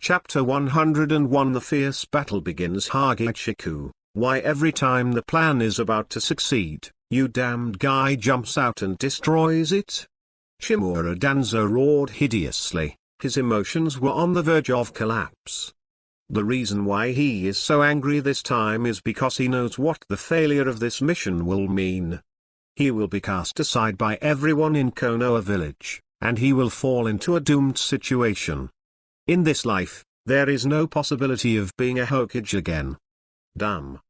Chapter 101 The fierce battle begins. Hokage, why every time the plan is about to succeed, you damned guy jumps out and destroys it? Shimura Danzo roared hideously, his emotions were on the verge of collapse. The reason why he is so angry this time is because he knows what the failure of this mission will mean. He will be cast aside by everyone in Konoha village, and he will fall into a doomed situation. In this life, there is no possibility of being a Hokage again. Damn.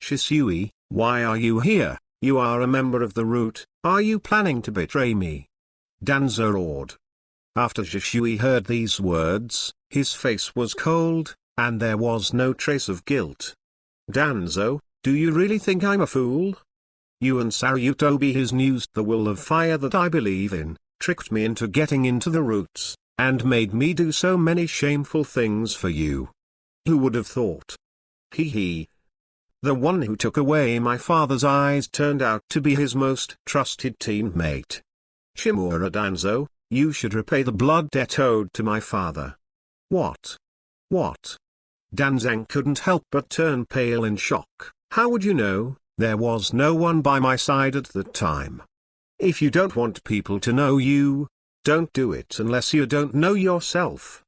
Shisui, why are you here? You are a member of the Root, are you planning to betray me? Danzo roared. After Shisui heard these words, his face was cold, and there was no trace of guilt. Danzo, do you really think I'm a fool? You and Sarutobi has used the will of fire that I believe in, tricked me into getting into the Roots, and made me do so many shameful things for you. Who would have thought? Hee hee. The one who took away my father's eyes turned out to be his most trusted teammate. Shimura Danzo, you should repay the blood debt owed to my father. What? What? Danzang couldn't help but turn pale in shock. How would you know? There was no one by my side at the time. If you don't want people to know you, don't do it unless you don't know yourself.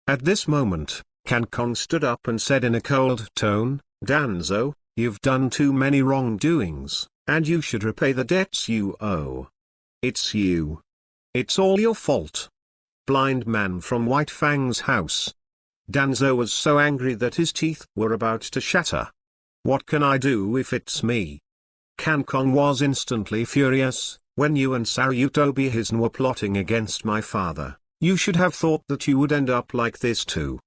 At this moment, Kankong stood up and said in a cold tone, Danzo, you've done too many wrongdoings, and you should repay the debts you owe. It's you. It's all your fault. Blind man from White Fang's house. Danzo was so angry that his teeth were about to shatter. What can I do if it's me? Kankong was instantly furious. When you and Sarutobi Hizen were plotting against my father, you should have thought that you would end up like this too.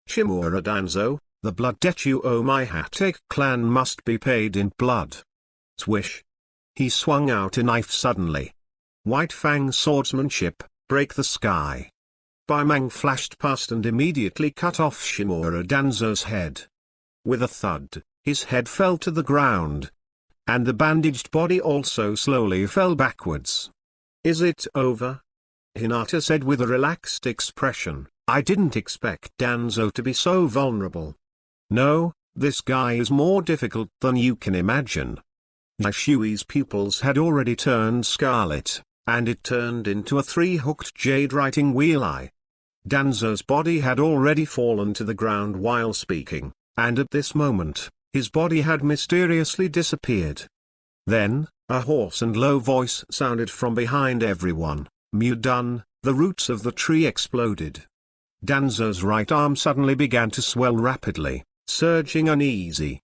Shimura Danzo, the blood debt you owe my Hokage clan must be paid in blood. Swish. He swung out a knife suddenly. White Fang swordsmanship, break the sky. Baimang flashed past and immediately cut off Shimura Danzo's head. With a thud, his head fell to the ground, and the bandaged body also slowly fell backwards. Is it over? Hinata said with a relaxed expression. I didn't expect Danzo to be so vulnerable. No, this guy is more difficult than you can imagine. Yashui's pupils had already turned scarlet, and it turned into a three-hooked jade writing wheel eye. Danzo's body had already fallen to the ground while speaking, and at this moment, his body had mysteriously disappeared. Then, a hoarse and low voice sounded from behind everyone. Mudun, the roots of the tree exploded. Danzo's right arm suddenly began to swell rapidly, surging uneasy.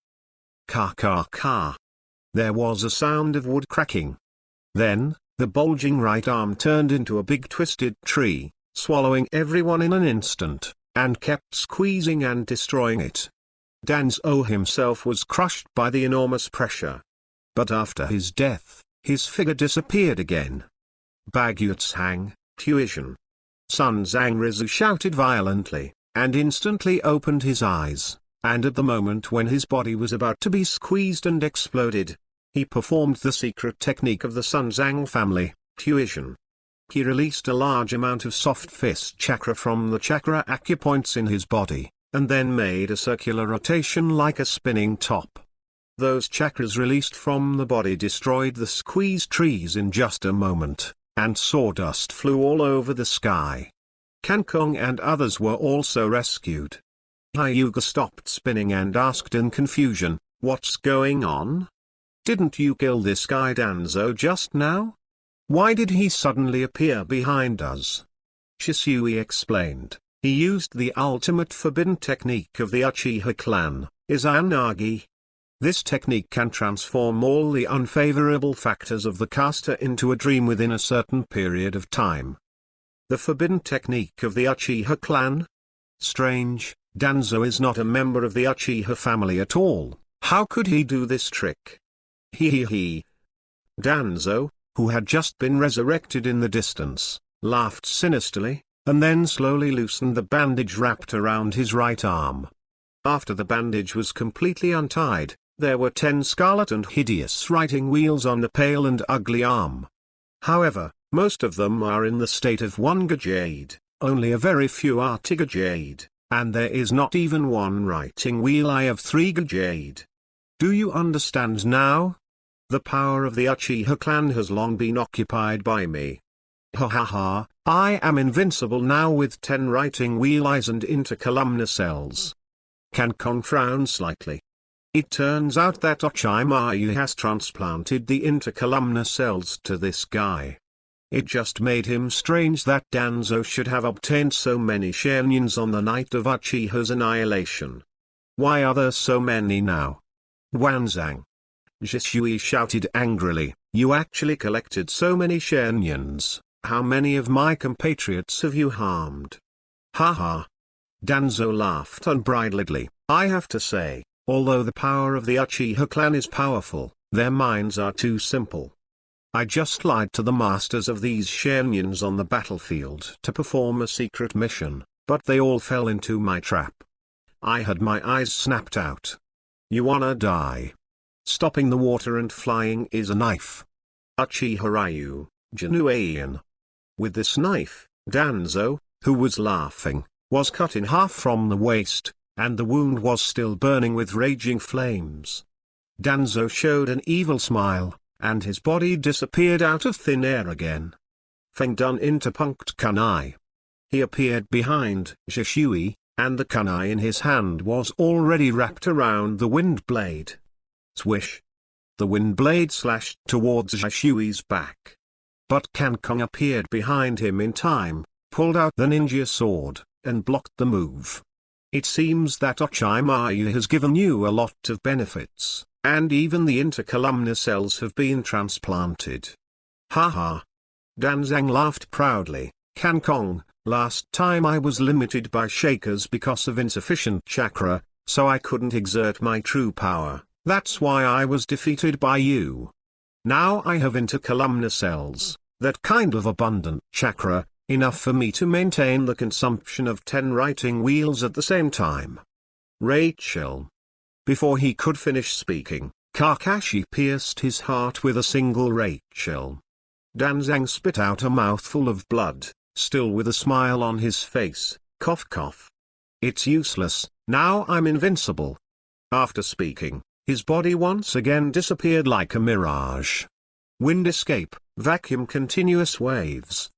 Ka ka ka. There was a sound of wood cracking. Then, the bulging right arm turned into a big twisted tree, swallowing everyone in an instant, and kept squeezing and destroying it. Danzo himself was crushed by the enormous pressure. But after his death, his figure disappeared again. Baguetsang, tuition. Sun Zhangrizu shouted violently, and instantly opened his eyes, and at the moment when his body was about to be squeezed and exploded, he performed the secret technique of the Sun Zhang family, tuition. He released a large amount of soft fist chakra from the chakra acupoints in his body, and then made a circular rotation like a spinning top. Those chakras released from the body destroyed the squeezed trees in just a moment, and sawdust flew all over the sky. Kankong and others were also rescued. Hyuga stopped spinning and asked in confusion, what's going on? Didn't you kill this guy Danzo just now? Why did he suddenly appear behind us? Shisui explained. He used the ultimate forbidden technique of the Uchiha clan, Izanagi. This technique can transform all the unfavorable factors of the caster into a dream within a certain period of time. The forbidden technique of the Uchiha clan? Strange, Danzo is not a member of the Uchiha family at all. How could he do this trick? He. Danzo, who had just been resurrected in the distance, laughed sinisterly, and then slowly loosened the bandage wrapped around his right arm. After the bandage was completely untied, there were 10 scarlet and hideous writing wheels on the pale and ugly arm. However, most of them are in the state of Wanga Jade, only a very few are Tiga Jade. And there is not even one writing wheel. I have 3 jade. Do you understand now? The power of the Uchiha clan has long been occupied by me. Ha ha ha, I am invincible now with 10 writing wheel eyes and intercolumnar cells. Kankong frowned slightly. It turns out that Orochimaru has transplanted the intercolumnar cells to this guy. It just made him strange that Danzo should have obtained so many Shenins on the night of Uchiha's annihilation. Why are there so many now? Wanzang. Jishui shouted angrily, you actually collected so many Shenins. How many of my compatriots have you harmed? Ha ha. Danzo laughed unbridledly. I have to say, although the power of the Uchiha clan is powerful, their minds are too simple. I just lied to the masters of these Shenins on the battlefield to perform a secret mission, but they all fell into my trap. I had my eyes snapped out. You wanna die? Stopping the water and flying is a knife. Uchiha Ryu, Genuine. With this knife, Danzo, who was laughing, was cut in half from the waist, and the wound was still burning with raging flames. Danzo showed an evil smile, and his body disappeared out of thin air again. Feng Dun interpunctured kunai. He appeared behind Jishui, and the kunai in his hand was already wrapped around the wind blade. Swish! The wind blade slashed towards Jishui's back. But Kankong appeared behind him in time, pulled out the ninja sword, and blocked the move. It seems that Orochimaru has given you a lot of benefits, and even the intercolumnar cells have been transplanted. Ha ha. Danzang laughed proudly. Kankong, last time I was limited by shakers because of insufficient chakra, so I couldn't exert my true power. That's why I was defeated by you. Now I have intercolumnar cells, that kind of abundant chakra, enough for me to maintain the consumption of 10 writing wheels at the same time. Rachel. Before he could finish speaking, Kakashi pierced his heart with a single Rachel. Danzang spit out a mouthful of blood, still with a smile on his face. Cough cough. It's useless, now I'm invincible. After speaking, his body once again disappeared like a mirage. Wind escape, vacuum continuous waves.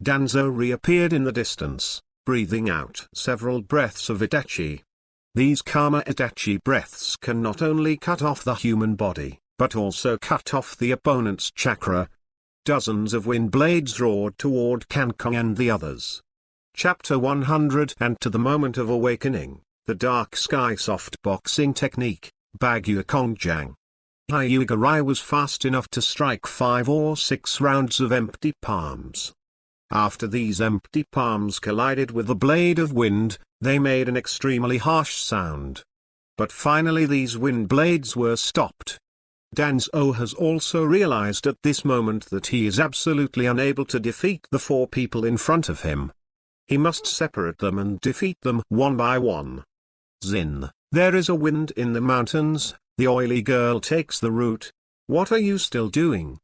Danzo reappeared in the distance, breathing out several breaths of Itachi. These Karma Itachi breaths can not only cut off the human body, but also cut off the opponent's chakra. Dozens of wind blades roared toward Kankong and the others. Chapter 100. And to the moment of awakening, the dark sky soft boxing technique, Bagua Kongjang. Hyuga Rai was fast enough to strike 5 or 6 rounds of empty palms. After these empty palms collided with the blade of wind, they made an extremely harsh sound. But finally these wind blades were stopped. Danzo has also realized at this moment that he is absolutely unable to defeat the 4 people in front of him. He must separate them and defeat them one by one. Zin, there is a wind in the mountains, the oily girl takes the route. What are you still doing?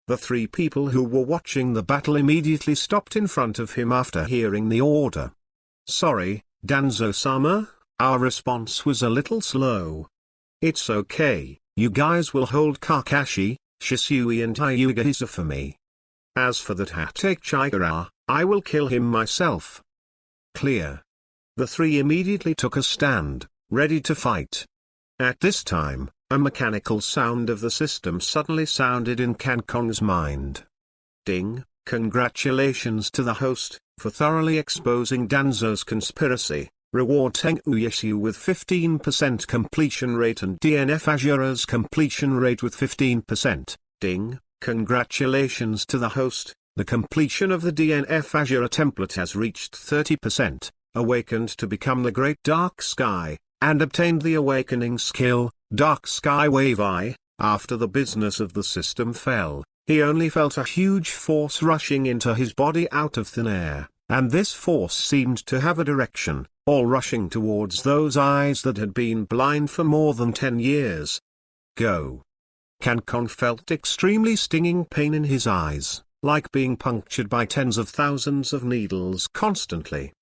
The 3 people who were watching the battle immediately stopped in front of him after hearing the order. Sorry, Danzo-sama, our response was a little slow. It's okay, you guys will hold Kakashi, Shisui and Hyuga Hisa for me. As for that Hatake Chikara, I will kill him myself. Clear. The 3 immediately took a stand, ready to fight. At this time, a mechanical sound of the system suddenly sounded in Kankong's mind. Ding, congratulations to the host, for thoroughly exposing Danzo's conspiracy. Reward Teng Uyeshu with 15% completion rate and DNF Azura's completion rate with 15%. Ding, congratulations to the host, the completion of the DNF Azura template has reached 30%, awakened to become the Great Dark Sky, and obtained the awakening skill, Dark Sky Wave Eye. After the business of the system fell, he only felt a huge force rushing into his body out of thin air, and this force seemed to have a direction, all rushing towards those eyes that had been blind for more than 10 years. Go. Kankong felt extremely stinging pain in his eyes, like being punctured by tens of thousands of needles constantly.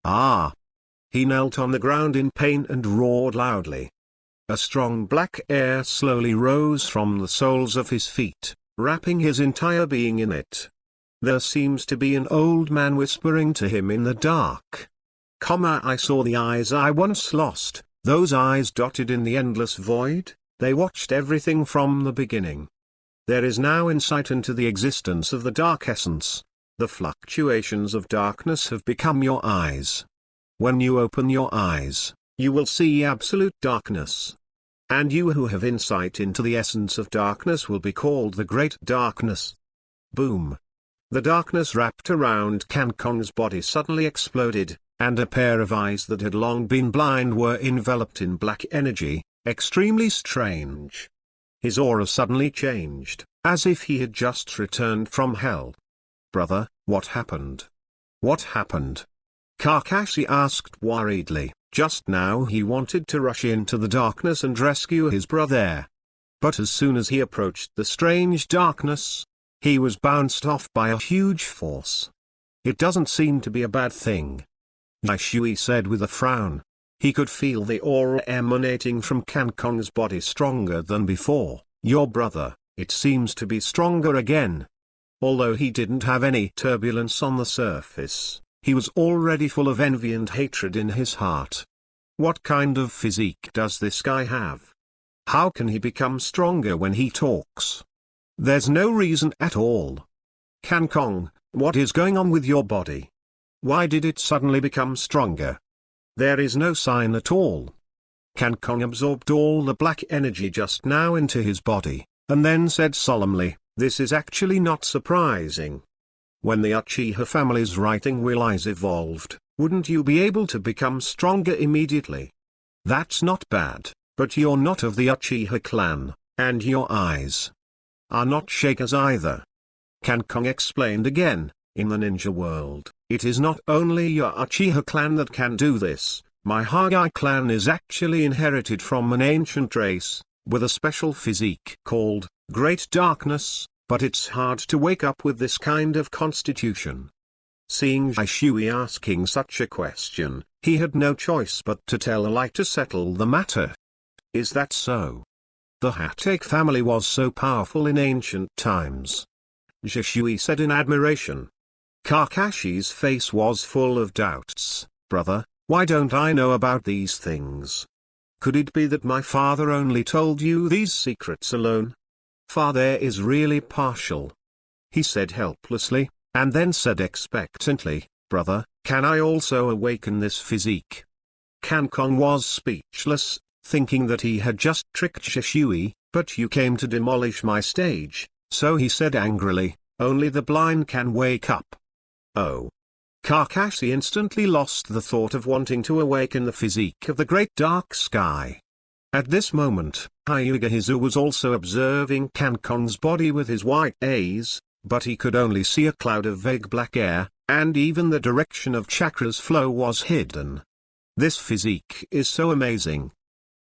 Ah! He knelt on the ground in pain and roared loudly. A strong black air slowly rose from the soles of his feet, wrapping his entire being in it. There seems to be an old man whispering to him in the dark. I saw the eyes I once lost, those eyes dotted in the endless void, they watched everything from the beginning. There is now insight into the existence of the dark essence. The fluctuations of darkness have become your eyes. When you open your eyes, you will see absolute darkness. And you who have insight into the essence of darkness will be called the Great Darkness. Boom. The darkness wrapped around Kankong's body suddenly exploded, and a pair of eyes that had long been blind were enveloped in black energy, extremely strange. His aura suddenly changed, as if he had just returned from hell. Brother, what happened? What happened? Kakashi asked worriedly. Just now he wanted to rush into the darkness and rescue his brother. But as soon as he approached the strange darkness, he was bounced off by a huge force. It doesn't seem to be a bad thing, Yaishui said with a frown. He could feel the aura emanating from Kankong's body stronger than before. Your brother, it seems to be stronger again. Although he didn't have any turbulence on the surface, he was already full of envy and hatred in his heart. What kind of physique does this guy have? How can he become stronger when he talks? There's no reason at all. Kankong, what is going on with your body? Why did it suddenly become stronger? There is no sign at all. Kankong absorbed all the black energy just now into his body, and then said solemnly, "This is actually not surprising. When the Uchiha family's writing will eyes evolved, wouldn't you be able to become stronger immediately? That's not bad, but you're not of the Uchiha clan, and your eyes are not Shakers either." Kankong explained again, "In the ninja world, it is not only your Uchiha clan that can do this. My Hokage clan is actually inherited from an ancient race, with a special physique called Great Darkness, but it's hard to wake up with this kind of constitution." Seeing Yaishui asking such a question, he had no choice but to tell a lie to settle the matter. "Is that so? The Hokage family was so powerful in ancient times?" Yaishui said in admiration. Kakashi's face was full of doubts. "Brother, why don't I know about these things? Could it be that my father only told you these secrets alone? Father is really partial," he said helplessly, and then said expectantly, "Brother, can I also awaken this physique?" Kankong was speechless, thinking that he had just tricked Yaishui. "But you came to demolish my stage," so he said angrily, "only the blind can wake up." Oh. Kakashi instantly lost the thought of wanting to awaken the physique of the great dark sky. At this moment, Hyuga Hizu was also observing Kankong's body with his white eyes, but he could only see a cloud of vague black air, and even the direction of chakra's flow was hidden. This physique is so amazing.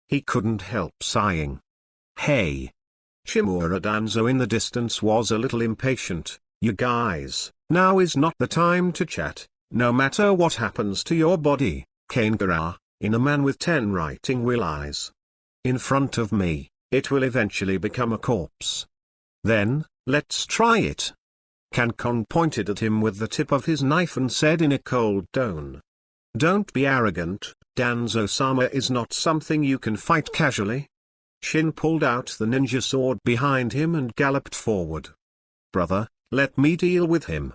He couldn't help sighing. "Hey!" Shimura Danzo in the distance was a little impatient. "You guys, now is not the time to chat. No matter what happens to your body, Kankara, in a man with 10 writing will eyes. In front of me, it will eventually become a corpse. Then, let's try it." Kankong pointed at him with the tip of his knife and said in a cold tone, "Don't be arrogant, Danzo-sama is not something you can fight casually." Shin pulled out the ninja sword behind him and galloped forward. "Brother, let me deal with him."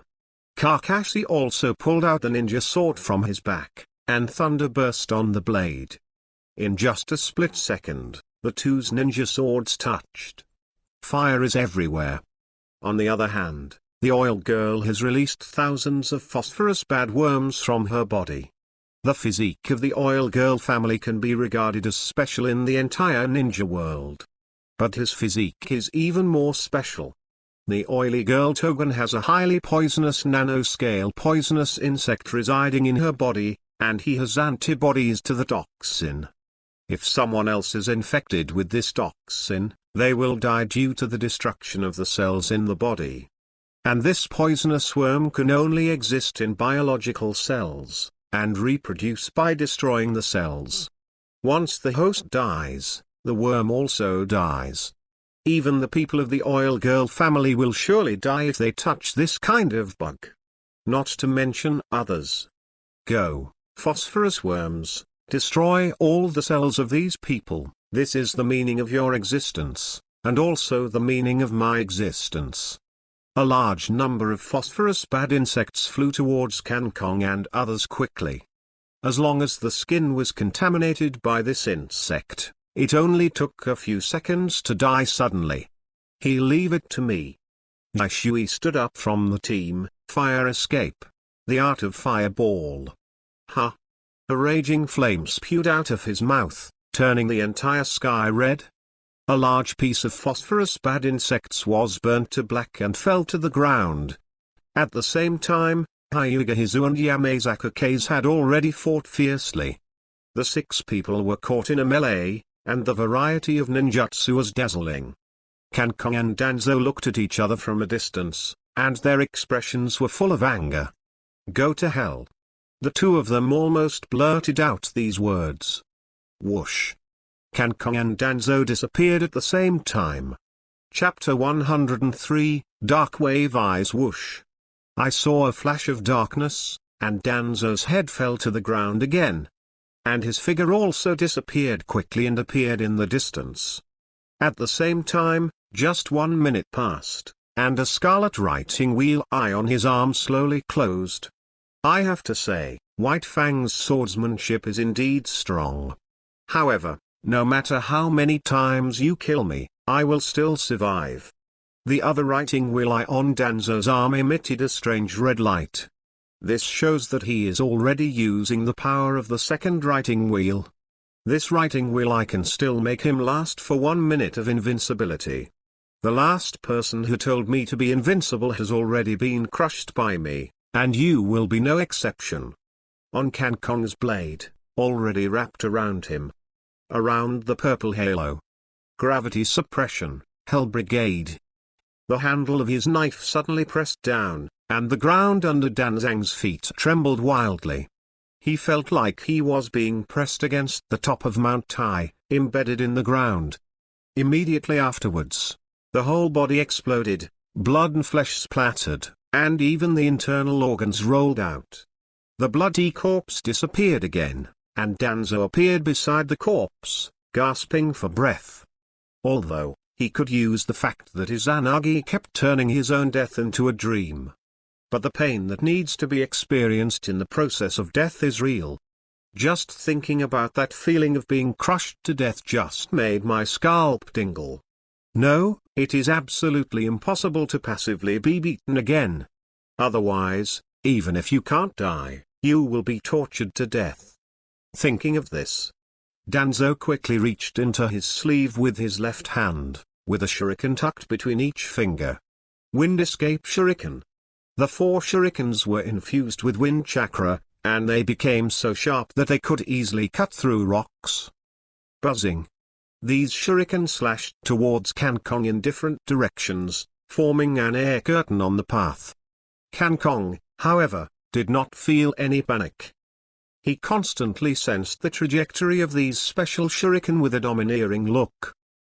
Kakashi also pulled out the ninja sword from his back, and thunder burst on the blade. In just a split second, the two's ninja swords touched. Fire is everywhere. On the other hand, the oil girl has released thousands of phosphorus bad worms from her body. The physique of the oil girl family can be regarded as special in the entire ninja world. But his physique is even more special. The oily girl Togen has a highly poisonous nanoscale poisonous insect residing in her body, and he has antibodies to the toxin. If someone else is infected with this toxin, they will die due to the destruction of the cells in the body. And this poisonous worm can only exist in biological cells, and reproduce by destroying the cells. Once the host dies, the worm also dies. Even the people of the oil girl family will surely die if they touch this kind of bug. Not to mention others. Go, phosphorus worms, destroy all the cells of these people. This is the meaning of your existence, and also the meaning of my existence. A large number of phosphorus bad insects flew towards Kankong and others quickly. As long as the skin was contaminated by this insect, it only took a few seconds to die suddenly. Leave it to me. Naishui stood up from the team, fire escape. The art of fireball. Ha! A raging flame spewed out of his mouth, turning the entire sky red. A large piece of phosphorus bad insects was burnt to black and fell to the ground. At the same time, Hyuga Hizu and Yamazaka Kase had already fought fiercely. The 6 people were caught in a melee, and the variety of ninjutsu was dazzling. Kankong and Danzo looked at each other from a distance, and their expressions were full of anger. Go to hell. The two of them almost blurted out these words. Whoosh. Kankong and Danzo disappeared at the same time. Chapter 103, Dark Wave Eyes Whoosh. I saw a flash of darkness, and Danzo's head fell to the ground again. And his figure also disappeared quickly and appeared in the distance. At the same time, just 1 minute passed, and a scarlet writing wheel eye on his arm slowly closed. I have to say, White Fang's swordsmanship is indeed strong. However, no matter how many times you kill me, I will still survive. The other writing wheel eye on Danzo's arm emitted a strange red light. This shows that he is already using the power of the second writing wheel. This writing wheel eye can still make him last for 1 minute of invincibility. The last person who told me to be invincible has already been crushed by me, and you will be no exception. On Kankong's blade, already wrapped around him. Around the purple halo. Gravity suppression, Hell Brigade. The handle of his knife suddenly pressed down, and the ground under Danzang's feet trembled wildly. He felt like he was being pressed against the top of Mount Tai, embedded in the ground. Immediately afterwards, the whole body exploded, blood and flesh splattered, and even the internal organs rolled out. The bloody corpse disappeared again, and Danzo appeared beside the corpse, gasping for breath. Although, he could use the fact that Izanagi kept turning his own death into a dream. But the pain that needs to be experienced in the process of death is real. Just thinking about that feeling of being crushed to death just made my scalp tingle. No, it is absolutely impossible to passively be beaten again. Otherwise, even if you can't die, you will be tortured to death. Thinking of this, Danzo quickly reached into his sleeve with his left hand, with a shuriken tucked between each finger. Wind Escape Shuriken. The 4 shurikens were infused with wind chakra, and they became so sharp that they could easily cut through rocks. Buzzing. These shuriken slashed towards Kankong in different directions, forming an air curtain on the path. Kankong, however, did not feel any panic. He constantly sensed the trajectory of these special shuriken with a domineering look.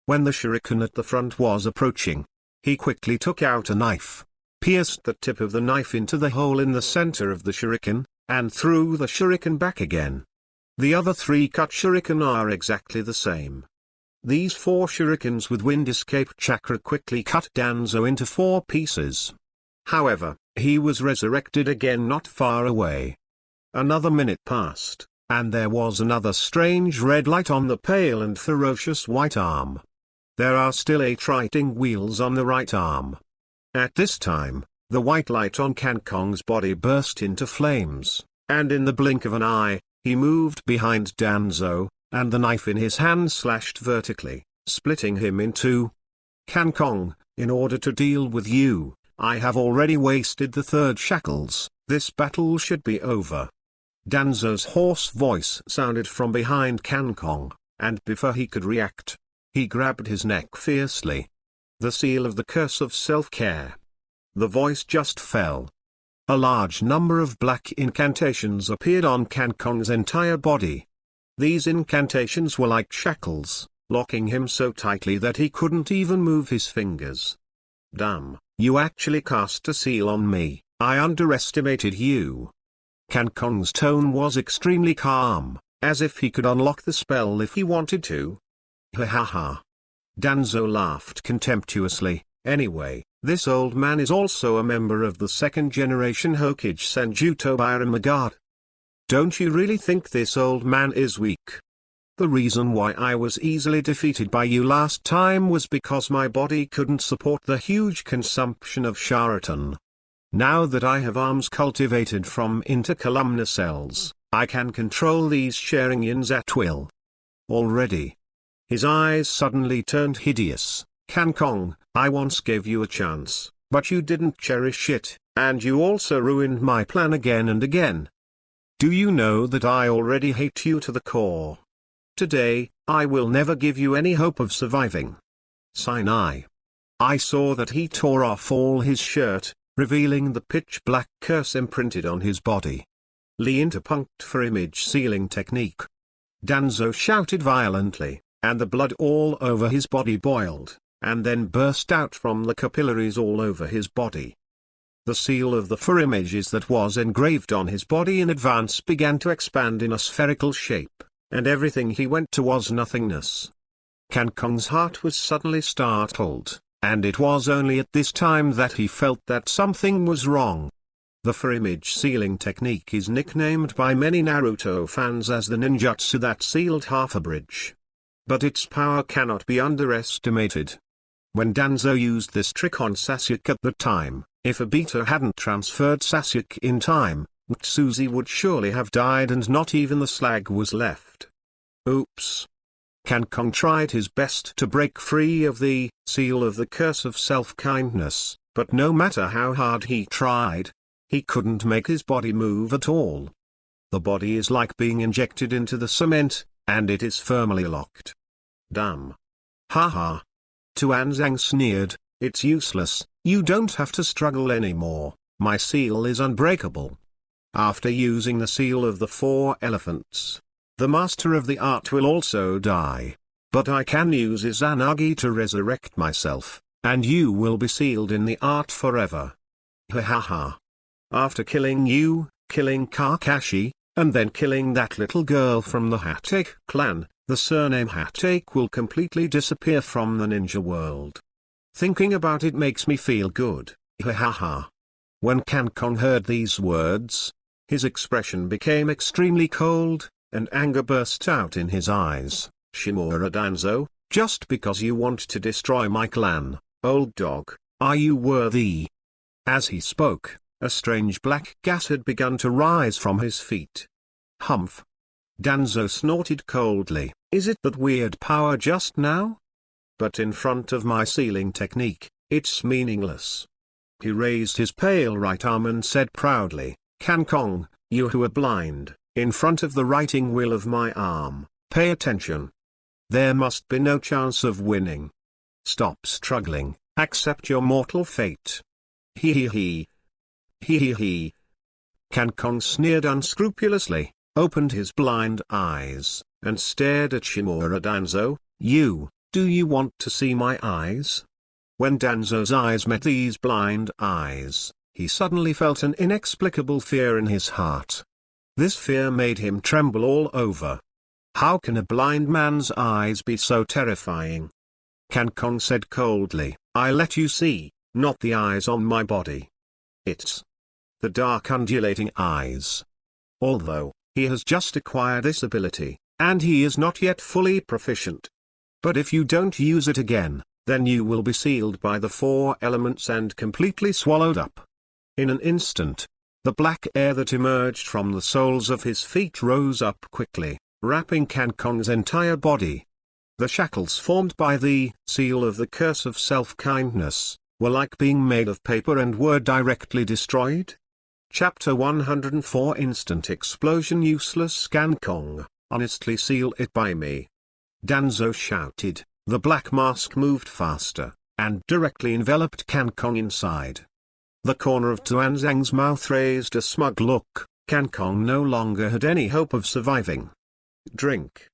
When the shuriken at the front was approaching, he quickly took out a knife, pierced the tip of the knife into the hole in the center of the shuriken, and threw the shuriken back again. The other 3 cut shuriken are exactly the same. These 4 shurikens with wind escape chakra quickly cut Danzo into 4 pieces. However, he was resurrected again not far away. Another minute passed, and there was another strange red light on the pale and ferocious white arm. There are still 8 writing wheels on the right arm. At this time, the white light on Kankong's body burst into flames, and in the blink of an eye, he moved behind Danzo, and the knife in his hand slashed vertically, splitting him in 2. Kankong, in order to deal with you, I have already wasted the 3rd shackles. This battle should be over. Danzo's hoarse voice sounded from behind Kankong, and before he could react, he grabbed his neck fiercely. The seal of the curse of self-care. The voice just fell. A large number of black incantations appeared on Kan Kong's entire body. These incantations were like shackles, locking him so tightly that he couldn't even move his fingers. Damn, you actually cast a seal on me. I underestimated you. Kan Kong's tone was extremely calm, as if he could unlock the spell if he wanted to. Ha ha ha. Danzo laughed contemptuously. Anyway, this old man is also a member of the second-generation Hokage Senjutsu Byron. Don't you really think this old man is weak? The reason why I was easily defeated by you last time was because my body couldn't support the huge consumption of Sharitan. Now that I have arms cultivated from intercolumnar cells, I can control these Sharingyans at will. Already. His eyes suddenly turned hideous. Kan Kong, I once gave you a chance, but you didn't cherish it, and you also ruined my plan again and again. Do you know that I already hate you to the core? Today, I will never give you any hope of surviving. Sinai. I saw that he tore off all his shirt, revealing the pitch-black curse imprinted on his body. Li interpuncted for image sealing technique. Danzo shouted violently, and the blood all over his body boiled, and then burst out from the capillaries all over his body. The seal of the for images that was engraved on his body in advance began to expand in a spherical shape, and everything he went to was nothingness. Kan Kong's heart was suddenly startled, and it was only at this time that he felt that something was wrong. The for image sealing technique is nicknamed by many Naruto fans as the ninjutsu that sealed half a bridge. But its power cannot be underestimated. When Danzo used this trick on Sasuke at the time, if Obito hadn't transferred Sasuke in time, Tsuzi would surely have died and not even the slag was left. Oops. Kan Kong tried his best to break free of the seal of the curse of self-kindness, but no matter how hard he tried, he couldn't make his body move at all. The body is like being injected into the cement, and it is firmly locked. Damn. Haha. Tuanzang sneered, it's useless, you don't have to struggle anymore, my seal is unbreakable. After using the seal of the 4 elephants, the master of the art will also die. But I can use Izanagi to resurrect myself, and you will be sealed in the art forever. Ha ha ha. After killing you, killing Kakashi, and then killing that little girl from the Hatake clan, the surname Hatake will completely disappear from the ninja world. Thinking about it makes me feel good. Ha ha ha. When Kan Kong heard these words, his expression became extremely cold, and anger burst out in his eyes. Shimura Danzo, just because you want to destroy my clan, old dog, are you worthy? As he spoke, a strange black gas had begun to rise from his feet. Humph. Danzo snorted coldly, is it that weird power just now? But in front of my sealing technique, it's meaningless. He raised his pale right arm and said proudly, Kan Kong, you who are blind, in front of the writing wheel of my arm, pay attention. There must be no chance of winning. Stop struggling, accept your mortal fate. Hee hee hee. Hee hee hee. Kan Kong sneered unscrupulously, opened his blind eyes, and stared at Shimura Danzo. Do you want to see my eyes? When Danzo's eyes met these blind eyes, he suddenly felt an inexplicable fear in his heart. This fear made him tremble all over. How can a blind man's eyes be so terrifying? Kan Kong said coldly, I let you see, not the eyes on my body. It's the dark undulating eyes. Although, he has just acquired this ability, and he is not yet fully proficient. But if you don't use it again, then you will be sealed by the 4 elements and completely swallowed up. In an instant, the black air that emerged from the soles of his feet rose up quickly, wrapping Kan Kong's entire body. The shackles formed by the seal of the curse of self-kindness were like being made of paper and were directly destroyed. Chapter 104 Instant Explosion Useless Kan Kong, honestly seal it by me. Danzo shouted. The black mask moved faster, and directly enveloped Kan Kong inside. The corner of Tuanzang's mouth raised a smug look. Can Kong no longer had any hope of surviving. Drink.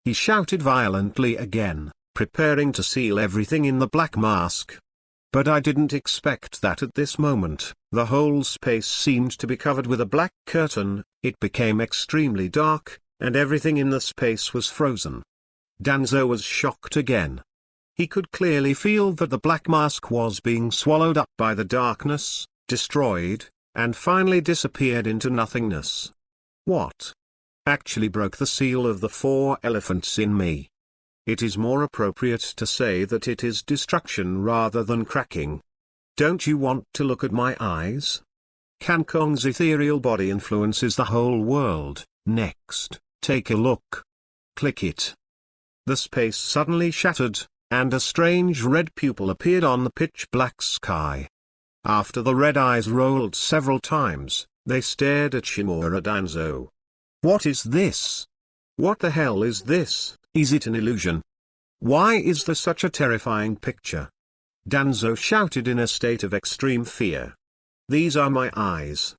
He shouted violently again, preparing to seal everything in the black mask. But I didn't expect that at this moment. The whole space seemed to be covered with a black curtain, it became extremely dark, and everything in the space was frozen. Danzo was shocked again. He could clearly feel that the black mask was being swallowed up by the darkness, destroyed, and finally disappeared into nothingness. What? Actually broke the seal of the 4 elephants in me. It is more appropriate to say that it is destruction rather than cracking. Don't you want to look at my eyes? Can Kong's ethereal body influences the whole world. Next, take a look. Click it. The space suddenly shattered, and a strange red pupil appeared on the pitch-black sky. After the red eyes rolled several times, they stared at Shimura Danzo. What is this? What the hell is this? Is it an illusion? Why is there such a terrifying picture? Danzo shouted in a state of extreme fear. These are my eyes.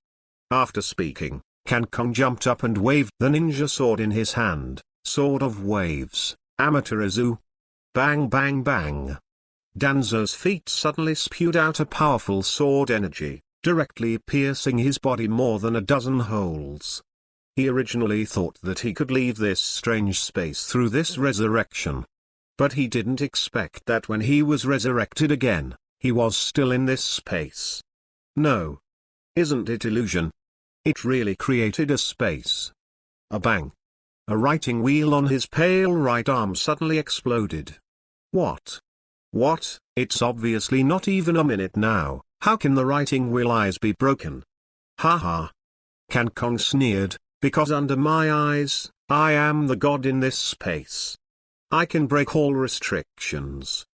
After speaking, Can Kong jumped up and waved the ninja sword in his hand, sword of waves, Amaterasu. Bang bang bang. Danzo's feet suddenly spewed out a powerful sword energy, directly piercing his body more than a dozen holes. He originally thought that he could leave this strange space through this resurrection. But he didn't expect that when he was resurrected again, he was still in this space. No. Isn't it illusion? It really created a space. A bang. A writing wheel on his pale right arm suddenly exploded. What? What? It's obviously not even a minute now. How can the writing wheel eyes be broken? Ha ha. Can Kong sneered. Because under my eyes, I am the god in this space. I can break all restrictions.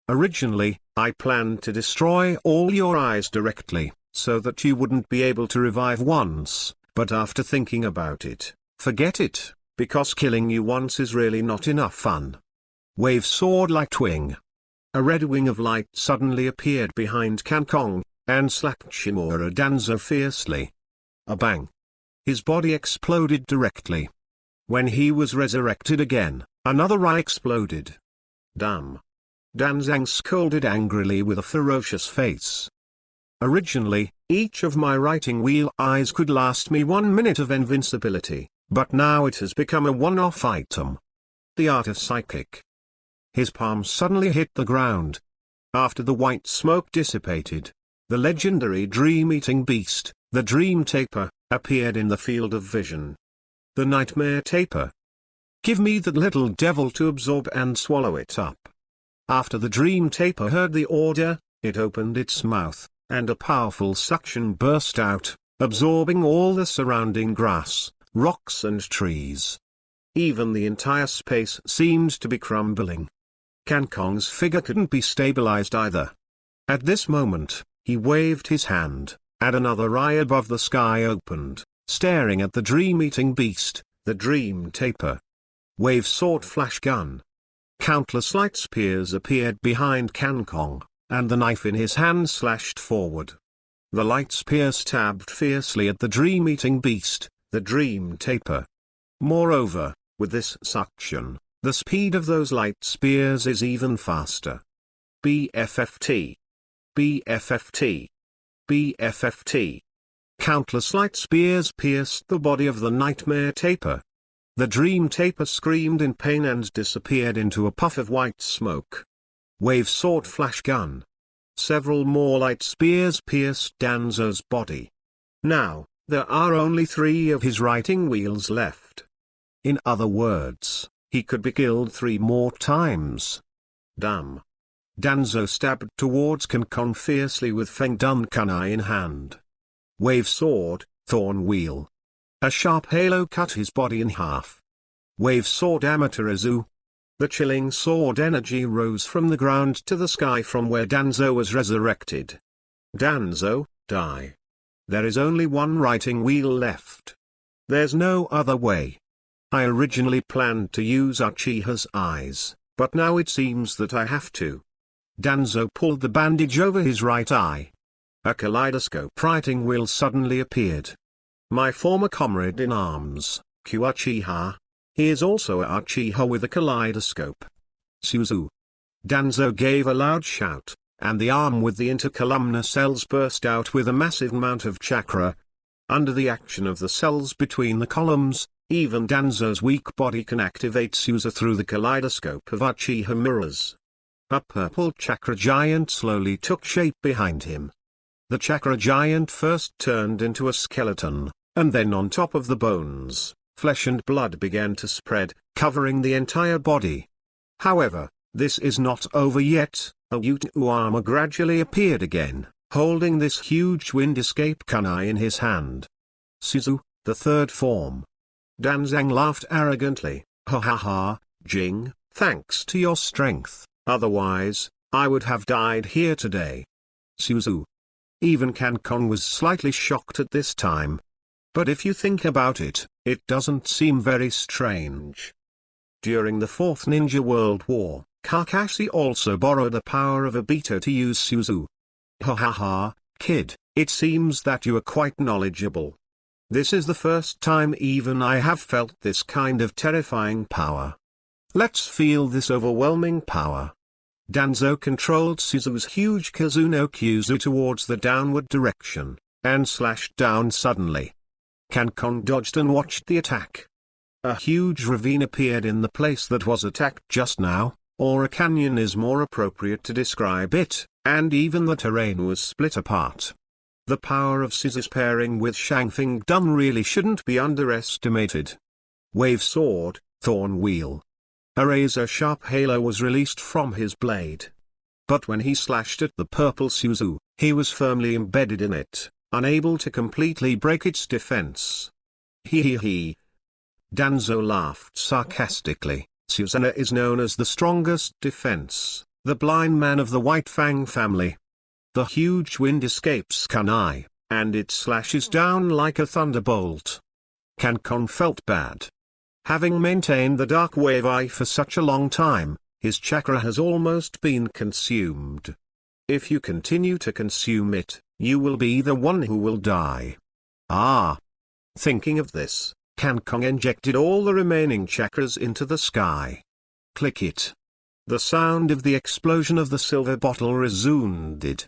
Originally, I planned to destroy all your eyes directly, so that you wouldn't be able to revive once, but after thinking about it, forget it, because killing you once is really not enough fun. Wave sword like twing. A red wing of light suddenly appeared behind Can Kong, and slapped Shimura Danzo fiercely. A bang. His body exploded directly. When he was resurrected again, another eye exploded. Damn. Danzang scolded angrily with a ferocious face. Originally, each of my writing wheel eyes could last me 1 minute of invincibility, but now it has become a one-off item. The art of psychic. His palm suddenly hit the ground. After the white smoke dissipated, the legendary dream-eating beast, the Dream Taper, appeared in the field of vision. The Nightmare Taper. Give me that little devil to absorb and swallow it up. After the Dream Taper heard the order, it opened its mouth, and a powerful suction burst out, absorbing all the surrounding grass, rocks and trees. Even the entire space seemed to be crumbling. Can Kong's figure couldn't be stabilized either. At this moment, he waved his hand, and another eye above the sky opened, staring at the dream-eating beast, the Dream Taper. Wave sword flash gun. Countless light spears appeared behind Can Kong, and the knife in his hand slashed forward. The light spear stabbed fiercely at the dream-eating beast, the Dream Taper. Moreover, with this suction, the speed of those light spears is even faster. BFFT. BFFT. BFFT. Countless light spears pierced the body of the Nightmare Taper. The Dream Taper screamed in pain and disappeared into a puff of white smoke. Wave sword flash gun. Several more light spears pierced Danzo's body. Now, there are only 3 of his writing wheels left. In other words, he could be killed 3 more times. Damn. Danzo stabbed towards Can Kong fiercely with Feng Dun Kunai in hand. Wave sword, thorn wheel. A sharp halo cut his body in half. Wave sword Amaterasu. The chilling sword energy rose from the ground to the sky from where Danzo was resurrected. Danzo, die. There is only 1 writing wheel left. There's no other way. I originally planned to use Uchiha's eyes, but now it seems that I have to. Danzo pulled the bandage over his right eye. A kaleidoscope writing wheel suddenly appeared. My former comrade in arms, Uchiha. He is also a Uchiha with a kaleidoscope. Suzu. Danzo gave a loud shout, and the arm with the intercolumnar cells burst out with a massive amount of chakra. Under the action of the cells between the columns, even Danzo's weak body can activate Suzu through the kaleidoscope of Uchiha mirrors. A purple chakra giant slowly took shape behind him. The chakra giant first turned into a skeleton, and then on top of the bones, flesh and blood began to spread, covering the entire body. However, this is not over yet. A Uchiha gradually appeared again, holding this huge wind escape kunai in his hand. Suzu, the third form. Danzang laughed arrogantly. Ha ha ha, Jing, thanks to your strength, otherwise, I would have died here today. Suzu. Even Kankon was slightly shocked at this time. But if you think about it, it doesn't seem very strange. During the Fourth Ninja World War, Kakashi also borrowed the power of Obito to use Suzu. Ha ha ha, kid, it seems that you are quite knowledgeable. This is the first time even I have felt this kind of terrifying power. Let's feel this overwhelming power. Danzo controlled Suzu's huge Kazuno Kyuzu towards the downward direction, and slashed down suddenly. Kankon dodged and watched the attack. A huge ravine appeared in the place that was attacked just now, or a canyon is more appropriate to describe it, and even the terrain was split apart. The power of Suzu's pairing with Shangfeng Dun really shouldn't be underestimated. Wave Sword, Thorn Wheel. A razor-sharp halo was released from his blade. But when he slashed at the purple Suzu, he was firmly embedded in it, unable to completely break its defense. Hee hee hee. Danzo laughed sarcastically. Susanna is known as the strongest defense, the blind man of the White Fang family. The huge wind escapes kunai, and it slashes down like a thunderbolt. Kankon felt bad. Having maintained the Dark Wave Eye for such a long time, his chakra has almost been consumed. If you continue to consume it, you will be the one who will die. Ah! Thinking of this, Kankon injected all the remaining chakras into the sky. Click it. The sound of the explosion of the silver bottle resounded.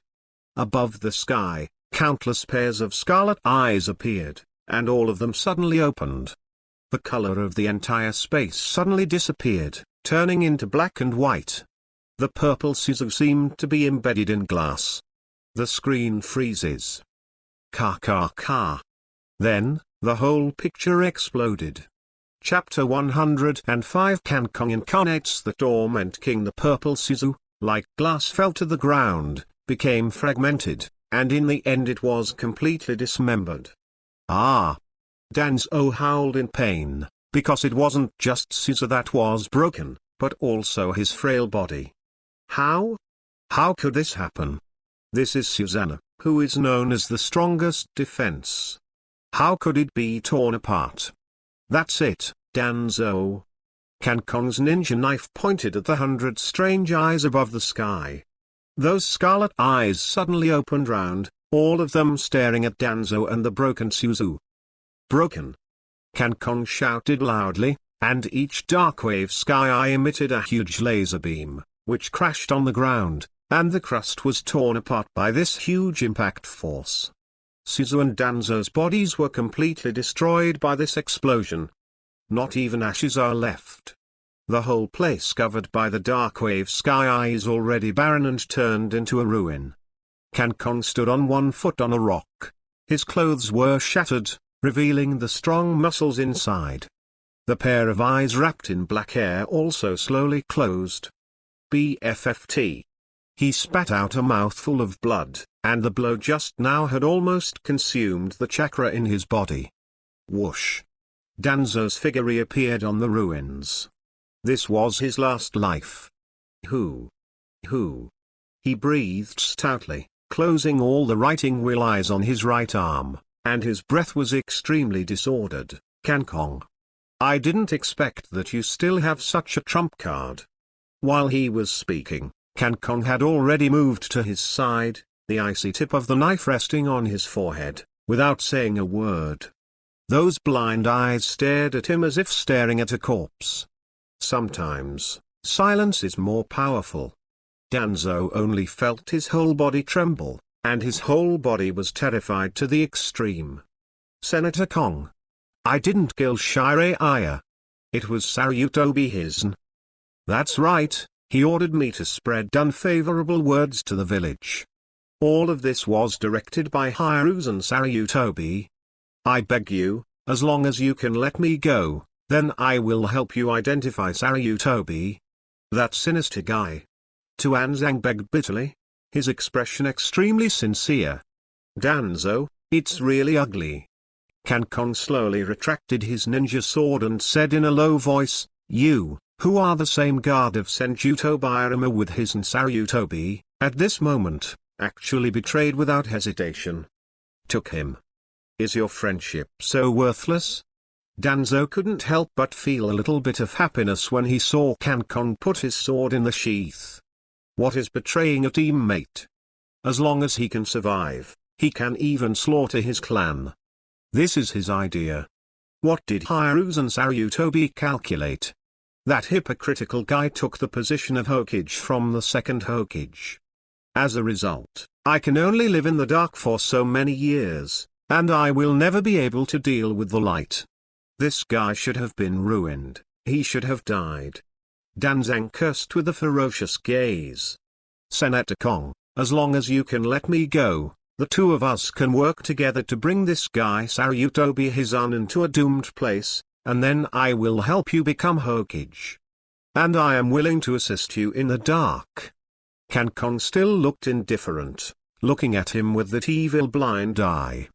Above the sky, countless pairs of scarlet eyes appeared, and all of them suddenly opened. The color of the entire space suddenly disappeared, turning into black and white. The purple Suzu seemed to be embedded in glass. The screen freezes. Ka ka ka. Then, the whole picture exploded. Chapter 105 Kankon incarnates the Torment King. The purple Suzu, like glass, fell to the ground, became fragmented, and in the end it was completely dismembered. Ah! Danzo howled in pain, because it wasn't just Suzu that was broken, but also his frail body. How? How could this happen? This is Susanna, who is known as the strongest defense. How could it be torn apart? That's it, Danzo. Kankon's ninja knife pointed at the 100 strange eyes above the sky. Those scarlet eyes suddenly opened round, all of them staring at Danzo and the broken Suzu. Broken! Kankon shouted loudly, and each Darkwave Sky Eye emitted a huge laser beam, which crashed on the ground, and the crust was torn apart by this huge impact force. Suzu and Danzo's bodies were completely destroyed by this explosion. Not even ashes are left. The whole place covered by the Darkwave Sky Eye is already barren and turned into a ruin. Kankon stood on one foot on a rock. His clothes were shattered, revealing the strong muscles inside. The pair of eyes wrapped in black hair also slowly closed. BFFT. He spat out a mouthful of blood, and the blow just now had almost consumed the chakra in his body. Whoosh! Danzo's figure reappeared on the ruins. This was his last life. Who? He breathed stoutly, closing all the writing wheel eyes on his right arm, and his breath was extremely disordered. Kankon. I didn't expect that you still have such a trump card. While he was speaking, Kankon had already moved to his side, the icy tip of the knife resting on his forehead, without saying a word. Those blind eyes stared at him as if staring at a corpse. Sometimes, silence is more powerful. Danzo only felt his whole body tremble, and his whole body was terrified to the extreme. Senator Kong. I didn't kill Shiraiya. It was Sarutobi Hisn. That's right, he ordered me to spread unfavorable words to the village. All of this was directed by Hiruzen Sarutobi. I beg you, as long as you can let me go, then I will help you identify Sarutobi. That sinister guy. Tuanzang begged bitterly, his expression extremely sincere. Danzo, it's really ugly. Kankon slowly retracted his ninja sword and said in a low voice, you, who are the same guard of Senjutsu Tobirama with his Sarutobi, at this moment, actually betrayed without hesitation. Took him. Is your friendship so worthless? Danzo couldn't help but feel a little bit of happiness when he saw Kankon put his sword in the sheath. What is betraying a teammate? As long as he can survive, he can even slaughter his clan. This is his idea. What did Hiruzen Sarutobi calculate? That hypocritical guy took the position of Hokage from the second Hokage. As a result, I can only live in the dark for so many years, and I will never be able to deal with the light. This guy should have been ruined, he should have died. Danzang cursed with a ferocious gaze. Senator Kong, as long as you can let me go, the two of us can work together to bring this guy Sarutobi Hisn into a doomed place, and then I will help you become Hokage. And I am willing to assist you in the dark. Kankon still looked indifferent, looking at him with that evil blind eye.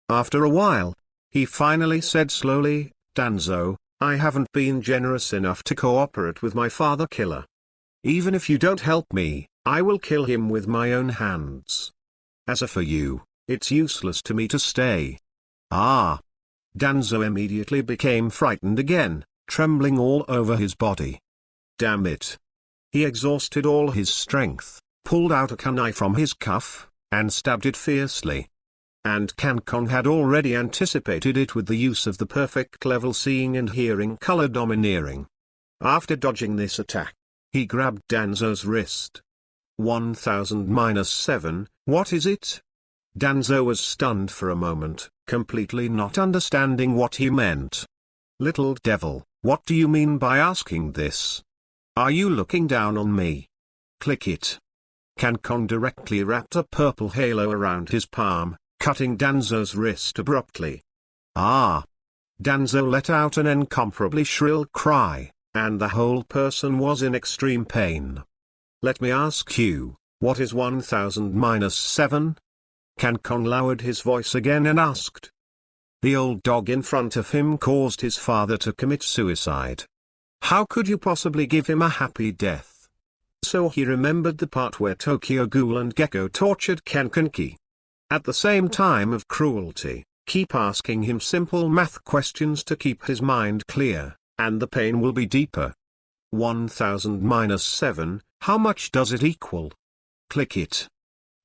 After a while, he finally said slowly, Danzo, I haven't been generous enough to cooperate with my father killer. Even if you don't help me, I will kill him with my own hands. As for you, it's useless to me to stay. Ah! Danzo immediately became frightened again, trembling all over his body. Damn it! He exhausted all his strength, pulled out a kunai from his cuff, and stabbed it fiercely. And Kankon had already anticipated it with the use of the perfect level seeing and hearing color domineering. After dodging this attack, he grabbed Danzo's wrist. 1000-7, what is it? Danzo was stunned for a moment, completely not understanding what he meant. Little devil, what do you mean by asking this? Are you looking down on me? Click it. Kankon directly wrapped a purple halo around his palm, cutting Danzo's wrist abruptly. Ah! Danzo let out an incomparably shrill cry, and the whole person was in extreme pain. Let me ask you, what is 1000-7? Kankon lowered his voice again and asked. The old dog in front of him caused his father to commit suicide. How could you possibly give him a happy death? So he remembered the part where Tokyo Ghoul and Gecko tortured Kankonki. At the same time of cruelty, keep asking him simple math questions to keep his mind clear, and the pain will be deeper. 1000-7, how much does it equal? Click it.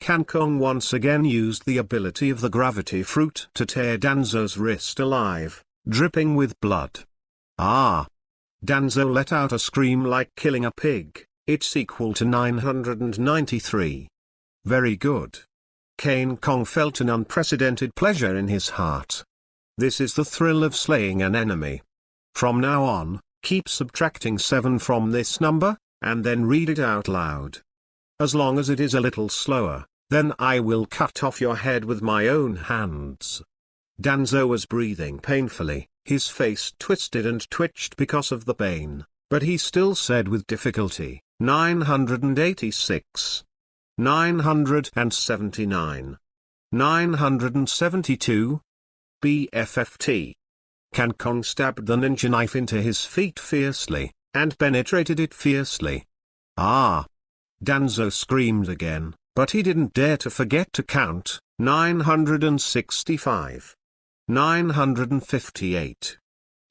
Kankon once again used the ability of the gravity fruit to tear Danzo's wrist alive, dripping with blood. Ah! Danzo let out a scream like killing a pig, it's equal to 993. Very good. Kankon felt an unprecedented pleasure in his heart. This is the thrill of slaying an enemy. From now on, keep subtracting 7 from this number, and then read it out loud. As long as it is a little slower, then I will cut off your head with my own hands. Danzo was breathing painfully, his face twisted and twitched because of the pain, but he still said with difficulty, 986. 979. 972. BFFT. Kankon stabbed the ninja knife into his feet fiercely, and penetrated it fiercely. Ah! Danzo screamed again, but he didn't dare to forget to count, 965. 958.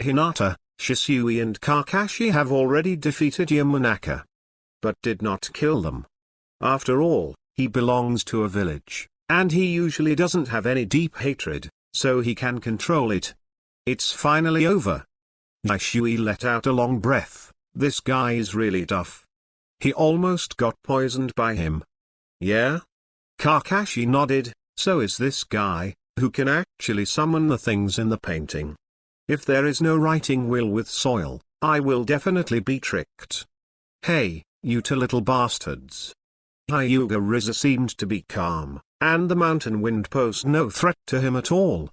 Hinata, Shisui and Kakashi have already defeated Yamanaka, but did not kill them. After all, He belongs to a village, and he usually doesn't have any deep hatred, so he can control it. It's finally over. Shishui let out a long breath. This guy is really tough. He almost got poisoned by him. Yeah? Kakashi nodded. So is this guy, who can actually summon the things in the painting. If there is no writing will with soil, I will definitely be tricked. Hey, you two little bastards. Hyuga Riza seemed to be calm, and the mountain wind posed no threat to him at all.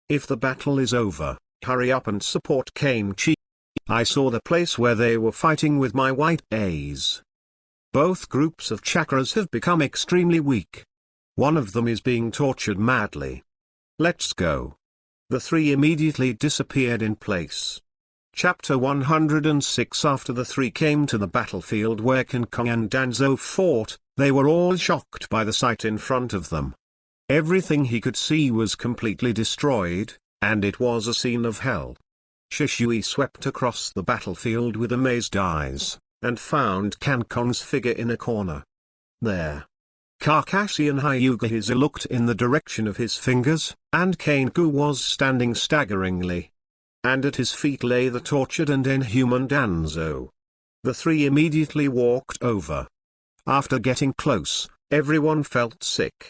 If the battle is over, hurry up and support Kenchi. I saw the place where they were fighting with my white A's. Both groups of chakras have become extremely weak. One of them is being tortured madly. Let's go. The three immediately disappeared in place. Chapter 106. After the three came to the battlefield where Kenkong and Danzo fought, they were all shocked by the sight in front of them. Everything he could see was completely destroyed, and it was a scene of hell. Shishui swept across the battlefield with amazed eyes, and found Kenkong's figure in a corner. There. Kakashi and Hyuga Hiza looked in the direction of his fingers, and Kenku was standing staggeringly. And at his feet lay the tortured and inhuman Danzo. The three immediately walked over. After getting close, everyone felt sick.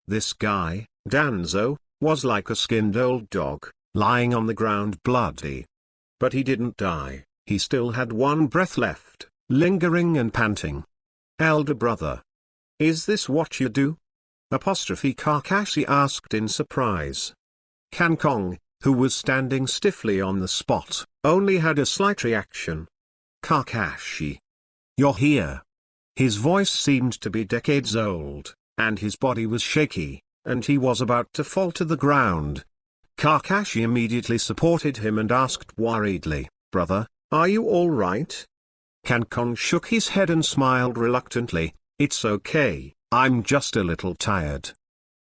This guy, Danzo, was like a skinned old dog, lying on the ground bloody. But he didn't die, he still had one breath left, lingering and panting. Elder brother. Is this what you do? Kakashi asked in surprise. Kenkong, who was standing stiffly on the spot, only had a slight reaction. Kakashi. You're here. His voice seemed to be decades old, and his body was shaky, and he was about to fall to the ground. Kakashi immediately supported him and asked worriedly, Brother, are you all right? Kenkong shook his head and smiled reluctantly. It's okay, I'm just a little tired.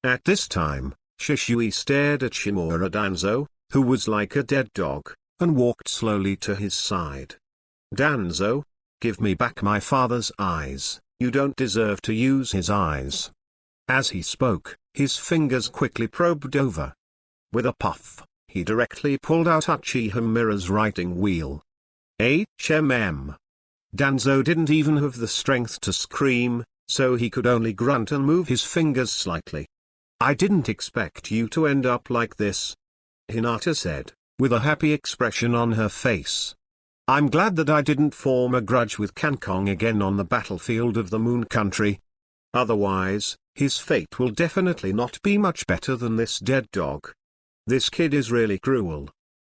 At this time, Shishui stared at Shimura Danzo, who was like a dead dog, and walked slowly to his side. Danzo, give me back my father's eyes, you don't deserve to use his eyes. As he spoke, his fingers quickly probed over. With a puff, he directly pulled out Uchiha Mira's writing wheel. HMM. Danzo didn't even have the strength to scream, so he could only grunt and move his fingers slightly. I didn't expect you to end up like this, Hinata said, with a happy expression on her face. I'm glad that I didn't form a grudge with Kenkong again on the battlefield of the Moon Country. Otherwise, his fate will definitely not be much better than this dead dog. This kid is really cruel.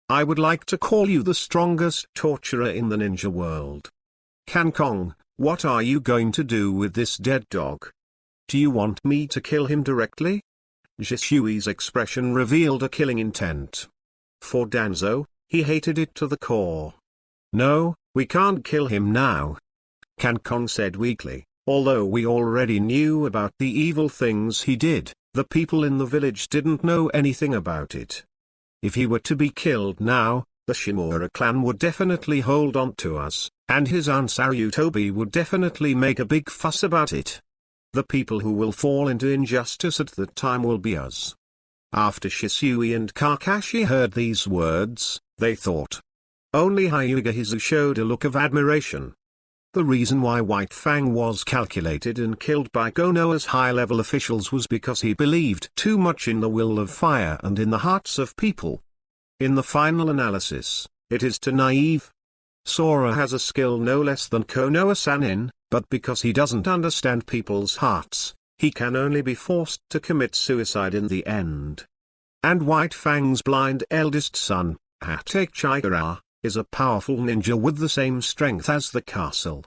I would like to call you the strongest torturer in the ninja world. Kenkong, what are you going to do with this dead dog? Do you want me to kill him directly? Jishui's expression revealed a killing intent. For Danzo, he hated it to the core. No, we can't kill him now. Kenkong said weakly, although we already knew about the evil things he did, the people in the village didn't know anything about it. If he were to be killed now, the Shimura clan would definitely hold on to us, and his aunt Sarutobi would definitely make a big fuss about it. The people who will fall into injustice at that time will be us. After Shisui and Kakashi heard these words, they thought. Only Hyuga Hizu showed a look of admiration. The reason why White Fang was calculated and killed by Konoha's high-level officials was because he believed too much in the will of fire and in the hearts of people. In the final analysis, it is too naive. Sora has a skill no less than Konoha-san, but because he doesn't understand people's hearts, he can only be forced to commit suicide in the end. And White Fang's blind eldest son, Hokage I, is a powerful ninja with the same strength as the castle.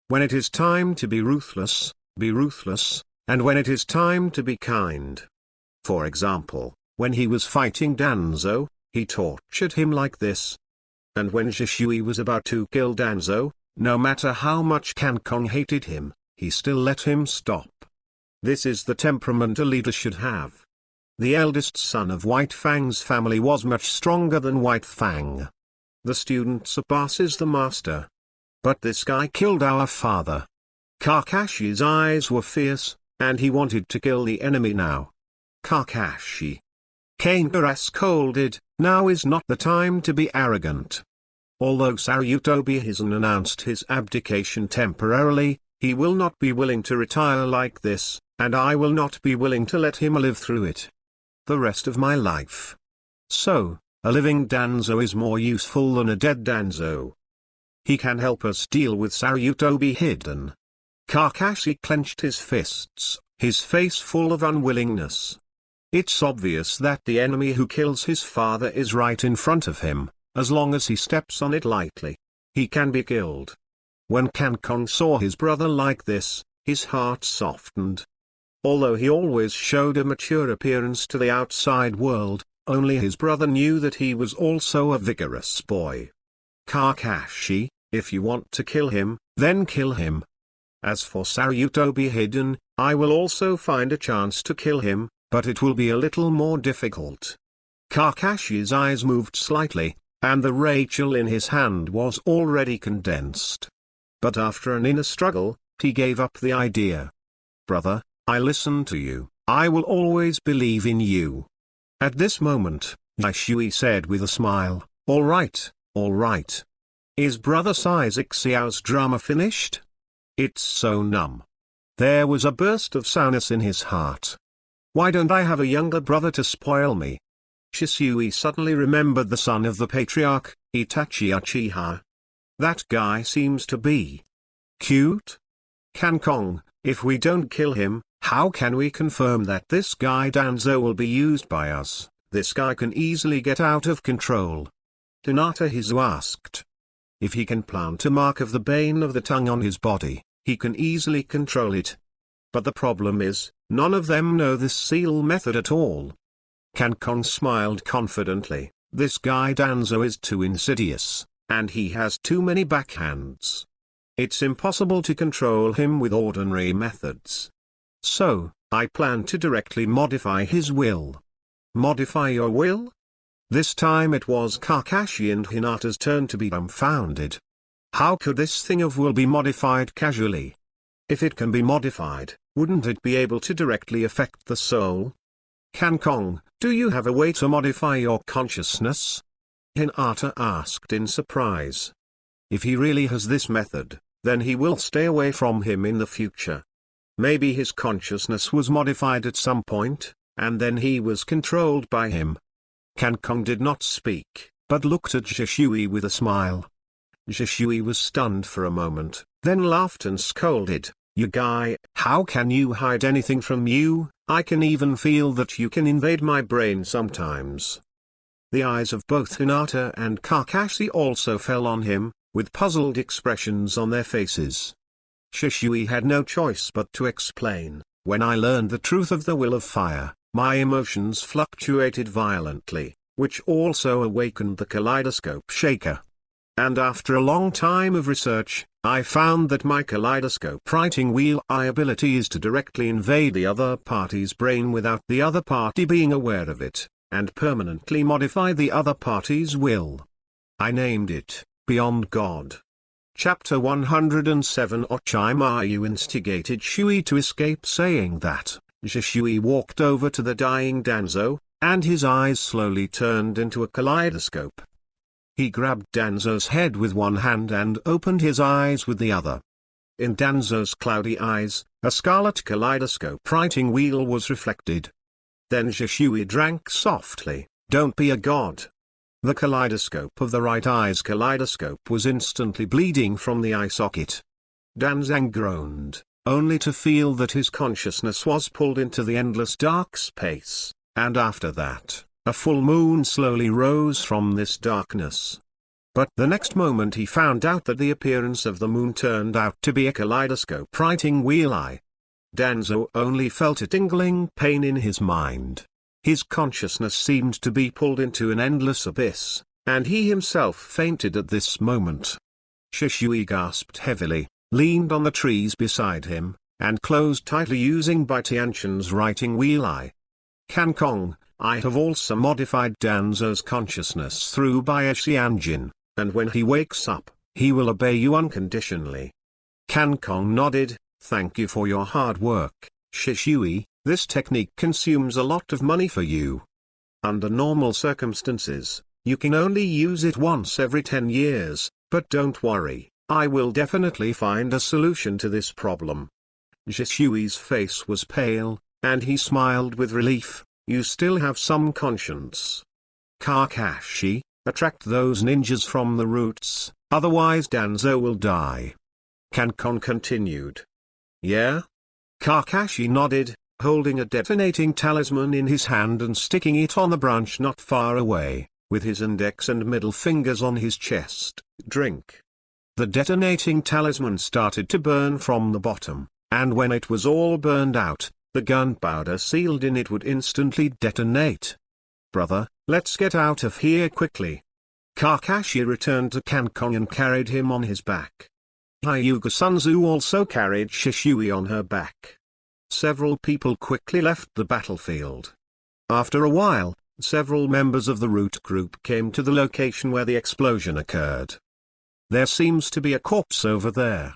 When it is time to be ruthless, and when it is time to be kind. For example, when he was fighting Danzo, he tortured him like this. And when Shishui was about to kill Danzo, no matter how much Kenkong hated him, he still let him stop. This is the temperament a leader should have. The eldest son of White Fang's family was much stronger than White Fang. The student surpasses the master. But this guy killed our father. Kakashi's eyes were fierce, and he wanted to kill the enemy now. Kakashi Kanga scolded, "Now is not the time to be arrogant." Although Sarutobi Hizen announced his abdication temporarily, he will not be willing to retire like this, and I will not be willing to let him live through it the rest of my life. So, a living Danzo is more useful than a dead Danzo. He can help us deal with Sarutobi Hiden. Kakashi clenched his fists, his face full of unwillingness. It's obvious that the enemy who kills his father is right in front of him. As long as he steps on it lightly, he can be killed. When Kankong saw his brother like this, his heart softened. Although he always showed a mature appearance to the outside world, only his brother knew that he was also a vigorous boy. Kakashi, if you want to kill him, then kill him. As for Sarutobi Hiden, I will also find a chance to kill him, but it will be a little more difficult. Kakashi's eyes moved slightly, and the Rachel in his hand was already condensed. But after an inner struggle, he gave up the idea. "Brother, I listen to you, I will always believe in you." At this moment, Yashui said with a smile, all right. Is Brother Isaac Xiao's drama finished? It's so numb." There was a burst of sourness in his heart. "Why don't I have a younger brother to spoil me?" Shisui suddenly remembered the son of the patriarch, Itachi Uchiha. That guy seems to be cute. Kankong, if we don't kill him, how can we confirm that this guy Danzo will be used by us? This guy can easily get out of control. Hinata Hizu asked. If he can plant a mark of the bane of the tongue on his body, he can easily control it. But the problem is, none of them know this seal method at all. Kankong smiled confidently, this guy Danzo is too insidious, and he has too many backhands. It's impossible to control him with ordinary methods. So, I plan to directly modify his will. Modify your will? This time it was Kakashi and Hinata's turn to be dumbfounded. How could this thing of will be modified casually? If it can be modified, wouldn't it be able to directly affect the soul? Kankong, do you have a way to modify your consciousness? Hinata asked in surprise. If he really has this method, then he will stay away from him in the future. Maybe his consciousness was modified at some point, and then he was controlled by him. Kankong did not speak, but looked at Shisui with a smile. Shisui was stunned for a moment, then laughed and scolded, "You guy, how can you hide anything from you? I can even feel that you can invade my brain sometimes." The eyes of both Hinata and Kakashi also fell on him, with puzzled expressions on their faces. Shisui had no choice but to explain, "When I learned the truth of the will of fire, my emotions fluctuated violently, which also awakened the kaleidoscope shaker. And after a long time of research, I found that my kaleidoscope writing wheel eye ability is to directly invade the other party's brain without the other party being aware of it, and permanently modify the other party's will. I named it, Beyond God." Chapter 107 Ochimayu instigated Shui to escape saying that. Shisui walked over to the dying Danzo, and his eyes slowly turned into a kaleidoscope. He grabbed Danzo's head with one hand and opened his eyes with the other. In Danzo's cloudy eyes, a scarlet kaleidoscope writing wheel was reflected. Then Shisui drank softly, "Don't be a god." The kaleidoscope of the right eye's kaleidoscope was instantly bleeding from the eye socket. Danzang groaned, only to feel that his consciousness was pulled into the endless dark space, and after that, a full moon slowly rose from this darkness. But the next moment he found out that the appearance of the moon turned out to be a kaleidoscope writing wheel eye. Danzo only felt a tingling pain in his mind. His consciousness seemed to be pulled into an endless abyss, and he himself fainted at this moment. Shisui gasped heavily, leaned on the trees beside him, and closed tightly using Bai Tianshan's writing wheel eye. Kankong, I have also modified Danzo's consciousness through Bai Tianjin, and when he wakes up, he will obey you unconditionally. Kankong nodded, "Thank you for your hard work, Shishui, this technique consumes a lot of money for you. Under normal circumstances, you can only use it once every 10 years, but don't worry, I will definitely find a solution to this problem. Shishui's face was pale, and he smiled with relief. You still have some conscience. Kakashi, attract those ninjas from the roots, otherwise Danzo will die. Kankon continued. Yeah? Kakashi nodded, holding a detonating talisman in his hand and sticking it on the branch not far away, with his index and middle fingers on his chest. Drink. The detonating talisman started to burn from the bottom, and when it was all burned out, the gunpowder sealed in it would instantly detonate. Brother, let's get out of here quickly. Kakashi returned to Kankon and carried him on his back. Hyuga Sunzu also carried Shishui on her back. Several people quickly left the battlefield. After a while, several members of the root group came to the location where the explosion occurred. There seems to be a corpse over there.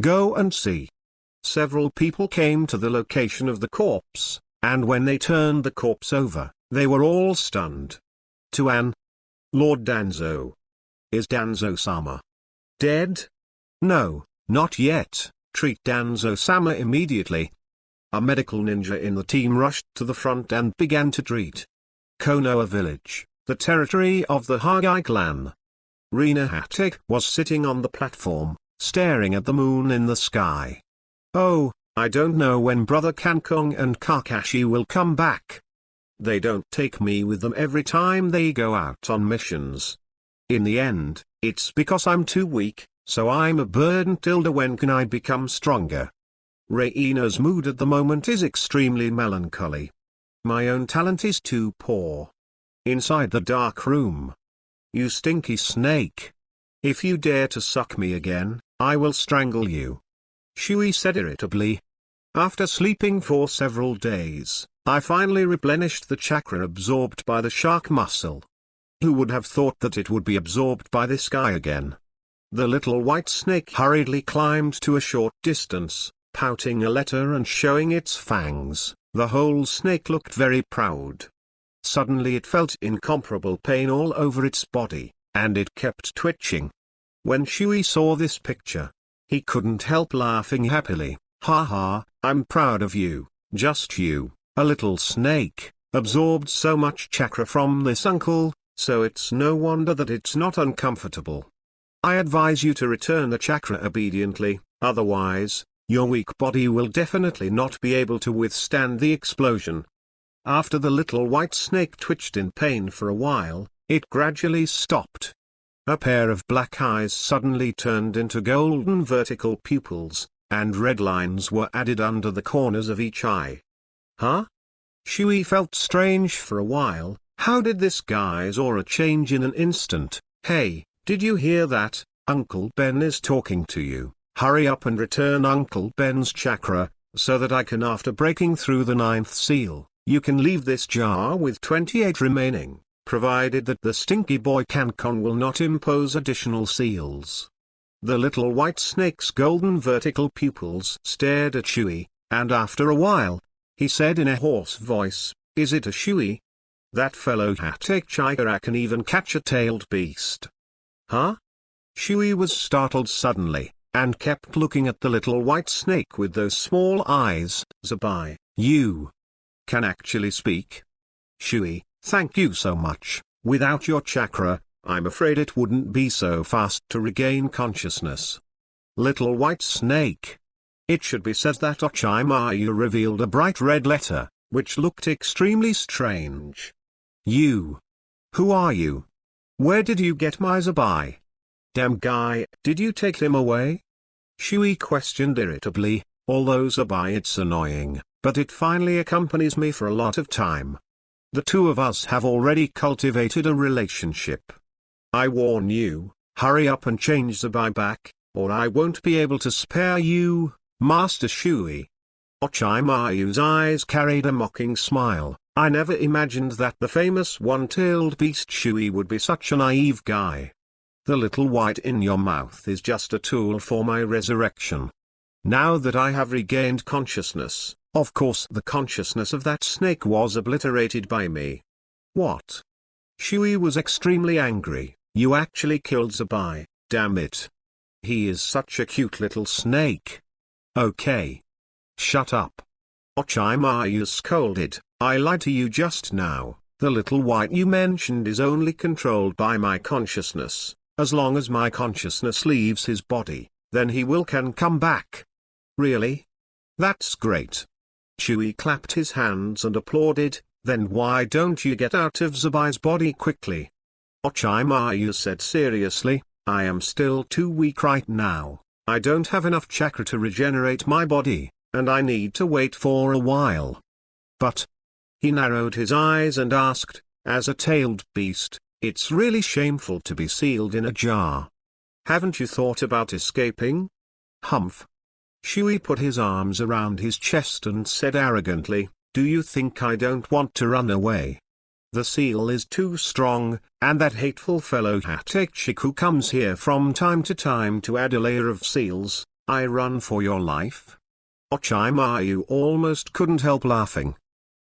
Go and see. Several people came to the location of the corpse, and when they turned the corpse over, they were all stunned. Tuan. Lord Danzo. Is Danzo-sama dead? No, not yet. Treat Danzo-sama immediately. A medical ninja in the team rushed to the front and began to treat. Konoha village, the territory of the Hokage clan. Rina Hatake was sitting on the platform, staring at the moon in the sky. Oh, I don't know when Brother Kankong and Kakashi will come back. They don't take me with them every time they go out on missions. In the end, it's because I'm too weak, so I'm a burden. When can I become stronger? Reina's mood at the moment is extremely melancholy. My own talent is too poor. Inside the dark room. You stinky snake. If you dare to suck me again, I will strangle you. Shui said irritably. After sleeping for several days, I finally replenished the chakra absorbed by the shark muscle. Who would have thought that it would be absorbed by this guy again? The little white snake hurriedly climbed to a short distance, pouting a letter and showing its fangs. The whole snake looked very proud. Suddenly it felt incomparable pain all over its body, and it kept twitching. When Shui saw this picture, he couldn't help laughing happily. Ha ha, I'm proud of you, just you, a little snake, absorbed so much chakra from this uncle, so it's no wonder that it's not uncomfortable. I advise you to return the chakra obediently, otherwise, your weak body will definitely not be able to withstand the explosion. After the little white snake twitched in pain for a while, it gradually stopped. A pair of black eyes suddenly turned into golden vertical pupils, and red lines were added under the corners of each eye. Huh? Shui felt strange for a while. How did this guy's aura change in an instant? Hey, did you hear that? Uncle Ben is talking to you. Hurry up and return Uncle Ben's chakra, so that I can. After breaking through the 9th seal, you can leave this jar with 28 remaining, provided that the stinky boy Kankon will not impose additional seals. The little white snake's golden vertical pupils stared at Shui, and after a while, he said in a hoarse voice, "Is it a Shui? That fellow Hatake Chikara can even catch a tailed beast." Huh? Shui was startled suddenly, and kept looking at the little white snake with those small eyes. Zabai, you can actually speak? Shui, thank you so much. Without your chakra, I'm afraid it wouldn't be so fast to regain consciousness. Little white snake. It should be said that Ochimayu revealed a bright red letter, which looked extremely strange. You. Who are you? Where did you get my Zabai? Damn guy, did you take him away? Shui questioned irritably, although Zabai it's annoying, but it finally accompanies me for a lot of time. The two of us have already cultivated a relationship. I warn you, hurry up and change Zabai back, or I won't be able to spare you, Master Shui. Ochimayu's eyes carried a mocking smile. I never imagined that the famous one-tailed beast Shui would be such a naive guy. The little white in your mouth is just a tool for my resurrection. Now that I have regained consciousness, Of course the consciousness of that snake was obliterated by me. What? Shui was extremely angry. You actually killed Zabai, damn it. He is such a cute little snake. Okay. Shut up. Orochimaru scolded, I lied to you just now. The little white you mentioned is only controlled by my consciousness. As long as my consciousness leaves his body, then he can come back. Really? That's great. Shui clapped his hands and applauded. Then why don't you get out of Zabai's body quickly? Orochimaru said seriously, I am still too weak right now. I don't have enough chakra to regenerate my body, and I need to wait for a while. But, he narrowed his eyes and asked, as a tailed beast, it's really shameful to be sealed in a jar. Haven't you thought about escaping? Humph. Shui put his arms around his chest and said arrogantly, do you think I don't want to run away? The seal is too strong, and that hateful fellow Hatchiku comes here from time to add a layer of seals. I run for your life? Orochimaru almost couldn't help laughing.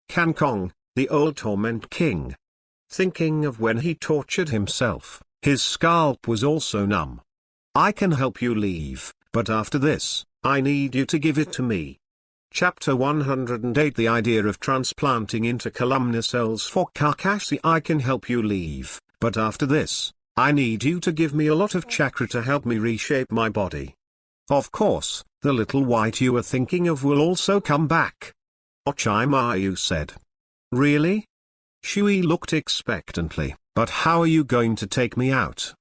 Kankong, the old torment king. Thinking of when he tortured himself, his scalp was also numb. I can help you leave, but after this, I need you to give it to me. Chapter 108 The idea of transplanting intercolumnar cells for Kakashi. I can help you leave, but after this, I need you to give me a lot of chakra to help me reshape my body. Of course, the little white you are thinking of will also come back. Orochimaru said. Really? Shui looked expectantly, but how are you going to take me out?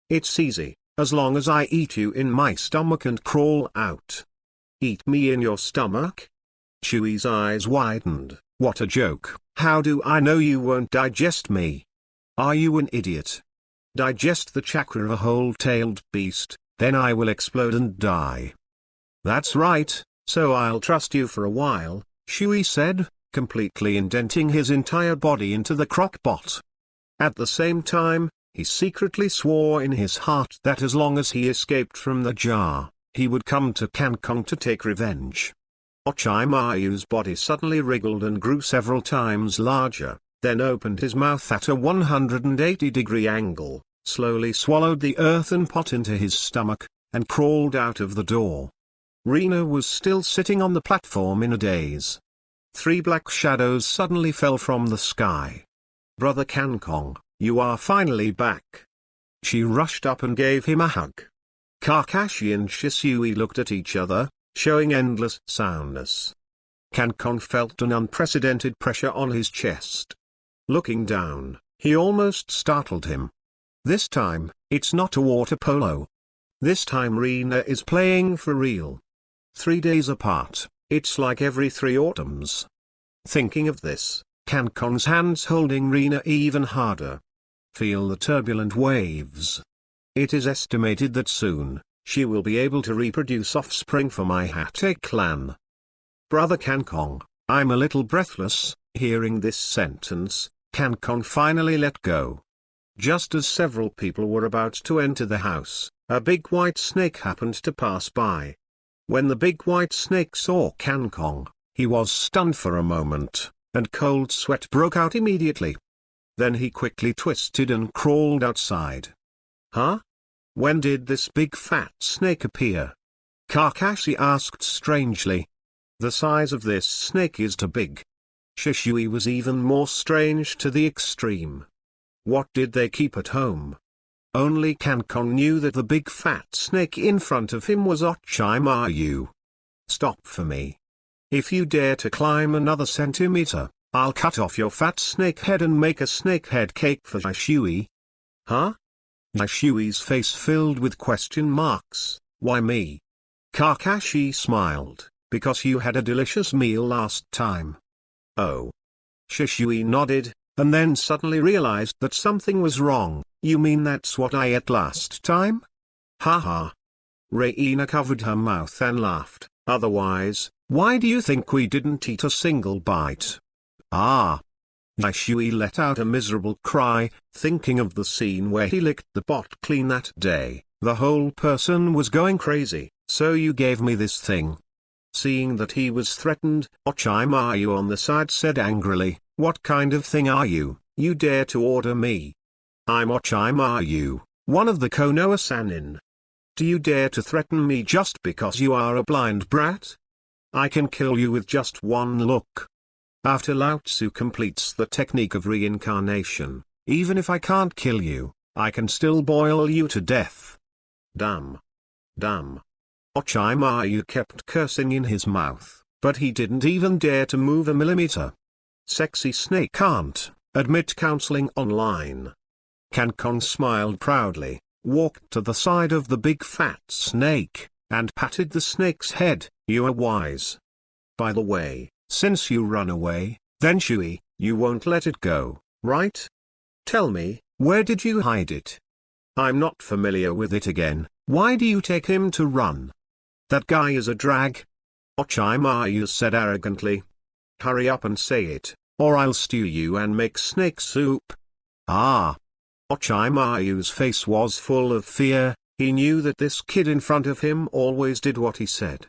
It's easy, as long as I eat you in my stomach and crawl out. Eat me in your stomach? Shui's eyes widened. What a joke. How do I know you won't digest me? Are you an idiot? Digest the chakra of a whole-tailed beast, then I will explode and die. That's right, so I'll trust you for a while, Shui said, completely indenting his entire body into the crock-pot. At the same time, he secretly swore in his heart that as long as he escaped from the jar, he would come to Kankong to take revenge. Orochimaru's body suddenly wriggled and grew several times larger, then opened his mouth at a 180-degree angle, slowly swallowed the earthen pot into his stomach, and crawled out of the door. Rina was still sitting on the platform in a daze. 3 black shadows suddenly fell from the sky. Brother Kankong, you are finally back. She rushed up and gave him a hug. Kakashi and Shisui looked at each other, showing endless soundness. Kankong felt an unprecedented pressure on his chest. Looking down, he almost startled him. This time, it's not a water polo. This time Rina is playing for real. 3 days apart, it's like every 3 autumns. Thinking of this, Kankong's hands holding Rina even harder. Feel the turbulent waves. It is estimated that soon, she will be able to reproduce offspring for my Hatake clan. Brother Kankong, I'm a little breathless. Hearing this sentence, Kankong finally let go. Just as several people were about to enter the house, a big white snake happened to pass by. When the big white snake saw Kankong, he was stunned for a moment, and cold sweat broke out immediately. Then he quickly twisted and crawled outside. Huh? When did this big fat snake appear? Kakashi asked strangely. The size of this snake is too big. Shisui was even more strange to the extreme. What did they keep at home? Only Kankong knew that the big fat snake in front of him was Orochimaru. Stop for me. If you dare to climb another centimeter, I'll cut off your fat snake head and make a snake head cake for Shisui. Huh? Shui's face filled with question marks. Why me? Kakashi smiled, because you had a delicious meal last time. Oh. Shisui nodded, and then suddenly realized that something was wrong. You mean that's what I ate last time? Haha. Reina covered her mouth and laughed. Otherwise, why do you think we didn't eat a single bite? Ah. Shui let out a miserable cry, thinking of the scene where he licked the pot clean that day. The whole person was going crazy. So you gave me this thing. Seeing that he was threatened, Orochimaru on the side said angrily, "What kind of thing are you, you dare to order me? I'm Orochimaru, one of the Konoha Sannin. Do you dare to threaten me just because you are a blind brat? I can kill you with just one look." After Lao Tzu completes the technique of reincarnation, even if I can't kill you, I can still boil you to death. Damn. Damn. Orochimaru kept cursing in his mouth, but he didn't even dare to move a millimeter. Sexy snake can't admit counseling online. Kankon smiled proudly, walked to the side of the big fat snake, and patted the snake's head. "You are wise. By the way, since you run away, then Shui, you won't let it go, right? Tell me, where did you hide it? I'm not familiar with it again. Why do you take him to run? That guy is a drag," Orochimaru said arrogantly. "Hurry up and say it, or I'll stew you and make snake soup." Ah! Orochimaru's face was full of fear. He knew that this kid in front of him always did what he said.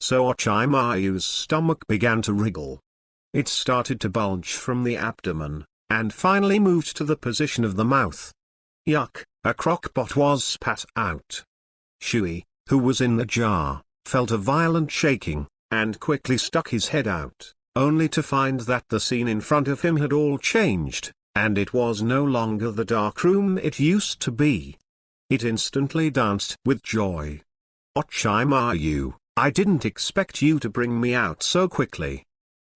So Orochimaru's stomach began to wriggle. It started to bulge from the abdomen, and finally moved to the position of the mouth. Yuck, a crockpot was spat out. Shui, who was in the jar, felt a violent shaking, and quickly stuck his head out, only to find that the scene in front of him had all changed, and it was no longer the dark room it used to be. It instantly danced with joy. "Orochimaru, I didn't expect you to bring me out so quickly.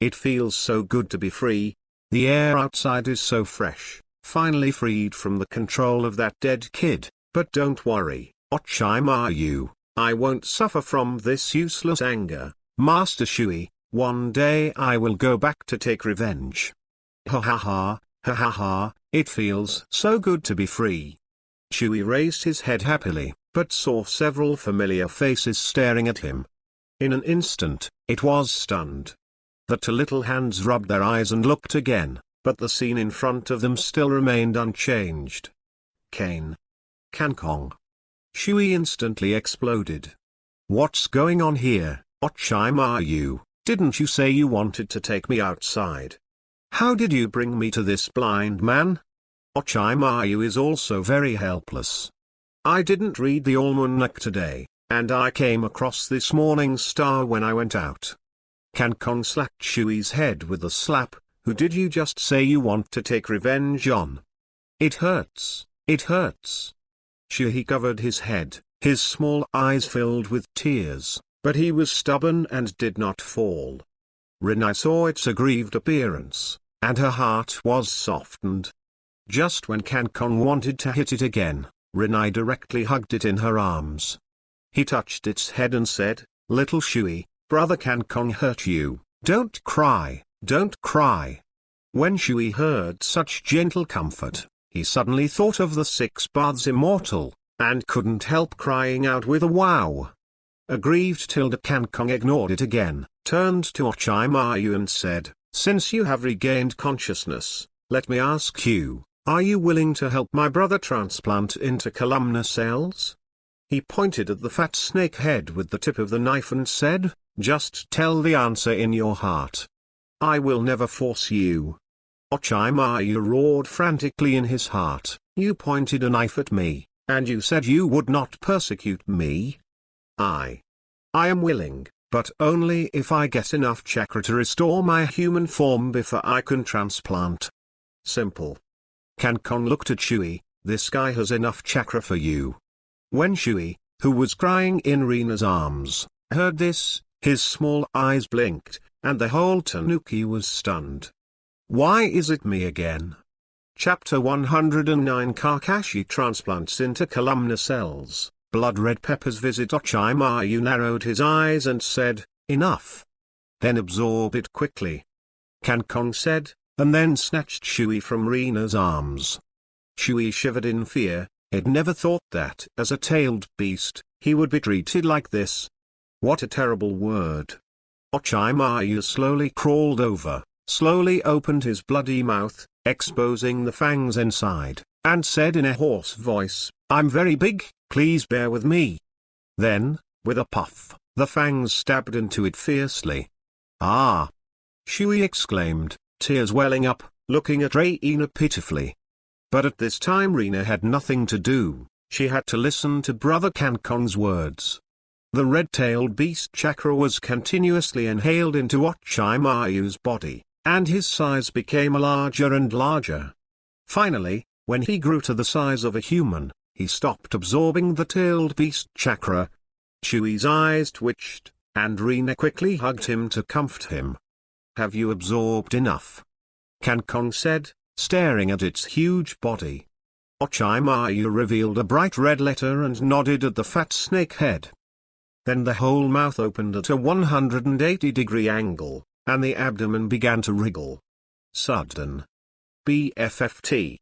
It feels so good to be free. The air outside is so fresh, finally freed from the control of that dead kid. But don't worry, Orochimaru, I won't suffer from this useless anger, Master Shui. One day I will go back to take revenge." Ha ha ha, ha ha ha, it feels so good to be free. Shui raised his head happily, but saw several familiar faces staring at him. In an instant, it was stunned. The two little hands rubbed their eyes and looked again, but the scene in front of them still remained unchanged. Kane. Kankong. Shui instantly exploded. "What's going on here, Orochimaru? Didn't you say you wanted to take me outside? How did you bring me to this blind man?" Orochimaru is also very helpless. "I didn't read the almanac today, and I came across this morning star when I went out." Kankong slapped Shui's head with a slap. "Who did you just say you want to take revenge on? It hurts, it hurts." Shui covered his head, his small eyes filled with tears, but he was stubborn and did not fall. Rinai saw its aggrieved appearance, and her heart was softened. Just when Kankong wanted to hit it again, Rinai directly hugged it in her arms. He touched its head and said, "Little Shui, Brother Kankong hurt you, don't cry, don't cry." When Shui heard such gentle comfort, he suddenly thought of the 6 Baths Immortal, and couldn't help crying out with a wow. Aggrieved Tilda Kankong ignored it again, turned to Orochimaru and said, "Since you have regained consciousness, let me ask you, are you willing to help my brother transplant into columnar cells?" He pointed at the fat snake head with the tip of the knife and said, "Just tell the answer in your heart. I will never force you." Orochimaru roared frantically in his heart, "You pointed a knife at me, and you said you would not persecute me? I am willing, but only if I get enough chakra to restore my human form before I can transplant. Simple." Kankong looked at Shui. "This guy has enough chakra for you." When Shui, who was crying in Rina's arms, heard this, his small eyes blinked, and the whole Tanuki was stunned. Why is it me again? Chapter 109 Kakashi transplants into columnar cells. Blood red peppers visit Orochimaru narrowed his eyes and said, "Enough. Then absorb it quickly," Kankong said, and then snatched Shui from Rina's arms. Shui shivered in fear. He'd never thought that as a tailed beast, he would be treated like this. What a terrible word. Orochimaru slowly crawled over, slowly opened his bloody mouth, exposing the fangs inside, and said in a hoarse voice, "I'm very big, please bear with me." Then, With a puff, the fangs stabbed into it fiercely. Ah! Shui exclaimed, tears welling up, looking at Reina pitifully. But at this time Reina had nothing to do, she had to listen to Brother Kankong's words. The red-tailed beast chakra was continuously inhaled into Ochimayu's body, and his size became larger and larger. Finally, when he grew to the size of a human, he stopped absorbing the tailed beast chakra. Shui's eyes twitched, and Reina quickly hugged him to comfort him. "Have you absorbed enough?" Kankong said, staring at its huge body. Ochimayu revealed a bright red letter and nodded at the fat snake head. Then the whole mouth opened at a 180-degree angle, and the abdomen began to wriggle. Sudden. BFFT.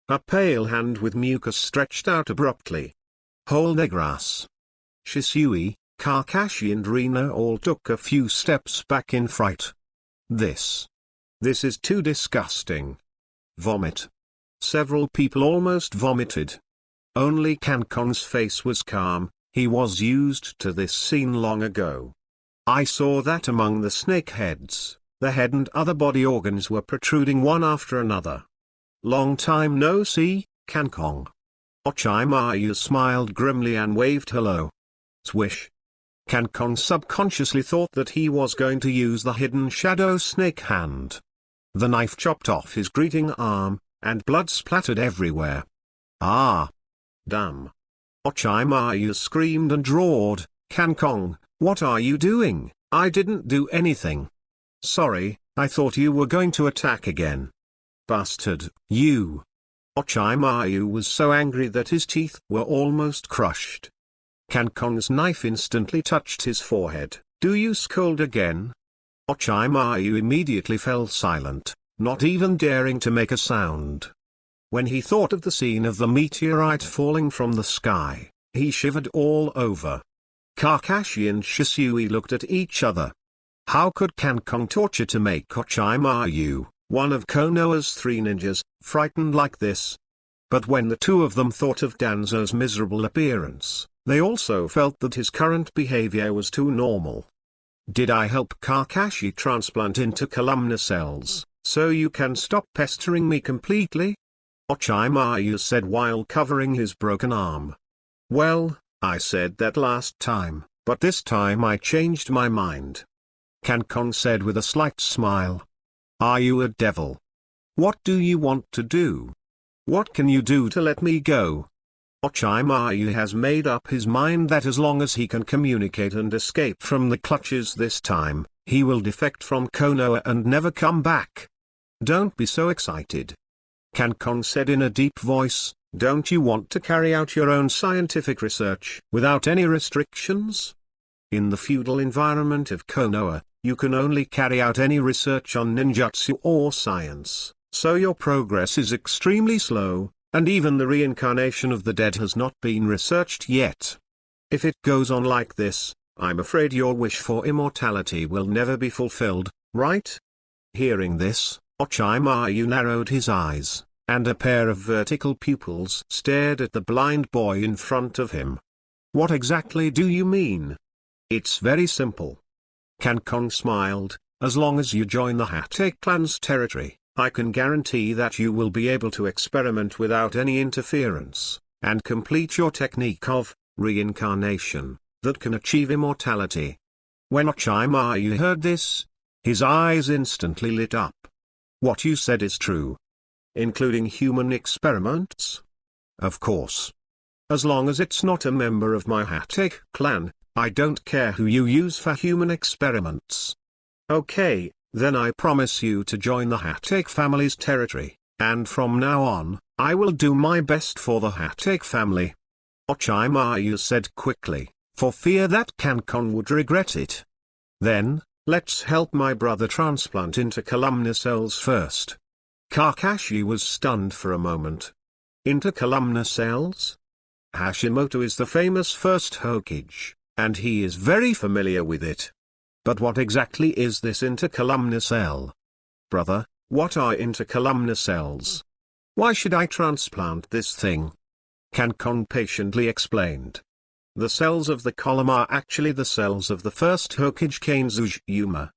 A pale hand with mucus stretched out abruptly. Whole negrass. Shisui, Kakashi and Rina all took a few steps back in fright. This is too disgusting. Vomit. Several people almost vomited. Only Kankong's face was calm, he was used to this scene long ago. I saw that among the snake heads, the head and other body organs were protruding one after another. Long time no see, Kankong. Ochimayu smiled grimly and waved hello. Swish. Kankong subconsciously thought that he was going to use the hidden shadow snake hand. The knife chopped off his greeting arm, and blood splattered everywhere. Ah! Damn! Ochimayu screamed and roared, "Kankong, what are you doing? I didn't do anything." "Sorry, I thought you were going to attack again." "Bastard, you!" Ochimayu was so angry that his teeth were almost crushed. Kankong's knife instantly touched his forehead. "Do you scold again?" Ochimayu immediately fell silent, not even daring to make a sound. When he thought of the scene of the meteorite falling from the sky, he shivered all over. Kakashi and Shisui looked at each other. How could Kankong torture to make Ochimayu, one of Konoha's 3 ninjas, frightened like this? But when the two of them thought of Danzo's miserable appearance, they also felt that his current behavior was too normal. "Did I help Kakashi transplant into columnar cells, so you can stop pestering me completely?" Ochimayu said while covering his broken arm. "Well, I said that last time, but this time I changed my mind." Kankong said with a slight smile. "Are you a devil? What do you want to do? What can you do to let me go?" Ochimayu has made up his mind that as long as he can communicate and escape from the clutches this time, he will defect from Konoha and never come back. "Don't be so excited," Kankong said in a deep voice. "Don't you want to carry out your own scientific research without any restrictions? In the feudal environment of Konoha, you can only carry out any research on ninjutsu or science, so your progress is extremely slow, and even the reincarnation of the dead has not been researched yet. If it goes on like this, I'm afraid your wish for immortality will never be fulfilled, right?" Hearing this, Ochimayu narrowed his eyes, and a pair of vertical pupils stared at the blind boy in front of him. "What exactly do you mean?" "It's very simple." Kankong smiled, "As long as you join the Hatake clan's territory, I can guarantee that you will be able to experiment without any interference, and complete your technique of reincarnation that can achieve immortality." When Ochimayu heard this, his eyes instantly lit up. "What you said is true. Including human experiments?" "Of course. As long as it's not a member of my Hatake clan, I don't care who you use for human experiments." "Okay, then I promise you to join the Hatake family's territory, and from now on, I will do my best for the Hatake family," Ochimayu said quickly, for fear that Kankong would regret it. "Then, let's help my brother transplant into columnar cells first." Kakashi was stunned for a moment. "Into columnar cells?" Hashimoto is the famous first Hokage, and he is very familiar with it. But what exactly is this intercolumnar cell? "Brother, what are intercolumnar cells? Why should I transplant this thing?" Kankong patiently explained. The cells of the column are actually the cells of the first Hokage Kainzujuma.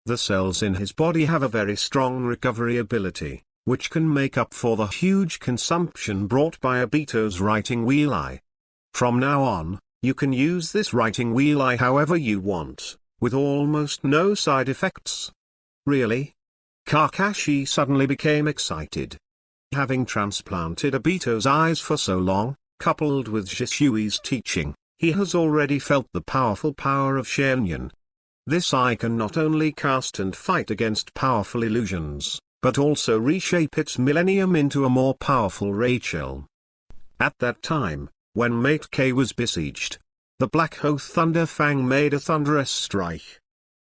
The cells in his body have a very strong recovery ability, which can make up for the huge consumption brought by Obito's writing wheel eye. From now on, you can use this writing wheel eye however you want, with almost no side effects. Really? Kakashi suddenly became excited. Having transplanted Obito's eyes for so long, coupled with Jisui's teaching, he has already felt the powerful power of Shenyan. This eye can not only cast and fight against powerful illusions, but also reshape its millennium into a more powerful Rachel. At that time, when Mate K was besieged, the Black Hoe Thunder Fang made a thunderous strike.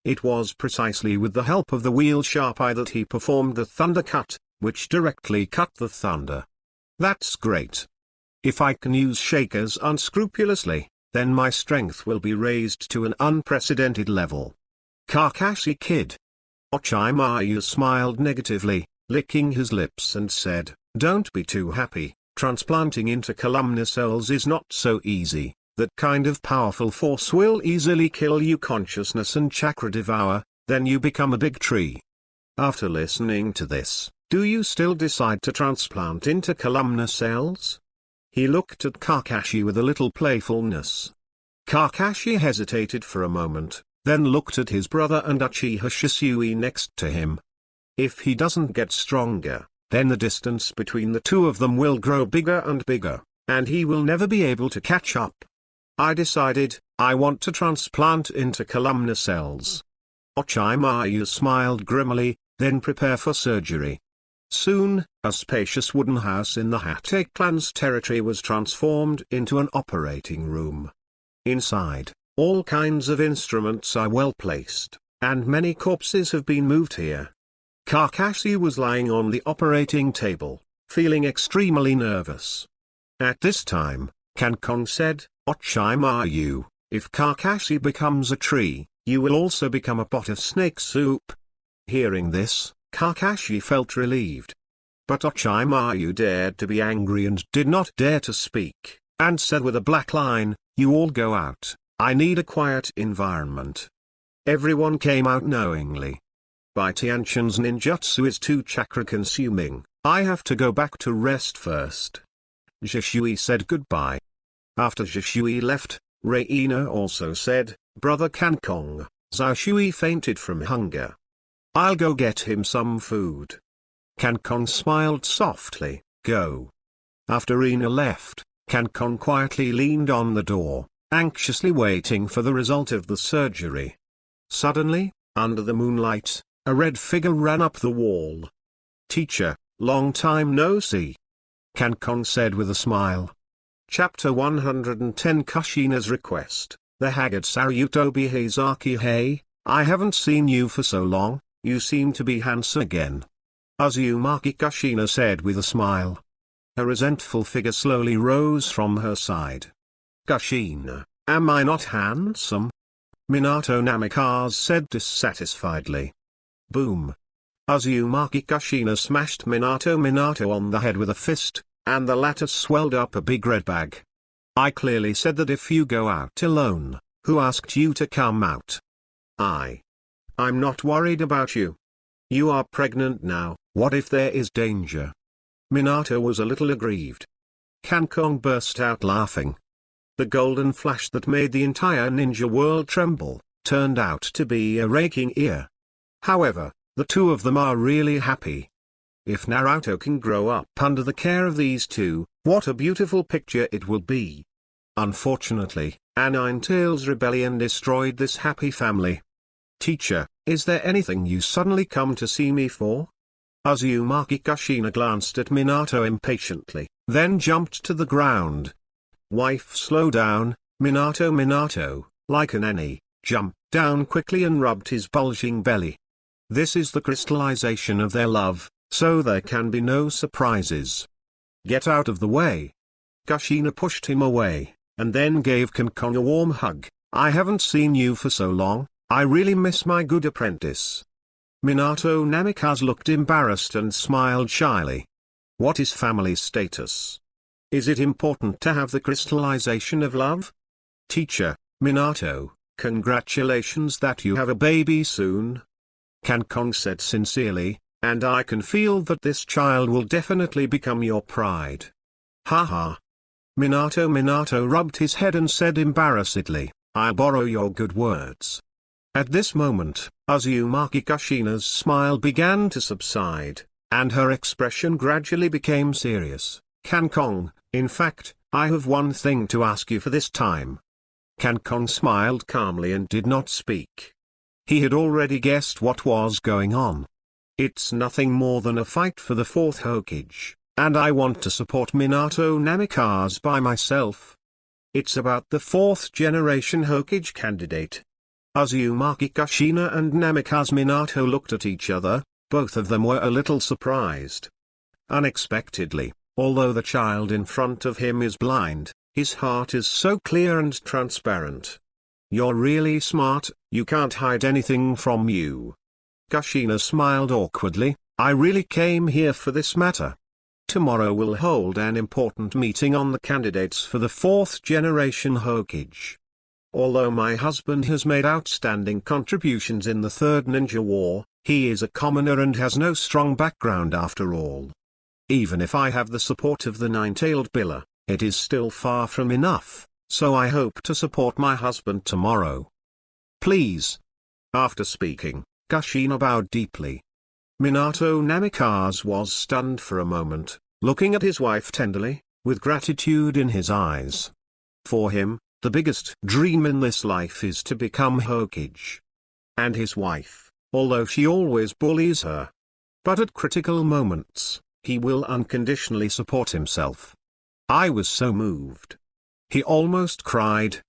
It was precisely with the help of the wheel sharp eye that he performed the thunder cut, which directly cut the thunder. That's great. If I can use shakers unscrupulously, then my strength will be raised to an unprecedented level. Kakashi Kid. Orochimaru smiled negatively, licking his lips and said, "Don't be too happy, transplanting into columnar cells is not so easy. That kind of powerful force will easily kill you consciousness and chakra devour, then you become a big tree." After listening to this, do you still decide to transplant into columnar cells? He looked at Kakashi with a little playfulness. Kakashi hesitated for a moment, then looked at his brother and Uchiha Shisui next to him. If he doesn't get stronger, then the distance between the two of them will grow bigger and bigger, and he will never be able to catch up. I decided, I want to transplant into columnar cells. Orochimaru smiled grimly, then prepare for surgery. Soon, a spacious wooden house in the Hatake clan's territory was transformed into an operating room. Inside, all kinds of instruments are well placed, and many corpses have been moved here. Kakashi was lying on the operating table, feeling extremely nervous. At this time, Kankong said, "Orochimaru, if Kakashi becomes a tree, you will also become a pot of snake soup." Hearing this, Kakashi felt relieved. But Orochimaru dared to be angry and did not dare to speak, and said with a black line, "You all go out, I need a quiet environment." Everyone came out knowingly. Bai Tianshan's ninjutsu is too chakra-consuming, I have to go back to rest first. Jisui said goodbye. After Jisui left, Reina also said, "Brother Kankong, Zaoshui fainted from hunger. I'll go get him some food." Kankong smiled softly, "Go." After Reina left, Kankong quietly leaned on the door, anxiously waiting for the result of the surgery. Suddenly, under the moonlight, a red figure ran up the wall. "Teacher, long time no see," Kankong said with a smile. Chapter 110 Kushina's Request. The Haggard Saryutobi Heizaki. "Hey, I haven't seen you for so long, you seem to be handsome again," Uzumaki Kushina said with a smile. A resentful figure slowly rose from her side. "Kushina, am I not handsome?" Minato Namikaze said dissatisfiedly. Boom. Uzumaki Kushina smashed Minato on the head with a fist, and the latter swelled up a big red bag. "I clearly said that if you go out alone, who asked you to come out? I'm not worried about you. You are pregnant now, what if there is danger?" Minato was a little aggrieved. Kankong burst out laughing. The golden flash that made the entire ninja world tremble, turned out to be a raking ear. However, the two of them are really happy. If Naruto can grow up under the care of these two, what a beautiful picture it will be. Unfortunately, a Nine-Tails rebellion destroyed this happy family. "Teacher, is there anything you suddenly come to see me for?" Uzumaki Kushina glanced at Minato impatiently, then jumped to the ground. "Wife, slow down, Minato, like an any, jumped down quickly and rubbed his bulging belly. This is the crystallization of their love, so there can be no surprises. Get out of the way." Kushina pushed him away, and then gave Kankong a warm hug. "I haven't seen you for so long, I really miss my good apprentice." Minato Namikaze looked embarrassed and smiled shyly. "What is family status? Is it important to have the crystallization of love?" Teacher, Minato, congratulations that you have a baby soon. Kankong said sincerely, and I can feel that this child will definitely become your pride. Haha. Minato rubbed his head and said embarrassedly, I'll borrow your good words. At this moment, Uzumaki Kushina's smile began to subside, and her expression gradually became serious. Kankong, in fact, I have one thing to ask you for this time. Kankong smiled calmly and did not speak. He had already guessed what was going on. It's nothing more than a fight for the fourth Hokage, and I want to support Minato Namikaze by myself. It's about the fourth generation Hokage candidate. Uzumaki Kushina and Namikaze Minato looked at each other, both of them were a little surprised. Unexpectedly, although the child in front of him is blind, his heart is so clear and transparent. You're really smart, you can't hide anything from you. Kushina smiled awkwardly, I really came here for this matter. Tomorrow we'll hold an important meeting on the candidates for the fourth generation Hokage. Although my husband has made outstanding contributions in the Third Ninja War, he is a commoner and has no strong background after all. Even if I have the support of the nine-tailed Billa, it is still far from enough, so I hope to support my husband tomorrow. Please. After speaking, Kushina bowed deeply. Minato Namikaze was stunned for a moment, looking at his wife tenderly, with gratitude in his eyes. For him, the biggest dream in this life is to become Hokage. And his wife, although she always bullies her, but at critical moments, he will unconditionally support himself. I was so moved. He almost cried.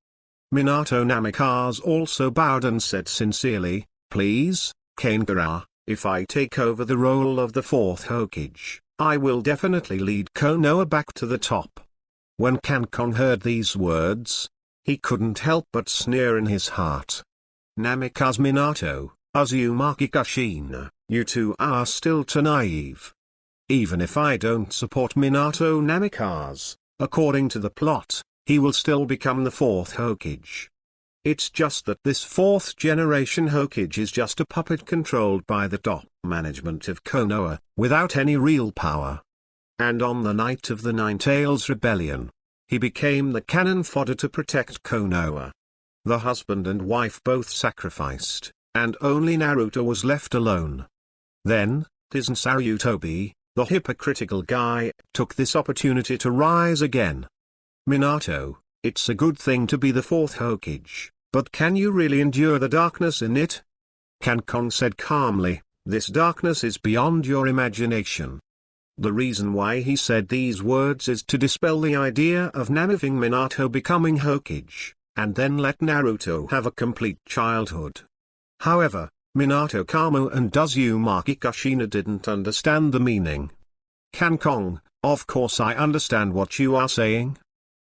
Minato Namikaze also bowed and said sincerely, please, Kankara, if I take over the role of the fourth Hokage, I will definitely lead Konoha back to the top. When Kankong heard these words, he couldn't help but sneer in his heart. Namikaze Minato, Uzumaki Kushina, you two are still too naive. Even if I don't support Minato Namikaze, according to the plot, he will still become the fourth Hokage. It's just that this fourth generation Hokage is just a puppet controlled by the top management of Konoha, without any real power. And on the night of the Nine-Tails Rebellion, he became the cannon fodder to protect Konoha. The husband and wife both sacrificed, and only Naruto was left alone. Then, Sarutobi, the hypocritical guy, took this opportunity to rise again. Minato, it's a good thing to be the fourth Hokage, but can you really endure the darkness in it? Kankong said calmly, this darkness is beyond your imagination. The reason why he said these words is to dispel the idea of Namiving Minato becoming Hokage, and then let Naruto have a complete childhood. However, Minato Kamo and Uzumaki Kushina didn't understand the meaning. Kankong, of course I understand what you are saying.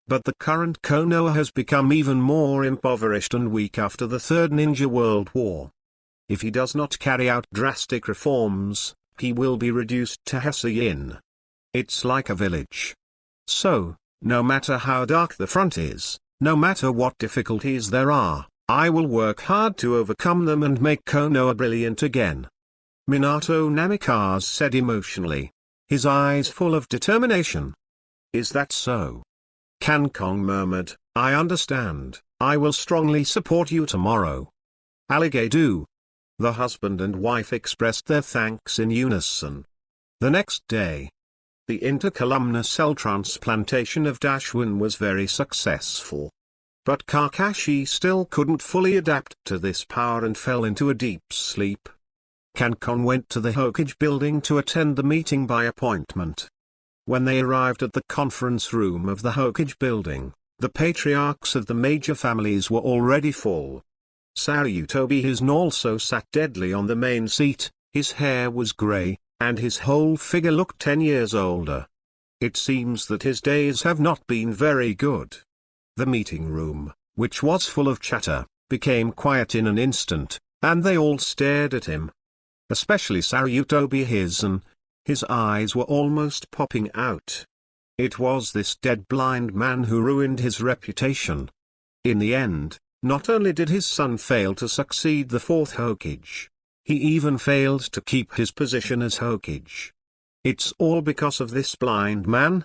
But the current Konoha has become even more impoverished and weak after the Third Ninja World War. If he does not carry out drastic reforms, he will be reduced to Hesse-yin. It's like a village. So, no matter how dark the front is, no matter what difficulties there are, I will work hard to overcome them and make Konoha brilliant again. Minato Namikaze said emotionally, his eyes full of determination. Is that so? Kankong murmured, I understand, I will strongly support you tomorrow. Alligator. The husband and wife expressed their thanks in unison. The next day, the intercolumnar cell transplantation of Dashwin was very successful. But Kakashi still couldn't fully adapt to this power and fell into a deep sleep. Kankong went to the Hokage building to attend the meeting by appointment. When they arrived at the conference room of the Hokage building, the patriarchs of the major families were already full. Sarutobi Hizen also sat deadly on the main seat, his hair was grey, and his whole figure looked 10 years older. It seems that his days have not been very good. The meeting room, which was full of chatter, became quiet in an instant, and they all stared at him. Especially Sarutobi Hizen. His eyes were almost popping out. It was this dead blind man who ruined his reputation. In the end, not only did his son fail to succeed the fourth Hokage, he even failed to keep his position as Hokage. It's all because of this blind man?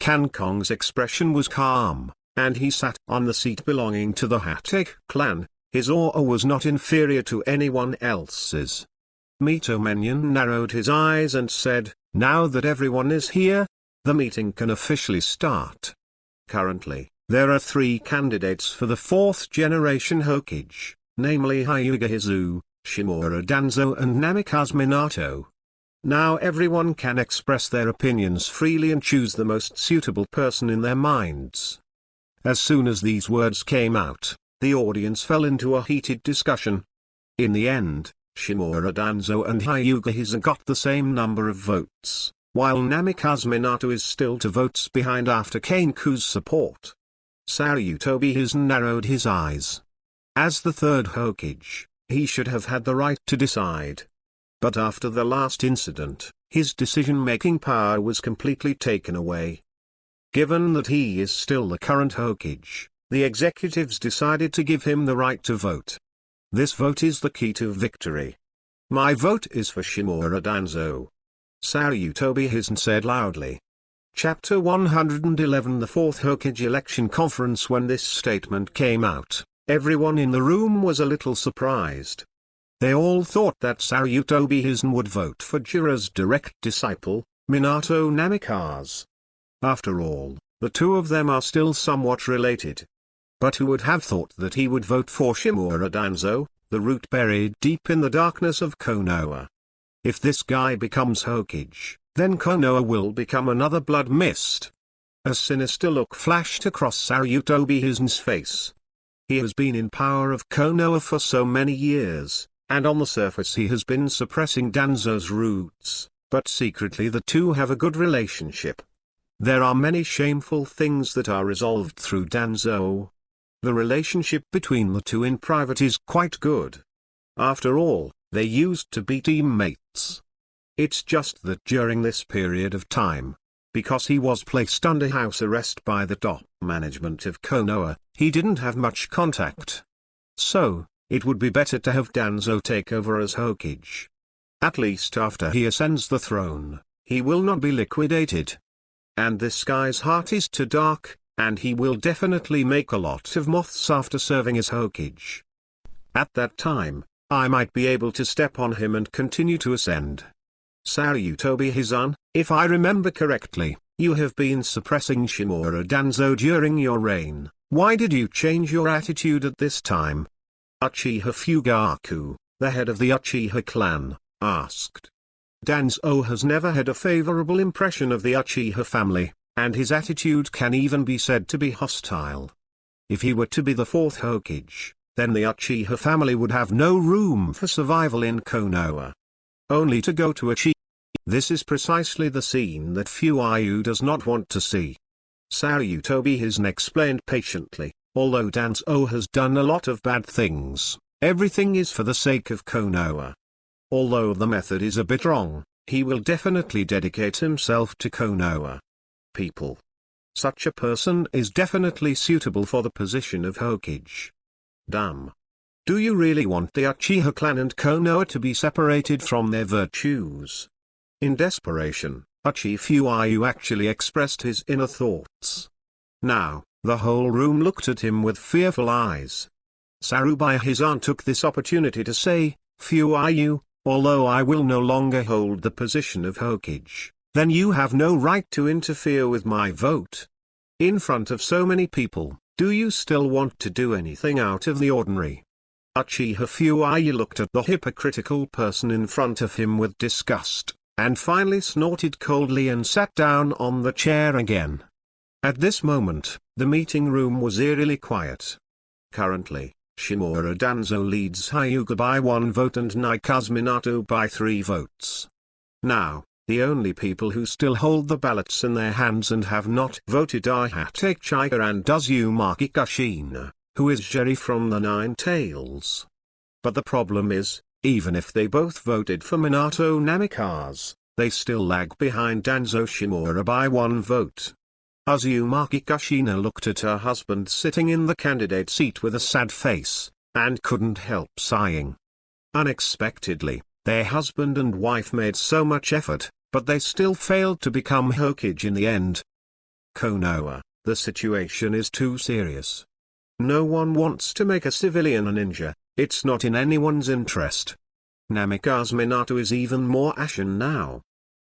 Kangkong's expression was calm, and he sat on the seat belonging to the Hokage clan. His aura was not inferior to anyone else's. Mito Menyon narrowed his eyes and said, "Now that everyone is here, the meeting can officially start. Currently, there are 3 candidates for the 4th generation Hokage, namely Hyuga Hizu, Shimura Danzo and Namikaze Minato. Now everyone can express their opinions freely and choose the most suitable person in their minds." As soon as these words came out, the audience fell into a heated discussion. In the end, Shimura Danzo and Hyuga Hizu got the same number of votes, while Namikaze Minato is still 2 votes behind after Kenku's support. Sarutobi Hizen narrowed his eyes. As the 3rd Hokage, he should have had the right to decide. But after the last incident, his decision-making power was completely taken away. Given that he is still the current Hokage, the executives decided to give him the right to vote. This vote is the key to victory. My vote is for Shimura Danzo, Sarutobi Hizen said loudly. Chapter 111 The 4th Hokage Election Conference. When this statement came out, everyone in the room was a little surprised. They all thought that Sarutobi Hizen would vote for Jiraiya's direct disciple, Minato Namikaze. After all, the 2 of them are still somewhat related. But who would have thought that he would vote for Shimura Danzo, the root buried deep in the darkness of Konoha? If this guy becomes Hokage, then Konoha will become another blood mist. A sinister look flashed across Sarutobi Hizen's face. He has been in power of Konoha for so many years, and on the surface he has been suppressing Danzo's roots, but secretly the 2 have a good relationship. There are many shameful things that are resolved through Danzo. The relationship between the 2 in private is quite good. After all, they used to be teammates. It's just that during this period of time, because he was placed under house arrest by the top management of Konoha, he didn't have much contact. So, it would be better to have Danzo take over as Hokage. At least after he ascends the throne, he will not be liquidated. And this guy's heart is too dark, and he will definitely make a lot of moths after serving as Hokage. At that time, I might be able to step on him and continue to ascend. Sarutobi Hizen, if I remember correctly, you have been suppressing Shimura Danzo during your reign. Why did you change your attitude at this time? Uchiha Fugaku, the head of the Uchiha clan, asked. Danzo has never had a favorable impression of the Uchiha family, and his attitude can even be said to be hostile. If he were to be the 4th Hokage, then the Uchiha family would have no room for survival in Konoha. Only to go to Uchiha. This is precisely the scene that Fuayu does not want to see. Sarutobi Hizen explained patiently, although Danzo has done a lot of bad things, everything is for the sake of Konoha. Although the method is a bit wrong, he will definitely dedicate himself to Konoha people. Such a person is definitely suitable for the position of Hokage. Damn. Do you really want the Uchiha clan and Konoha to be separated from their virtues? In desperation, Uchiha Fuayu actually expressed his inner thoughts. Now, the whole room looked at him with fearful eyes. Sarutobi Hizen took this opportunity to say, Fuayu, although I will no longer hold the position of Hokage, then you have no right to interfere with my vote. In front of so many people, do you still want to do anything out of the ordinary? Uchiha Fuayu looked at the hypocritical person in front of him with disgust, and finally snorted coldly and sat down on the chair again. At this moment, the meeting room was eerily quiet. Currently, Shimura Danzo leads Hyuga by 1 vote and Namikaze Minato by 3 votes. Now, the only people who still hold the ballots in their hands and have not voted are Hokage I and Uzumaki Kushina, who is Jerry from the Nine Tails. But the problem is, even if they both voted for Minato Namikaze, they still lag behind Danzo Shimura by 1 vote. Uzumaki Kushina looked at her husband sitting in the candidate seat with a sad face, and couldn't help sighing. Unexpectedly, their husband and wife made so much effort, but they still failed to become Hokage in the end. Konoha, the situation is too serious. No one wants to make a civilian a ninja, it's not in anyone's interest. Namikaze Minato is even more ashen now.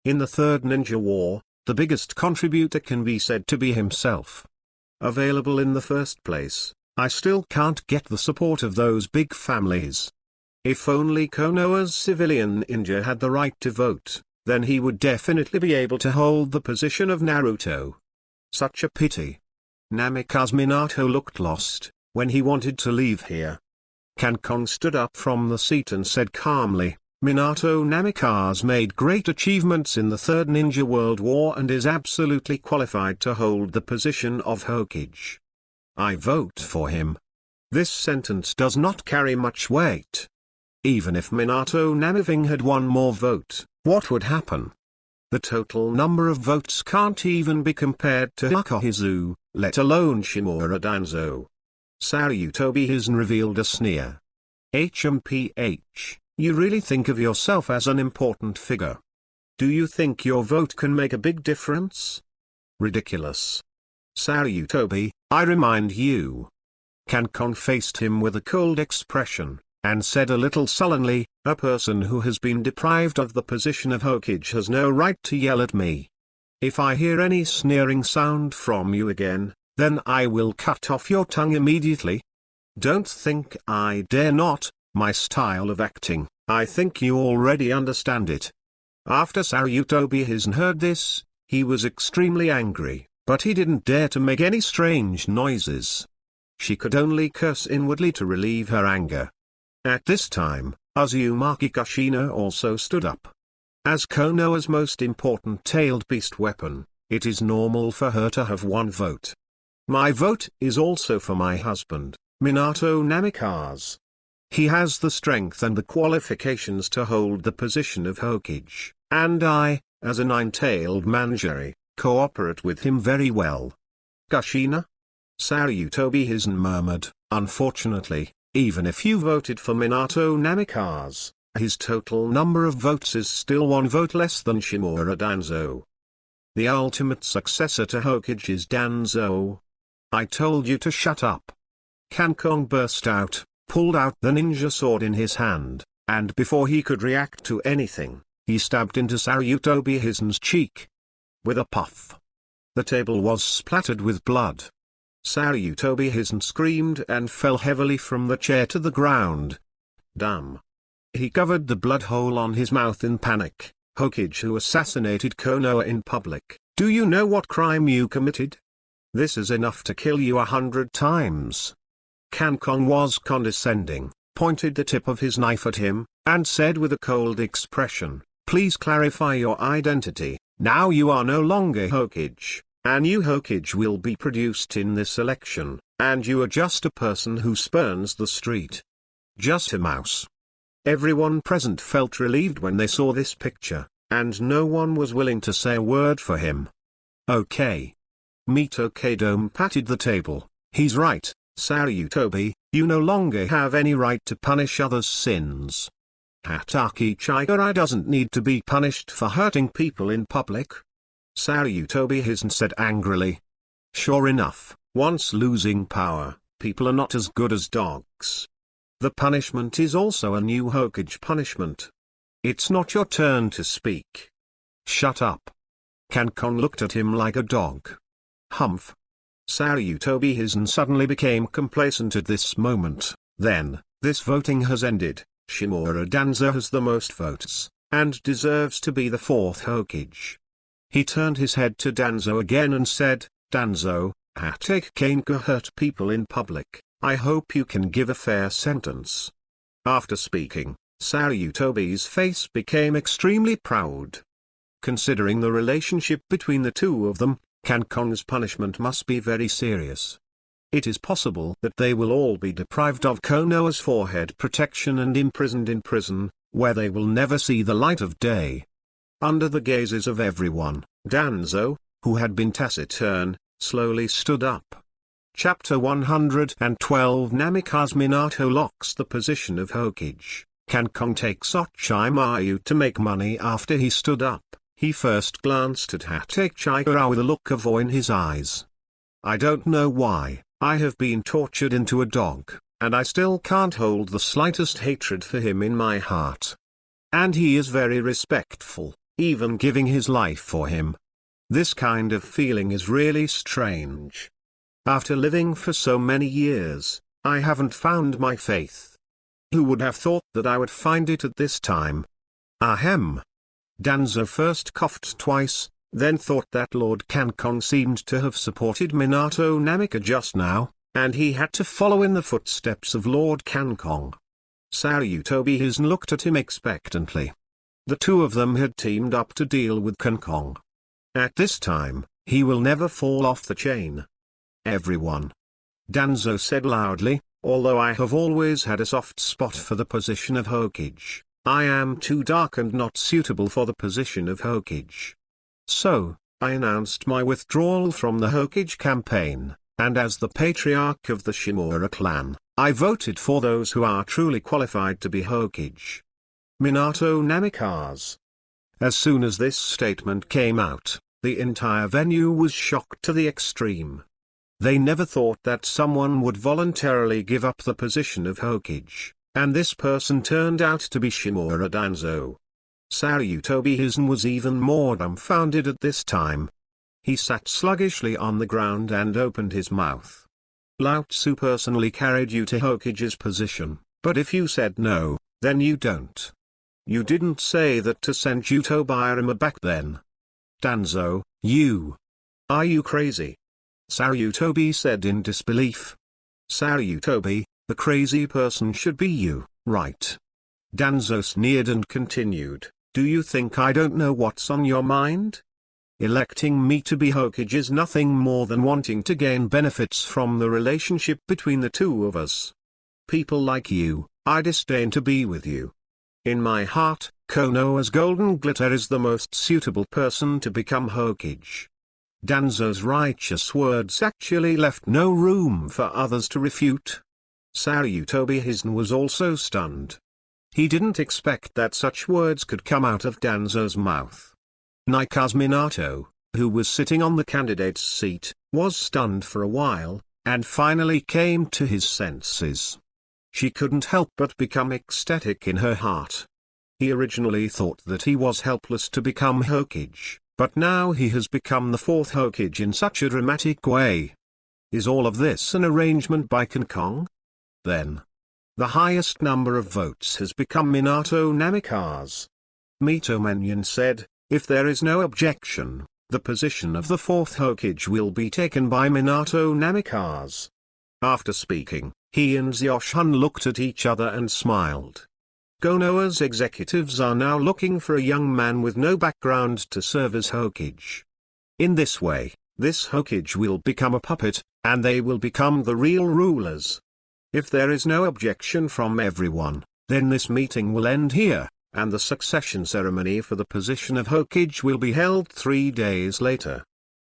In the Third Ninja War, the biggest contributor can be said to be himself. Available in the first place, I still can't get the support of those big families. If only Konoha's civilian ninja had the right to vote, then he would definitely be able to hold the position of Naruto. Such a pity. Namikaze Minato looked lost, when he wanted to leave here. Kankon stood up from the seat and said calmly, Minato Namikaze made great achievements in the Third Ninja World War and is absolutely qualified to hold the position of Hokage. I vote for him. This sentence does not carry much weight. Even if Minato Namiving had one more vote, what would happen? The total number of votes can't even be compared to Hakahizu, let alone Shimura Danzo. Sarutobi Hizen revealed a sneer. HMPH. You really think of yourself as an important figure? Do you think your vote can make a big difference? Ridiculous. Sarutobi, I remind you. Kankon faced him with a cold expression, and said a little sullenly, a person who has been deprived of the position of Hokage has no right to yell at me. If I hear any sneering sound from you again, then I will cut off your tongue immediately. Don't think I dare not. My style of acting, I think you already understand it. After Sarutobi Hizen heard this, he was extremely angry, but he didn't dare to make any strange noises. She could only curse inwardly to relieve her anger. At this time, Uzumaki Kushina also stood up. As Konoha's most important tailed beast weapon, it is normal for her to have one vote. My vote is also for my husband, Minato Namikaze. He has the strength and the qualifications to hold the position of Hokage, and I, as a nine-tailed manjari, cooperate with him very well. Kushina? Sarutobi Hizen murmured, unfortunately, even if you voted for Minato Namikaze, his total number of votes is still one vote less than Shimura Danzo. The ultimate successor to Hokage is Danzo. I told you to shut up. Kankon burst out, pulled out the ninja sword in his hand, and before he could react to anything, he stabbed into Sarutobi Hizen's cheek. With a puff, the table was splattered with blood. Sarutobi Hizen screamed and fell heavily from the chair to the ground. Damn. He covered the blood hole on his mouth in panic. Hokage who assassinated Konoha in public, do you know what crime you committed? This is enough to kill you 100 times. Kankon was condescending, pointed the tip of his knife at him, and said with a cold expression, please clarify your identity, now you are no longer Hokage, a new Hokage will be produced in this election, and you are just a person who spurns the street. Just a mouse. Everyone present felt relieved when they saw this picture, and no one was willing to say a word for him. Okay. Mito Kadome patted the table, he's right. Sarutobi, you no longer have any right to punish others' sins. Hatake Chikara doesn't need to be punished for hurting people in public. Sarutobi Hizen said angrily. Sure enough, once losing power, people are not as good as dogs. The punishment is also a new Hokage punishment. It's not your turn to speak. Shut up. Kankon looked at him like a dog. Humph. Sarutobi Hizen suddenly became complacent at this moment. Then, this voting has ended, Shimura Danzo has the most votes, and deserves to be the fourth Hokage. He turned his head to Danzo again and said, Danzo, Hatake Kanka hurt people in public, I hope you can give a fair sentence. After speaking, Sarutobi's face became extremely proud. Considering the relationship between the two of them, Kankon's punishment must be very serious. It is possible that they will all be deprived of Konoha's forehead protection and imprisoned in prison, where they will never see the light of day. Under the gazes of everyone, Danzo, who had been taciturn, slowly stood up. Chapter 112 Namikaze Minato locks the position of Hokage. Kankong takes Ochimaru to make money. After he stood up, he first glanced at Hatake with a look of awe in his eyes. I don't know why, I have been tortured into a dog, and I still can't hold the slightest hatred for him in my heart. And he is very respectful, even giving his life for him. This kind of feeling is really strange. After living for so many years, I haven't found my faith. Who would have thought that I would find it at this time? Ahem. Danzo first coughed twice, then thought that Lord Kankong seemed to have supported Minato Namika just now, and he had to follow in the footsteps of Lord Kankong. Sarutobi Hizen looked at him expectantly. The two of them had teamed up to deal with Kankong. At this time, he will never fall off the chain. Everyone. Danzo said loudly, although I have always had a soft spot for the position of Hokage, I am too dark and not suitable for the position of Hokage. So, I announced my withdrawal from the Hokage campaign, and as the patriarch of the Shimura clan, I voted for those who are truly qualified to be Hokage. Minato Namikaze. As soon as this statement came out, the entire venue was shocked to the extreme. They never thought that someone would voluntarily give up the position of Hokage, and this person turned out to be Shimura Danzo. Sarutobi Hizen was even more dumbfounded at this time. He sat sluggishly on the ground and opened his mouth. Lao Tzu personally carried you to Hokage's position, but if you said no, then you don't. You didn't say that to Senju Tobirama back then. Danzo, you. Are you crazy? Sarutobi said in disbelief. Sarutobi, the crazy person should be you, right? Danzo sneered and continued, do you think I don't know what's on your mind? Electing me to be Hokage is nothing more than wanting to gain benefits from the relationship between the two of us. People like you, I disdain to be with you. In my heart, Konoha's Golden Glitter is the most suitable person to become Hokage. Danzo's righteous words actually left no room for others to refute. Sarutobi Hizen was also stunned. He didn't expect that such words could come out of Danzo's mouth. Namikaze Minato, who was sitting on the candidate's seat, was stunned for a while, and finally came to his senses. She couldn't help but become ecstatic in her heart. He originally thought that he was helpless to become Hokage, but now he has become the fourth Hokage in such a dramatic way. Is all of this an arrangement by Kankong? Then, the highest number of votes has become Minato Namikaze. Mito Menyon said, if there is no objection, the position of the fourth Hokage will be taken by Minato Namikaze. After speaking, he and Zyoshun looked at each other and smiled. Konoha's executives are now looking for a young man with no background to serve as Hokage. In this way, this Hokage will become a puppet, and they will become the real rulers. If there is no objection from everyone, then this meeting will end here, and the succession ceremony for the position of Hokage will be held 3 days later.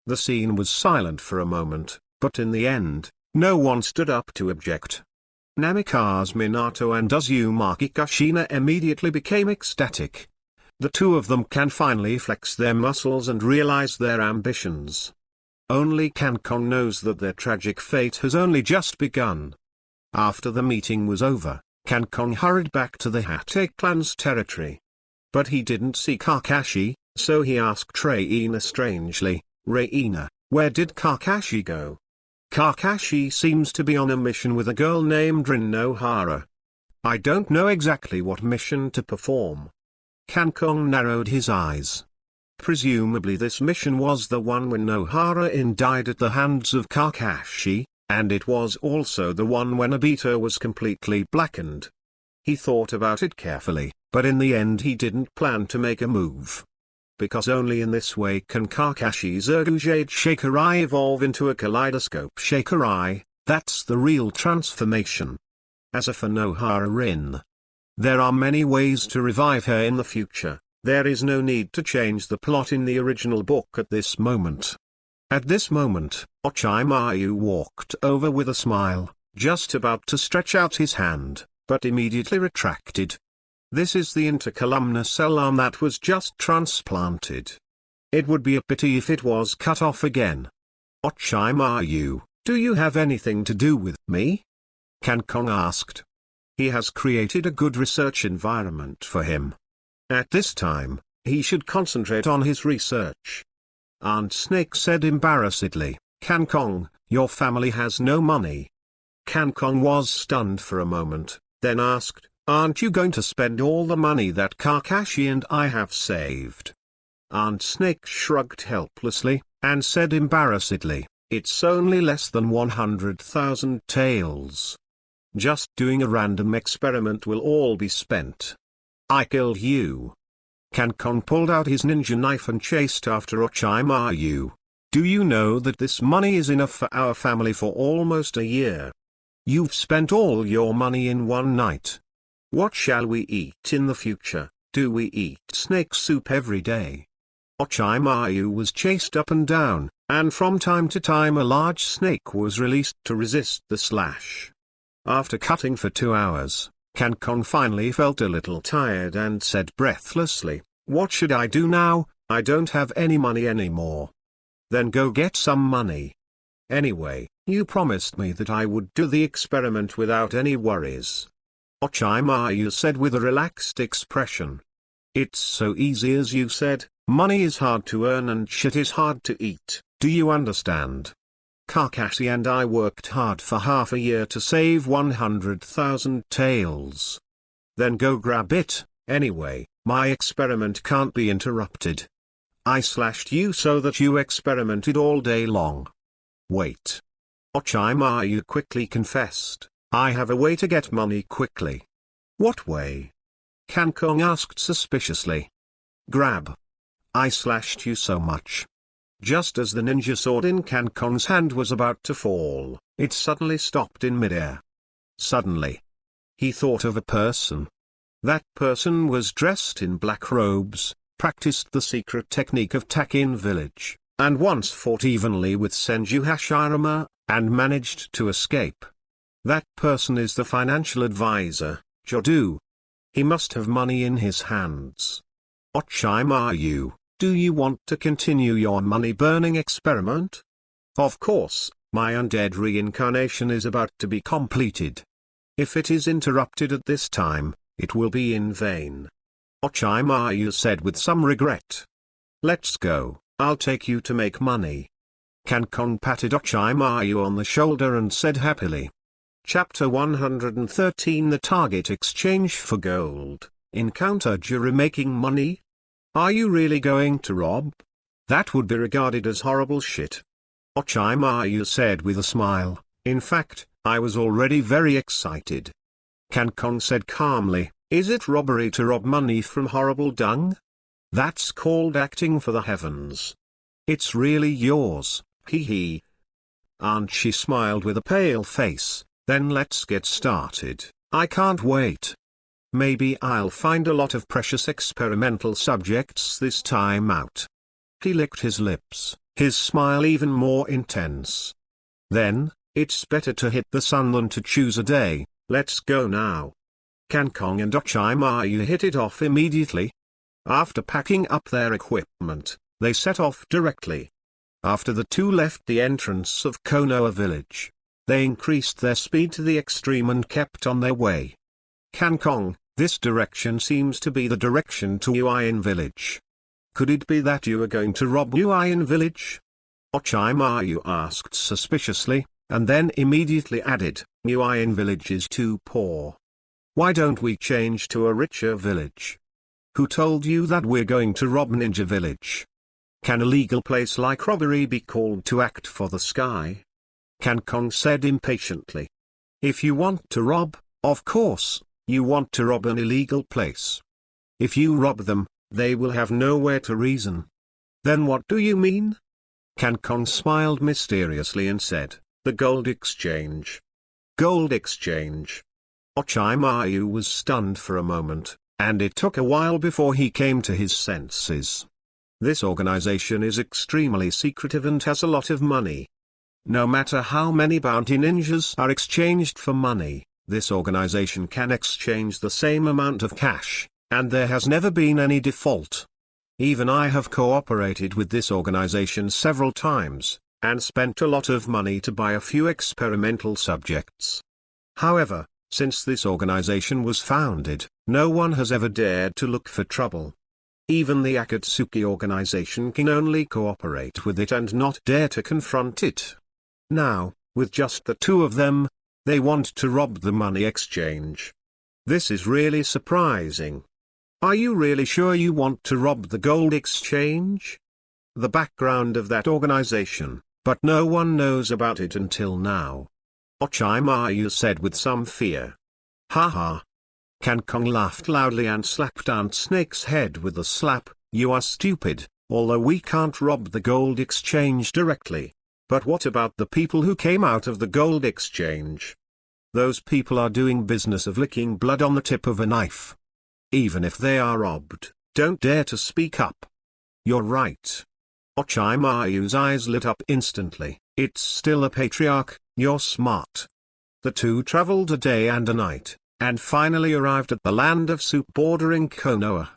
The scene was silent for a moment, but in the end, no one stood up to object. Namikaze Minato and Uzumaki Kushina immediately became ecstatic. The two of them can finally flex their muscles and realize their ambitions. Only Kankong knows that their tragic fate has only just begun. After the meeting was over, Kankong hurried back to the Hatake clan's territory. But he didn't see Kakashi, so he asked Reina strangely, Reina, where did Kakashi go? Kakashi seems to be on a mission with a girl named Rin Nohara. I don't know exactly what mission to perform. Kankong narrowed his eyes. Presumably this mission was the one when Nohara died at the hands of Kakashi, and it was also the one when Obito was completely blackened. He thought about it carefully, but in the end he didn't plan to make a move. Because only in this way can Kakashi's Urgujade Shakurai evolve into a Kaleidoscope Shakurai, that's the real transformation. As for Nohara Rin, there are many ways to revive her in the future, there is no need to change the plot in the original book at this moment. At this moment, Ochimaru walked over with a smile, just about to stretch out his hand, but immediately retracted. This is the intercolumnar cell arm that was just transplanted. It would be a pity if it was cut off again. Ochimaru, do you have anything to do with me? Kankong asked. He has created a good research environment for him. At this time, he should concentrate on his research. Aunt Snake said embarrassedly, Kankong, your family has no money. Kankong was stunned for a moment, then asked, aren't you going to spend all the money that Kakashi and I have saved? Aunt Snake shrugged helplessly, and said embarrassedly, it's only less than 100,000 taels. Just doing a random experiment will all be spent. I killed you. Kankong pulled out his ninja knife and chased after Ochimaru. Do you know that this money is enough for our family for almost a year? You've spent all your money in one night. What shall we eat in the future? Do we eat snake soup every day? Ochimaru was chased up and down, and from time to time a large snake was released to resist the slash. After cutting for 2 hours, Kankong finally felt a little tired and said breathlessly, what should I do now? I don't have any money anymore. Then go get some money. Anyway, you promised me that I would do the experiment without any worries. Ochimaru said with a relaxed expression. It's so easy as you said, money is hard to earn and shit is hard to eat, do you understand? Kakashi and I worked hard for half a year to save 100,000 taels. Then go grab it, anyway, my experiment can't be interrupted. I slashed you so that you experimented all day long. Wait. Ochimaru quickly confessed, I have a way to get money quickly. What way? Kankong asked suspiciously. Grab. I slashed you so much. Just as the ninja sword in Kankong's hand was about to fall, it suddenly stopped in midair. Suddenly, he thought of a person. That person was dressed in black robes, practiced the secret technique of Takin village, and once fought evenly with Senju Hashirama, and managed to escape. That person is the financial advisor, Jodu. He must have money in his hands. Ochimaru, do you want to continue your money-burning experiment? Of course, my undead reincarnation is about to be completed. If it is interrupted at this time, it will be in vain. Ochimaru said with some regret. Let's go, I'll take you to make money. Kankong patted Ochimaru on the shoulder and said happily. Chapter 113 The Target Exchange for Gold. Encounter Jura making money? Are you really going to rob? That would be regarded as horrible shit. Ochimaru said with a smile, in fact, I was already very excited. Kankong said calmly, is it robbery to rob money from horrible dung? That's called acting for the heavens. It's really yours, hee hee. And she smiled with a pale face, then let's get started, I can't wait. Maybe I'll find a lot of precious experimental subjects this time out. He licked his lips, his smile even more intense. Then, it's better to hit the sun than to choose a day, let's go now. Kankong and Ochimaru hit it off immediately. After packing up their equipment, they set off directly. After the two left the entrance of Konoha village, they increased their speed to the extreme and kept on their way. Kankong, this direction seems to be the direction to Uin village. Could it be that you are going to rob Uin village? Ochimaru asked suspiciously, and then immediately added, Uin village is too poor. Why don't we change to a richer village? Who told you that we're going to rob Ninja village? Can a legal place like robbery be called to act for the sky? Kankong said impatiently. If you want to rob, of course, you want to rob an illegal place. If you rob them, they will have nowhere to reason. Then what do you mean? Kankong smiled mysteriously and said, the gold exchange. Gold exchange. Ochimaru was stunned for a moment, and it took a while before he came to his senses. This organization is extremely secretive and has a lot of money. No matter how many bounty ninjas are exchanged for money, this organization can exchange the same amount of cash, and there has never been any default. Even I have cooperated with this organization several times, and spent a lot of money to buy a few experimental subjects. However, since this organization was founded, no one has ever dared to look for trouble. Even the Akatsuki organization can only cooperate with it and not dare to confront it. Now, with just the two of them, they want to rob the money exchange. This is really surprising. Are you really sure you want to rob the gold exchange? The background of that organization, but no one knows about it until now. Ochimayu said with some fear. Haha. Kankong laughed loudly and slapped Aunt Snake's head with a slap. You are stupid, although we can't rob the gold exchange directly. But what about the people who came out of the gold exchange? Those people are doing business of licking blood on the tip of a knife. Even if they are robbed, don't dare to speak up. You're right. Ochimayu's eyes lit up instantly. It's still a patriarch, you're smart. The two traveled a day and a night, and finally arrived at the land of soup bordering Konoha.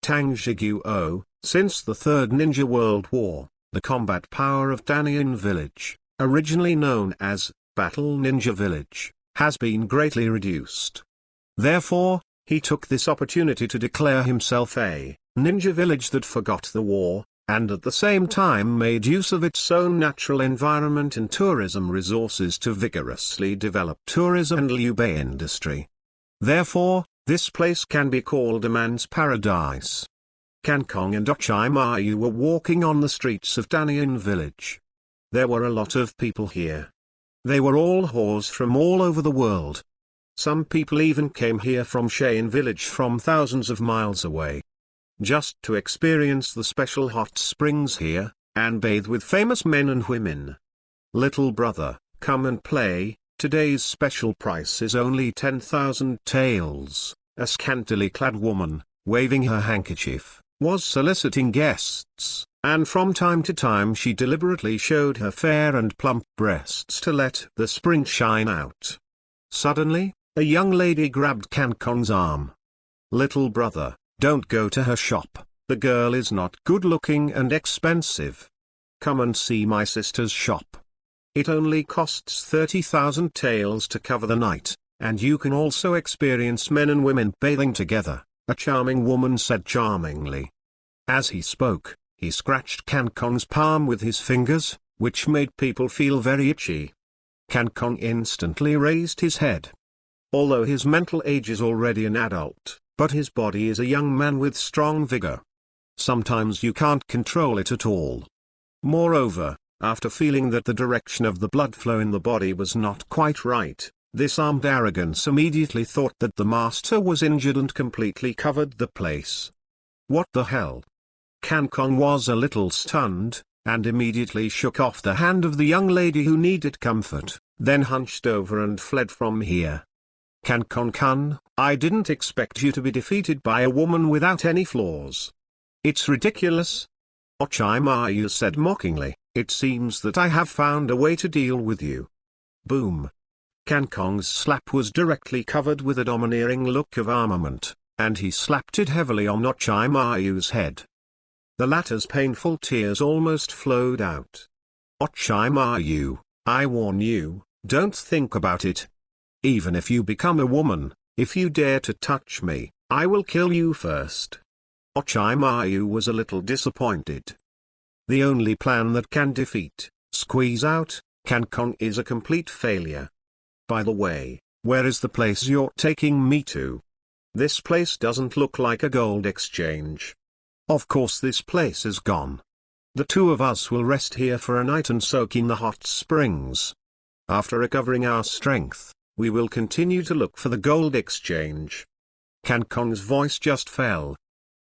Tangshigyo, since the Third Ninja World War, the combat power of Danyan Village, originally known as Battle Ninja Village, has been greatly reduced. Therefore, he took this opportunity to declare himself a ninja village that forgot the war, and at the same time made use of its own natural environment and tourism resources to vigorously develop tourism and liubei industry. Therefore, this place can be called a man's paradise. Kankong and Ochimayu were walking on the streets of Danyan Village. There were a lot of people here. They were all whores from all over the world. Some people even came here from Shein Village from thousands of miles away, just to experience the special hot springs here, and bathe with famous men and women. Little brother, come and play. Today's special price is only 10,000 taels. A scantily clad woman, waving her handkerchief, was soliciting guests, and from time to time she deliberately showed her fair and plump breasts to let the spring shine out. Suddenly, a young lady grabbed Kankong's arm. Little brother, don't go to her shop, the girl is not good looking and expensive. Come and see my sister's shop. It only costs 30,000 taels to cover the night, and you can also experience men and women bathing together, a charming woman said charmingly. As he spoke, he scratched Kankong's palm with his fingers, which made people feel very itchy. Kankong instantly raised his head. Although his mental age is already an adult, but his body is a young man with strong vigor. Sometimes you can't control it at all. Moreover, after feeling that the direction of the blood flow in the body was not quite right, this armed arrogance immediately thought that the master was injured and completely covered the place. What the hell? Kankong was a little stunned, and immediately shook off the hand of the young lady who needed comfort, then hunched over and fled from here. Kankong-kun, I didn't expect you to be defeated by a woman without any flaws. It's ridiculous. Ochimayu said mockingly, it seems that I have found a way to deal with you. Boom. Kankong's slap was directly covered with a domineering look of armament, and he slapped it heavily on Ochimayu's head. The latter's painful tears almost flowed out. Ochimayu, I warn you, don't think about it. Even if you become a woman, if you dare to touch me, I will kill you first. Ochimayu was a little disappointed. The only plan that can defeat, squeeze out, Kankong is a complete failure. By the way, where is the place you're taking me to? This place doesn't look like a gold exchange. Of course this place is gone. The two of us will rest here for a night and soak in the hot springs. After recovering our strength, we will continue to look for the gold exchange. Kankong's voice just fell.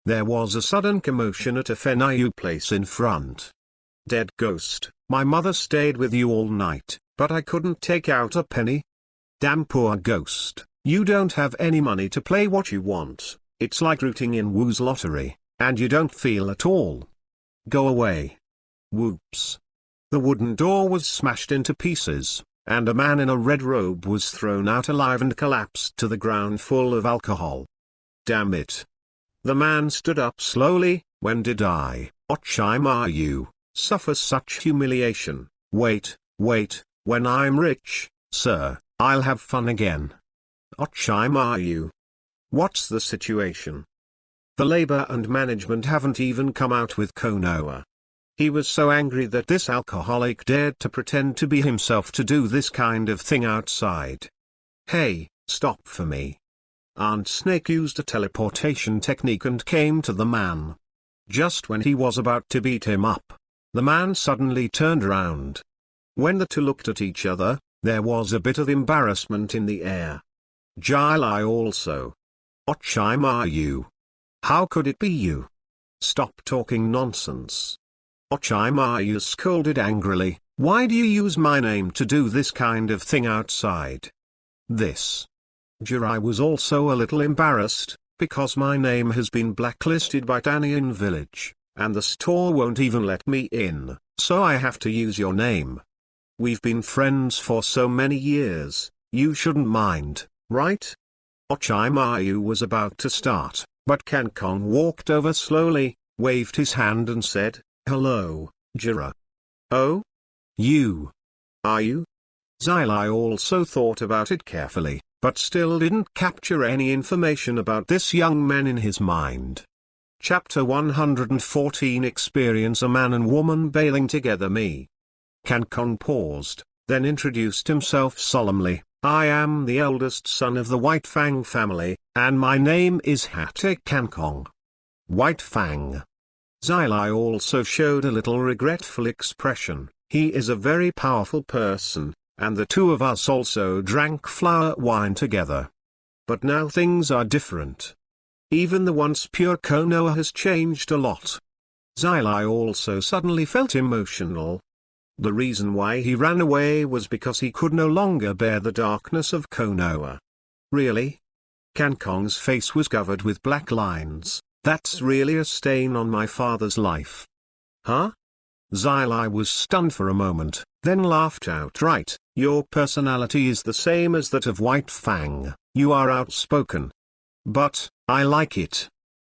There was a sudden commotion at a Fenayu place in front. Dead ghost, my mother stayed with you all night, but I couldn't take out a penny. Damn poor ghost, you don't have any money to play what you want. It's like rooting in Wu's lottery, and you don't feel at all. Go away. Whoops. The wooden door was smashed into pieces, and a man in a red robe was thrown out alive and collapsed to the ground full of alcohol. Damn it. The man stood up slowly. When did I, Ochimaru, suffer such humiliation? Wait, when I'm rich, sir, I'll have fun again. Ochimaru. What's the situation? The labor and management haven't even come out with Konoha. He was so angry that this alcoholic dared to pretend to be himself to do this kind of thing outside. Hey, stop for me. Aunt Snake used a teleportation technique and came to the man. Just when he was about to beat him up, the man suddenly turned around. When the two looked at each other, there was a bit of embarrassment in the air. Jilai also. Ochimaru. How could it be you? Stop talking nonsense. Ochimaru scolded angrily, why do you use my name to do this kind of thing outside? This. Jirai was also a little embarrassed, because my name has been blacklisted by Tanian Village, and the store won't even let me in, so I have to use your name. We've been friends for so many years, you shouldn't mind, right? Ochimaru was about to start, but Kankon walked over slowly, waved his hand and said, hello, Jira. Oh? You. Are you? Xylai also thought about it carefully, but still didn't capture any information about this young man in his mind. Chapter 114 Experience a man and woman bailing together me. Kankon paused, then introduced himself solemnly. I am the eldest son of the White Fang family, and my name is Hate Kankon. White Fang. Xylai also showed a little regretful expression. He is a very powerful person, and the two of us also drank flower wine together. But now things are different. Even the once pure Konoha has changed a lot. Xylai also suddenly felt emotional. The reason why he ran away was because he could no longer bear the darkness of Konoha. Really? Kankon's face was covered with black lines. That's really a stain on my father's life. Huh? Xylai was stunned for a moment, then laughed outright. Your personality is the same as that of White Fang. You are outspoken. But, I like it.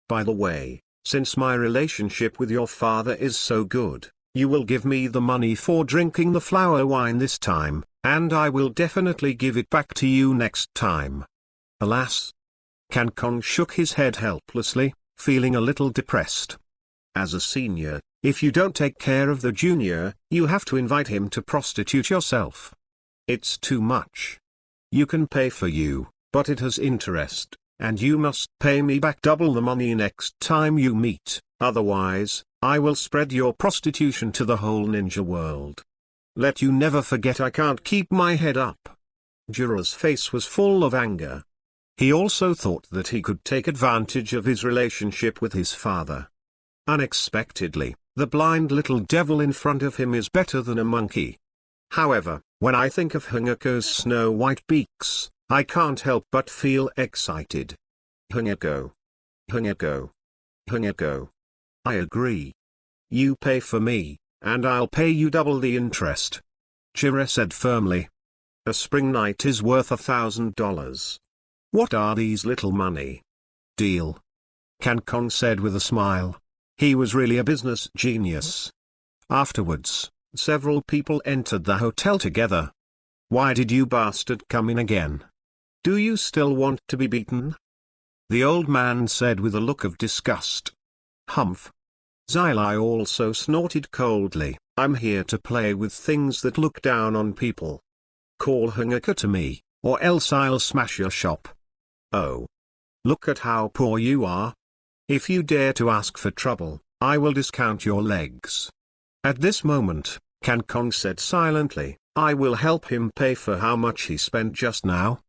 By the way, since my relationship with your father is so good, you will give me the money for drinking the flower wine this time, and I will definitely give it back to you next time. Alas. Kankon shook his head helplessly, feeling a little depressed. As a senior, if you don't take care of the junior, you have to invite him to prostitute yourself. It's too much. You can pay for you, but it has interest, and you must pay me back double the money next time you meet, otherwise, I will spread your prostitution to the whole ninja world. Let you never forget I can't keep my head up. Jira's face was full of anger. He also thought that he could take advantage of his relationship with his father. Unexpectedly, the blind little devil in front of him is better than a monkey. However, when I think of Hangako's snow-white beaks, I can't help but feel excited. Hangako. Hangako. Hangako. I agree. You pay for me, and I'll pay you double the interest. Jira said firmly. A spring night is worth $1,000. What are these little money? Deal. Kankon said with a smile. He was really a business genius. Afterwards, several people entered the hotel together. Why did you bastard come in again? Do you still want to be beaten? The old man said with a look of disgust. Humph. Xylai also snorted coldly. I'm here to play with things that look down on people. Call Hangaka to me, or else I'll smash your shop. Oh. Look at how poor you are. If you dare to ask for trouble, I will discount your legs. At this moment, Kankon said silently, I will help him pay for how much he spent just now.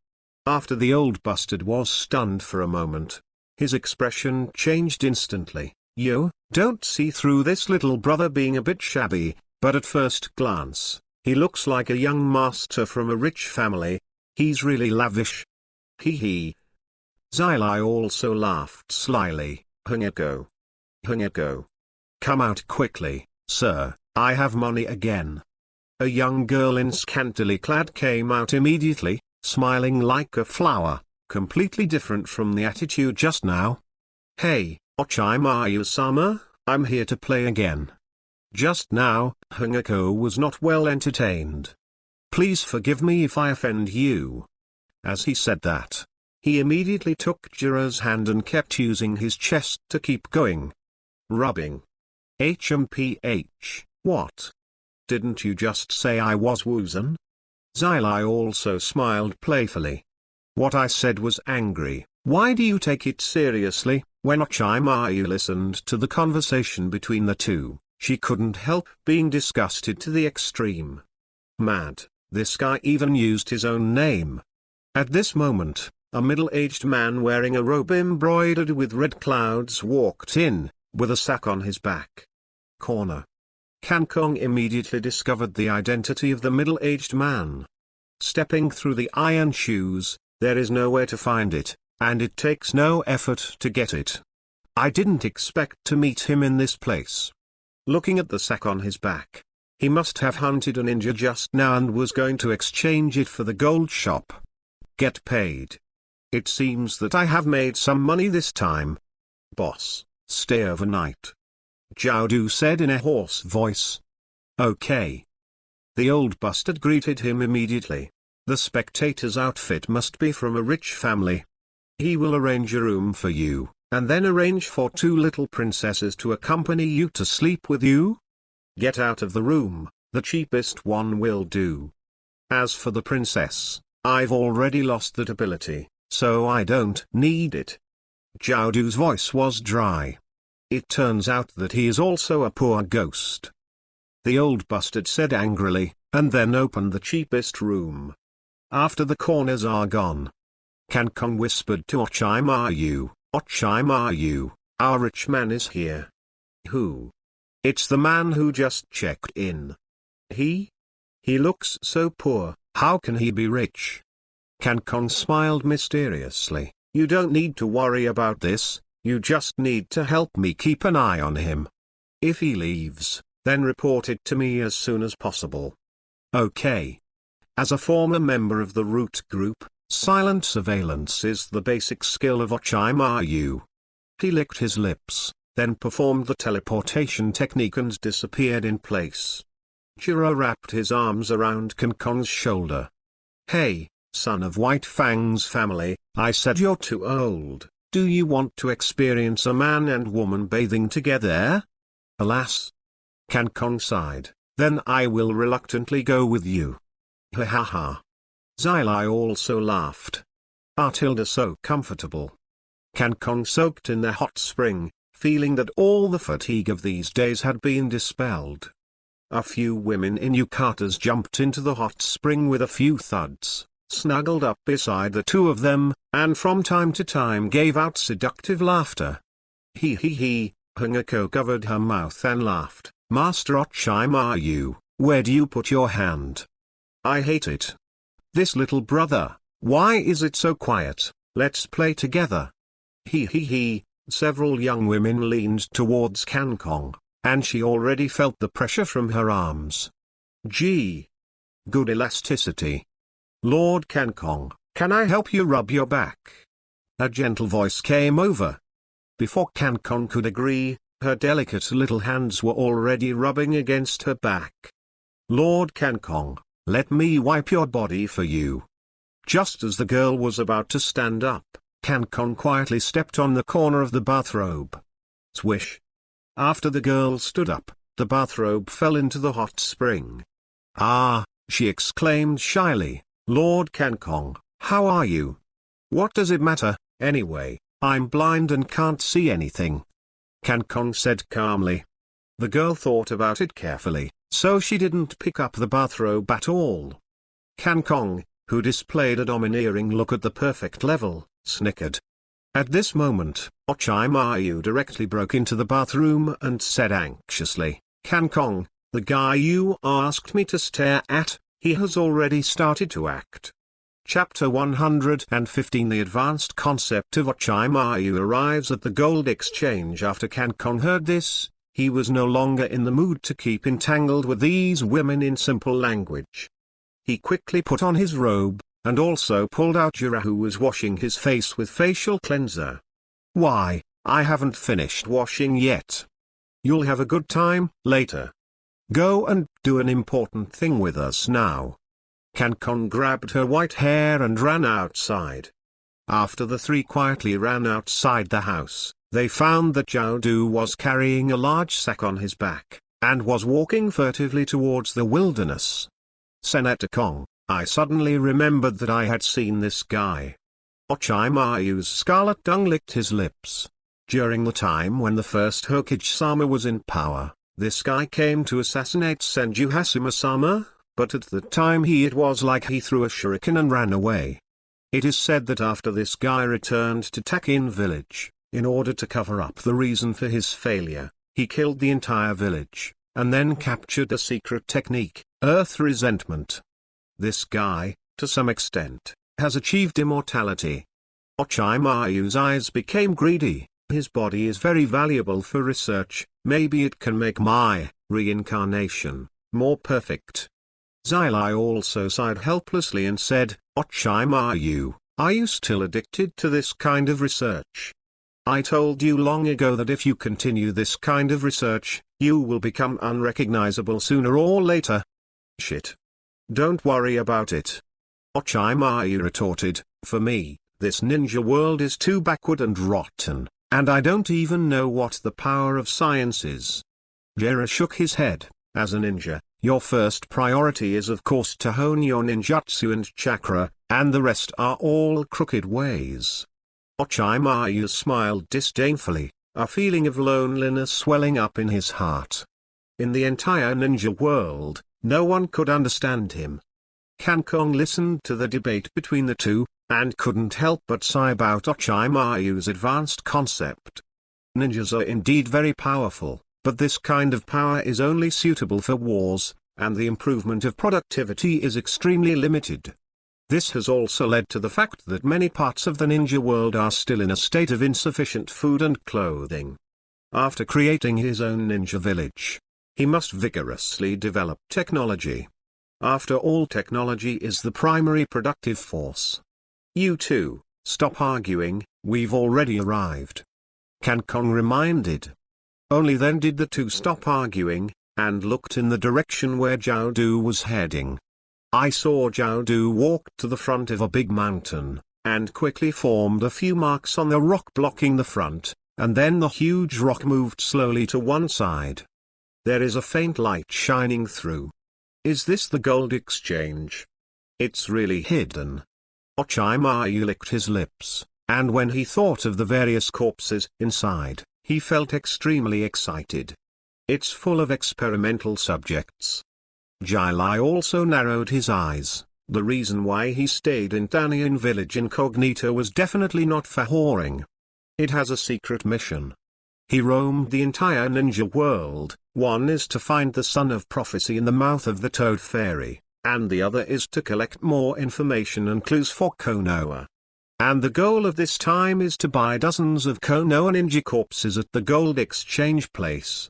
After the old bastard was stunned for a moment, his expression changed instantly. You don't see through this little brother being a bit shabby, but at first glance, he looks like a young master from a rich family. He's really lavish. Hee hee. Xylai also laughed slyly. Hangako. Hangako. Come out quickly, sir, I have money again. A young girl in scantily clad came out immediately, smiling like a flower, completely different from the attitude just now. Hey, Ochimayu-sama, I'm here to play again. Just now, Hangako was not well entertained. Please forgive me if I offend you. As he said that, he immediately took Jiro's hand and kept using his chest to keep going. Rubbing. HMPH, what? Didn't you just say I was Woozan? Xylai also smiled playfully. What I said was angry. Why do you take it seriously? When Ochimayu listened to the conversation between the two, she couldn't help being disgusted to the extreme. Mad, this guy even used his own name. At this moment, a middle-aged man wearing a robe embroidered with red clouds walked in, with a sack on his back. Corner. Kankong immediately discovered the identity of the middle-aged man. Stepping through the iron shoes, there is nowhere to find it, and it takes no effort to get it. I didn't expect to meet him in this place. Looking at the sack on his back, he must have hunted a ninja just now and was going to exchange it for the gold shop. Get paid. It seems that I have made some money this time. Boss, stay overnight. Jiaodu said in a hoarse voice. Okay. The old bastard greeted him immediately. The spectator's outfit must be from a rich family. He will arrange a room for you, and then arrange for 2 little princesses to accompany you to sleep with you. Get out of the room, the cheapest one will do. As for the princess, I've already lost that ability, so I don't need it. Jiaodu's voice was dry. It turns out that he is also a poor ghost. The old bastard said angrily, and then opened the cheapest room. After the corners are gone, Kankong whispered to Ochimayu, Ochimayu, our rich man is here. Who? It's the man who just checked in. He? He looks so poor, how can he be rich? Kankong smiled mysteriously. You don't need to worry about this, you just need to help me keep an eye on him. If he leaves, then report it to me as soon as possible. Okay. As a former member of the Root Group, silent surveillance is the basic skill of Ochimayu. He licked his lips, then performed the teleportation technique and disappeared in place. Jiro wrapped his arms around Kankong's shoulder. Hey, son of White Fang's family, I said you're too old. Do you want to experience a man and woman bathing together? Alas. Kankong sighed, then I will reluctantly go with you. Ha ha ha. Xylai also laughed. Tilda so comfortable. Kankong soaked in the hot spring, feeling that all the fatigue of these days had been dispelled. A few women in yukatas jumped into the hot spring with a few thuds, snuggled up beside the two of them, and from time to time gave out seductive laughter. Hee hee hee, Hangako covered her mouth and laughed. Master Ochimayu, where do you put your hand? I hate it. This little brother, why is it so quiet? Let's play together. Hee hee hee, several young women leaned towards Kankong, and she already felt the pressure from her arms. Gee. Good elasticity. Lord Kankong, can I help you rub your back? A gentle voice came over. Before Kankong could agree, her delicate little hands were already rubbing against her back. Lord Kankong, let me wipe your body for you. Just as the girl was about to stand up, Kankong quietly stepped on the corner of the bathrobe. Swish. After the girl stood up, the bathrobe fell into the hot spring. Ah, she exclaimed shyly, Lord Kankong, how are you? What does it matter, anyway, I'm blind and can't see anything. Kankong said calmly. The girl thought about it carefully, so she didn't pick up the bathrobe at all. Kankong, who displayed a domineering look at the perfect level, snickered. At this moment, Ochimayu directly broke into the bathroom and said anxiously, Kankong, the guy you asked me to stare at, he has already started to act. Chapter 115 The advanced concept of Ochimayu arrives at the gold exchange. After Kankong heard this, He was no longer in the mood to keep entangled with these women in simple language. He quickly put on his robe, and also pulled out Jiraiya, who was washing his face with facial cleanser. "Why, I haven't finished washing yet. You'll have a good time later. Go and do an important thing with us now." Kankon grabbed her white hair and ran outside. After the three quietly ran outside the house, they found that Jiaodu was carrying a large sack on his back, and was walking furtively towards the wilderness. "Senator Kong, I suddenly remembered that I had seen this guy." Orochimaru's scarlet tongue licked his lips. During the time when the first Hokage-sama was in power, this guy came to assassinate Senju Hasuma-sama, but at the time it was like he threw a shuriken and ran away. It is said that after this guy returned to Takin village, in order to cover up the reason for his failure, he killed the entire village, and then captured a secret technique, Earth Resentment. This guy, to some extent, has achieved immortality. Orochimaru's eyes became greedy. His body is very valuable for research, maybe it can make my reincarnation more perfect. Zilai also sighed helplessly and said, "Orochimaru, are you still addicted to this kind of research? I told you long ago that if you continue this kind of research, you will become unrecognizable sooner or later." "Shit. Don't worry about it," Orochimaru retorted. "For me, this ninja world is too backward and rotten, and I don't even know what the power of science is." Jiraiya shook his head. "As a ninja, your first priority is of course to hone your ninjutsu and chakra, and the rest are all crooked ways." Orochimaru smiled disdainfully, a feeling of loneliness swelling up in his heart. In the entire ninja world, no one could understand him. Kankong listened to the debate between the two, and couldn't help but sigh about Orochimaru's advanced concept. Ninjas are indeed very powerful, but this kind of power is only suitable for wars, and the improvement of productivity is extremely limited. This has also led to the fact that many parts of the ninja world are still in a state of insufficient food and clothing. After creating his own ninja village, he must vigorously develop technology. After all, technology is the primary productive force. "You two, stop arguing, we've already arrived," Kankong reminded. Only then did the two stop arguing, and looked in the direction where Jiaodu was heading. I saw Jiaodu walk to the front of a big mountain, and quickly formed a few marks on the rock blocking the front, and then the huge rock moved slowly to one side. There is a faint light shining through. Is this the gold exchange? It's really hidden. Orochimaru licked his lips, and when he thought of the various corpses inside, he felt extremely excited. It's full of experimental subjects. Jilai also narrowed his eyes. The reason why he stayed in Tanian village incognito was definitely not for whoring. It has a secret mission. He roamed the entire ninja world. One is to find the son of prophecy in the mouth of the Toad Fairy, and the other is to collect more information and clues for Konoha. And the goal of this time is to buy dozens of Konoha ninja corpses at the gold exchange place.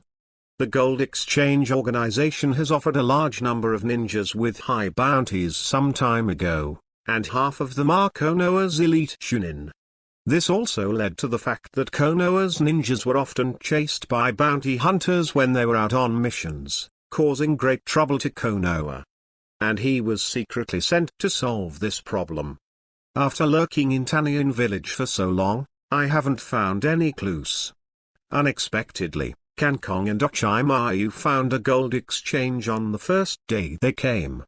The gold exchange organization has offered a large number of ninjas with high bounties some time ago, and half of them are Konoha's elite Chunin. This also led to the fact that Konoha's ninjas were often chased by bounty hunters when they were out on missions, causing great trouble to Konoha. And he was secretly sent to solve this problem. After lurking in Tanian village for so long, I haven't found any clues. Unexpectedly, Kankong and Orochimaru found a gold exchange on the first day they came.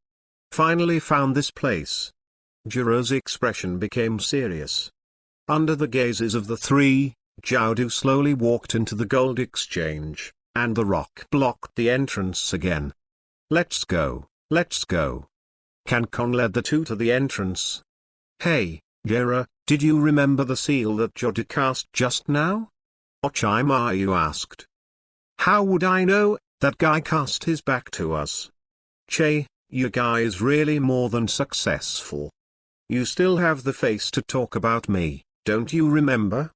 Finally found this place. Jiraiya's expression became serious. Under the gazes of the three, Jiaodu slowly walked into the gold exchange, and the rock blocked the entrance again. Let's go, let's go. Kankong led the two to the entrance. Hey, Jiraiya, did you remember the seal that Jiaodu cast just now? Orochimaru asked. How would I know? That guy cast his back to us. Che, your guy is really more than successful. You still have the face to talk about me, don't you remember?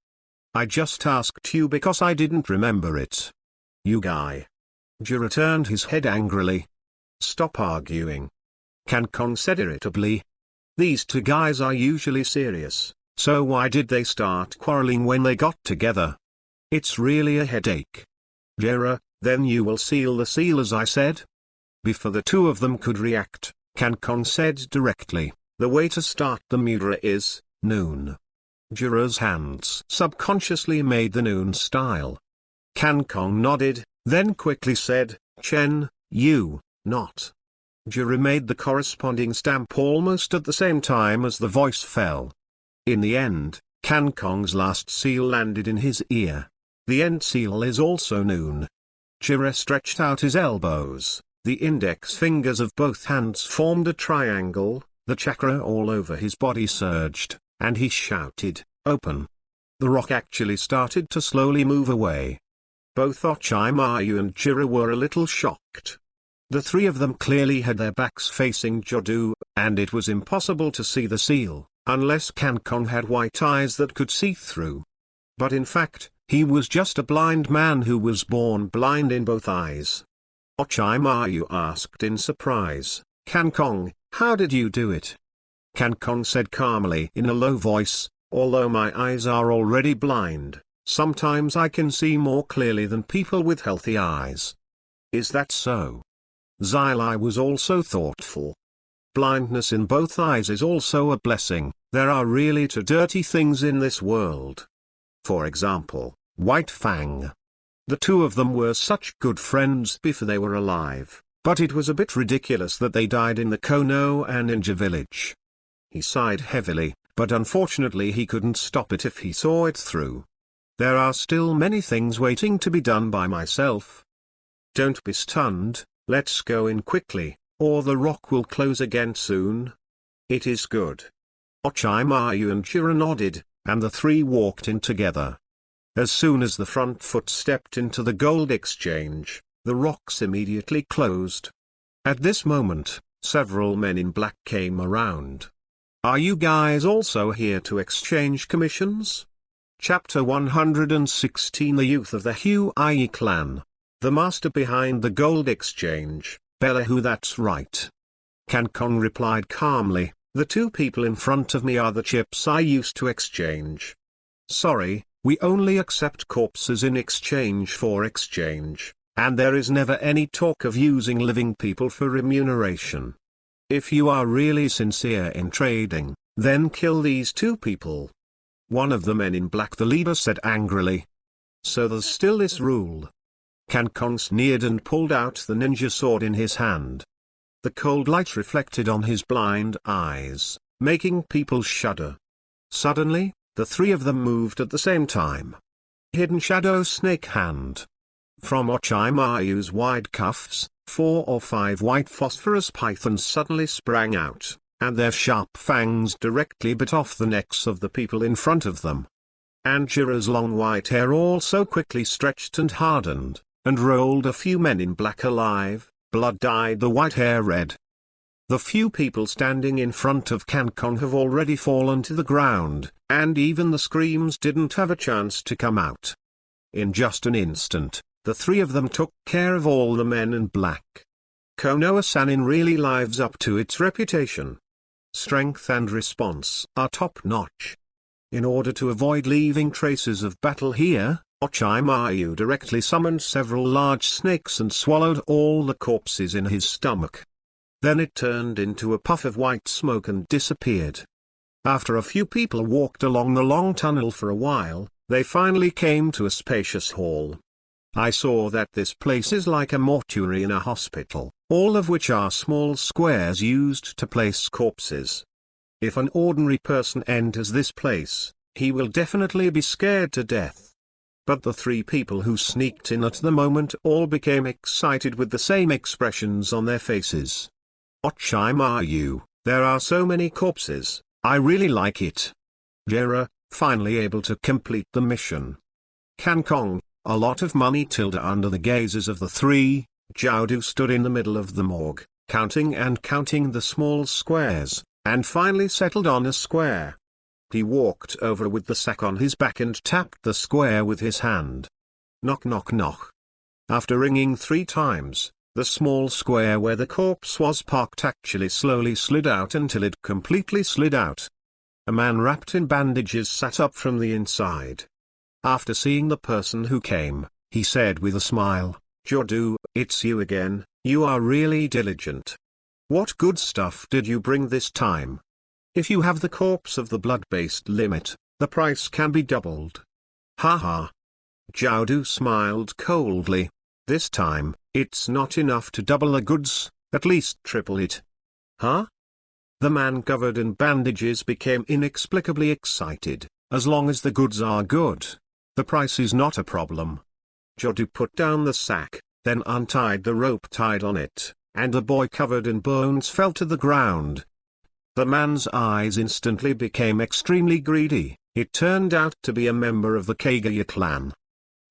I just asked you because I didn't remember it. You guy. Jira turned his head angrily. Stop arguing. Cancon said irritably. These two guys are usually serious, so why did they start quarreling when they got together? It's really a headache. Jira, then you will seal the seal as I said? Before the two of them could react, Cancon said directly, the way to start the mudra is, noon. Jira's hands subconsciously made the noon style. Cancon nodded, then quickly said, Chen, you, not. Jira made the corresponding stamp almost at the same time as the voice fell. In the end, Cancon's last seal landed in his ear. The end seal is also noon. Jira stretched out his elbows, the index fingers of both hands formed a triangle, the chakra all over his body surged, and he shouted, open. The rock actually started to slowly move away. Both Ochimayu and Jira were a little shocked. The three of them clearly had their backs facing Jodu, and it was impossible to see the seal, unless Cancon had white eyes that could see through. But in fact, he was just a blind man who was born blind in both eyes. Ochimayu asked in surprise, Cancon, how did you do it? Cancon said calmly in a low voice, although my eyes are already blind, sometimes I can see more clearly than people with healthy eyes. Is that so? Xili was also thoughtful. Blindness in both eyes is also a blessing. There are really two dirty things in this world. For example, White Fang. The two of them were such good friends before they were alive, but it was a bit ridiculous that they died in the Konoha ninja village. He sighed heavily, but unfortunately he couldn't stop it if he saw it through. There are still many things waiting to be done by myself. Don't be stunned, let's go in quickly, or the rock will close again soon. It is good. Ochimayu and Jira nodded, and the three walked in together. As soon as the front foot stepped into the gold exchange, the rocks immediately closed. At this moment, several men in black came around. Are you guys also here to exchange commissions? Chapter 116 The Youth of the Huai Clan. The master behind the gold exchange, Bellahu. That's right. Cancon replied calmly, the two people in front of me are the chips I used to exchange. Sorry, we only accept corpses in exchange for exchange, and there is never any talk of using living people for remuneration. If you are really sincere in trading, then kill these two people. One of the men in black, the leader, said angrily. So there's still this rule. Cancon sneered and pulled out the ninja sword in his hand. The cold light reflected on his blind eyes, making people shudder. Suddenly, the three of them moved at the same time. Hidden Shadow Snake Hand. From Ochimayu's wide cuffs, 4 or 5 white phosphorus pythons suddenly sprang out, and their sharp fangs directly bit off the necks of the people in front of them. And Jira's long white hair also quickly stretched and hardened, and rolled a few men in black alive. Blood dyed the white hair red. The few people standing in front of Cancon have already fallen to the ground, and even the screams didn't have a chance to come out. In just an instant, the three of them took care of all the men in black. Konoha-Sanin really lives up to its reputation. Strength and response are top-notch. In order to avoid leaving traces of battle here, Ochimayu directly summoned several large snakes and swallowed all the corpses in his stomach. Then it turned into a puff of white smoke and disappeared. After a few people walked along the long tunnel for a while, they finally came to a spacious hall. I saw that this place is like a mortuary in a hospital, all of which are small squares used to place corpses. If an ordinary person enters this place, he will definitely be scared to death. But the three people who sneaked in at the moment all became excited with the same expressions on their faces. Ochimayu, there are so many corpses, I really like it. Jira, finally able to complete the mission. Cancon, a lot of money. Under the gazes of the three, Jodu stood in the middle of the morgue, counting and counting the small squares, and finally settled on a square. He walked over with the sack on his back and tapped the square with his hand. Knock knock knock. After ringing 3 times, the small square where the corpse was parked actually slowly slid out until it completely slid out. A man wrapped in bandages sat up from the inside. After seeing the person who came, he said with a smile, "Jordu, it's you again, you are really diligent. What good stuff did you bring this time? If you have the corpse of the blood-based limit, the price can be doubled." Ha. Jordu smiled coldly. "This time, it's not enough to double the goods, at least triple it." Huh? The man covered in bandages became inexplicably excited. "As long as the goods are good, the price is not a problem." Jordu put down the sack, then untied the rope tied on it, and the boy covered in bones fell to the ground. The man's eyes instantly became extremely greedy. It turned out to be a member of the Hokage clan.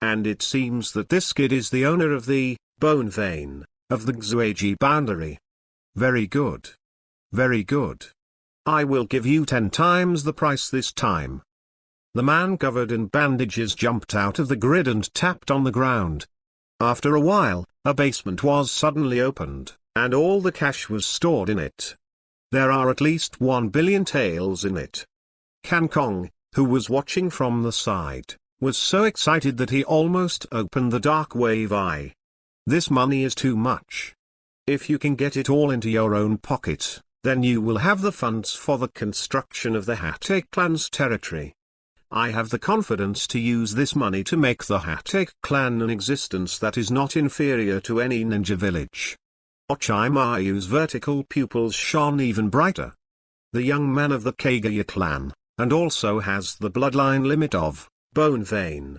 And it seems that this kid is the owner of the bone vein of the Xueji boundary. Very good. Very good. I will give you 10 times the price this time. The man covered in bandages jumped out of the grid and tapped on the ground. After a while, a basement was suddenly opened, and all the cash was stored in it. There are at least 1 billion taels in it. Kong, who was watching from the side, was so excited that he almost opened the dark wave eye. This money is too much. If you can get it all into your own pocket, then you will have the funds for the construction of the Hokage clan's territory. I have the confidence to use this money to make the Hokage clan an existence that is not inferior to any ninja village. Orochimaru's vertical pupils shone even brighter. The young man of the Hokage clan, and also has the bloodline limit of bone vein.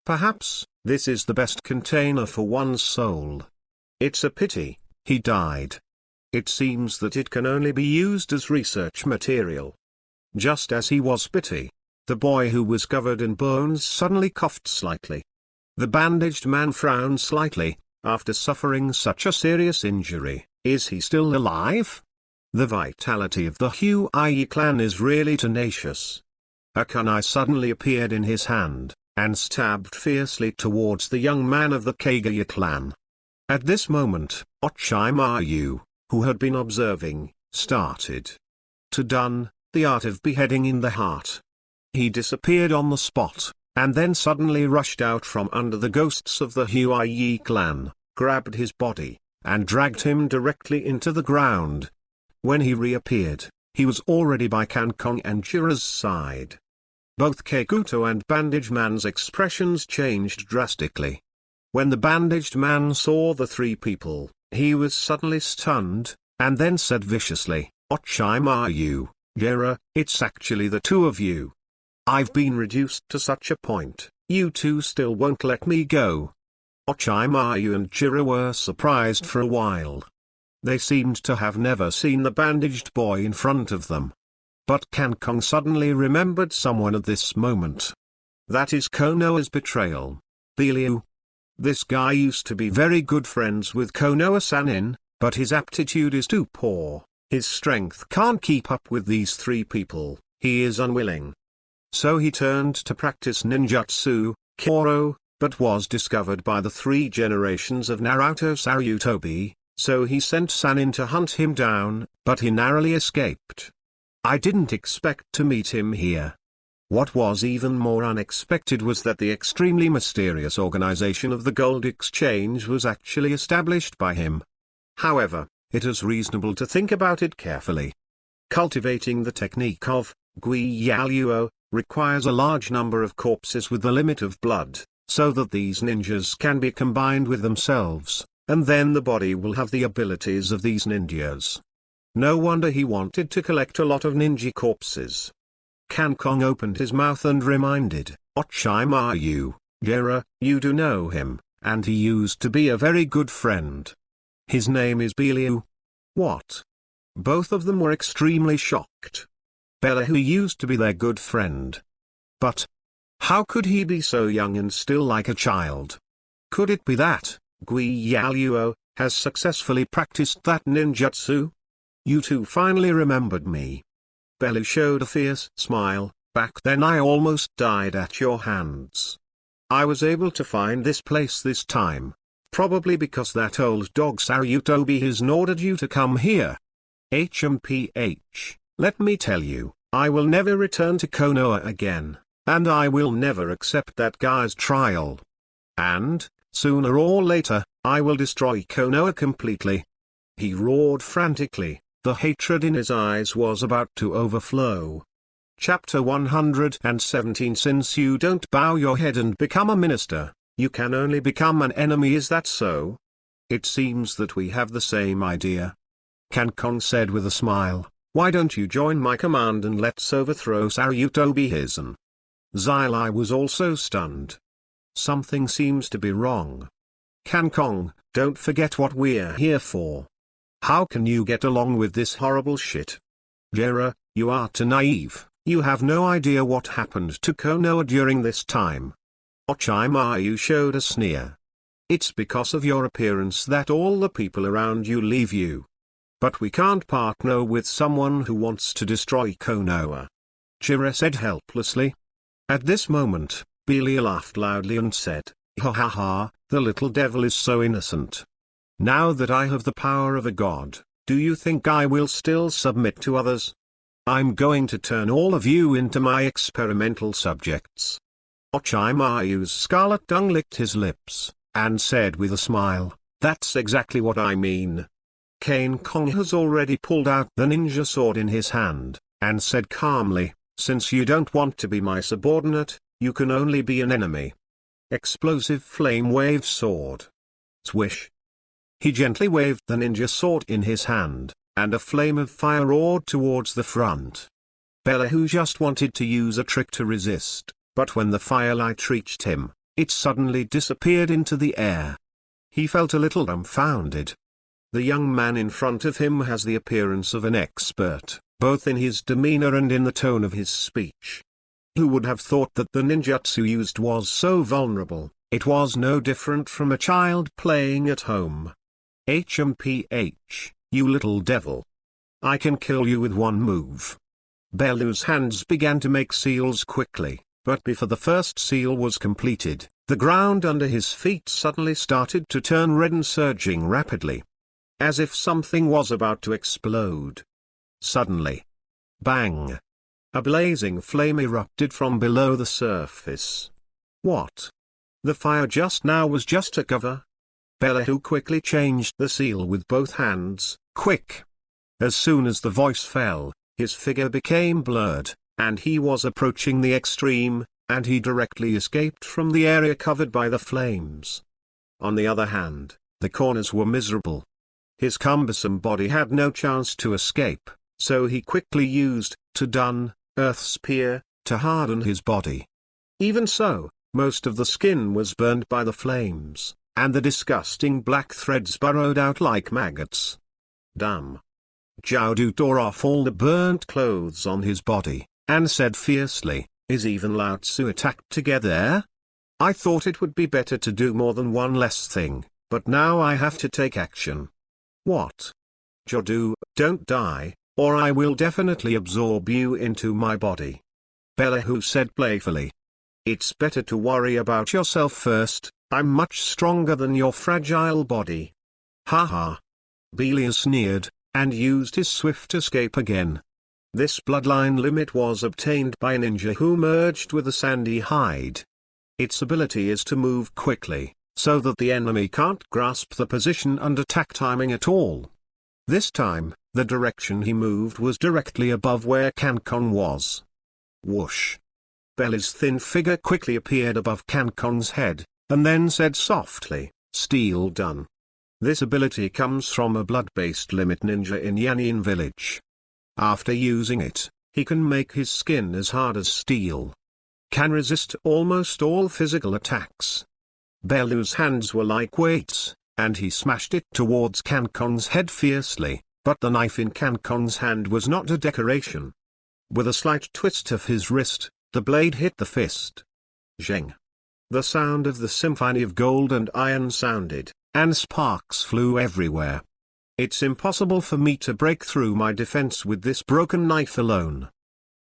Perhaps, this is the best container for one's soul. It's a pity he died. It seems that it can only be used as research material. Just as he was pity, the boy who was covered in bones suddenly coughed slightly. The bandaged man frowned slightly. After suffering such a serious injury, is he still alive? The vitality of the Hokage clan is really tenacious. A kunai suddenly appeared in his hand, and stabbed fiercely towards the young man of the Hokage clan. At this moment, Orochimaru, who had been observing, started to done the art of beheading in the heart. He disappeared on the spot, and then suddenly rushed out from under the ghosts of the Hokage clan, grabbed his body, and dragged him directly into the ground. When he reappeared, he was already by Kong and Jiraiya's side. Both Kikuto and Bandage Man's expressions changed drastically. When the bandaged man saw the 3 people, he was suddenly stunned, and then said viciously, "Orochimaru, Jiraiya, it's actually the 2 of you. I've been reduced to such a point, you 2 still won't let me go." Orochimaru and Jiraiya were surprised for a while. They seemed to have never seen the bandaged boy in front of them. But Kong suddenly remembered someone at this moment. That is Konoha's betrayal. Beliu. This guy used to be very good friends with Konoha-sanin, but his aptitude is too poor, his strength can't keep up with these 3 people, he is unwilling. So he turned to practice ninjutsu, Koro, but was discovered by the 3 generations of Naruto Sarutobi, so he sent Sanin to hunt him down, but he narrowly escaped. I didn't expect to meet him here. What was even more unexpected was that the extremely mysterious organization of the Gold Exchange was actually established by him. However, it is reasonable to think about it carefully. Cultivating the technique of Guiyaluo requires a large number of corpses with the limit of blood, so that these ninjas can be combined with themselves, and then the body will have the abilities of these ninjas. No wonder he wanted to collect a lot of ninja corpses. Kong opened his mouth and reminded, "Orochimaru, Jiraiya, you do know him, and he used to be a very good friend. His name is Beliu." What? Both of them were extremely shocked. Beliu used to be their good friend. But how could he be so young and still like a child? Could it be that Guiyaluo has successfully practiced that ninjutsu? You 2 finally remembered me. Beliu showed a fierce smile. Back then I almost died at your hands. I was able to find this place this time, Probably because that old dog Sarutobi has ordered you to come here. HMPH, let me tell you, I will never return to Konoha again, and I will never accept that guy's trial. And, sooner or later, I will destroy Konoha completely. He roared frantically, the hatred in his eyes was about to overflow. Chapter 117. Since you don't bow your head and become a minister, you can only become an enemy. Is that so? It seems that we have the same idea. Kankong said with a smile, why don't you join my command and let's overthrow Sarutobi Hizen? Xili was also stunned. Something seems to be wrong. Kankong, don't forget what we're here for. How can you get along with this horrible shit? Jiraiya, you are too naive, you have no idea what happened to Konoha during this time. Orochimaru showed a sneer. It's because of your appearance that all the people around you leave you. But we can't partner with someone who wants to destroy Konoha. Jiraiya said helplessly. At this moment, Belia laughed loudly and said, ha ha ha, the little devil is so innocent. Now that I have the power of a god, do you think I will still submit to others? I'm going to turn all of you into my experimental subjects. Orochimaru's scarlet tongue licked his lips, and said with a smile, that's exactly what I mean. Kankong has already pulled out the ninja sword in his hand, and said calmly, since you don't want to be my subordinate, you can only be an enemy. Explosive flame wave sword. Swish. He gently waved the ninja sword in his hand, and a flame of fire roared towards the front. Bella, who just wanted to use a trick to resist, but when the firelight reached him, it suddenly disappeared into the air. He felt a little dumbfounded. The young man in front of him has the appearance of an expert, both in his demeanor and in the tone of his speech. Who would have thought that the ninjutsu used was so vulnerable? It was no different from a child playing at home. HMPH, you little devil. I can kill you with one move. Belu's hands began to make seals quickly, but before the first seal was completed, the ground under his feet suddenly started to turn red and surging rapidly. As if something was about to explode. Suddenly. Bang! A blazing flame erupted from below the surface. What? The fire just now was just a cover? Bella quickly changed the seal with both hands, quick! As soon as the voice fell, his figure became blurred, and he was approaching the extreme, and he directly escaped from the area covered by the flames. On the other hand, the corners were miserable. His cumbersome body had no chance to escape, so he quickly used, Earth Spear, to harden his body. Even so, most of the skin was burned by the flames, and the disgusting black threads burrowed out like maggots. Damn. Jiaodu tore off all the burnt clothes on his body, and said fiercely, is even Lao Tzu attacked together? I thought it would be better to do more than one less thing, but now I have to take action. What? Jiaodu, don't die, or I will definitely absorb you into my body. Bella said playfully. It's better to worry about yourself first, I'm much stronger than your fragile body. Haha. Belia sneered, and used his swift escape again. This bloodline limit was obtained by a ninja who merged with a sandy hide. Its ability is to move quickly, so that the enemy can't grasp the position and attack timing at all. This time, the direction he moved was directly above where Kankong was. Whoosh! Bella's thin figure quickly appeared above Kankong's head, and then said softly, Steel done. This ability comes from a blood-based limit ninja in Yanin village. After using it, he can make his skin as hard as steel. Can resist almost all physical attacks. Belu's hands were like weights, and he smashed it towards Kankong's head fiercely, but the knife in Kankong's hand was not a decoration. With a slight twist of his wrist, the blade hit the fist. Zheng. The sound of the symphony of gold and iron sounded, and sparks flew everywhere. It's impossible for me to break through my defense with this broken knife alone.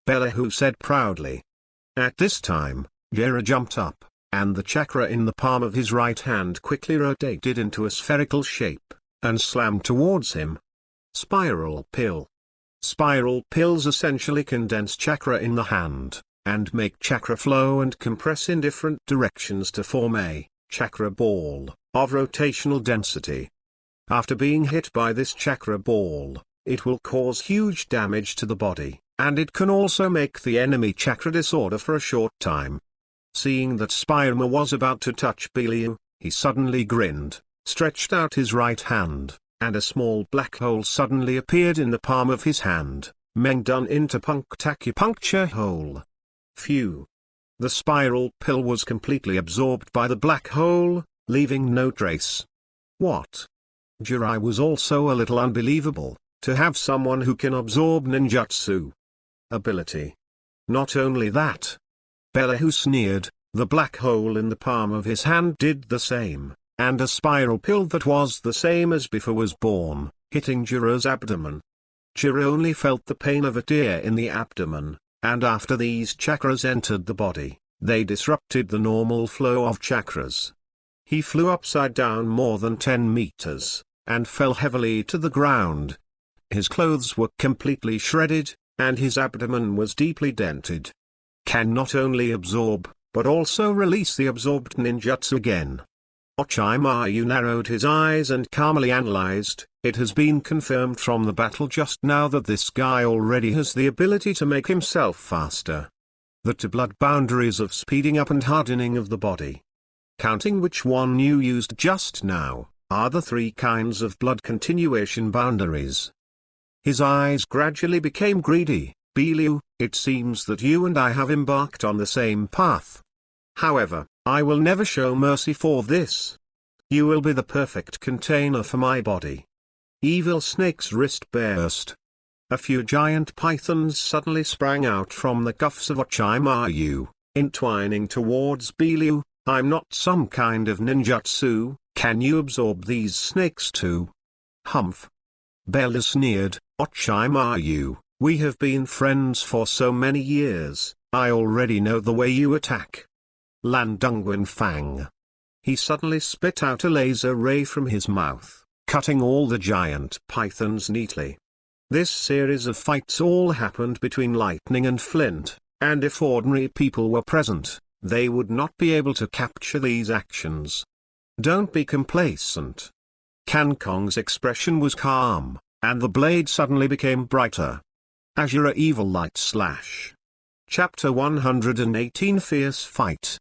Bella said proudly. At this time, Jiraiya jumped up, and the chakra in the palm of his right hand quickly rotated into a spherical shape, and slammed towards him. Spiral pill. Spiral pills essentially condense chakra in the hand, and make chakra flow and compress in different directions to form a chakra ball of rotational density. After being hit by this chakra ball, it will cause huge damage to the body, and it can also make the enemy chakra disorder for a short time. Seeing that Spirema was about to touch Beliu, he suddenly grinned, stretched out his right hand, and a small black hole suddenly appeared in the palm of his hand, Mengdun into acupuncture hole. Phew! The spiral pill was completely absorbed by the black hole, leaving no trace. What? Jirai was also a little unbelievable, to have someone who can absorb ninjutsu ability. Not only that, Beliu sneered, the black hole in the palm of his hand did the same, and a spiral pill that was the same as before was born, hitting Jirai's abdomen. Jirai only felt the pain of a tear in the abdomen, and after these chakras entered the body, they disrupted the normal flow of chakras. He flew upside down more than 10 meters, and fell heavily to the ground. His clothes were completely shredded, and his abdomen was deeply dented. Can not only absorb, but also release the absorbed ninjutsu again. Orochimaru narrowed his eyes and calmly analyzed, it has been confirmed from the battle just now that this guy already has the ability to make himself faster. The two blood boundaries of speeding up and hardening of the body, counting which one you used just now, are the 3 kinds of blood continuation boundaries. His eyes gradually became greedy. Beliu, it seems that you and I have embarked on the same path. However, I will never show mercy for this. You will be the perfect container for my body. Evil Snake's wrist burst. A few giant pythons suddenly sprang out from the cuffs of Orochimaru, entwining towards Beliu. I'm not some kind of ninjutsu, can you absorb these snakes too? Humph. Beliu sneered, Orochimaru, we have been friends for so many years, I already know the way you attack. White Fang. He suddenly spit out a laser ray from his mouth, cutting all the giant pythons neatly. This series of fights all happened between Lightning and Flint, and if ordinary people were present, they would not be able to capture these actions. Don't be complacent. Kangkong's expression was calm, and the blade suddenly became brighter. Azure Evil Light Slash. Chapter 118 Fierce Fight.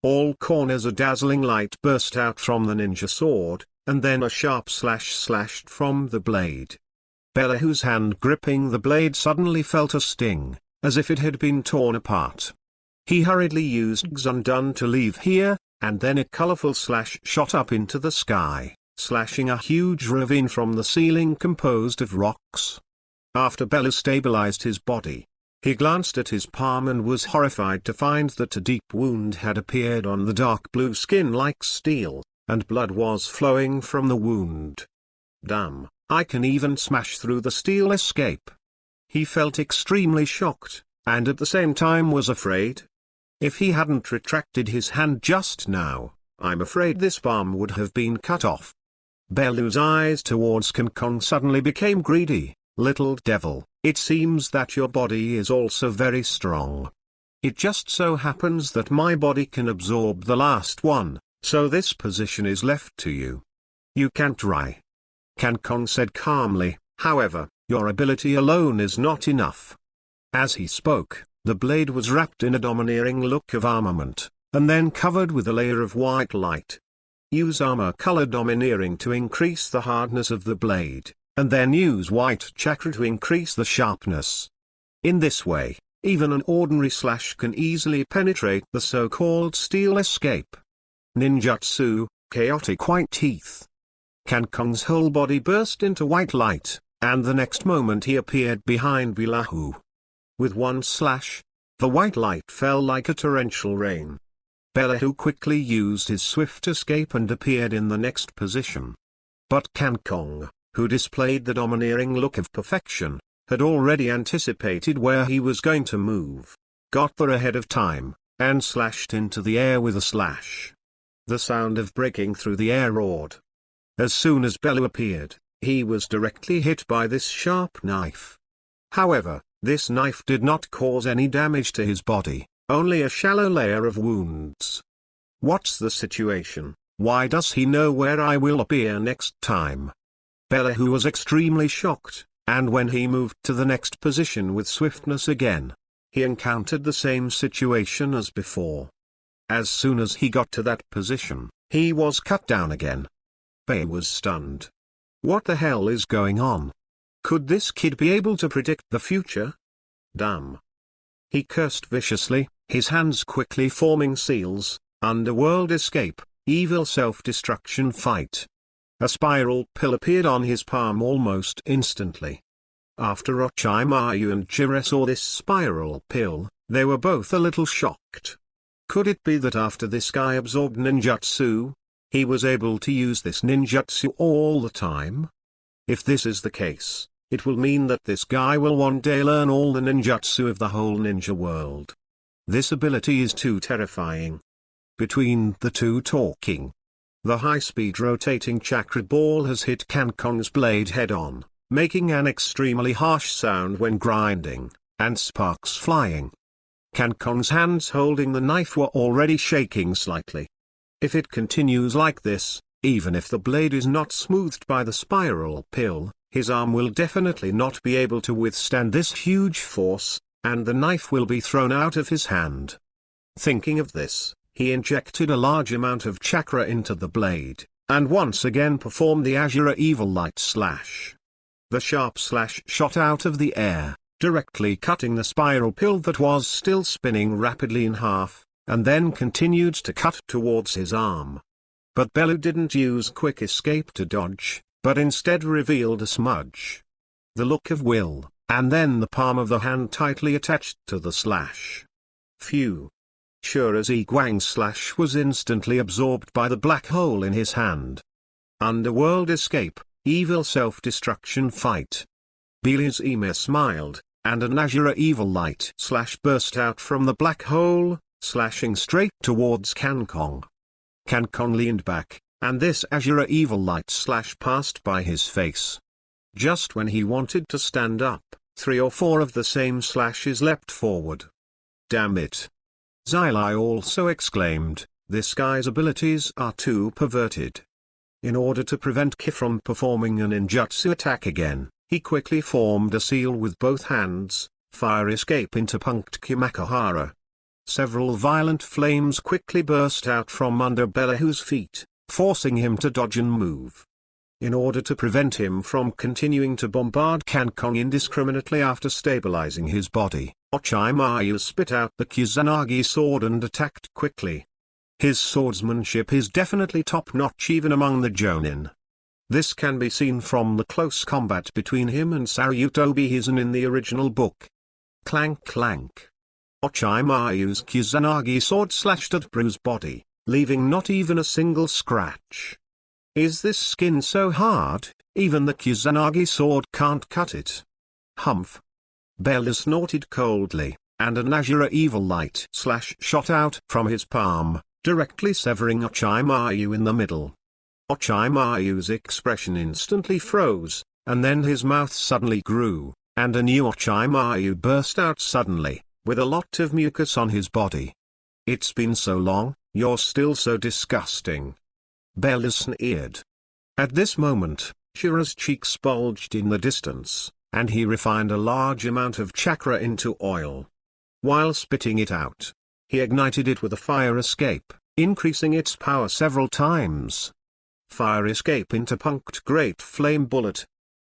All corners a dazzling light burst out from the ninja sword, and then a sharp slash slashed from the blade. Beliu's hand gripping the blade suddenly felt a sting, as if it had been torn apart. He hurriedly used Xundun to leave here, and then a colorful slash shot up into the sky, slashing a huge ravine from the ceiling composed of rocks. After Beliu stabilized his body, he glanced at his palm and was horrified to find that a deep wound had appeared on the dark blue skin like steel, and blood was flowing from the wound. Damn, I can even smash through the steel escape. He felt extremely shocked, and at the same time was afraid. If he hadn't retracted his hand just now, I'm afraid this palm would have been cut off. Beliu's eyes towards Kangkong suddenly became greedy. Little devil, it seems that your body is also very strong. It just so happens that my body can absorb the last one, so this position is left to you. You can't try. Kangkong said calmly, however, your ability alone is not enough. As he spoke, the blade was wrapped in a domineering look of armament, and then covered with a layer of white light. Use armor color domineering to increase the hardness of the blade, and then use white chakra to increase the sharpness. In this way, even an ordinary slash can easily penetrate the so-called steel escape. Ninjutsu, chaotic white teeth. Kangkong's whole body burst into white light, and the next moment he appeared behind Beliu. With one slash, the white light fell like a torrential rain. Beliu quickly used his swift escape and appeared in the next position. But Kangkong, who displayed the domineering look of perfection, had already anticipated where he was going to move, got there ahead of time, and slashed into the air with a slash. The sound of breaking through the air roared. As soon as Bellew appeared, he was directly hit by this sharp knife. However, this knife did not cause any damage to his body, only a shallow layer of wounds. What's the situation? Why does he know where I will appear next time? Bellew was extremely shocked, and when he moved to the next position with swiftness again, he encountered the same situation as before. As soon as he got to that position, he was cut down again. Bellew was stunned. What the hell is going on? Could this kid be able to predict the future? Damn. He cursed viciously, his hands quickly forming seals: underworld escape, evil self-destruction fight. A spiral pill appeared on his palm almost instantly. After Orochimaru and Jiraiya saw this spiral pill, they were both a little shocked. Could it be that after this guy absorbed ninjutsu, he was able to use this ninjutsu all the time? If this is the case, it will mean that this guy will one day learn all the ninjutsu of the whole ninja world. This ability is too terrifying. Between the two talking, the high-speed rotating chakra ball has hit Kankong's blade head-on, making an extremely harsh sound when grinding, and sparks flying. Kankong's hands holding the knife were already shaking slightly. If it continues like this, even if the blade is not smoothed by the spiral pill, his arm will definitely not be able to withstand this huge force, and the knife will be thrown out of his hand. Thinking of this, he injected a large amount of chakra into the blade, and once again performed the Azure Evil Light Slash. The sharp slash shot out of the air, directly cutting the spiral pill that was still spinning rapidly in half, and then continued to cut towards his arm. But Bellew didn't use quick escape to dodge, but instead revealed a smudge. The look of will, and then the palm of the hand tightly attached to the slash. Phew. Shurazi Guang's slash was instantly absorbed by the black hole in his hand. Underworld escape, evil self-destruction fight. Beli's Ymir smiled, and an Azure Evil Light Slash burst out from the black hole, slashing straight towards Kankong. Kankong leaned back, and this Azure Evil Light Slash passed by his face. Just when he wanted to stand up, 3 or 4 of the same slashes leapt forward. Damn it. Xylai also exclaimed, this guy's abilities are too perverted. In order to prevent Ki from performing a ninjutsu attack again, he quickly formed a seal with both hands, fire escape into punched Kimakahara. Several violent flames quickly burst out from under Bellew's feet, forcing him to dodge and move. In order to prevent him from continuing to bombard Kankong indiscriminately after stabilizing his body, Orochimaru spit out the Kusanagi sword and attacked quickly. His swordsmanship is definitely top-notch even among the Jonin. This can be seen from the close combat between him and Saryutobi Hizen in the original book. Clank clank. Orochimaru's Kusanagi sword slashed at Bru's body, leaving not even a single scratch. Is this skin so hard, even the Kusanagi sword can't cut it? Humph. Bellew snorted coldly, and an Azure Evil Light Slash shot out from his palm, directly severing Orochimaru in the middle. Orochimaru's expression instantly froze, and then his mouth suddenly grew, and a new Orochimaru burst out suddenly, with a lot of mucus on his body. It's been so long, you're still so disgusting. Bellew sneered. At this moment, Shura's cheeks bulged in the distance, and he refined a large amount of chakra into oil. While spitting it out, he ignited it with a fire escape, increasing its power several times. Fire escape into punched great flame bullet.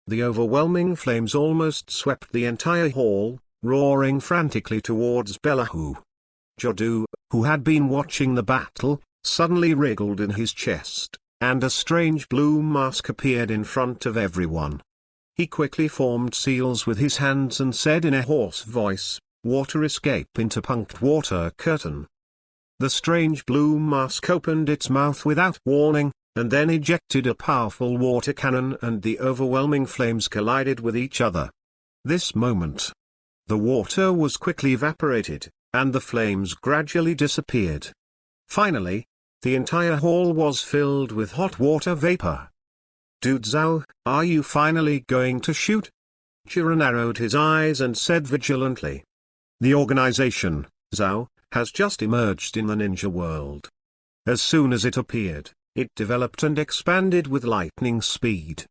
The overwhelming flames almost swept the entire hall, roaring frantically towards Bellew. Jodu, who had been watching the battle, suddenly wriggled in his chest, and a strange blue mask appeared in front of everyone. He quickly formed seals with his hands and said in a hoarse voice, water escape into punched water curtain. The strange blue mask opened its mouth without warning, and then ejected a powerful water cannon, and the overwhelming flames collided with each other. This moment, the water was quickly evaporated, and the flames gradually disappeared. Finally, the entire hall was filled with hot water vapor. "Dude Zhao, are you finally going to shoot?" Jiraiya narrowed his eyes and said vigilantly. "The organization, Zhao, has just emerged in the ninja world. As soon as it appeared, it developed and expanded with lightning speed.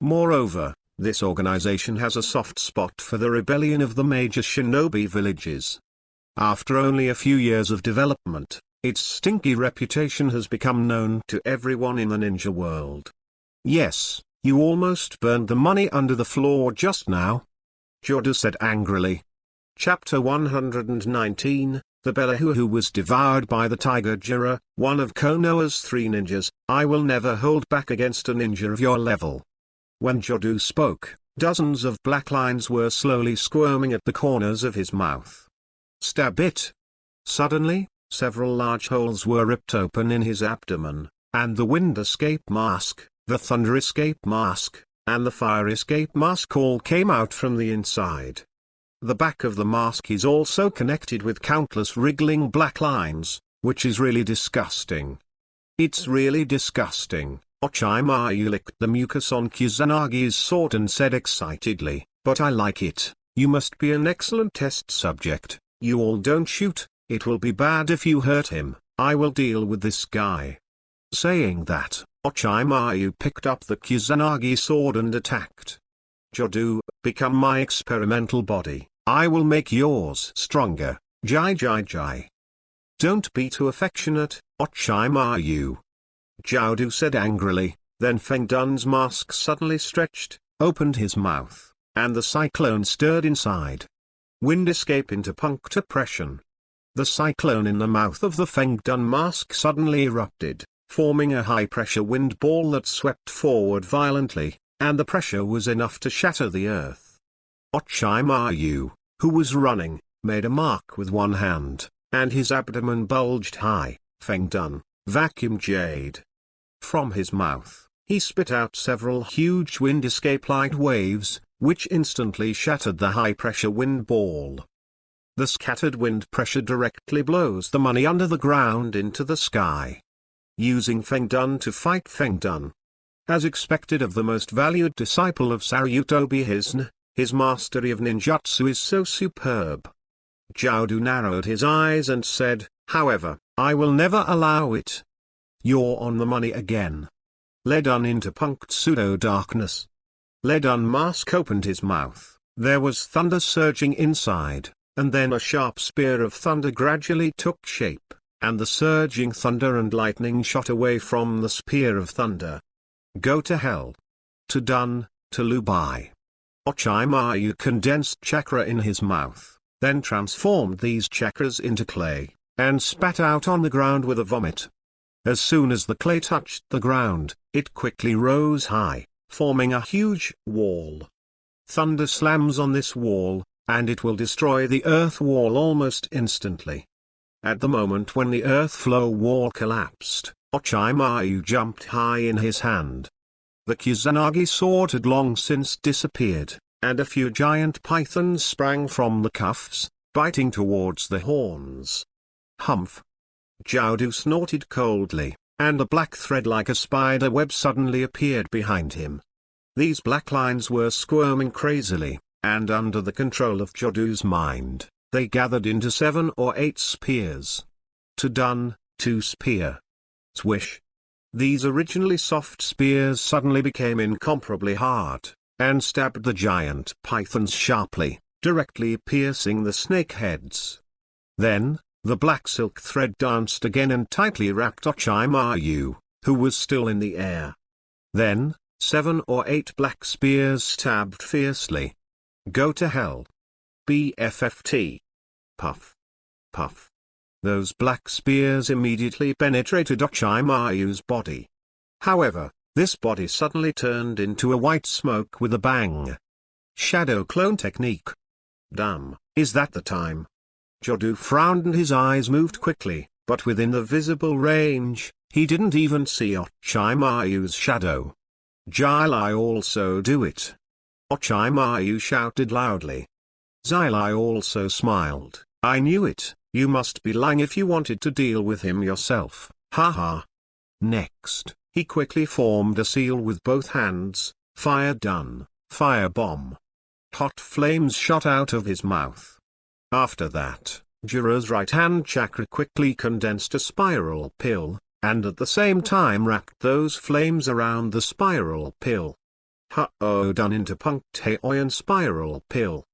Moreover, this organization has a soft spot for the rebellion of the major shinobi villages. After only a few years of development, its stinky reputation has become known to everyone in the ninja world. Yes, you almost burned the money under the floor just now," Jodo said angrily. Chapter 119, The Bellehu who was devoured by the tiger. Jiraiya, one of Konoha's 3 ninjas, I will never hold back against a ninja of your level. When Jodo spoke, dozens of black lines were slowly squirming at the corners of his mouth. "Stab it!" Suddenly, several large holes were ripped open in his abdomen, and the wind escape mask, the thunder escape mask, and the fire escape mask all came out from the inside. The back of the mask is also connected with countless wriggling black lines, which is really disgusting. "It's really disgusting." Orochimaru licked the mucus on Kusunagi's sword and said excitedly, "But I like it. You must be an excellent test subject. You all don't shoot, it will be bad if you hurt him, I will deal with this guy." Saying that, Orochimaru picked up the Kusunagi sword and attacked. "Jodo, become my experimental body, I will make yours stronger, Jai Jai Jai." "Don't be too affectionate, Orochimaru," Jodo said angrily. Then Feng Dun's mask suddenly stretched, opened his mouth, and the cyclone stirred inside. Wind escape into punctuation. The cyclone in the mouth of the Feng Dun mask suddenly erupted, forming a high-pressure wind ball that swept forward violently, and the pressure was enough to shatter the earth. Orochimaru, who was running, made a mark with one hand, and his abdomen bulged high. Feng Dun, vacuum jade. From his mouth, he spit out several huge wind escape-like waves, which instantly shattered the high-pressure wind ball. The scattered wind pressure directly blows the money under the ground into the sky. Using Feng Dun to fight Feng Dun. As expected of the most valued disciple of Sarutobi Hisn, his mastery of ninjutsu is so superb. Jodo narrowed his eyes and said, "However, I will never allow it. You're on the money again." Led on into punked pseudo-darkness. Led on mask opened his mouth, there was thunder surging inside, and then a sharp spear of thunder gradually took shape, and the surging thunder and lightning shot away from the spear of thunder. "Go to hell. To Dun, to Lubai." Orochimaru condensed chakra in his mouth, then transformed these chakras into clay, and spat out on the ground with a vomit. As soon as the clay touched the ground, it quickly rose high, forming a huge wall. Thunder slams on this wall, and it will destroy the earth wall almost instantly. At the moment when the earth flow wall collapsed, Orochimaru jumped high in his hand. The Kusunagi sword had long since disappeared, and a few giant pythons sprang from the cuffs, biting towards the horns. "Humph!" Jodo snorted coldly, and a black thread like a spider web suddenly appeared behind him. These black lines were squirming crazily, and under the control of Jodo's mind, they gathered into 7 or 8 spears. To Dun, 2 spear. Swish. These originally soft spears suddenly became incomparably hard, and stabbed the giant pythons sharply, directly piercing the snake heads. Then, the black silk thread danced again and tightly wrapped Orochimaru, who was still in the air. Then, 7 or 8 black spears stabbed fiercely. "Go to hell. BFFT. Puff. Puff." Those black spears immediately penetrated Orochimaru's body. However, this body suddenly turned into a white smoke with a bang. Shadow clone technique. Damn, is that the time? Jodo frowned and his eyes moved quickly, but within the visible range, he didn't even see Orochimaru's shadow. "Shall I also do it?" Orochimaru shouted loudly. Zilai also smiled. "I knew it, You must be lying if you wanted to deal with him yourself, haha. Next, he quickly formed a seal with both hands, fire done, firebomb. Hot flames shot out of his mouth. After that, Jiro's right-hand chakra quickly condensed a spiral pill, and at the same time wrapped those flames around the spiral pill. Ha-oh, done into punctaoyan spiral pill.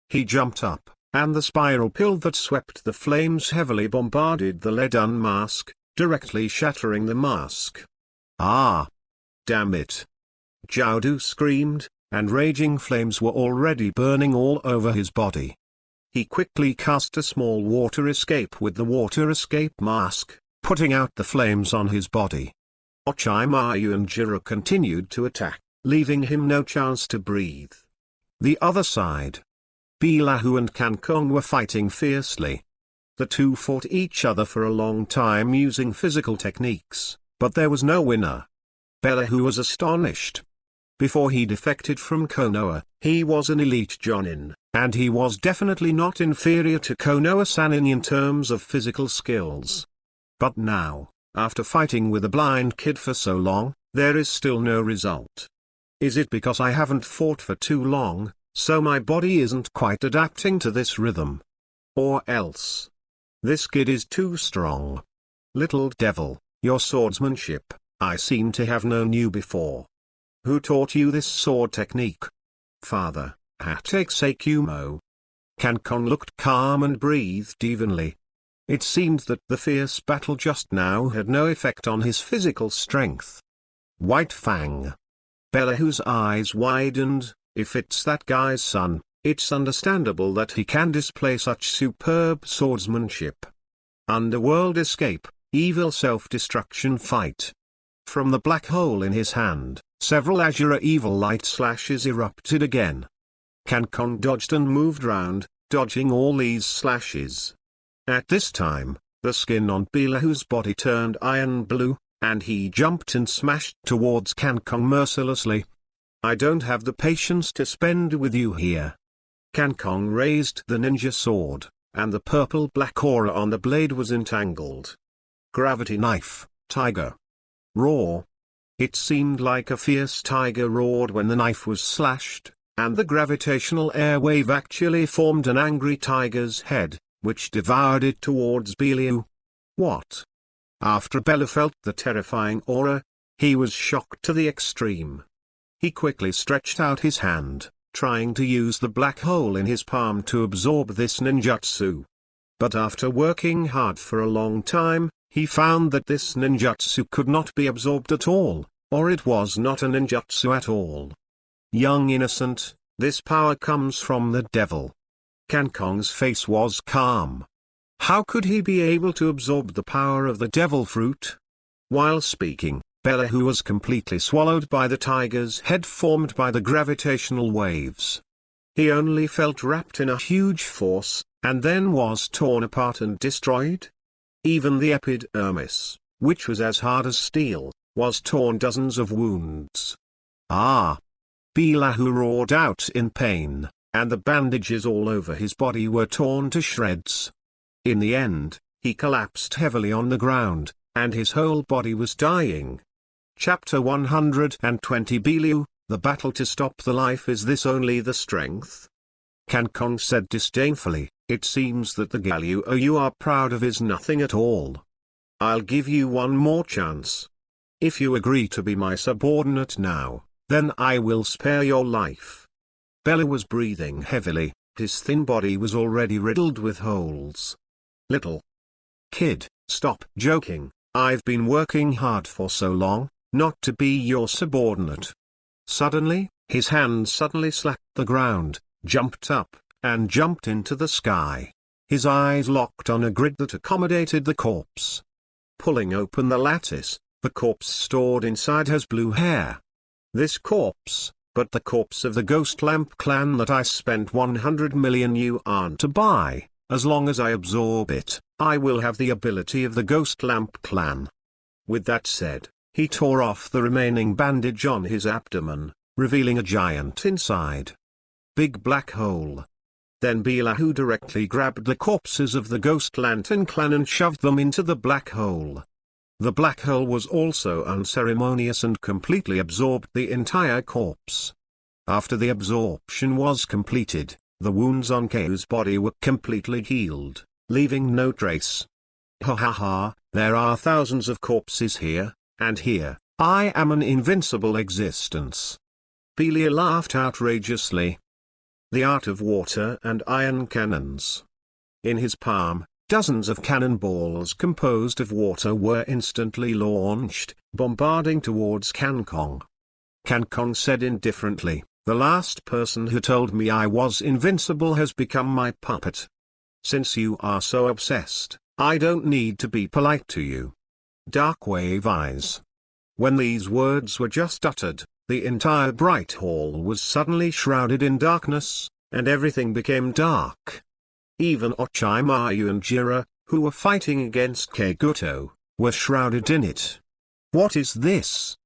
He jumped up, and the spiral pill that swept the flames heavily bombarded the leaden mask, directly shattering the mask. Ah! Damn it! Jiao screamed, and raging flames were already burning all over his body. He quickly cast a small water escape with the water escape mask, putting out the flames on his body. Ochimayu and Jiro continued to attack, leaving him no chance to breathe. The other side. Belahu and Kankong were fighting fiercely. The two fought each other for a long time using physical techniques, but there was no winner. Belahu was astonished. Before he defected from Konoha, he was an elite Jonin, and he was definitely not inferior to Konoha-san in terms of physical skills. But now, after fighting with a blind kid for so long, there is still no result. Is it because I haven't fought for too long, so my body isn't quite adapting to this rhythm? Or else, this kid is too strong. Little devil, your swordsmanship, I seem to have known you before. Who taught you this sword technique? Father, Hatake Seikumo. Kankon looked calm and breathed evenly. It seemed that the fierce battle just now had no effect on his physical strength. White Fang. Belahu's eyes widened. If it's that guy's son, it's understandable that he can display such superb swordsmanship. Underworld escape, evil self-destruction fight. From the black hole in his hand, several azure evil light slashes erupted again. Kankon dodged and moved round, dodging all these slashes. At this time, the skin on Belahu's body turned iron blue, and he jumped and smashed towards Kankon mercilessly. I don't have the patience to spend with you here. Kankon raised the ninja sword, and the purple-black aura on the blade was entangled. Gravity knife, tiger. Roar. It seemed like a fierce tiger roared when the knife was slashed, and the gravitational air wave actually formed an angry tiger's head, which devoured it towards Belahu. What? After Bela felt the terrifying aura, he was shocked to the extreme. He quickly stretched out his hand, trying to use the black hole in his palm to absorb this ninjutsu. But after working hard for a long time, he found that this ninjutsu could not be absorbed at all, or it was not a ninjutsu at all. Young innocent, this power comes from the devil. Kankong's face was calm. How could he be able to absorb the power of the devil fruit? While speaking, Belahu was completely swallowed by the tiger's head formed by the gravitational waves. He only felt wrapped in a huge force, and then was torn apart and destroyed. Even the epidermis, which was as hard as steel, was torn dozens of wounds. Ah! Belahu roared out in pain, and the bandages all over his body were torn to shreds. In the end, he collapsed heavily on the ground, and his whole body was dying. Chapter 120 Belahu, the battle to stop the life. Is this only the strength? Kankong said disdainfully, it seems that the Galio you are proud of is nothing at all. I'll give you one more chance. If you agree to be my subordinate now, then I will spare your life. Bela was breathing heavily, his thin body was already riddled with holes. Little kid, stop joking, I've been working hard for so long, not to be your subordinate. Suddenly, his hand suddenly slapped the ground, jumped up, and jumped into the sky. His eyes locked on a grid that accommodated the corpse. Pulling open the lattice, the corpse stored inside has blue hair. This corpse, but the corpse of the Ghost Lamp clan that I spent 100 million yuan to buy, as long as I absorb it, I will have the ability of the Ghost Lamp clan. With that said, he tore off the remaining bandage on his abdomen, revealing a giant inside. Big black hole. Then Belahu directly grabbed the corpses of the Ghost Lantern clan and shoved them into the black hole. The black hole was also unceremonious and completely absorbed the entire corpse. After the absorption was completed, the wounds on Ku's body were completely healed, leaving no trace. Ha ha ha, there are thousands of corpses here, and here, I am an invincible existence. Belia laughed outrageously. The art of water and iron cannons. In his palm, dozens of cannonballs composed of water were instantly launched, bombarding towards Cancon. Cancon said indifferently, "The last person who told me I was invincible has become my puppet. Since you are so obsessed, I don't need to be polite to you." Dark Wave Eyes. When these words were just uttered, the entire bright hall was suddenly shrouded in darkness, and everything became dark. Even Orochimaru and Jiraiya, who were fighting against Kageto, were shrouded in it. What is this?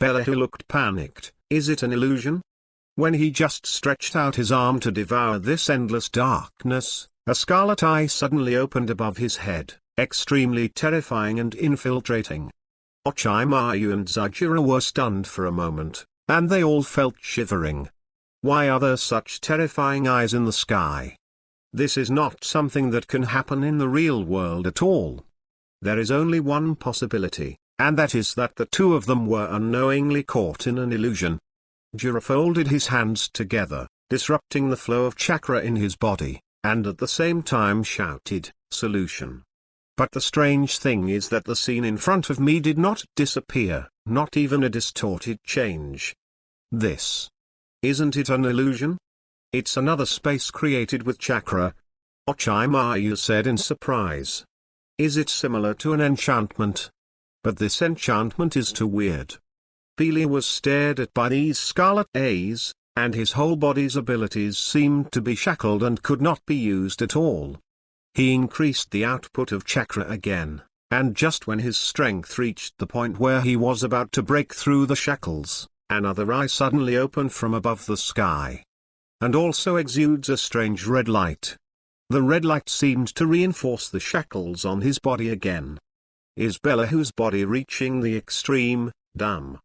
Belahu looked panicked. Is it an illusion? When he just stretched out his arm to devour this endless darkness, a scarlet eye suddenly opened above his head, extremely terrifying and infiltrating. Orochimaru and Jiraiya were stunned for a moment, and they all felt shivering. Why are there such terrifying eyes in the sky? This is not something that can happen in the real world at all. There is only one possibility, and that is that the two of them were unknowingly caught in an illusion. Jiraiya folded his hands together, disrupting the flow of chakra in his body, and at the same time shouted, "Solution." But the strange thing is that the scene in front of me did not disappear, not even a distorted change. This. Isn't it an illusion? It's another space created with chakra. Orochimaru said in surprise. Is it similar to an enchantment? But this enchantment is too weird. Belia was stared at by these scarlet eyes, and his whole body's abilities seemed to be shackled and could not be used at all. He increased the output of chakra again, and just when his strength reached the point where he was about to break through the shackles, another eye suddenly opened from above the sky. And also exudes a strange red light. The red light seemed to reinforce the shackles on his body again. Is Belahu's body reaching the extreme? Damn.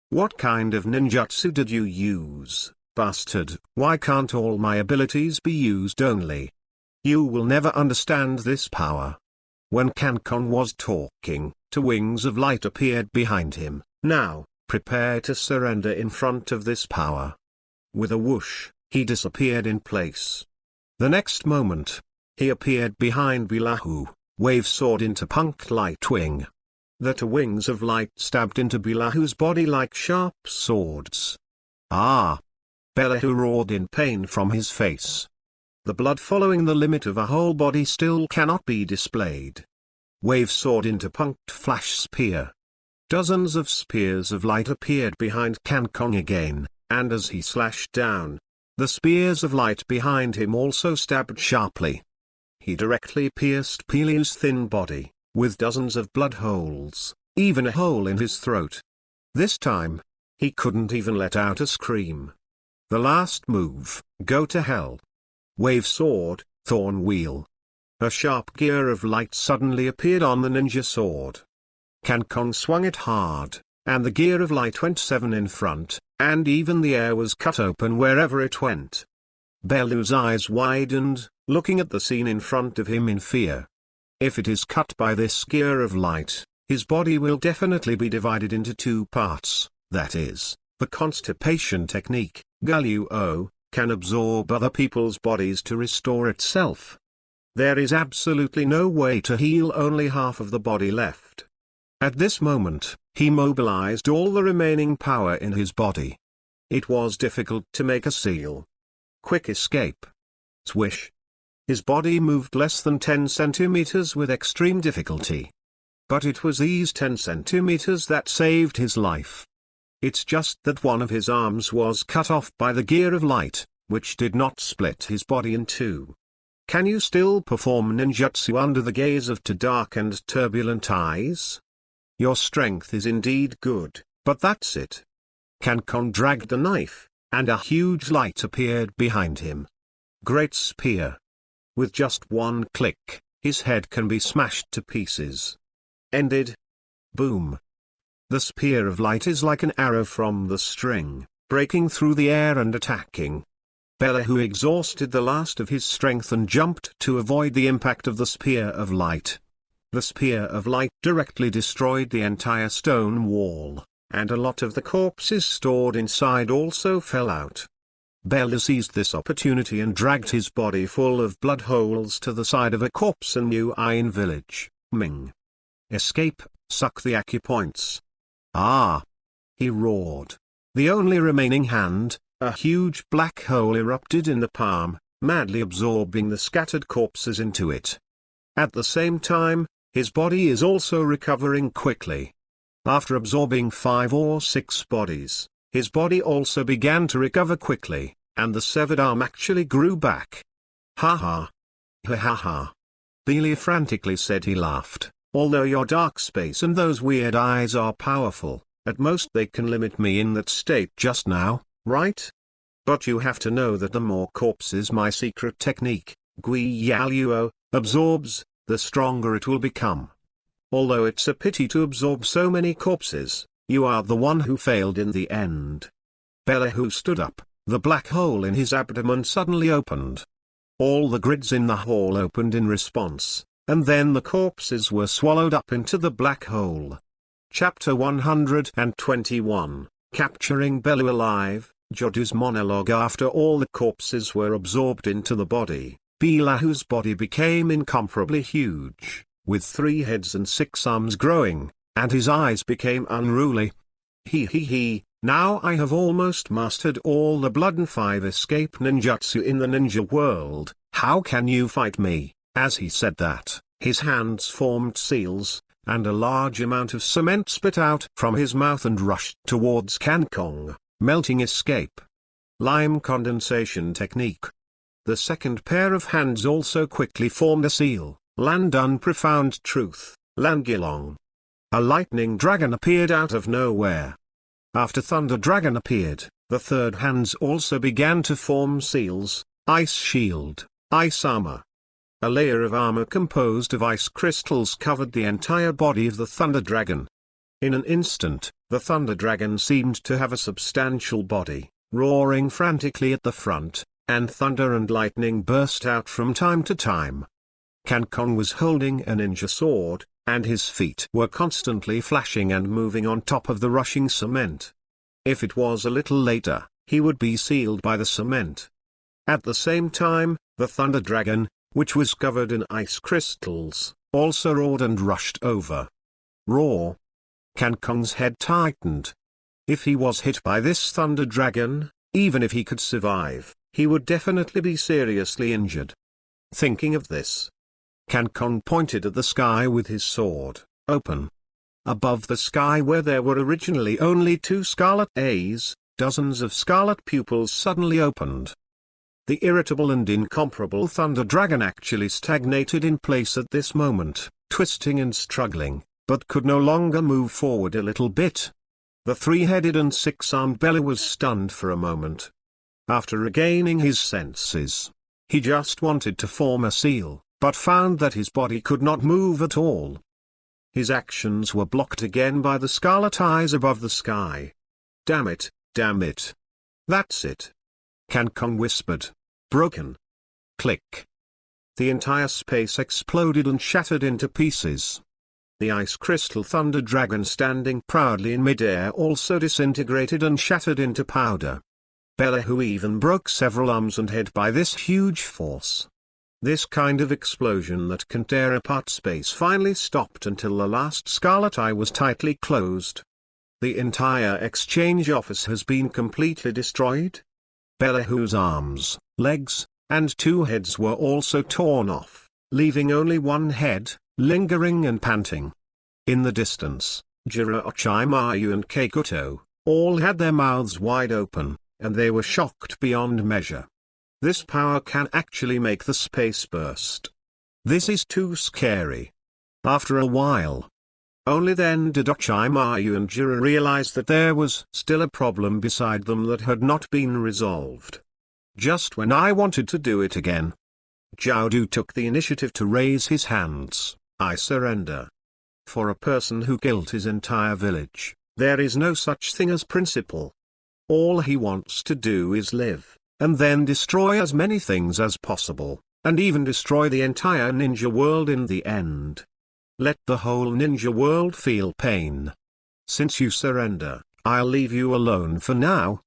What kind of ninjutsu did you use, bastard? Why can't all my abilities be used only? You will never understand this power. When Cancon was talking, two wings of light appeared behind him. Now, prepare to surrender in front of this power. With a whoosh, he disappeared in place. The next moment, he appeared behind Belahu, wave sword into Punk Light Wing. The two wings of light stabbed into Belahu's body like sharp swords. Ah! Belahu roared in pain from his face. The blood following the limit of a whole body still cannot be displayed. Wave sword into punctured flash spear. Dozens of spears of light appeared behind Cancon again, and as he slashed down, the spears of light behind him also stabbed sharply. He directly pierced Belahu's thin body, with dozens of blood holes, even a hole in his throat. This time, he couldn't even let out a scream. The last move, go to hell. Wave sword, thorn wheel. A sharp gear of light suddenly appeared on the ninja sword. Cancon swung it hard, and the gear of light went 7 in front, and even the air was cut open wherever it went. Belu's eyes widened, looking at the scene in front of him in fear. If it is cut by this gear of light, his body will definitely be divided into 2 parts, that is, the constipation technique, Galuo, can absorb other people's bodies to restore itself. There is absolutely no way to heal only half of the body left. At this moment, he mobilized all the remaining power in his body. It was difficult to make a seal. Quick escape. Swish. His body moved less than 10 centimeters with extreme difficulty. But it was these 10 centimeters that saved his life. It's just that one of his arms was cut off by the gear of light, which did not split his body in 2. Can you still perform ninjutsu under the gaze of 2 dark and turbulent eyes? Your strength is indeed good, but that's it. Cancon dragged the knife, and a huge light appeared behind him. Great spear. With just one click, his head can be smashed to pieces. Ended. Boom. The spear of light is like an arrow from the string, breaking through the air and attacking. Bellehu exhausted the last of his strength and jumped to avoid the impact of the spear of light. The spear of light directly destroyed the entire stone wall, and a lot of the corpses stored inside also fell out. Bellehu seized this opportunity and dragged his body full of blood holes to the side of a corpse in New Ain village, Ming. Escape, suck the acupoints. Ah! He roared. The only remaining hand, a huge black hole erupted in the palm, madly absorbing the scattered corpses into it. At the same time, his body is also recovering quickly. After absorbing 5 or 6 bodies, his body also began to recover quickly, and the severed arm actually grew back. Ha ha. Ha ha ha. Belia frantically said. He laughed. Although your dark space and those weird eyes are powerful, at most they can limit me in that state just now, right? But you have to know that the more corpses my secret technique, Gui Yaluo, absorbs, the stronger it will become. Although it's a pity to absorb so many corpses, you are the one who failed in the end. Bellehu stood up, the black hole in his abdomen suddenly opened. All the grids in the hall opened in response, and then the corpses were swallowed up into the black hole. Chapter 121, Capturing Bellehu Alive, Jodu's monologue. After all the corpses were absorbed into the body, Bellehu's body became incomparably huge, with 3 heads and 6 arms growing, and his eyes became unruly. He, now I have almost mastered all the blood and 5 escape ninjutsu in the ninja world. How can you fight me? As he said that, his hands formed seals, and a large amount of cement spit out from his mouth and rushed towards Kankong, melting escape. Lime condensation technique. The second pair of hands also quickly formed a seal, Landun profound truth, Langilong. A lightning dragon appeared out of nowhere. After Thunder Dragon appeared, the third hands also began to form seals, Ice Shield, Ice Armor. A layer of armor composed of ice crystals covered the entire body of the Thunder Dragon. In an instant, the Thunder Dragon seemed to have a substantial body, roaring frantically at the front, and thunder and lightning burst out from time to time. Kankong was holding a ninja sword, and his feet were constantly flashing and moving on top of the rushing cement. If it was a little later, he would be sealed by the cement. At the same time, the Thunder Dragon, which was covered in ice crystals, also roared and rushed over. Roar! Kankong's head tightened. If he was hit by this Thunder Dragon, even if he could survive, he would definitely be seriously injured. Thinking of this, Kankong pointed at the sky with his sword, open. Above the sky where there were originally only 2 scarlet A's, dozens of scarlet pupils suddenly opened. The irritable and incomparable Thunder Dragon actually stagnated in place at this moment, twisting and struggling, but could no longer move forward a little bit. The 3-headed and 6-armed Bellehu was stunned for a moment. After regaining his senses, he just wanted to form a seal, but found that his body could not move at all. His actions were blocked again by the scarlet eyes above the sky. Damn it, damn it. That's it. Kankong whispered. Broken. Click. The entire space exploded and shattered into pieces. The ice crystal Thunder Dragon standing proudly in midair also disintegrated and shattered into powder. Bellehu even broke several arms and head by this huge force. This kind of explosion that can tear apart space finally stopped until the last scarlet eye was tightly closed. The entire exchange office has been completely destroyed. Bellehu's arms, legs, and 2 heads were also torn off, leaving only 1 head, lingering and panting. In the distance, Jiraiya and Keikoto, all had their mouths wide open, and they were shocked beyond measure. This power can actually make the space burst. This is too scary. After a while, only then did Ochimayu and Jiraiya realize that there was still a problem beside them that had not been resolved. just when I wanted to do it again. Jiaodu took the initiative to raise his hands. I surrender. For a person who killed his entire village, there is no such thing as principle. All he wants to do is live, and then destroy as many things as possible, and even destroy the entire ninja world in the end. Let the whole ninja world feel pain. Since you surrender, I'll leave you alone for now.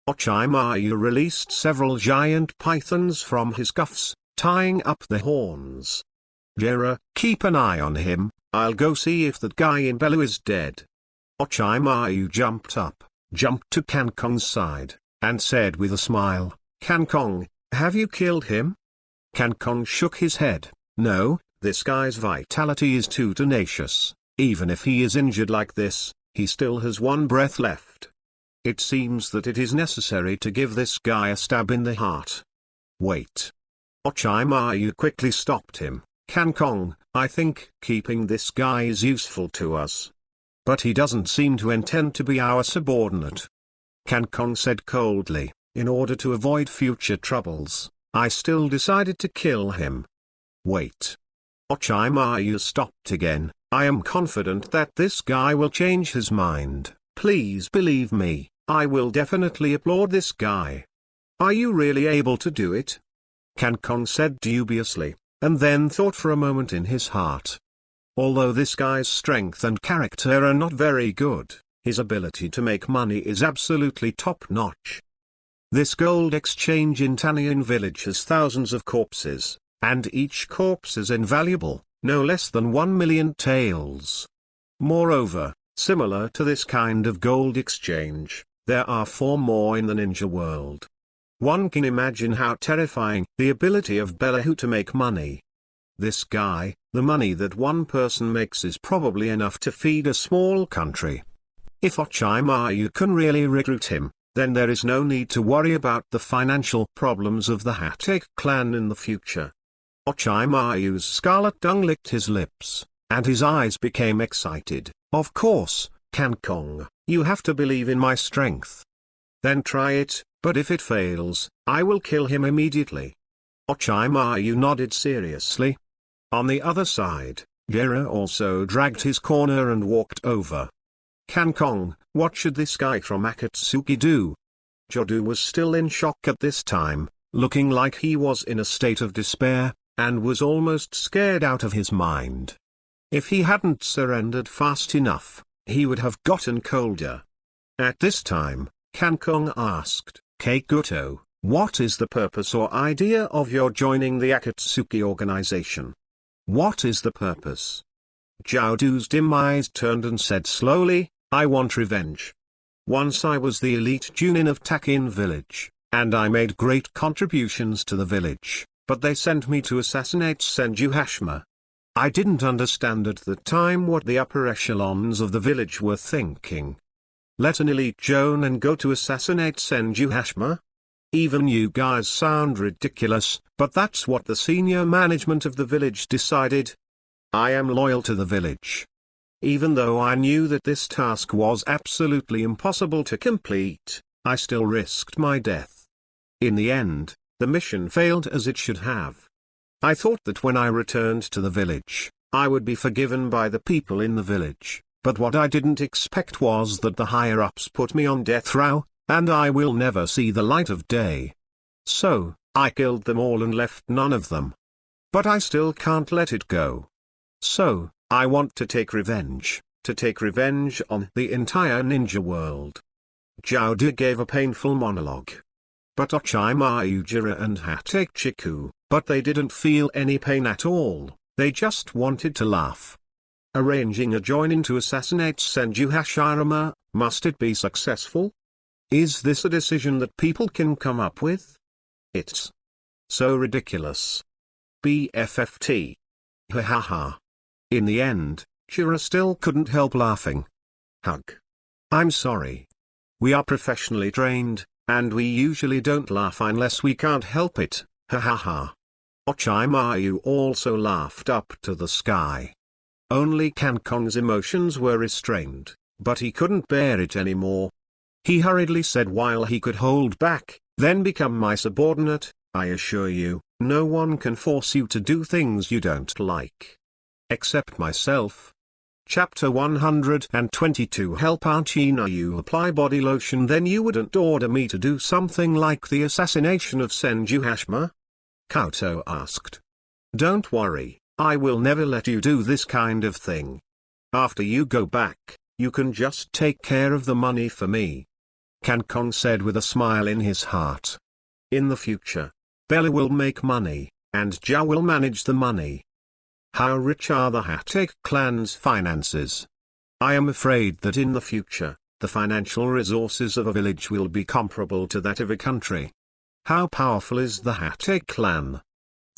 Orochimaru released several giant pythons from his cuffs, tying up the horns. Jiraiya, keep an eye on him, I'll go see if that guy in Bellu is dead. Orochimaru jumped up, jumped to Kankong's side, and said with a smile, Kankong, have you killed him? Kankong shook his head. No, this guy's vitality is too tenacious. Even if he is injured like this, he still has one breath left. It seems that it is necessary to give this guy a stab in the heart. Wait. Orochimaru quickly stopped him. Kankong, I think keeping this guy is useful to us. But he doesn't seem to intend to be our subordinate. Kankong said coldly, in order to avoid future troubles, I still decided to kill him. Wait. Orochimaru stopped again. I am confident that this guy will change his mind. Please believe me, I will definitely applaud this guy. Are you really able to do it? Kankong said dubiously, and then thought for a moment in his heart. Although this guy's strength and character are not very good, his ability to make money is absolutely top-notch. This gold exchange in Tanian village has thousands of corpses, and each corpse is invaluable, no less than 1 million taels. Moreover, similar to this kind of gold exchange, there are 4 more in the ninja world. One can imagine how terrifying the ability of Bellehu to make money. This guy, the money that one person makes is probably enough to feed a small country. If Orochimaru can really recruit him, then there is no need to worry about the financial problems of the Hokage clan in the future. Orochimaru's scarlet tongue licked his lips, and his eyes became excited. Of course, Kankong, you have to believe in my strength. Then try it, but if it fails, I will kill him immediately. Orochimaru nodded seriously. On the other side, Jiraiya also dragged his corner and walked over. Kankong, what should this guy from Akatsuki do? Jiaodu was still in shock at this time, looking like he was in a state of despair, and was almost scared out of his mind. If he hadn't surrendered fast enough, he would have gotten colder. At this time, Kankong asked, Keikoto, what is the purpose or idea of your joining the Akatsuki organization? What is the purpose? Jiaodu's dim eyes turned and said slowly, I want revenge. Once I was the elite Junin of Takin village, and I made great contributions to the village, but they sent me to assassinate Senju Hashima. I didn't understand at the time what the upper echelons of the village were thinking. Let an elite Jonin go to assassinate Senju Hashima? Even you guys sound ridiculous, but that's what the senior management of the village decided. I am loyal to the village. Even though I knew that this task was absolutely impossible to complete, I still risked my death. In the end, the mission failed as it should have. I thought that when I returned to the village, I would be forgiven by the people in the village, but what I didn't expect was that the higher-ups put me on death row, and I will never see the light of day. So, I killed them all and left none of them. But I still can't let it go. So, I want to take revenge on the entire ninja world. Jiaodu gave a painful monologue. But Orochimaru, Jiraiya and Hatachiku, but they didn't feel any pain at all, they just wanted to laugh. Arranging a join-in to assassinate Senju Hashirama, must it be successful? Is this a decision that people can come up with? It's so ridiculous. BFFT. Ha ha ha. In the end, Jiraiya still couldn't help laughing. Hug. I'm sorry. We are professionally trained, and we usually don't laugh unless we can't help it, ha ha ha. Orochimaru also laughed up to the sky. Only Kankong's emotions were restrained, but he couldn't bear it anymore. He hurriedly said while he could hold back, then become my subordinate. I assure you, no one can force you to do things you don't like. Except myself. Chapter 122 Help Archina. You apply body lotion, then you wouldn't order me to do something like the assassination of Senju Hashima? Kauto asked. Don't worry, I will never let you do this kind of thing. After you go back, you can just take care of the money for me. Kankon said with a smile in his heart. In the future, Bella will make money, and Zhao will manage the money. How rich are the Hatake clan's finances? I am afraid that in the future, the financial resources of a village will be comparable to that of a country. How powerful is the Hatake clan?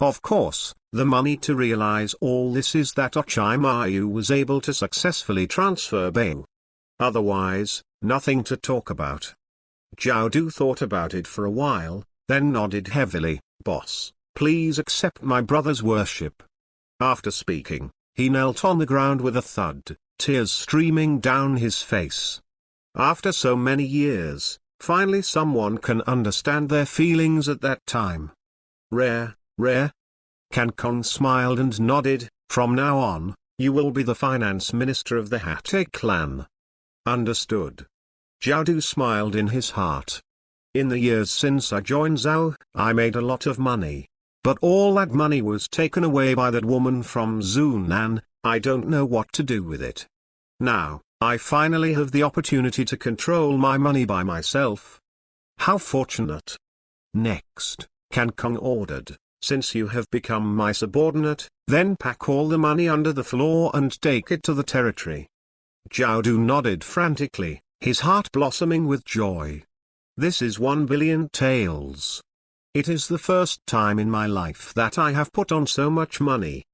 Of course, the money to realize all this is that Ochimaru was able to successfully transfer Beu. Otherwise, nothing to talk about. Zhao Du thought about it for a while, then nodded heavily. Boss, please accept my brother's worship. After speaking, he knelt on the ground with a thud, tears streaming down his face. After so many years, finally someone can understand their feelings at that time. Rare. Kankon smiled and nodded. From now on, you will be the finance minister of the Hatake clan. Understood. Zhao Du smiled in his heart. In the years since I joined Zhao, I made a lot of money. But all that money was taken away by that woman from Zhunan. I don't know what to do with it. Now, I finally have the opportunity to control my money by myself. How fortunate. Next, Kankong ordered, since you have become my subordinate, then pack all the money under the floor and take it to the territory. Zhao Du nodded frantically, his heart blossoming with joy. This is 1 billion taels. It is the first time in my life that I have put on so much money.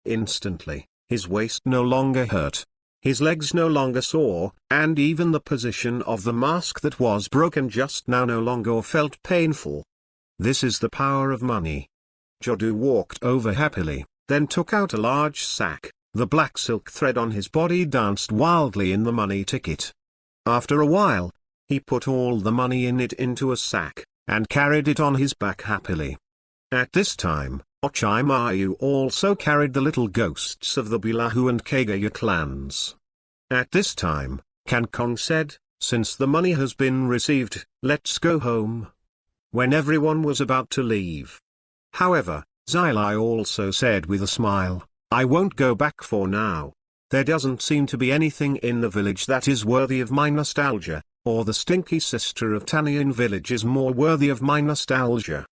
Instantly, his waist no longer hurt, his legs no longer sore, and even the position of the mask that was broken just now no longer felt painful. This is the power of money. Zhao Du walked over happily, then took out a large sack. The black silk thread on his body danced wildly in the money ticket. After a while, he put all the money in it into a sack, and carried it on his back happily. At this time, Ochimaru also carried the little ghosts of the Bilahu and Kagaya clans. At this time, Kankong said, since the money has been received, let's go home. When everyone was about to leave. However, Zilai also said with a smile, I won't go back for now. There doesn't seem to be anything in the village that is worthy of my nostalgia, or the stinky sister of Tanian village is more worthy of my nostalgia.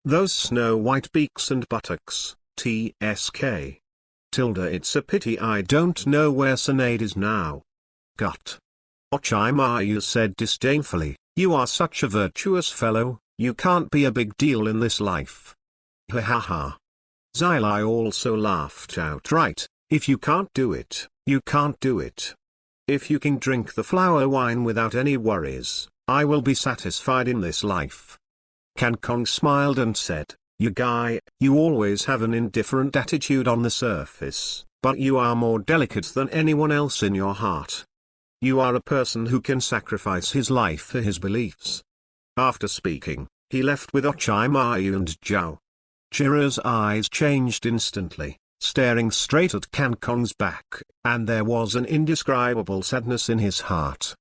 Those snow-white beaks and buttocks, TSK. It's a pity I don't know where Sinead is now. Gut. Ochimaru said disdainfully, you are such a virtuous fellow, you can't be a big deal in this life. Ha ha ha. Zilai also laughed outright, if you can't do it, you can't do it. If you can drink the flower wine without any worries, I will be satisfied in this life. Kankong smiled and said, you guy, you always have an indifferent attitude on the surface, but you are more delicate than anyone else in your heart. You are a person who can sacrifice his life for his beliefs. After speaking, he left with Ochimaru and Zhao. Chira's eyes changed instantly, staring straight at Kankong's back, and there was an indescribable sadness in his heart.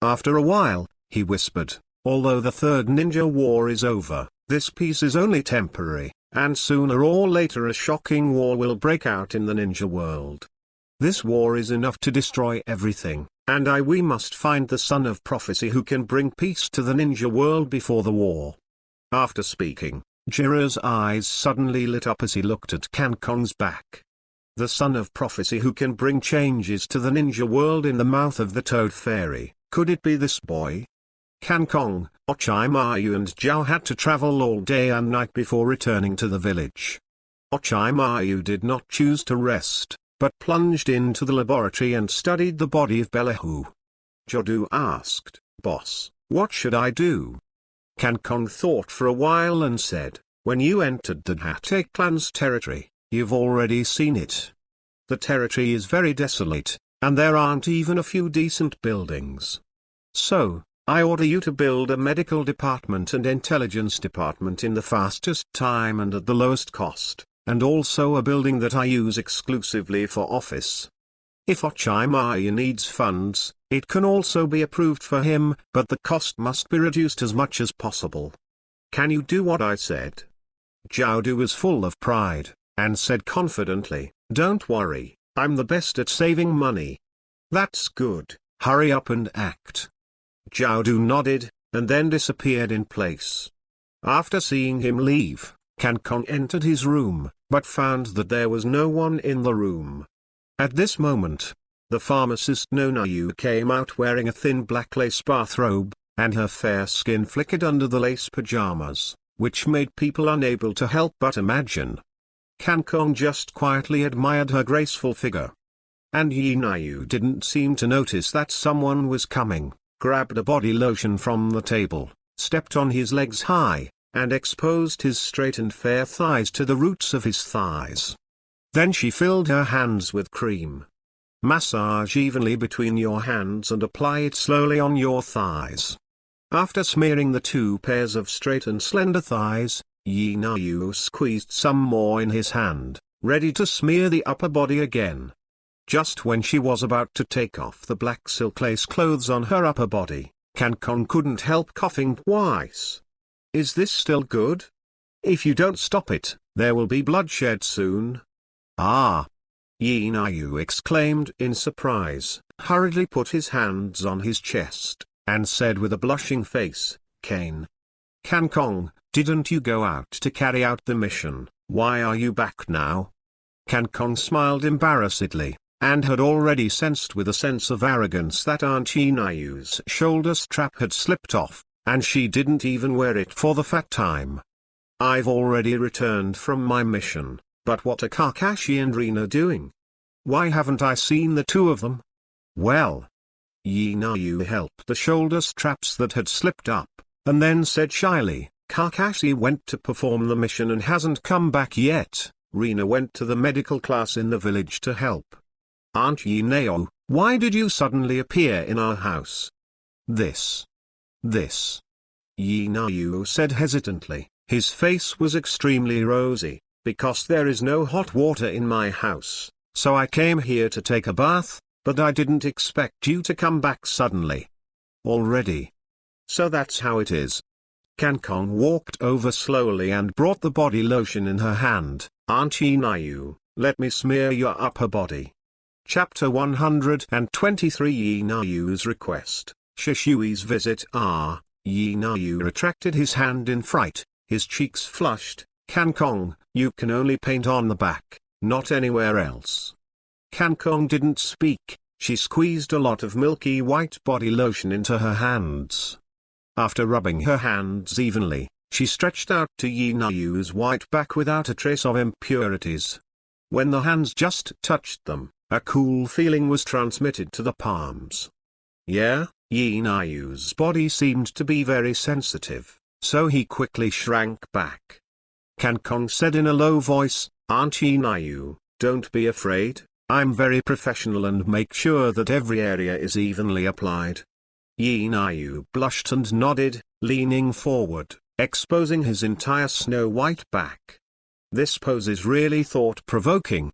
After a while, he whispered, although the Third Ninja War is over, this peace is only temporary, and sooner or later a shocking war will break out in the ninja world. This war is enough to destroy everything, and we must find the son of prophecy who can bring peace to the ninja world before the war. After speaking, Jira's eyes suddenly lit up as he looked at Kankong's back. The son of prophecy who can bring changes to the ninja world in the mouth of the Toad Fairy, could it be this boy? Kankong, Ochimaru and Zhao had to travel all day and night before returning to the village. Ochimaru did not choose to rest, but plunged into the laboratory and studied the body of Belahu. Jodu asked, Boss, what should I do? Kankong thought for a while and said, when you entered the Hatake clan's territory, you've already seen it. The territory is very desolate, and there aren't even a few decent buildings. So, I order you to build a medical department and intelligence department in the fastest time and at the lowest cost, and also a building that I use exclusively for office. If Hokage I needs funds, it can also be approved for him, but the cost must be reduced as much as possible. Can you do what I said?" Jiaodu was full of pride, and said confidently, "Don't worry, I'm the best at saving money." "That's good, hurry up and act." Jiaodu nodded, and then disappeared in place. After seeing him leave, Cancon entered his room, but found that there was no one in the room. At this moment, the pharmacist Nonayu came out wearing a thin black lace bathrobe, and her fair skin flickered under the lace pajamas, which made people unable to help but imagine. Cancon just quietly admired her graceful figure. And Yinayu didn't seem to notice that someone was coming, grabbed a body lotion from the table, stepped on his legs high, and exposed his straight and fair thighs to the roots of his thighs. Then she filled her hands with cream. Massage evenly between your hands and apply it slowly on your thighs. After smearing the two pairs of straight and slender thighs, Yinayu squeezed some more in his hand, ready to smear the upper body again. Just when she was about to take off the black silk lace clothes on her upper body, Cancon couldn't help coughing twice. "Is this still good? If you don't stop it, there will be bloodshed soon." "Ah!" Yinayu exclaimed in surprise, hurriedly put his hands on his chest, and said with a blushing face, "Kane. Cancon, didn't you go out to carry out the mission? Why are you back now?" Cancon smiled embarrassedly, and had already sensed with a sense of arrogance that Aunt Yinayu's shoulder strap had slipped off, and she didn't even wear it for the fat time. "I've already returned from my mission, but what are Kakashi and Rina doing? Why haven't I seen the two of them?" "Well." Yinayu helped the shoulder straps that had slipped up, and then said shyly, "Kakashi went to perform the mission and hasn't come back yet. Rina went to the medical class in the village to help." "Aunt Yinao, why did you suddenly appear in our house?" This. Yinayu said hesitantly, his face was extremely rosy, "Because there is no hot water in my house, so I came here to take a bath, but I didn't expect you to come back suddenly." "Already? So that's how it is." Cancon walked over slowly and brought the body lotion in her hand. "Aunt Yinayu, let me smear your upper body." Chapter 123 Yinayu's request, Shishui's visit. Yinayu retracted his hand in fright, his cheeks flushed. "Cancon, you can only paint on the back, not anywhere else." Cancon didn't speak, she squeezed a lot of milky white body lotion into her hands. After rubbing her hands evenly, she stretched out to Yinayu's white back without a trace of impurities. When the hands just touched them, a cool feeling was transmitted to the palms. Yeah, Yinayu's body seemed to be very sensitive, so he quickly shrank back. Cancon said in a low voice, "Aunt Yinayu, don't be afraid, I'm very professional and make sure that every area is evenly applied." Yinayu blushed and nodded, leaning forward, exposing his entire snow-white back. This pose is really thought-provoking.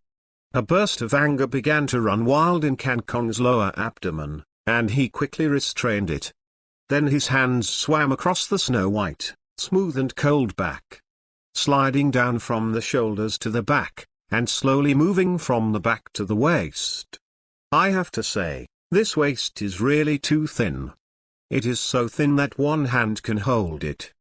A burst of anger began to run wild in Cancon's lower abdomen, and he quickly restrained it. Then his hands swam across the snow-white, smooth and cold back, sliding down from the shoulders to the back, and slowly moving from the back to the waist. I have to say, this waist is really too thin. It is so thin that one hand can hold it.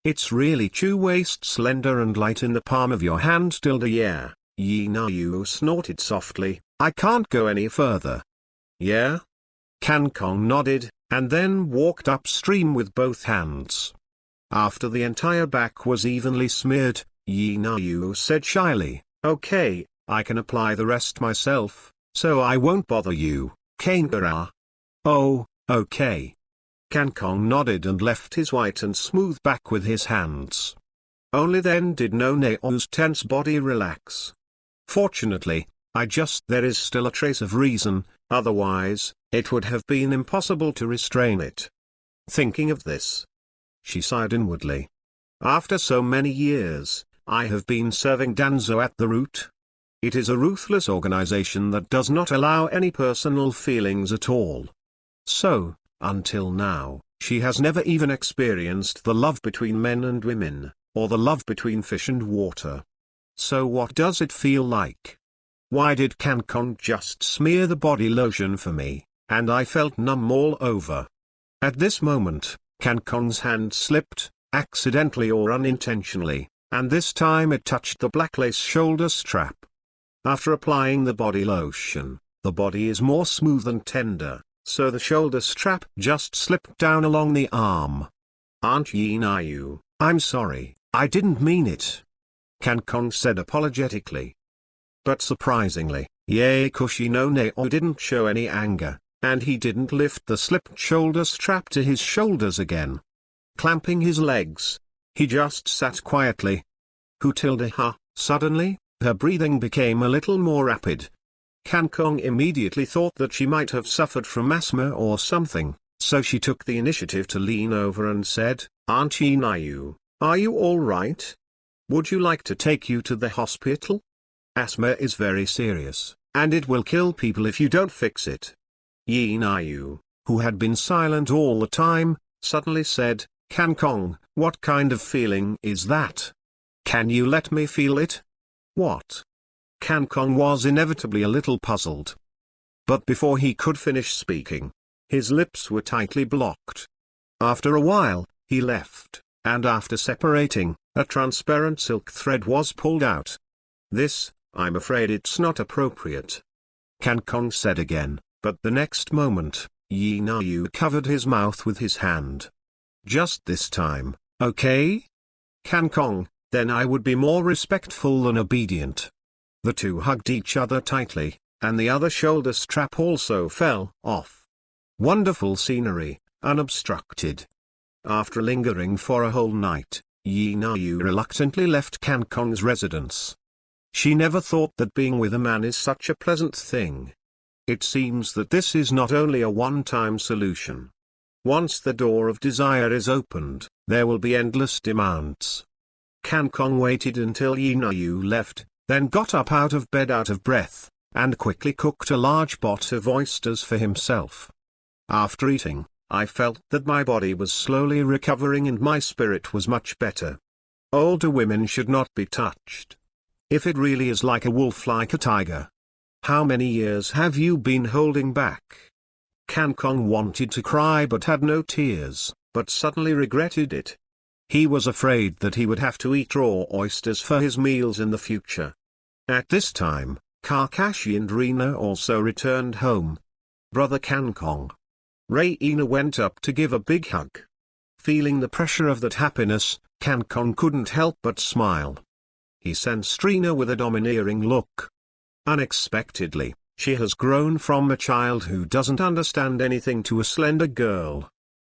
It's really too waist slender and light in the palm of your hand. Yeah, Yinayu snorted softly, I can't go any further. Yeah? Cancon nodded, and then walked upstream with both hands. After the entire back was evenly smeared, Yinayu said shyly, okay, I can apply the rest myself, so I won't bother you, Kankara. Oh, okay. Cancon nodded and left his white and smooth back with his hands. Only then did Nonao's tense body relax. Fortunately, there is still a trace of reason, otherwise, it would have been impossible to restrain it. Thinking of this, she sighed inwardly. After so many years, I have been serving Danzo at the root. It is a ruthless organization that does not allow any personal feelings at all. So, until now, she has never even experienced the love between men and women, or the love between fish and water. So what does it feel like? Why did Cancon just smear the body lotion for me, and I felt numb all over? At this moment, Cancon's hand slipped, accidentally or unintentionally, and this time it touched the black lace shoulder strap. After applying the body lotion, the body is more smooth and tender, so the shoulder strap just slipped down along the arm. Aunt Yin-Ayu, I'm sorry, I didn't mean it, Cancon said apologetically. But surprisingly, Yakushi no Neo didn't show any anger, and he didn't lift the slipped shoulder strap to his shoulders again. Clamping his legs, he just sat quietly. Suddenly, her breathing became a little more rapid. Cancon immediately thought that she might have suffered from asthma or something, so she took the initiative to lean over and said, Aunt Yin-Ayu, are you all right? Would you like to take you to the hospital? Asthma is very serious, and it will kill people if you don't fix it. Yin-Ayu, who had been silent all the time, suddenly said, Cancon, what kind of feeling is that? Can you let me feel it? What? Cancon was inevitably a little puzzled. But before he could finish speaking, his lips were tightly blocked. After a while, he left, and after separating, a transparent silk thread was pulled out. This, I'm afraid it's not appropriate, Cancon said again, but the next moment, Yin-Ayu covered his mouth with his hand. Just this time, okay? Cancon, then I would be more respectful than obedient. The two hugged each other tightly, and the other shoulder strap also fell off. Wonderful scenery, unobstructed. After lingering for a whole night, Yin-Ayu reluctantly left Cancon's residence. She never thought that being with a man is such a pleasant thing. It seems that this is not only a one-time solution. Once the door of desire is opened, there will be endless demands. Cancon waited until Yin-Ayu left, then got up out of bed out of breath, and quickly cooked a large pot of oysters for himself. After eating, I felt that my body was slowly recovering and my spirit was much better. Older women should not be touched. If it really is like a wolf like a tiger. How many years have you been holding back? Cancon wanted to cry but had no tears, but suddenly regretted it. He was afraid that he would have to eat raw oysters for his meals in the future. At this time, Kakashi and Rina also returned home. Brother Cancon. Reina went up to give a big hug. Feeling the pressure of that happiness, Cancon couldn't help but smile. He sensed Rina with a domineering look. Unexpectedly, she has grown from a child who doesn't understand anything to a slender girl.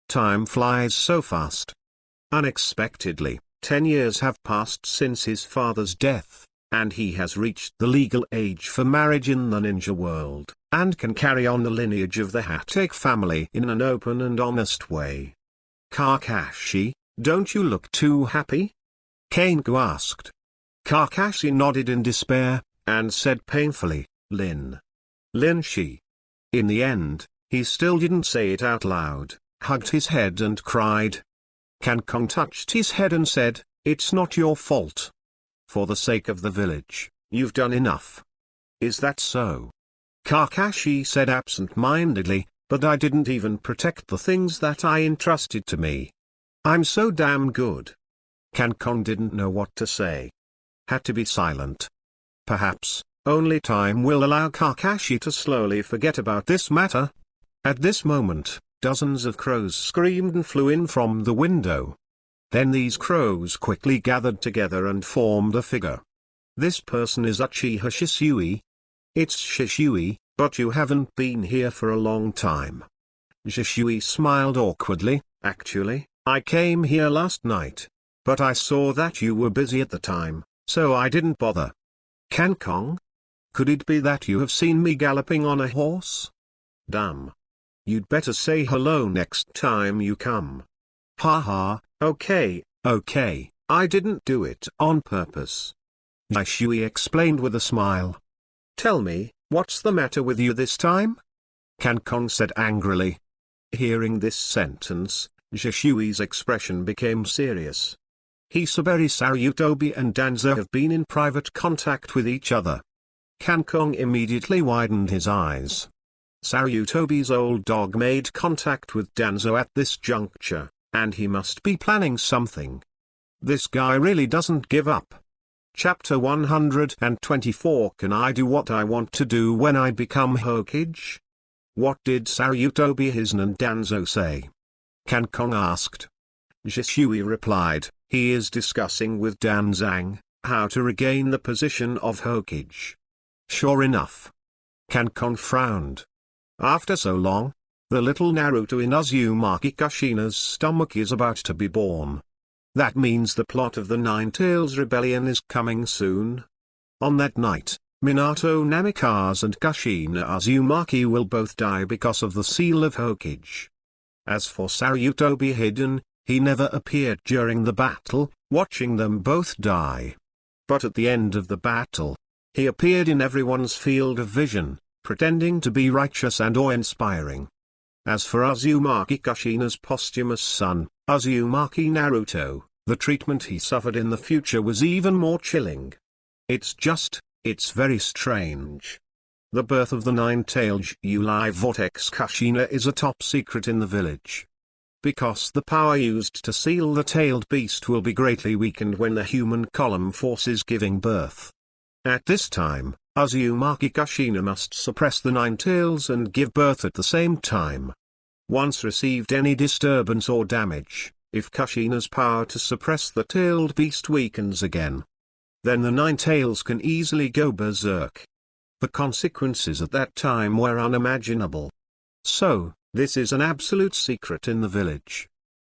Time flies so fast. Unexpectedly, 10 years have passed since his father's death, and he has reached the legal age for marriage in the ninja world, and can carry on the lineage of the Hatake family in an open and honest way. Kakashi, don't you look too happy? Kenku asked. Kakashi nodded in despair, and said painfully, Lin. Lin-shi. In the end, he still didn't say it out loud, hugged his head and cried. Cancon touched his head and said, it's not your fault. For the sake of the village, you've done enough. Is that so? Kakashi said absent-mindedly, but I didn't even protect the things that I entrusted to me. I'm so damn good. Cancon didn't know what to say. Had to be silent. Perhaps, only time will allow Kakashi to slowly forget about this matter. At this moment, dozens of crows screamed and flew in from the window. Then these crows quickly gathered together and formed a figure. This person is Uchiha Shisui. It's Shisui, but you haven't been here for a long time. Shisui smiled awkwardly. Actually, I came here last night. But I saw that you were busy at the time, so I didn't bother. Cancon? Could it be that you have seen me galloping on a horse? Damn. You'd better say hello next time you come. Haha, okay, okay, I didn't do it on purpose. Shishui explained with a smile. Tell me, what's the matter with you this time? Kankong said angrily. Hearing this sentence, Shishui's expression became serious. Hisaberi Sarutobi and Danzo have been in private contact with each other. Kankong immediately widened his eyes. Sarutobi's old dog made contact with Danzo at this juncture, and he must be planning something. This guy really doesn't give up. Chapter 124 Can I do what I want to do when I become Hokage? What did Sarutobi Hizen and Danzo say? Kankong asked. Shishui replied, he is discussing with Danzang how to regain the position of Hokage. Sure enough. Kankong frowned. After so long, the little Naruto in Uzumaki Kushina's stomach is about to be born. That means the plot of the Nine Tails Rebellion is coming soon. On that night, Minato Namikaze and Kushina Uzumaki will both die because of the seal of Hokage. As for Sarutobi Hiden, he never appeared during the battle, watching them both die. But at the end of the battle, he appeared in everyone's field of vision, pretending to be righteous and awe-inspiring. As for Uzumaki Kushina's posthumous son, Uzumaki Naruto, the treatment he suffered in the future was even more chilling. It's very strange. The birth of the nine-tailed Ulai Vortex Kushina is a top secret in the village. Because the power used to seal the tailed beast will be greatly weakened when the human column force is giving birth. At this time, Uzumaki Kushina must suppress the nine tails and give birth at the same time. Once received any disturbance or damage, if Kushina's power to suppress the tailed beast weakens again, then the nine tails can easily go berserk. The consequences at that time were unimaginable. So, this is an absolute secret in the village.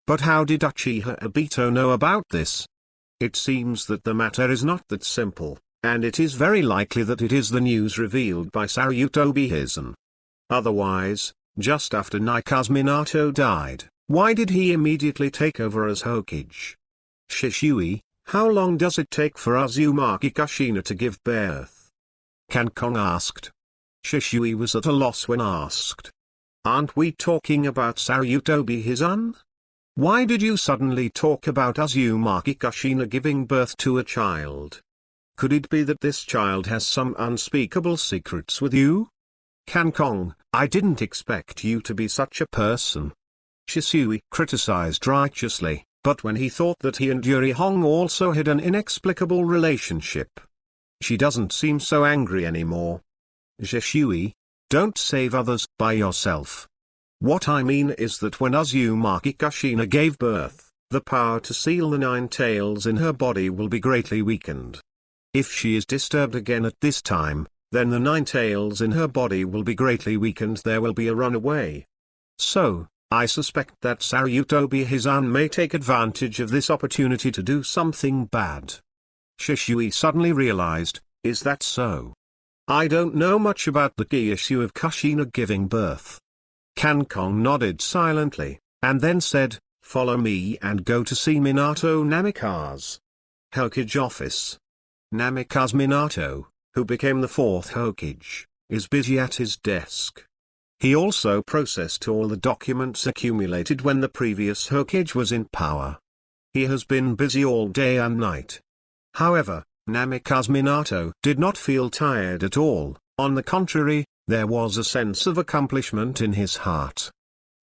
But how did Uchiha Obito know about this? It seems that the matter is not that simple, and it is very likely that it is the news revealed by Sarutobi Hizen. Otherwise, just after Namikaze Minato died, why did he immediately take over as Hokage? Shishui, how long does it take for Uzumaki Kushina to give birth? Kankong asked. Shishui was at a loss when asked. Aren't we talking about Sarutobi Hizen? Why did you suddenly talk about Uzumaki Kushina giving birth to a child? Could it be that this child has some unspeakable secrets with you? Kankong, I didn't expect you to be such a person. Shishui criticized righteously, but when he thought that he and Yuri Hong also had an inexplicable relationship. She doesn't seem so angry anymore. Shishui, don't save others by yourself. What I mean is that when Uzumaki Kushina gave birth, the power to seal the nine tails in her body will be greatly weakened. If she is disturbed again at this time, then the nine tails in her body will be greatly weakened. There will be a runaway. So, I suspect that Sarutobi Hizen may take advantage of this opportunity to do something bad. Shishui suddenly realized, is that so? I don't know much about the key issue of Kushina giving birth. Kankong nodded silently, and then said, follow me and go to see Minato Namikaze. Hokage office. Namikaze Minato, who became the fourth Hokage, is busy at his desk. He also processed all the documents accumulated when the previous Hokage was in power. He has been busy all day and night. However, Namikaze Minato did not feel tired at all. On the contrary, there was a sense of accomplishment in his heart.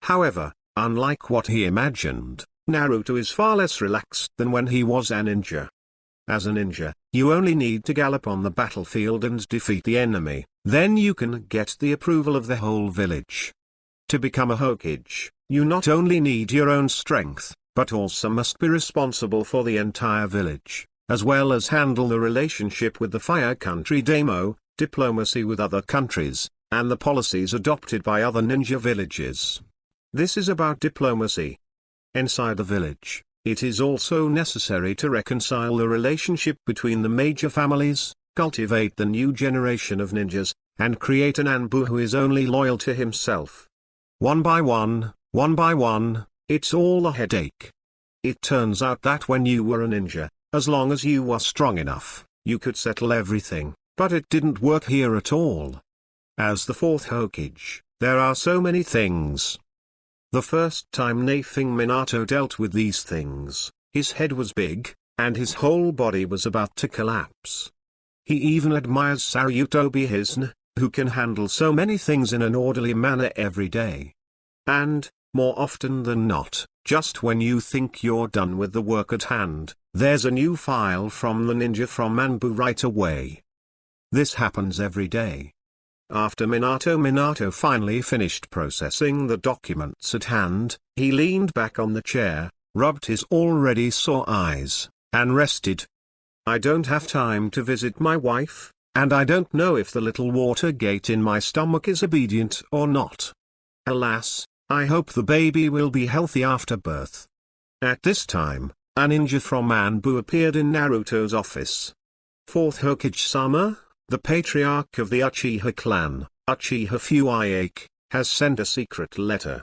However, unlike what he imagined, Naruto is far less relaxed than when he was a ninja. As a ninja, you only need to gallop on the battlefield and defeat the enemy, then you can get the approval of the whole village. To become a Hokage, you not only need your own strength, but also must be responsible for the entire village, as well as handle the relationship with the Fire Country Daimyo, diplomacy with other countries, and the policies adopted by other ninja villages. This is about diplomacy. Inside the village, it is also necessary to reconcile the relationship between the major families, cultivate the new generation of ninjas, and create an Anbu who is only loyal to himself. One by one, it's all a headache. It turns out that when you were a ninja, as long as you were strong enough, you could settle everything, but it didn't work here at all. As the fourth Hokage, there are so many things. The first time Nafing Minato dealt with these things, his head was big, and his whole body was about to collapse. He even admires Sarutobi Hisn, who can handle so many things in an orderly manner every day. And, more often than not, just when you think you're done with the work at hand, there's a new file from the ninja from Anbu right away. This happens every day. After Minato finally finished processing the documents at hand, he leaned back on the chair, rubbed his already sore eyes, and rested. I don't have time to visit my wife, and I don't know if the little water gate in my stomach is obedient or not. Alas, I hope the baby will be healthy after birth. At this time, a ninja from Anbu appeared in Naruto's office. Fourth Hokage-sama, the patriarch of the Uchiha clan, Uchiha Fuiake, has sent a secret letter.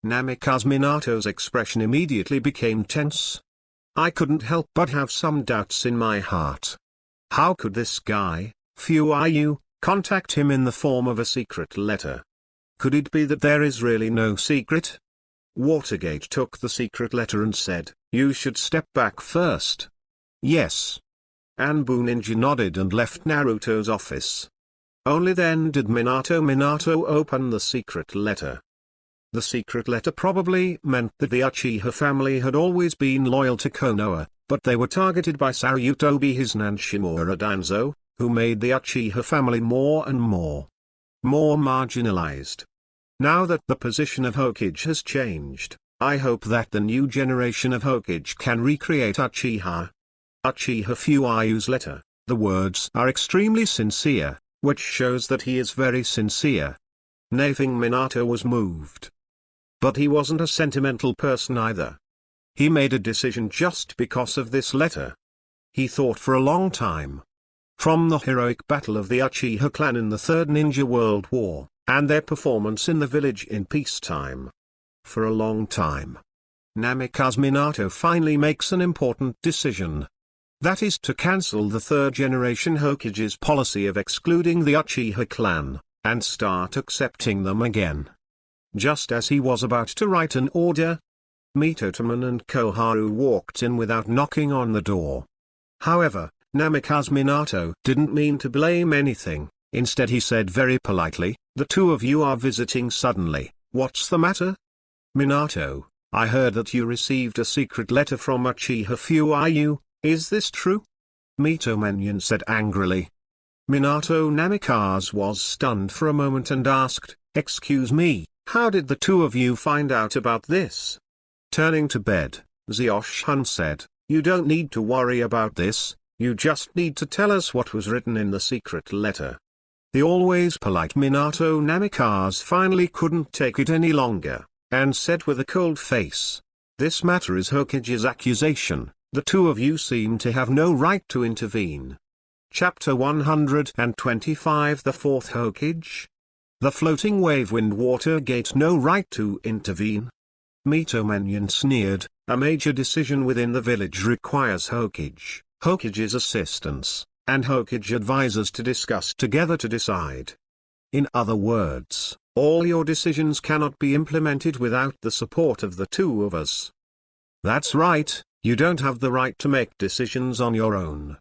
Namikaze Minato's expression immediately became tense. I couldn't help but have some doubts in my heart. How could this guy, Fuiyu, contact him in the form of a secret letter? Could it be that there is really no secret? Watergate took the secret letter and said, "You should step back first." Yes. Anbu Ninja nodded and left Naruto's office. Only then did Minato open the secret letter. The secret letter probably meant that the Uchiha family had always been loyal to Konoha, but they were targeted by Sarutobi Hisn and Shimura Danzo, who made the Uchiha family more and more marginalized. Now that the position of Hokage has changed, I hope that the new generation of Hokage can recreate Uchiha Fuiyu's letter. The words are extremely sincere, which shows that he is very sincere. Nafing Minato was moved. But he wasn't a sentimental person either. He made a decision just because of this letter. He thought for a long time. From the heroic battle of the Uchiha clan in the Third Ninja World War, and their performance in the village in peacetime. For a long time. Namikaze Minato finally makes an important decision. That is to cancel the third-generation Hokage's policy of excluding the Uchiha clan, and start accepting them again. Just as he was about to write an order, Mitotoman and Koharu walked in without knocking on the door. However, Namikaze Minato didn't mean to blame anything. Instead he said very politely, "The two of you are visiting suddenly, what's the matter?" "Minato, I heard that you received a secret letter from Uchiha Fuiyu, is this true?" Mitotoman said angrily. Namikaze was stunned for a moment and asked, "Excuse me, how did the two of you find out about this?" Turning to bed, Zeoshun said, "You don't need to worry about this, you just need to tell us what was written in the secret letter." The always polite Minato Namikaze finally couldn't take it any longer, and said with a cold face, "This matter is Hokage's accusation, the two of you seem to have no right to intervene." Chapter 125 The Fourth Hokage? The floating wave wind water gate no right to intervene? Mitotoman sneered, "A major decision within the village requires Hokage's assistance, and Hokage advisors to discuss together to decide. In other words, all your decisions cannot be implemented without the support of the two of us." "That's right, you don't have the right to make decisions on your own."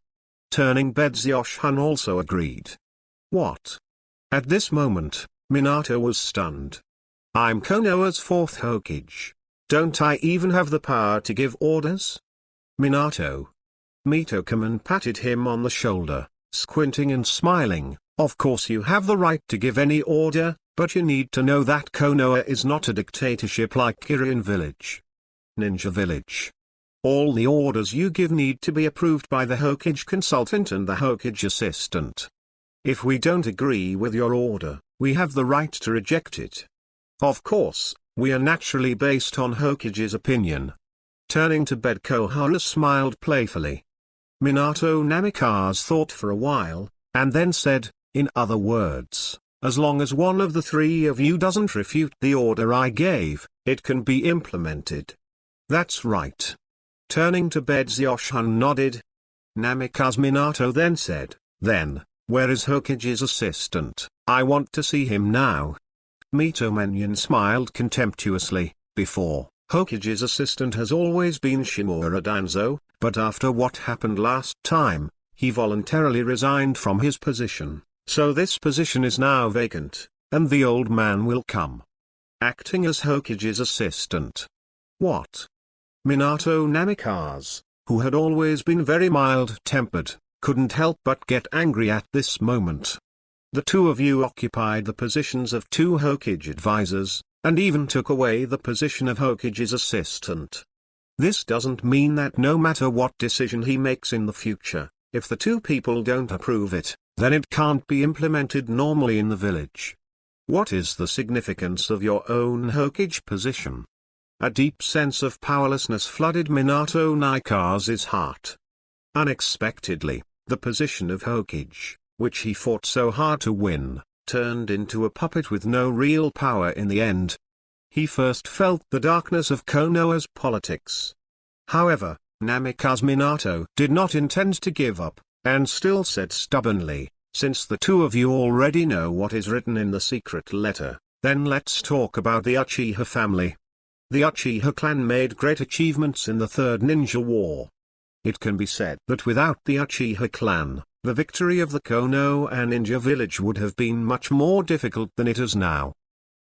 Turning bed Zeoshun also agreed. "What?" At this moment, Minato was stunned. "I'm Konoha's fourth Hokage. Don't I even have the power to give orders?" "Minato." Mitotoman patted him on the shoulder, squinting and smiling, "Of course you have the right to give any order, but you need to know that Konoha is not a dictatorship like Kirin Village. Ninja Village. All the orders you give need to be approved by the Hokage consultant and the Hokage assistant. If we don't agree with your order, we have the right to reject it. Of course, we are naturally based on Hokage's opinion." Turning to bed Koharu smiled playfully. Minato Namikaze thought for a while, and then said, "In other words, As long as one of the three of you doesn't refute the order I gave, it can be implemented. That's right. Turning to Bezoshun nodded. Namikaze Minato then said, then, where is Hokage's assistant? I want to see him now. Mitomenyon smiled contemptuously. Before, Hokage's assistant has always been Shimura Danzo, but after what happened last time, he voluntarily resigned from his position, so this position is now vacant, and the old man will come. Acting as Hokage's assistant. What? Minato Namikaze, who had always been very mild-tempered, couldn't help but get angry at this moment. The two of you occupied the positions of two Hokage advisors, and even took away the position of Hokage's assistant. This doesn't mean that no matter what decision he makes in the future, if the two people don't approve it, then it can't be implemented normally in the village. What is the significance of your own Hokage position? A deep sense of powerlessness flooded Minato Namikaze's heart. Unexpectedly, the position of Hokage, which he fought so hard to win, turned into a puppet with no real power in the end. He first felt the darkness of Konoha's politics. However, Namikaze Minato did not intend to give up, and still said stubbornly, since the two of you already know what is written in the secret letter, then let's talk about the Uchiha family. The Uchiha clan made great achievements in the Third Ninja War. It can be said that without the Uchiha clan, the victory of the Konoha ninja village would have been much more difficult than it is now.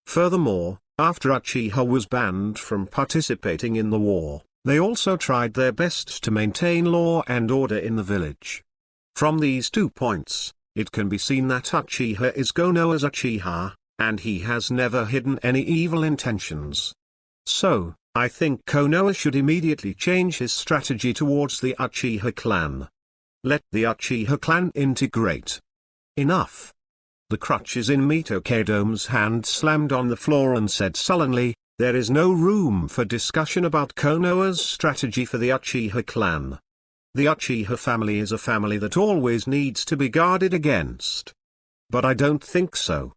Furthermore, after Uchiha was banned from participating in the war, they also tried their best to maintain law and order in the village. From these 2 points, it can be seen that Uchiha is Konoha's Uchiha, and he has never hidden any evil intentions. So, I think Konoha should immediately change his strategy towards the Uchiha clan. Let the Uchiha clan integrate. Enough. The crutches in Mitokadome's hand slammed on the floor and said sullenly, there is no room for discussion about Konoha's strategy for the Uchiha clan. The Uchiha family is a family that always needs to be guarded against. But I don't think so.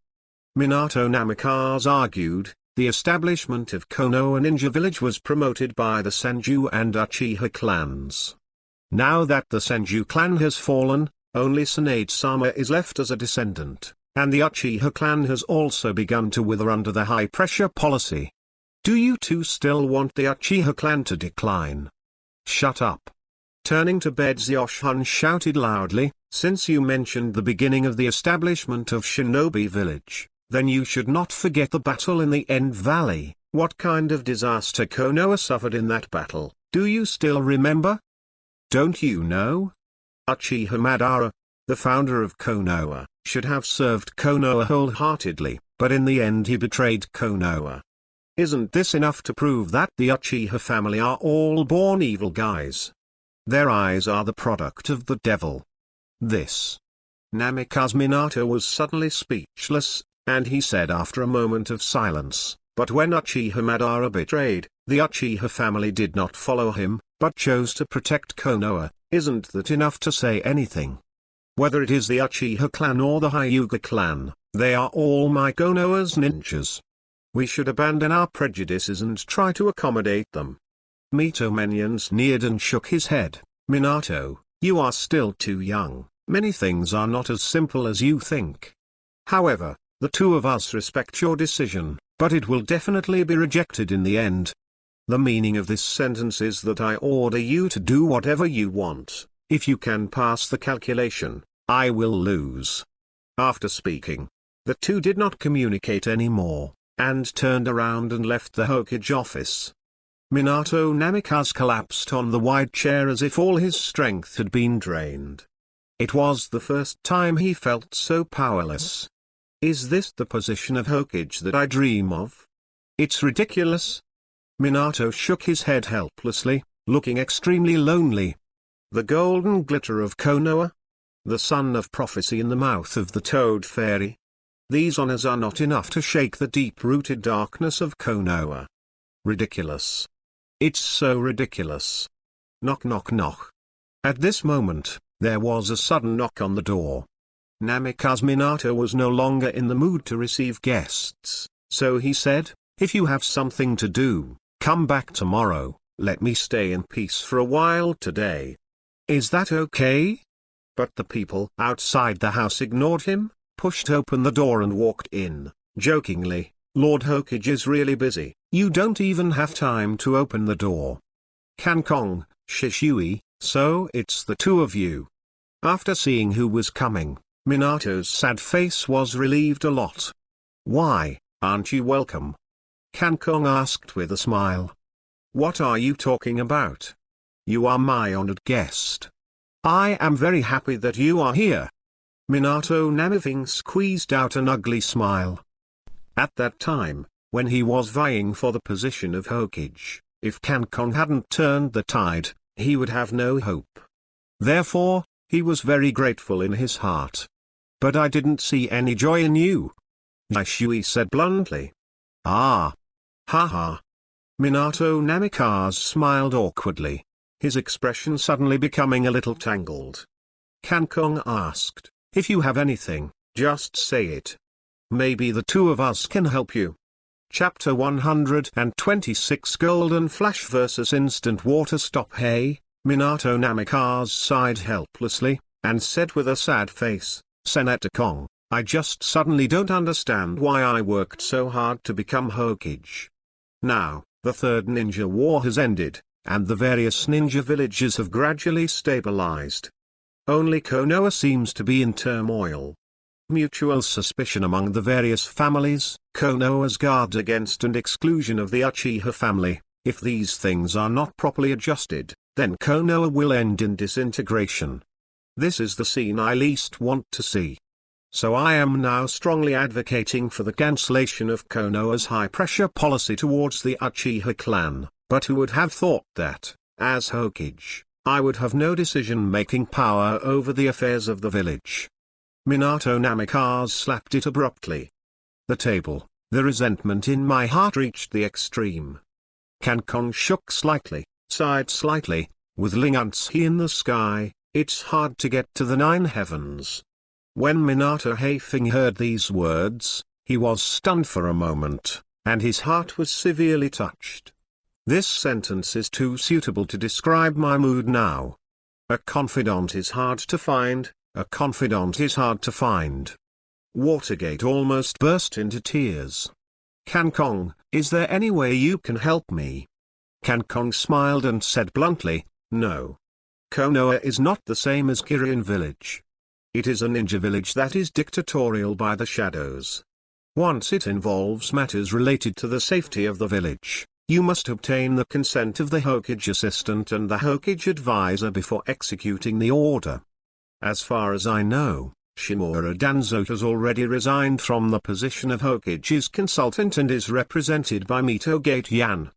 Minato Namikaze argued, the establishment of Konoha Ninja Village was promoted by the Senju and Uchiha clans. Now that the Senju clan has fallen, only Tsunade-sama is left as a descendant, and the Uchiha clan has also begun to wither under the high-pressure policy. Do you two still want the Uchiha clan to decline? Shut up. Turning to Bezoshun shouted loudly, since you mentioned the beginning of the establishment of Shinobi Village, then you should not forget the battle in the End Valley. What kind of disaster Konoha suffered in that battle, do you still remember? Don't you know? Uchiha Madara, the founder of Konoha, should have served Konoha wholeheartedly, but in the end he betrayed Konoha. Isn't this enough to prove that the Uchiha family are all born evil guys? Their eyes are the product of the devil. This. Namikaze Minato was suddenly speechless, and he said after a moment of silence, but when Uchiha Madara betrayed, the Uchiha family did not follow him, but chose to protect Konoha. Isn't that enough to say anything? Whether it is the Uchiha clan or the Hyuga clan, they are all my Konoha's ninjas. We should abandon our prejudices and try to accommodate them. Mitomenyon sneered and shook his head. Minato, you are still too young. Many things are not as simple as you think. However, the two of us respect your decision, but it will definitely be rejected in the end. The meaning of this sentence is that I order you to do whatever you want. If you can pass the calculation, I will lose. After speaking, the two did not communicate anymore, and turned around and left the Hokage office. Minato Namikaze collapsed on the wide chair as if all his strength had been drained. It was the first time he felt so powerless. Is this the position of Hokage that I dream of? It's ridiculous. Minato shook his head helplessly, looking extremely lonely. The golden glitter of Konoha? The sun of prophecy in the mouth of the Toad Fairy? These honors are not enough to shake the deep-rooted darkness of Konoha. Ridiculous. It's so ridiculous. Knock knock knock. At this moment, there was a sudden knock on the door. Namikaze Minato was no longer in the mood to receive guests, so he said, "If you have something to do, come back tomorrow, let me stay in peace for a while today. Is that okay?" But the people outside the house ignored him, pushed open the door and walked in, jokingly, "Lord Hokage is really busy, you don't even have time to open the door." Kankong, Shishui, so it's the two of you. After seeing who was coming, Minato's sad face was relieved a lot. "Why, aren't you welcome?" Kankong asked with a smile. "What are you talking about? You are my honored guest. I am very happy that you are here." Minato Namifing squeezed out an ugly smile. At that time, when he was vying for the position of Hokage, if Kankong hadn't turned the tide, he would have no hope. Therefore, he was very grateful in his heart. "But I didn't see any joy in you," Shishui said bluntly. "Ah. Ha. Minato Namikaze smiled awkwardly, his expression suddenly becoming a little tangled. Kankong asked, "If you have anything, just say it. Maybe the two of us can help you." Chapter 126 Golden Flash vs Instant Water Stop. Hey, Minato Namikaze sighed helplessly, and said with a sad face, "Senator Kong, I just suddenly don't understand why I worked so hard to become Hokage. Now, the third ninja war has ended, and the various ninja villages have gradually stabilized. Only Konoha seems to be in turmoil. Mutual suspicion among the various families, Konoha's guard against and exclusion of the Uchiha family. If these things are not properly adjusted, then Konoha will end in disintegration. This is the scene I least want to see. So I am now strongly advocating for the cancellation of Konoha's high-pressure policy towards the Uchiha clan, but who would have thought that, as Hokage, I would have no decision-making power over the affairs of the village." Minato Namikaze slapped it abruptly. The table, the resentment in my heart reached the extreme. Kankong shook slightly, sighed slightly, with Linganshi in the sky, it's hard to get to the 9 heavens. When Minato Haifeng heard these words, he was stunned for a moment, and his heart was severely touched. This sentence is too suitable to describe my mood now. A confidant is hard to find, a confidant is hard to find. Watergate almost burst into tears. "Kankong, is there any way you can help me?" Kankong smiled and said bluntly, "No. Konoha is not the same as Kirin village. It is a ninja village that is dictatorial by the shadows. Once it involves matters related to the safety of the village, you must obtain the consent of the Hokage assistant and the Hokage advisor before executing the order. As far as I know, Shimura Danzo has already resigned from the position of Hokage's consultant and is represented by Mitogate Yan.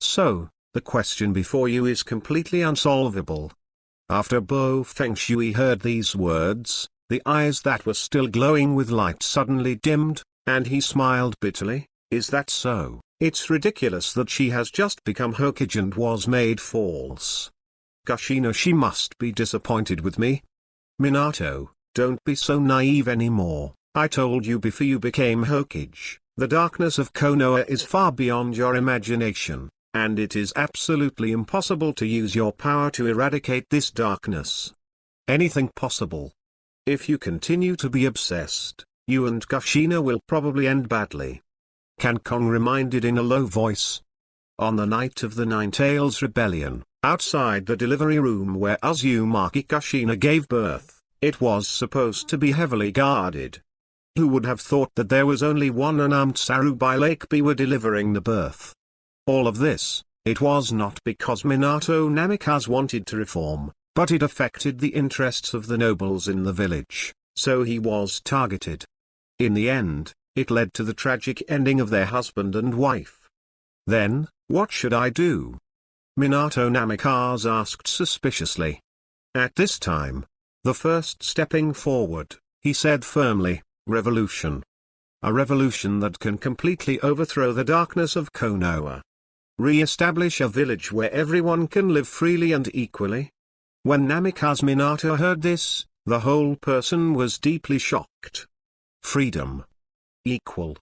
So, the question before you is completely unsolvable." After Bo Fengshui heard these words, the eyes that were still glowing with light suddenly dimmed, and he smiled bitterly. "Is that so? It's ridiculous that she has just become Hokage and was made false. Kushina, she must be disappointed with me. Minato, don't be so naive anymore. I told you before you became Hokage, the darkness of Konoha is far beyond your imagination, and it is absolutely impossible to use your power to eradicate this darkness. Anything possible. If you continue to be obsessed, you and Kushina will probably end badly." Kankong reminded in a low voice. On the night of the Nine-Tails Rebellion, outside the delivery room where Uzumaki Kushina gave birth, it was supposed to be heavily guarded. Who would have thought that there was only one unarmed Sarubai Lake Biwa delivering the birth? All of this, it was not because Minato Namikaze wanted to reform, but it affected the interests of the nobles in the village, so he was targeted. In the end, it led to the tragic ending of their husband and wife. Then, what should I do? Minato Namikaze asked suspiciously. At this time, the first stepping forward, he said firmly, revolution. A revolution that can completely overthrow the darkness of Konoha. Re-establish a village where everyone can live freely and equally. When Namikaze Minato heard this, The whole person was deeply shocked. Freedom. Equal.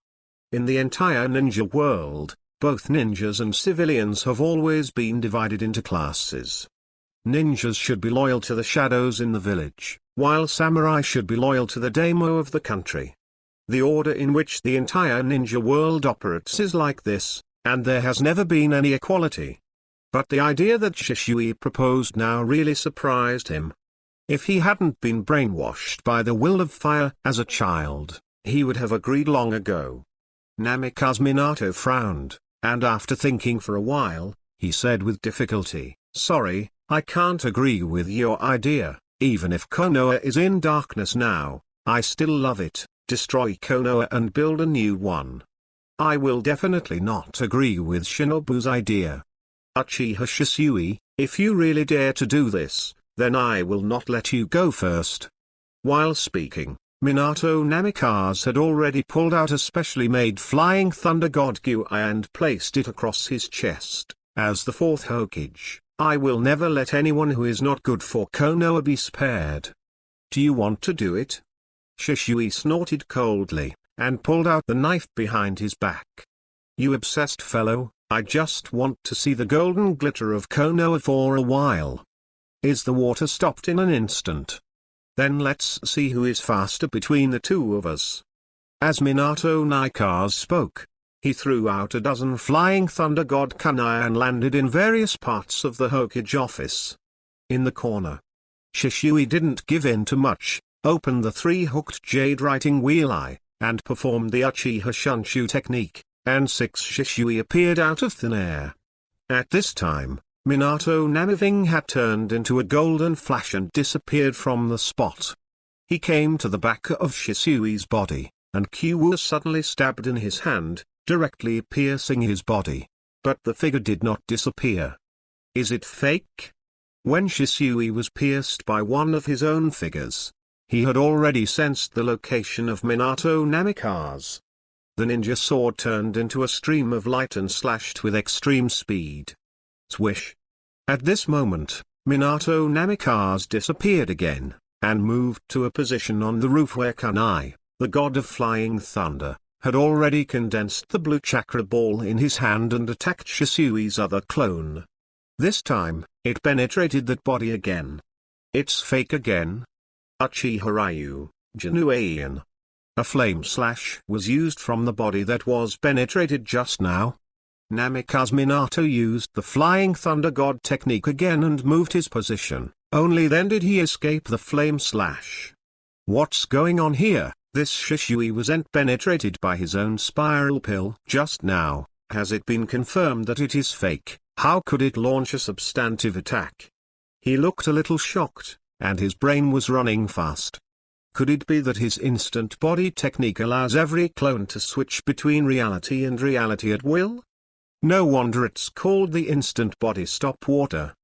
In the entire ninja world, both ninjas and civilians have always been divided into classes. Ninjas should be loyal to the shadows in the village, while samurai should be loyal to the daimyo of the country. The order in which the entire ninja world operates is like this, and there has never been any equality. But the idea that Shishui proposed now really surprised him. If he hadn't been brainwashed by the will of fire as a child, he would have agreed long ago. Namikaze Minato frowned, and after thinking for a while, he said with difficulty, "Sorry, I can't agree with your idea. Even if Konoha is in darkness now, I still love it. Destroy Konoha and build a new one." "I will definitely not agree with Shinobu's idea. Uchiha Shisui, if you really dare to do this, then I will not let you go first." While speaking, Minato Namikaze had already pulled out a specially made flying thunder god Gyui and placed it across his chest. As the fourth Hokage, I will never let anyone who is not good for Konoha be spared. Do you want to do it? Shisui snorted coldly, and pulled out the knife behind his back. You obsessed fellow, I just want to see the golden glitter of Konoha for a while. Is the water stopped in an instant? Then let's see who is faster between the two of us. As Minato Namikaze spoke, he threw out a dozen flying thunder god kunai and landed in various parts of the Hokage office. In the corner, Shisui didn't give in to much, opened the three-hooked jade writing wheel eye, and performed the Uchiha Shunshu technique, and 6 Shisui appeared out of thin air. At this time, Minato Namikaze had turned into a golden flash and disappeared from the spot. He came to the back of Shisui's body, and Q was suddenly stabbed in his hand, directly piercing his body. But the figure did not disappear. Is it fake? When Shisui was pierced by one of his own figures, he had already sensed the location of Minato Namikaze. The ninja sword turned into a stream of light and slashed with extreme speed. Swish. At this moment, Minato Namikaze disappeared again, and moved to a position on the roof where Kunai, the god of flying thunder, had already condensed the blue chakra ball in his hand and attacked Shisui's other clone. This time, it penetrated that body again. It's fake again? Uchiha Ryu, Genuine. A flame slash was used from the body that was penetrated just now. Namikaze Minato used the flying thunder god technique again and moved his position. Only then did he escape the flame slash. What's going on here? This Shisui wasn't penetrated by his own spiral pill just now. Has it been confirmed that it is fake? How could it launch a substantive attack? He looked a little shocked, and his brain was running fast. Could it be that his instant body technique allows every clone to switch between reality and reality at will? No wonder it's called the instant body stop water.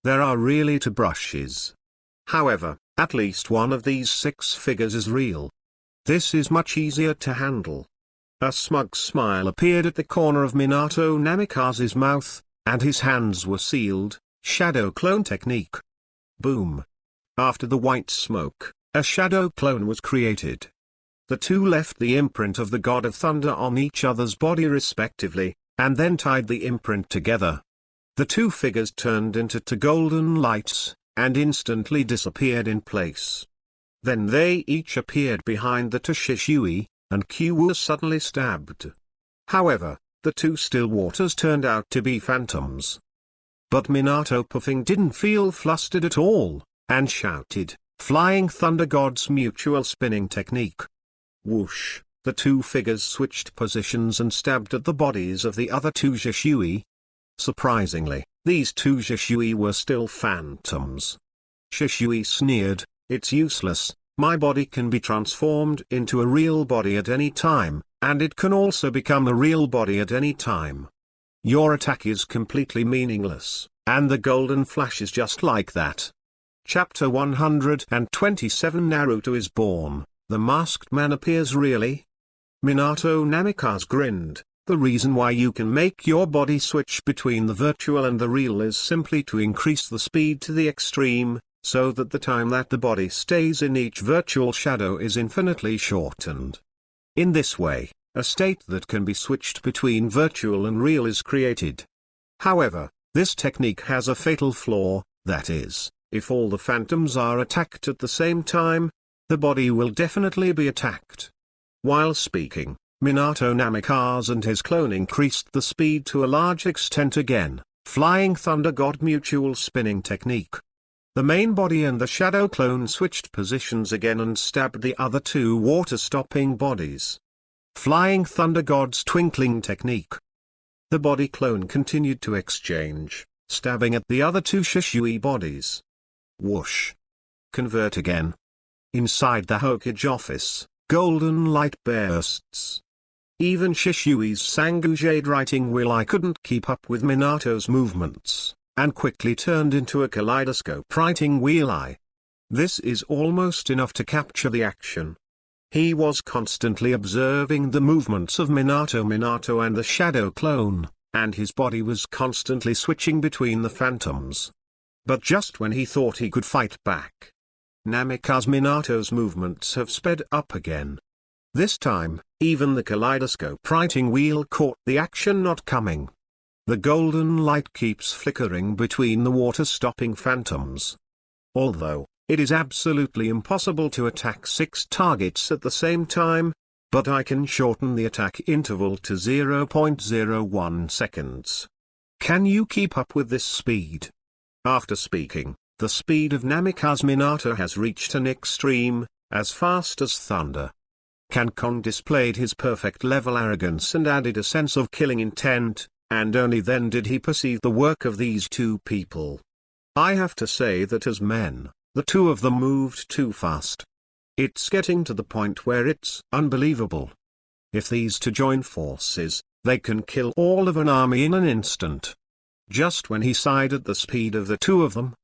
There are really 2 brushes. However, at least one of these 6 figures is real. This is much easier to handle. A smug smile appeared at the corner of Minato Namikaze's mouth, and his hands were sealed. Shadow clone technique. Boom. After the white smoke, a shadow clone was created. The two left the imprint of the God of Thunder on each other's body respectively, and then tied the imprint together. The 2 figures turned into 2 golden lights, and instantly disappeared in place. Then they each appeared behind the 2 Shisui, and Q was suddenly stabbed. However, the 2 still waters turned out to be phantoms. But Minato Puffing didn't feel flustered at all, and shouted, "Flying Thunder God's mutual spinning technique." Whoosh, the 2 figures switched positions and stabbed at the bodies of the other 2 Shisui. Surprisingly, these 2 Shisui were still phantoms. Shisui sneered, "It's useless, my body can be transformed into a real body at any time, and it can also become a real body at any time. Your attack is completely meaningless, and the golden flash is just like that." Chapter 127 Naruto is born, the masked man appears really? Minato Namikaze grinned. The reason why you can make your body switch between the virtual and the real is simply to increase the speed to the extreme. so that the time that the body stays in each virtual shadow is infinitely shortened. In this way, a state that can be switched between virtual and real is created. However, this technique has a fatal flaw, that is, if all the phantoms are attacked at the same time, the body will definitely be attacked. While speaking, Minato Namikaze and his clone increased the speed to a large extent again, Flying Thunder God Mutual Spinning Technique. The main body and the shadow clone switched positions again and stabbed the other two water-stopping bodies. Flying Thunder God's Twinkling Technique. The body clone continued to exchange, stabbing at the other two Shishui bodies. Whoosh. Convert again. Inside the Hokage office, golden light bursts. Even Shishui's Sangu Jade writing wheel eye couldn't keep up with Minato's movements, and quickly turned into a kaleidoscope writing wheel eye. This is almost enough to capture the action. He was constantly observing the movements of Minato and the shadow clone, and his body was constantly switching between the phantoms. But just when he thought he could fight back, Namikaze Minato's movements have sped up again. This time, even the kaleidoscope writing wheel caught the action not coming. The golden light keeps flickering between the water-stopping phantoms. Although, it is absolutely impossible to attack 6 targets at the same time, but I can shorten the attack interval to 0.01 seconds. Can you keep up with this speed? After speaking, the speed of Namikaze Minato has reached an extreme, as fast as thunder. Kankon displayed his perfect level arrogance and added a sense of killing intent, and only then did he perceive the work of these two people. I have to say that as men, the two of them moved too fast. It's getting to the point where it's unbelievable. If these two join forces, they can kill all of an army in an instant. Just when he sighed at the speed of the two of them,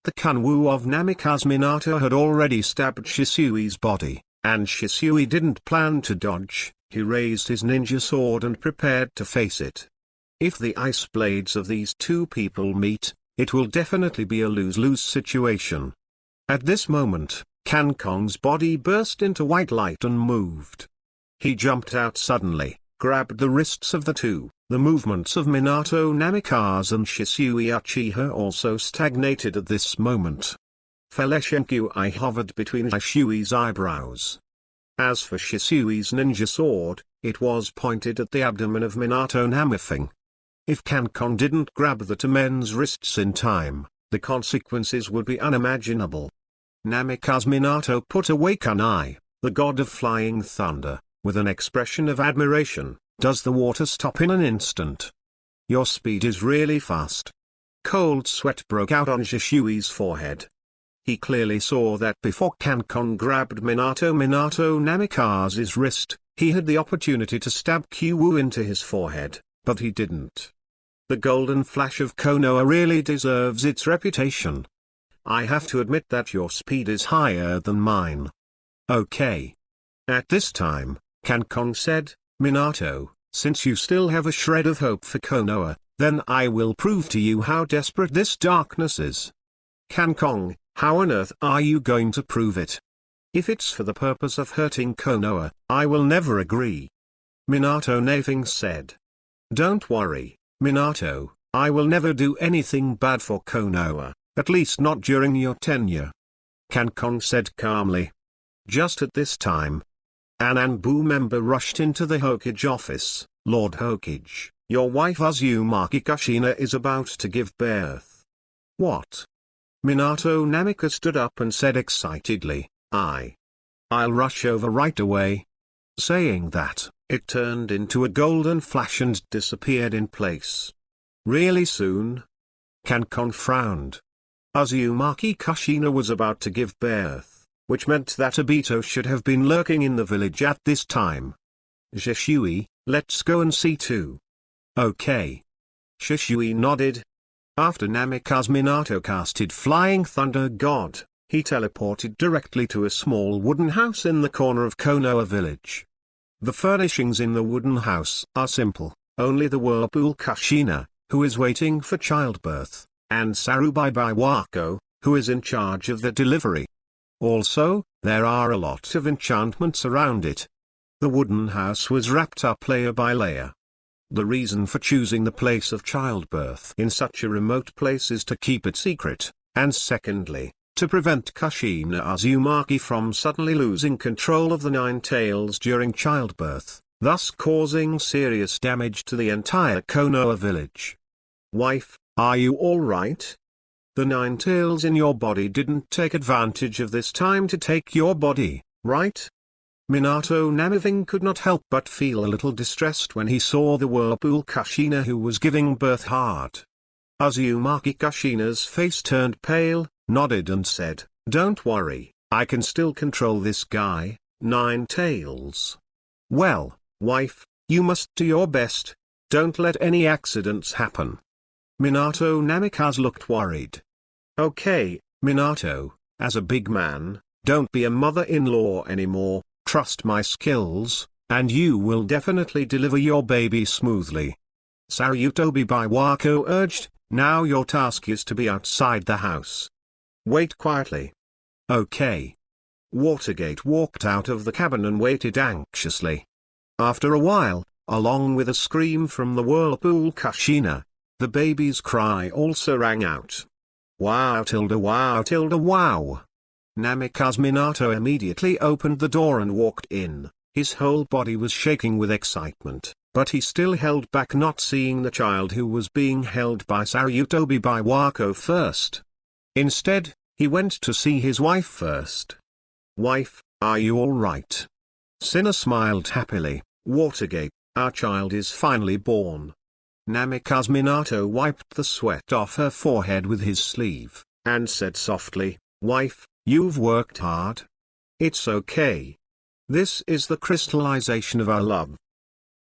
the Kanwu of Namikaze Minato had already stabbed Shisui's body, and Shisui didn't plan to dodge. He raised his ninja sword and prepared to face it. If the ice blades of these two people meet, it will definitely be a lose-lose situation. At this moment, Kankong's body burst into white light and moved. He jumped out suddenly, grabbed the wrists of the two. The movements of Minato Namikaze and Shisui Uchiha also stagnated at this moment. Feleshenkyu-I hovered between Shishui's eyebrows. As for Shisui's ninja sword, it was pointed at the abdomen of Minato Namifing. If Kankon didn't grab the two men's wrists in time, the consequences would be unimaginable. Namikaze Minato put away Kunai, the god of flying thunder, with an expression of admiration. Does the water stop in an instant? Your speed is really fast. Cold sweat broke out on Shishui's forehead. He clearly saw that before Kankon grabbed Minato Namikaze's wrist, he had the opportunity to stab Kyuwu into his forehead, but he didn't. The golden flash of Konoha really deserves its reputation. I have to admit that your speed is higher than mine. Okay. At this time, Kankon said, Minato, since you still have a shred of hope for Konoha, then I will prove to you how desperate this darkness is. Kankong, how on earth are you going to prove it? If it's for the purpose of hurting Konoha, I will never agree. Minato Nafing said. Don't worry, Minato, I will never do anything bad for Konoha, at least not during your tenure. Kankong said calmly. Just at this time, an Anbu member rushed into the Hokage office. Lord Hokage, your wife Uzumaki Kushina is about to give birth. What? Minato Namika stood up and said excitedly, I'll rush over right away. Saying that, it turned into a golden flash and disappeared in place. Really soon? Kankon frowned. Uzumaki Kushina was about to give birth, which meant that Obito should have been lurking in the village at this time. Shishui, let's go and see too. Okay. Shishui nodded. After Namikaze Minato casted Flying Thunder God, he teleported directly to a small wooden house in the corner of Konoha village. The furnishings in the wooden house are simple, only the Whirlpool Kushina, who is waiting for childbirth, and Sarubai Wako, who is in charge of the delivery. Also, there are a lot of enchantments around it. The wooden house was wrapped up layer by layer. The reason for choosing the place of childbirth in such a remote place is to keep it secret, and secondly, to prevent Kushina Azumaki from suddenly losing control of the Nine Tails during childbirth, thus causing serious damage to the entire Konoha village. Wife, are you alright? The Nine Tails in your body didn't take advantage of this time to take your body, right? Minato Namiving could not help but feel a little distressed when he saw the whirlpool Kushina who was giving birth hard. Azumaki Kushina's face turned pale, nodded and said, "Don't worry, I can still control this guy, Nine Tails." Well, wife, you must do your best. Don't let any accidents happen. Minato Namikaze looked worried. Okay, Minato, as a big man, don't be a mother-in-law anymore, trust my skills, and you will definitely deliver your baby smoothly. Sarutobi Biwako urged, now your task is to be outside the house. Wait quietly. Okay. Watergate walked out of the cabin and waited anxiously. After a while, along with a scream from the whirlpool Kushina, the baby's cry also rang out. Wow tilde wow tilde wow. Namikaze Minato immediately opened the door and walked in. His whole body was shaking with excitement, but he still held back not seeing the child who was being held by Sarutobi Biwako first. Instead, he went to see his wife first. Wife, are you alright? Sinna smiled happily. Watergate, our child is finally born. Namikaze Minato wiped the sweat off her forehead with his sleeve, and said softly, Wife, you've worked hard. It's okay. This is the crystallization of our love.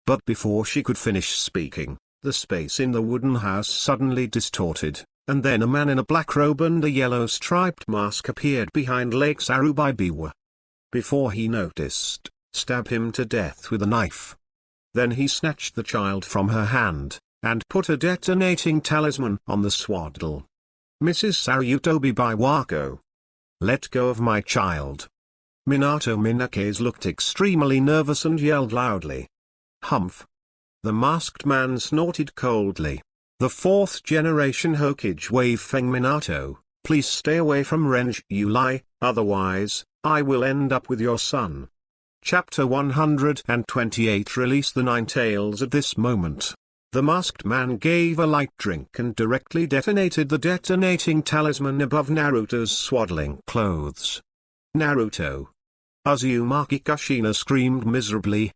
But before she could finish speaking, the space in the wooden house suddenly distorted, and then a man in a black robe and a yellow striped mask appeared behind Lake Sarubibiwa. Before he noticed, stabbed him to death with a knife. Then he snatched the child from her hand, and put a detonating talisman on the swaddle. Mrs. Sarutobi Biwako. Let go of my child. Minato Minakaze looked extremely nervous and yelled loudly. Humph. The masked man snorted coldly. The fourth generation Hokage White Fang Minato, please stay away from Renji Yulai, otherwise, I will end up with your son. Chapter 128 Release the Nine Tails. At this moment, the masked man gave a light drink and directly detonated the detonating talisman above Naruto's swaddling clothes. Naruto. Azumaki Kushina screamed miserably.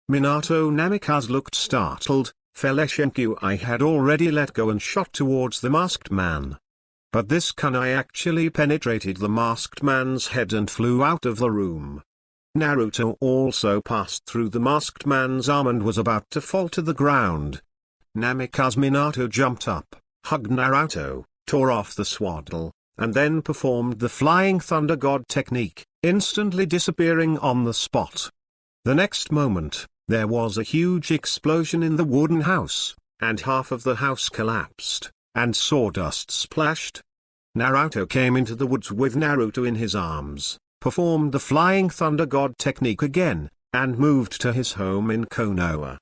Minato Namikaze looked startled. I had already let go and shot towards the masked man. But this kunai actually penetrated the masked man's head and flew out of the room. Naruto also passed through the masked man's arm and was about to fall to the ground. Namikaze Minato jumped up, hugged Naruto, tore off the swaddle, and then performed the Flying Thunder God technique, instantly disappearing on the spot. The next moment, there was a huge explosion in the wooden house, and half of the house collapsed, and sawdust splashed. Naruto came into the woods with Naruto in his arms, performed the Flying Thunder God technique again, and moved to his home in Konoha.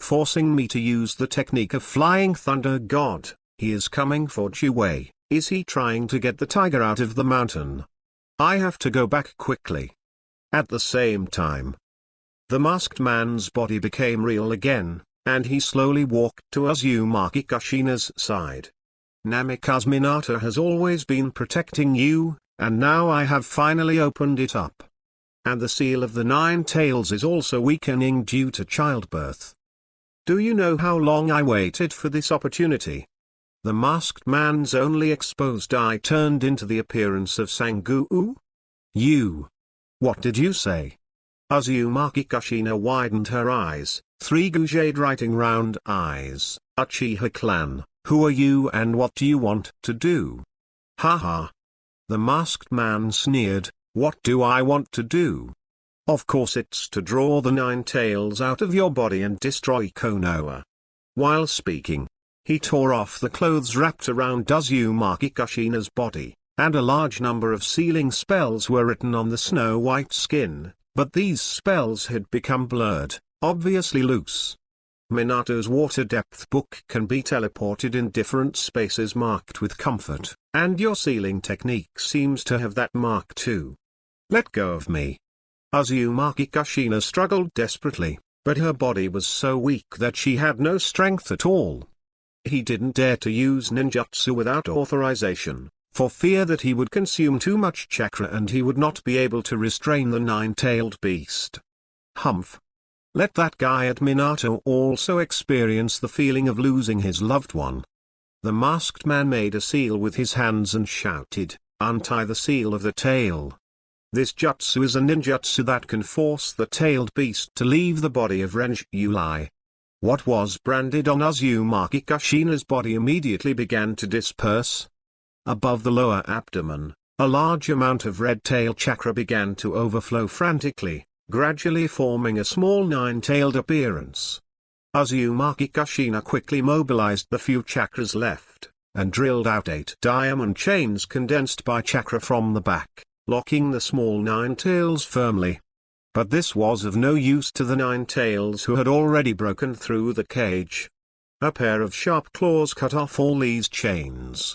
Forcing me to use the technique of Flying Thunder God, he is coming for Jiwei. Is he trying to get the tiger out of the mountain? I have to go back quickly. At the same time, the masked man's body became real again, and he slowly walked to Azumaki Kushina's side. Namikaze Minato has always been protecting you, and now I have finally opened it up. And the seal of the Nine Tails is also weakening due to childbirth. Do you know how long I waited for this opportunity? The masked man's only exposed eye turned into the appearance of Sangu. You. What did you say? Azumaki Kushina widened her eyes, three jade writing round eyes. Uchiha clan, who are you and what do you want to do? Haha. The masked man sneered, what do I want to do? Of course it's to draw the Nine Tails out of your body and destroy Konoha. While speaking, he tore off the clothes wrapped around Azumaki Kushina's body, and a large number of sealing spells were written on the snow-white skin, but these spells had become blurred, obviously loose. Minato's water depth book can be teleported in different spaces marked with comfort, and your sealing technique seems to have that mark too. Let go of me. Uzumaki Kushina struggled desperately, but her body was so weak that she had no strength at all. He didn't dare to use ninjutsu without authorization, for fear that he would consume too much chakra and he would not be able to restrain the nine-tailed beast. Humph. Let that guy at Minato also experience the feeling of losing his loved one. The masked man made a seal with his hands and shouted, "Untie the seal of the tail." This jutsu is a ninjutsu that can force the tailed beast to leave the body of Renjulai. What was branded on Uzumaki Kushina's body immediately began to disperse. Above the lower abdomen, a large amount of red tail chakra began to overflow frantically, gradually forming a small nine-tailed appearance. Uzumaki Kushina quickly mobilized the few chakras left, and drilled out 8 diamond chains condensed by chakra from the back, locking the small nine tails firmly. But this was of no use to the nine tails who had already broken through the cage. A pair of sharp claws cut off all these chains.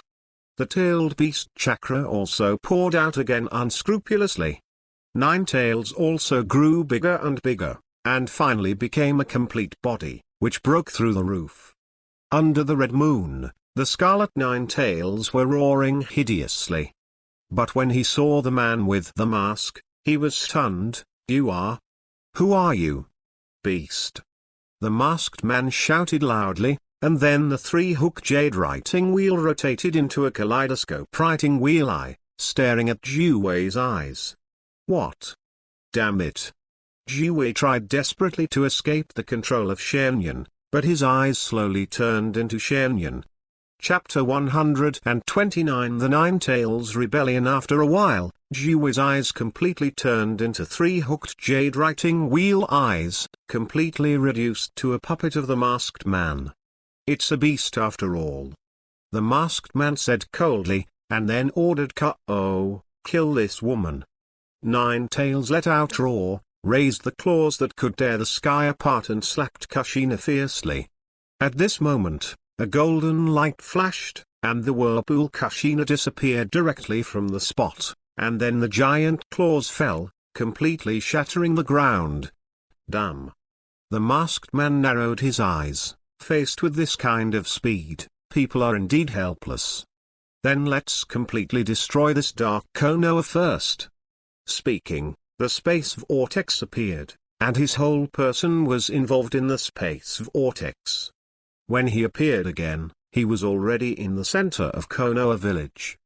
The tailed beast chakra also poured out again unscrupulously. Nine tails also grew bigger and bigger, and finally became a complete body, which broke through the roof. Under the red moon, the scarlet nine tails were roaring hideously. But when he saw the man with the mask, he was stunned. "You are? Who are you, beast?" The masked man shouted loudly, and then the three-hook jade writing wheel rotated into a kaleidoscope writing wheel eye, staring at Jiwei's eyes. What? Damn it. Jiwei tried desperately to escape the control of Shenyan, but his eyes slowly turned into Shenyan. Chapter 129 The Nine Tails Rebellion. After a while, Jiwei's eyes completely turned into three-hooked jade writing wheel eyes, completely reduced to a puppet of the masked man. "It's a beast after all," the masked man said coldly, and then ordered Ko, "Kill this woman." Nine Tails let out a roar, raised the claws that could tear the sky apart and slapped Kushina fiercely. At this moment, a golden light flashed, and the whirlpool Kushina disappeared directly from the spot, and then the giant claws fell, completely shattering the ground. Damn. The masked man narrowed his eyes. Faced with this kind of speed, people are indeed helpless. Then let's completely destroy this dark Konoha first. Speaking, the space vortex appeared, and his whole person was involved in the space vortex. When he appeared again, he was already in the center of Konoha village.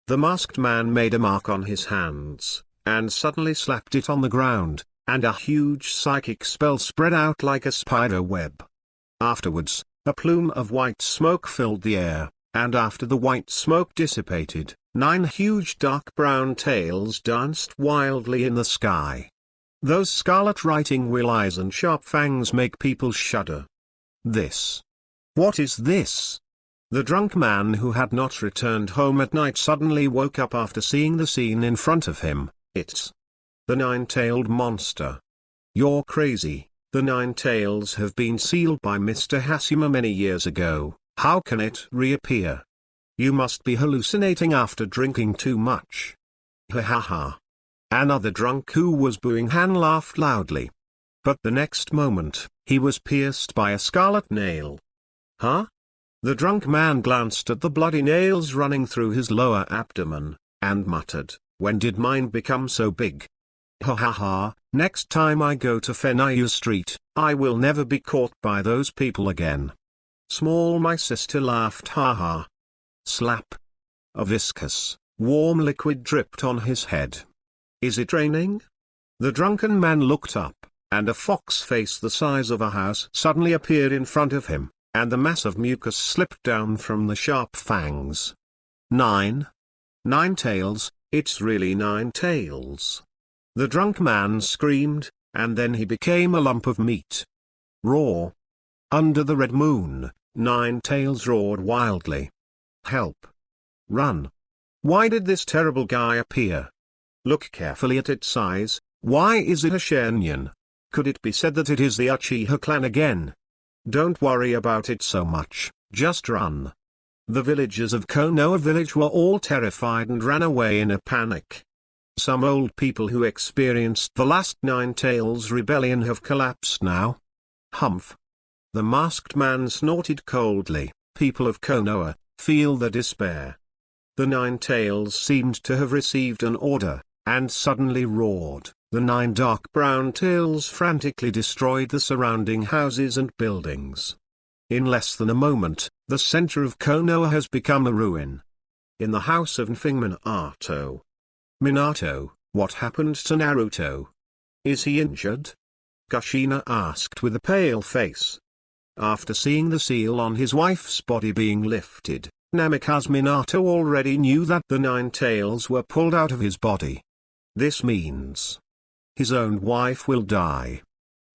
The masked man made a mark on his hands, and suddenly slapped it on the ground, and a huge psychic spell spread out like a spider web. Afterwards, a plume of white smoke filled the air, and after the white smoke dissipated, 9 huge dark brown tails danced wildly in the sky. Those scarlet writing wheel eyes and sharp fangs make people shudder. This. What is this? The drunk man who had not returned home at night suddenly woke up after seeing the scene in front of him. It's the nine-tailed monster. You're crazy. The nine tails have been sealed by Mr. Hashima many years ago. How can it reappear? You must be hallucinating after drinking too much. Ha ha ha. Another drunk who was booing Han laughed loudly. But the next moment, he was pierced by a scarlet nail. Huh? The drunk man glanced at the bloody nails running through his lower abdomen, and muttered, "When did mine become so big? Ha ha ha, next time I go to Fenayu Street, I will never be caught by those people again." Small my sister laughed ha ha. Slap. A viscous, warm liquid dripped on his head. Is it raining? The drunken man looked up, and a fox face the size of a house suddenly appeared in front of him, and the mass of mucus slipped down from the sharp fangs. 9 tails, it's really 9 tails. The drunk man screamed, and then he became a lump of meat. Roar. Under the red moon, 9 tails roared wildly. Help. Run. Why did this terrible guy appear? Look carefully at its size. Why is it a Shenyan? Could it be said that it is the Uchiha clan again? Don't worry about it so much, just run. The villagers of Konoha village were all terrified and ran away in a panic. Some old people who experienced the last Nine Tails rebellion have collapsed now. Humph. The masked man snorted coldly. People of Konoha, feel the despair. The Nine Tails seemed to have received an order, and suddenly roared. The 9 dark brown tails frantically destroyed the surrounding houses and buildings. In less than a moment, the center of Konoha has become a ruin. In the house of Nfing Minato. Minato, what happened to Naruto? Is he injured? Kushina asked with a pale face. After seeing the seal on his wife's body being lifted, Namikaze Minato already knew that the 9 tails were pulled out of his body. This means his own wife will die.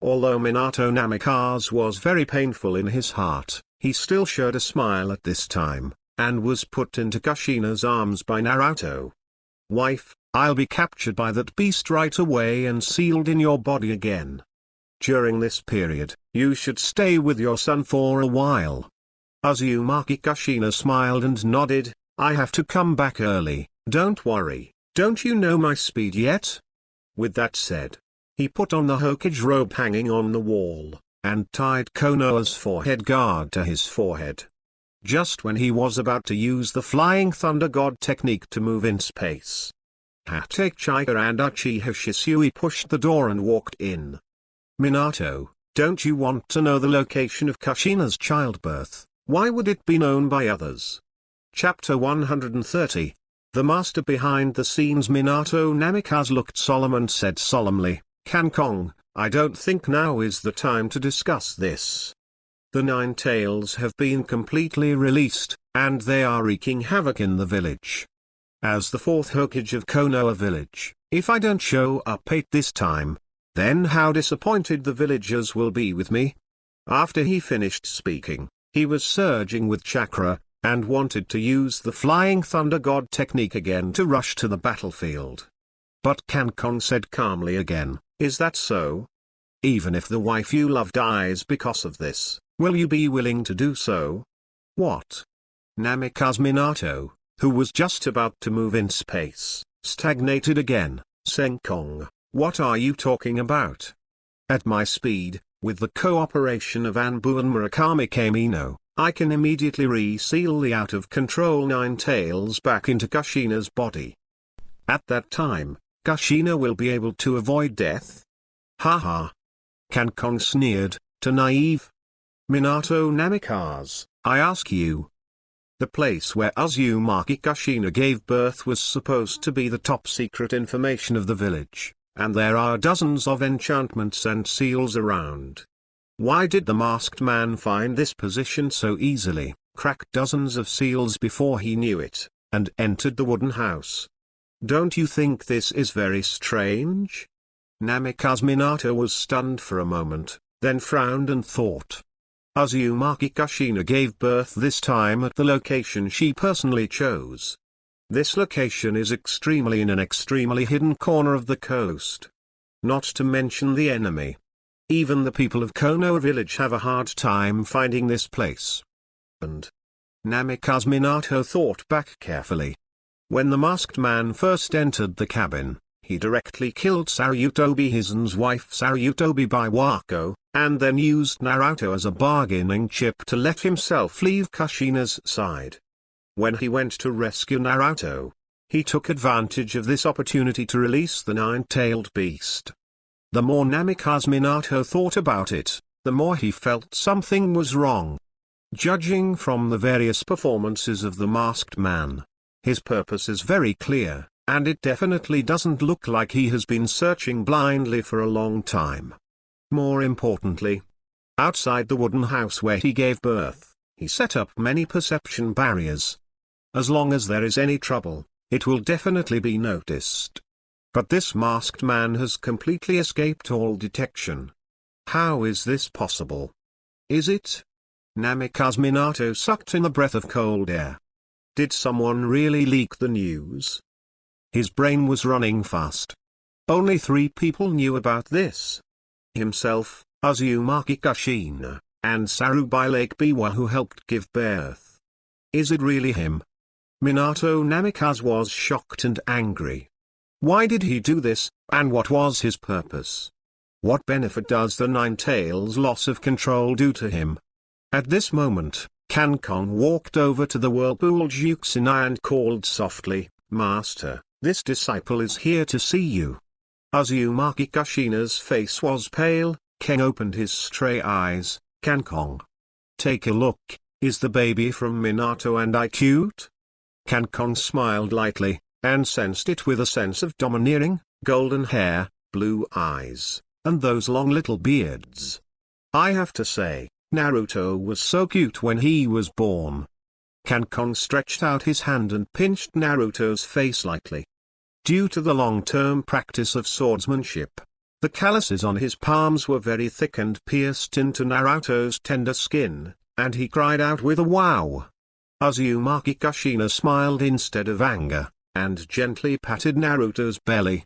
Although Minato Namikaze was very painful in his heart, he still showed a smile at this time, and was put into Kushina's arms by Naruto. Wife, I'll be captured by that beast right away and sealed in your body again. During this period, you should stay with your son for a while. Uzumaki Kushina smiled and nodded. I have to come back early, don't worry, don't you know my speed yet? With that said, he put on the Hokage robe hanging on the wall, and tied Konoha's forehead guard to his forehead. Just when he was about to use the Flying Thunder God technique to move in space, Hatake Chika and Uchiha Shisui pushed the door and walked in. Minato, don't you want to know the location of Kushina's childbirth? Why would it be known by others? Chapter 130. The master behind the scenes. Minato Namikaze looked solemn and said solemnly, Kankong, I don't think now is the time to discuss this. The 9 tails have been completely released, and they are wreaking havoc in the village. As the 4th Hokage of Konoha village, if I don't show up at this time, then how disappointed the villagers will be with me. After he finished speaking, he was surging with chakra, and wanted to use the Flying Thunder God technique again to rush to the battlefield. But Kankong said calmly again, is that so? Even if the wife you love dies because of this, will you be willing to do so? What? Namikaze Minato, who was just about to move in space, stagnated again. Senkong, what are you talking about? At my speed, with the cooperation of Anbu and Murakami Kamino, I can immediately reseal the out-of-control 9 tails back into Kushina's body. At that time, Kushina will be able to avoid death. Haha. Kankong sneered, too naive. Minato Namikaze, I ask you. The place where Uzumaki Kushina gave birth was supposed to be the top-secret information of the village, and there are dozens of enchantments and seals around. Why did the masked man find this position so easily, crack dozens of seals before he knew it, and entered the wooden house? Don't you think this is very strange? Namikaze Minato was stunned for a moment, then frowned and thought. Uzumaki Kushina gave birth this time at the location she personally chose. This location is in an extremely hidden corner of the coast. Not to mention the enemy. Even the people of Konoha village have a hard time finding this place. And Namikaze Minato thought back carefully. When the masked man first entered the cabin, he directly killed Sarutobi Hizen's wife Sarutobi Biwako, and then used Naruto as a bargaining chip to let himself leave Kushina's side. When he went to rescue Naruto, he took advantage of this opportunity to release the 9-tailed beast. The more Namikaze Minato thought about it, the more he felt something was wrong. Judging from the various performances of the masked man, his purpose is very clear, and it definitely doesn't look like he has been searching blindly for a long time. More importantly, outside the wooden house where he gave birth, he set up many perception barriers. As long as there is any trouble, it will definitely be noticed. But this masked man has completely escaped all detection. How is this possible? Is it? Namikaze Minato sucked in a breath of cold air. Did someone really leak the news? His brain was running fast. Only 3 people knew about this. Himself, Uzumaki Kushina, and Sarubai Lake Biwa, who helped give birth. Is it really him? Minato Namikaze was shocked and angry. Why did he do this, and what was his purpose? What benefit does the Nine-Tails' loss of control do to him? At this moment, Kankong walked over to the whirlpool Jukusenai and called softly, "Master, this disciple is here to see you." Uzumaki Kushina's face was pale. Ken opened his stray eyes. "Kankong. Take a look, is the baby from Minato and I cute?" Kankong smiled lightly, and sensed it with a sense of domineering, golden hair, blue eyes, and those long little beards. I have to say, Naruto was so cute when he was born. Kankong stretched out his hand and pinched Naruto's face lightly. Due to the long-term practice of swordsmanship, the calluses on his palms were very thick and pierced into Naruto's tender skin, and he cried out with a wow. Uzumaki Kushina smiled instead of anger, and gently patted Naruto's belly.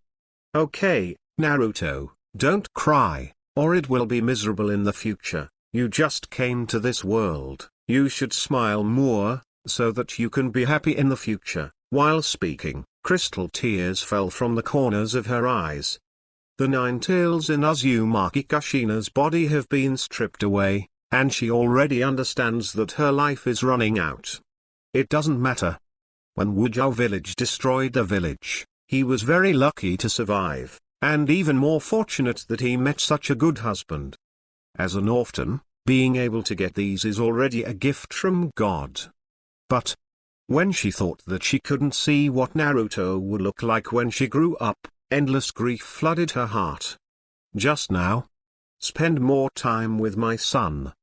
"Okay, Naruto, don't cry, or it will be miserable in the future. You just came to this world, you should smile more, so that you can be happy in the future." While speaking, crystal tears fell from the corners of her eyes. The 9 tails in Uzumaki Kushina's body have been stripped away, and she already understands that her life is running out. It doesn't matter. When Wujou village destroyed the village, he was very lucky to survive, and even more fortunate that he met such a good husband. As an orphan, being able to get these is already a gift from God. But when she thought that she couldn't see what Naruto would look like when she grew up, endless grief flooded her heart. Just now? Spend more time with my son.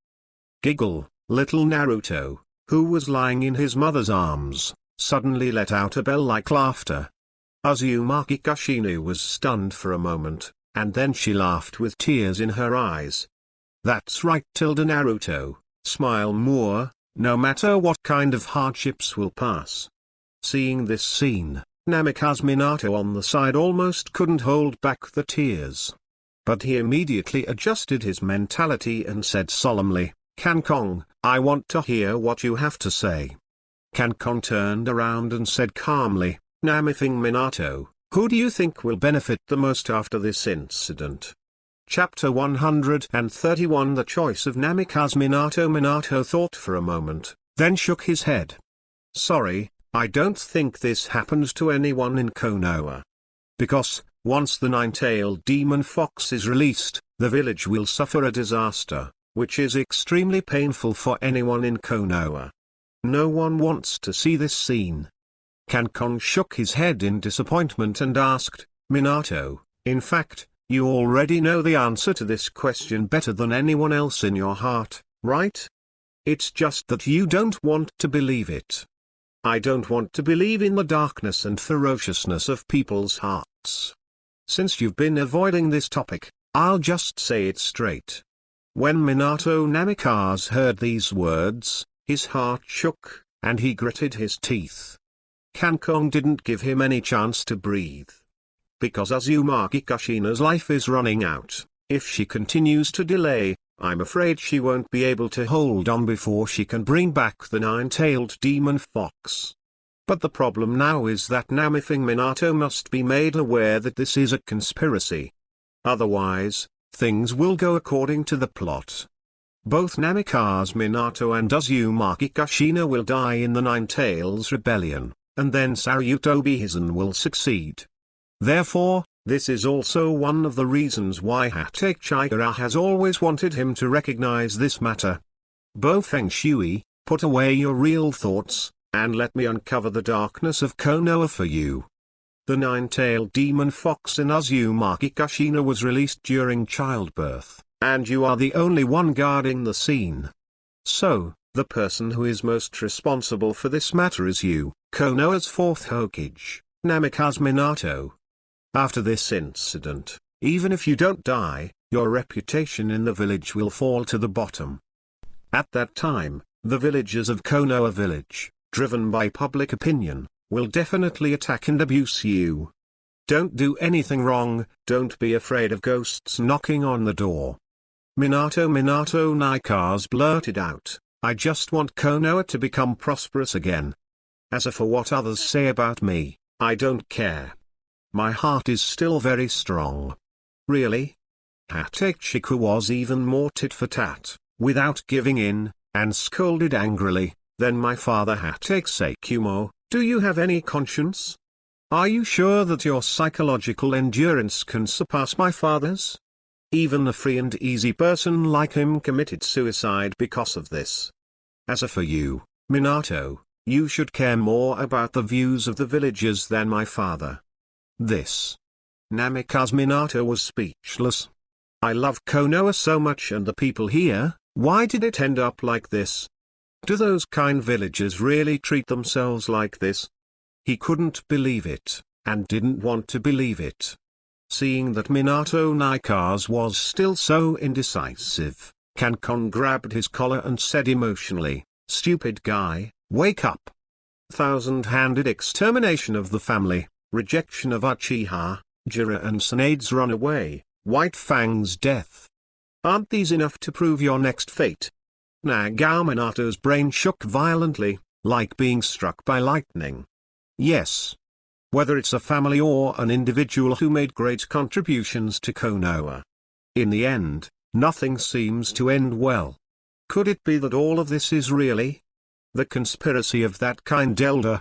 Giggle, little Naruto, who was lying in his mother's arms, suddenly let out a bell-like laughter. Uzumaki Kushina was stunned for a moment, and then she laughed with tears in her eyes. That's right, Naruto, smile more, no matter what kind of hardships will pass. Seeing this scene, Namikaze Minato on the side almost couldn't hold back the tears. But he immediately adjusted his mentality and said solemnly, "Kankong, I want to hear what you have to say." Kankong turned around and said calmly, "Namithing Minato, who do you think will benefit the most after this incident?" Chapter 131 The Choice of Namikaze Minato. Minato thought for a moment, then shook his head. "Sorry, I don't think this happened to anyone in Konoha. Because, once the 9-tailed demon fox is released, the village will suffer a disaster, which is extremely painful for anyone in Konoha. No one wants to see this scene." Kankong shook his head in disappointment and asked, "Minato, in fact, you already know the answer to this question better than anyone else in your heart, right? It's just that you don't want to believe it." "I don't want to believe in the darkness and ferociousness of people's hearts. Since you've been avoiding this topic, I'll just say it straight." When Minato Namikaze heard these words, his heart shook, and he gritted his teeth. Kankong didn't give him any chance to breathe. Because Uzumaki Kushina's life is running out, if she continues to delay, I'm afraid she won't be able to hold on before she can bring back the 9-tailed demon fox. But the problem now is that Namithing Minato must be made aware that this is a conspiracy. Otherwise, things will go according to the plot. Both Namikaze Minato and Uzumaki Kushina will die in the 9-tails rebellion, and then Sarutobi Hizen will succeed. Therefore, this is also one of the reasons why Hachichikara has always wanted him to recognize this matter. Bo Feng Shui, put away your real thoughts, and let me uncover the darkness of Konoha for you. The 9-tailed demon fox in Uzumaki Kushina was released during childbirth, and you are the only one guarding the scene. So, the person who is most responsible for this matter is you, Konoha's 4th Hokage, Namikaze Minato. After this incident, even if you don't die, your reputation in the village will fall to the bottom. At that time, the villagers of Konoha village, driven by public opinion, will definitely attack and abuse you. Don't do anything wrong, don't be afraid of ghosts knocking on the door. Minato Naikaze blurted out, I just want Konoha to become prosperous again. As for what others say about me, I don't care. My heart is still very strong. Really? Hatchiku was even more tit-for-tat, without giving in, and scolded angrily, then my father Hatchiku, do you have any conscience? Are you sure that your psychological endurance can surpass my father's? Even a free and easy person like him committed suicide because of this. As for you, Minato, you should care more about the views of the villagers than my father. This. Namikaze Minato was speechless. I love Konoha so much and the people here, why did it end up like this? Do those kind villagers really treat themselves like this? He couldn't believe it, and didn't want to believe it. Seeing that Minato Naikaze was still so indecisive, Kankon grabbed his collar and said emotionally, stupid guy, wake up. Thousand-handed extermination of the family, rejection of Uchiha, Jiraiya and Tsunade's runaway, White Fang's death. Aren't these enough to prove your next fate? Nagao Minato's brain shook violently, like being struck by lightning. Yes. Whether it's a family or an individual who made great contributions to Konoha. In the end, nothing seems to end well. Could it be that all of this is really the conspiracy of that kind elder?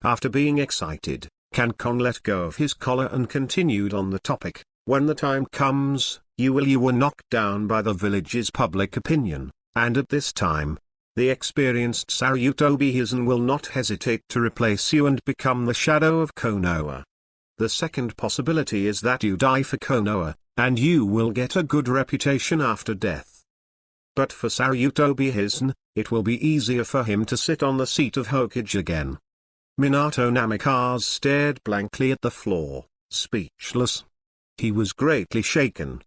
After being excited, Kankon let go of his collar and continued on the topic. When the time comes, you were knocked down by the village's public opinion, and at this time, the experienced Sarutobi Hizen will not hesitate to replace you and become the shadow of Konoha. The second possibility is that you die for Konoha, and you will get a good reputation after death. But for Sarutobi Hizen, it will be easier for him to sit on the seat of Hokage again. Minato Namikaze stared blankly at the floor, speechless. He was greatly shaken.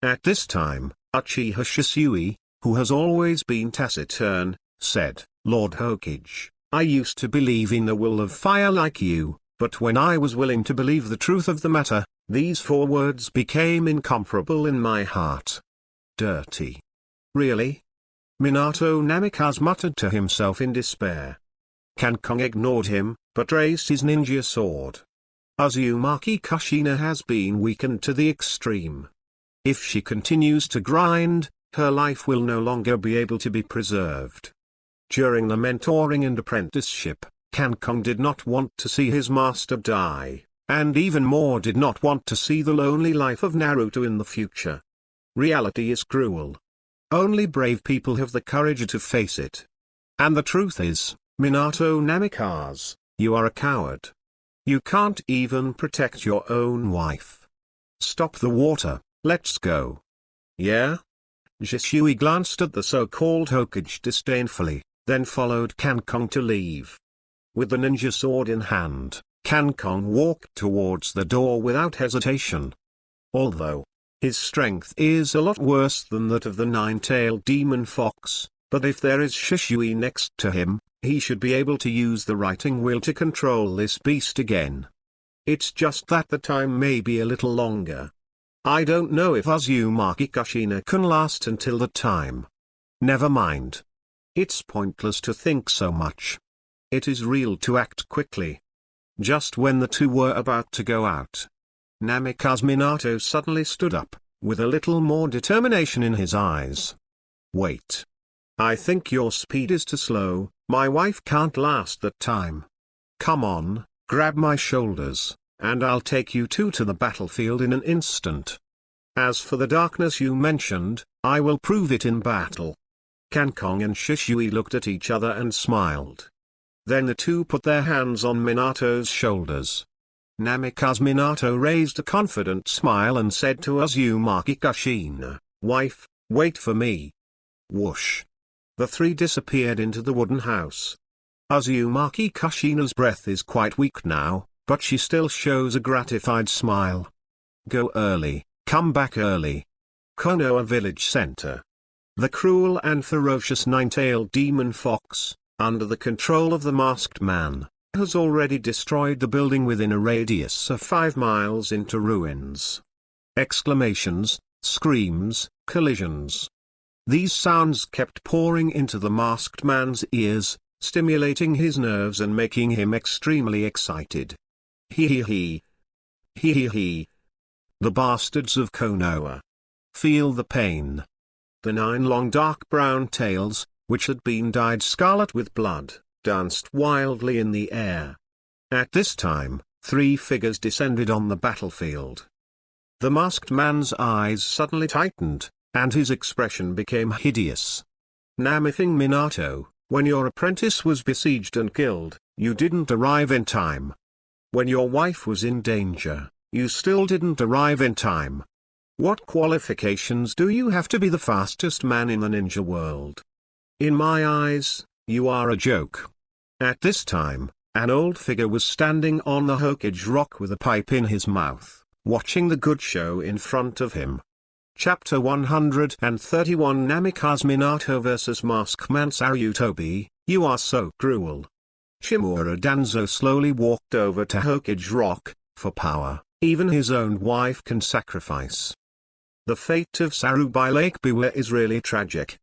At this time, Uchiha Shisui, who has always been taciturn, said, Lord Hokage, I used to believe in the will of fire like you, but when I was willing to believe the truth of the matter, these 4 words became incomparable in my heart. Dirty. Really? Minato Namikaze muttered to himself in despair. Kankon ignored him, but raised his ninja sword. Uzumaki Kushina has been weakened to the extreme. If she continues to grind, her life will no longer be able to be preserved. During the mentoring and apprenticeship, Kankon did not want to see his master die, and even more did not want to see the lonely life of Naruto in the future. Reality is cruel. Only brave people have the courage to face it. And the truth is, Minato Namikaze, you are a coward. You can't even protect your own wife. Stop the water, let's go. Yeah? Shisui glanced at the so-called Hokage disdainfully, then followed Kankon to leave. With the ninja sword in hand, Kankon walked towards the door without hesitation. Although his strength is a lot worse than that of the 9-tailed demon fox, but if there is Shisui next to him, he should be able to use the writing will to control this beast again. It's just that the time may be a little longer. I don't know if Uzumaki Kushina can last until the time. Never mind. It's pointless to think so much. It is real to act quickly. Just when the two were about to go out, Namikaze Minato suddenly stood up, with a little more determination in his eyes. Wait. I think your speed is too slow, my wife can't last that time. Come on, grab my shoulders, and I'll take you two to the battlefield in an instant. As for the darkness you mentioned, I will prove it in battle. Kankon and Shisui looked at each other and smiled. Then the two put their hands on Minato's shoulders. Namikaze Minato raised a confident smile and said to Uzumaki Kushina, Wife, wait for me. Whoosh. The three disappeared into the wooden house. Uzumaki Kushina's breath is quite weak now, but she still shows a gratified smile. Go early, come back early. Konoha Village Center. The cruel and ferocious 9-tailed demon fox, under the control of the masked man, has already destroyed the building within a radius of 5 miles into ruins. Exclamations, screams, collisions. These sounds kept pouring into the masked man's ears, stimulating his nerves and making him extremely excited. Hee hee hee. Hee hee hee. The bastards of Konoha. Feel the pain. The 9 long dark brown tails, which had been dyed scarlet with blood, danced wildly in the air. At this time, 3 figures descended on the battlefield. The masked man's eyes suddenly tightened, and his expression became hideous. Namithing Minato, when your apprentice was besieged and killed, you didn't arrive in time. When your wife was in danger, you still didn't arrive in time. What qualifications do you have to be the fastest man in the ninja world? In my eyes, you are a joke. At this time, an old figure was standing on the Hokage rock with a pipe in his mouth, watching the good show in front of him. Chapter 131 Namikaze Minato vs Maskman Sarutobi, you are so cruel. Shimura Danzo slowly walked over to Hokage rock. For power, even his own wife can sacrifice. The fate of Saru by Lake Biwa is really tragic.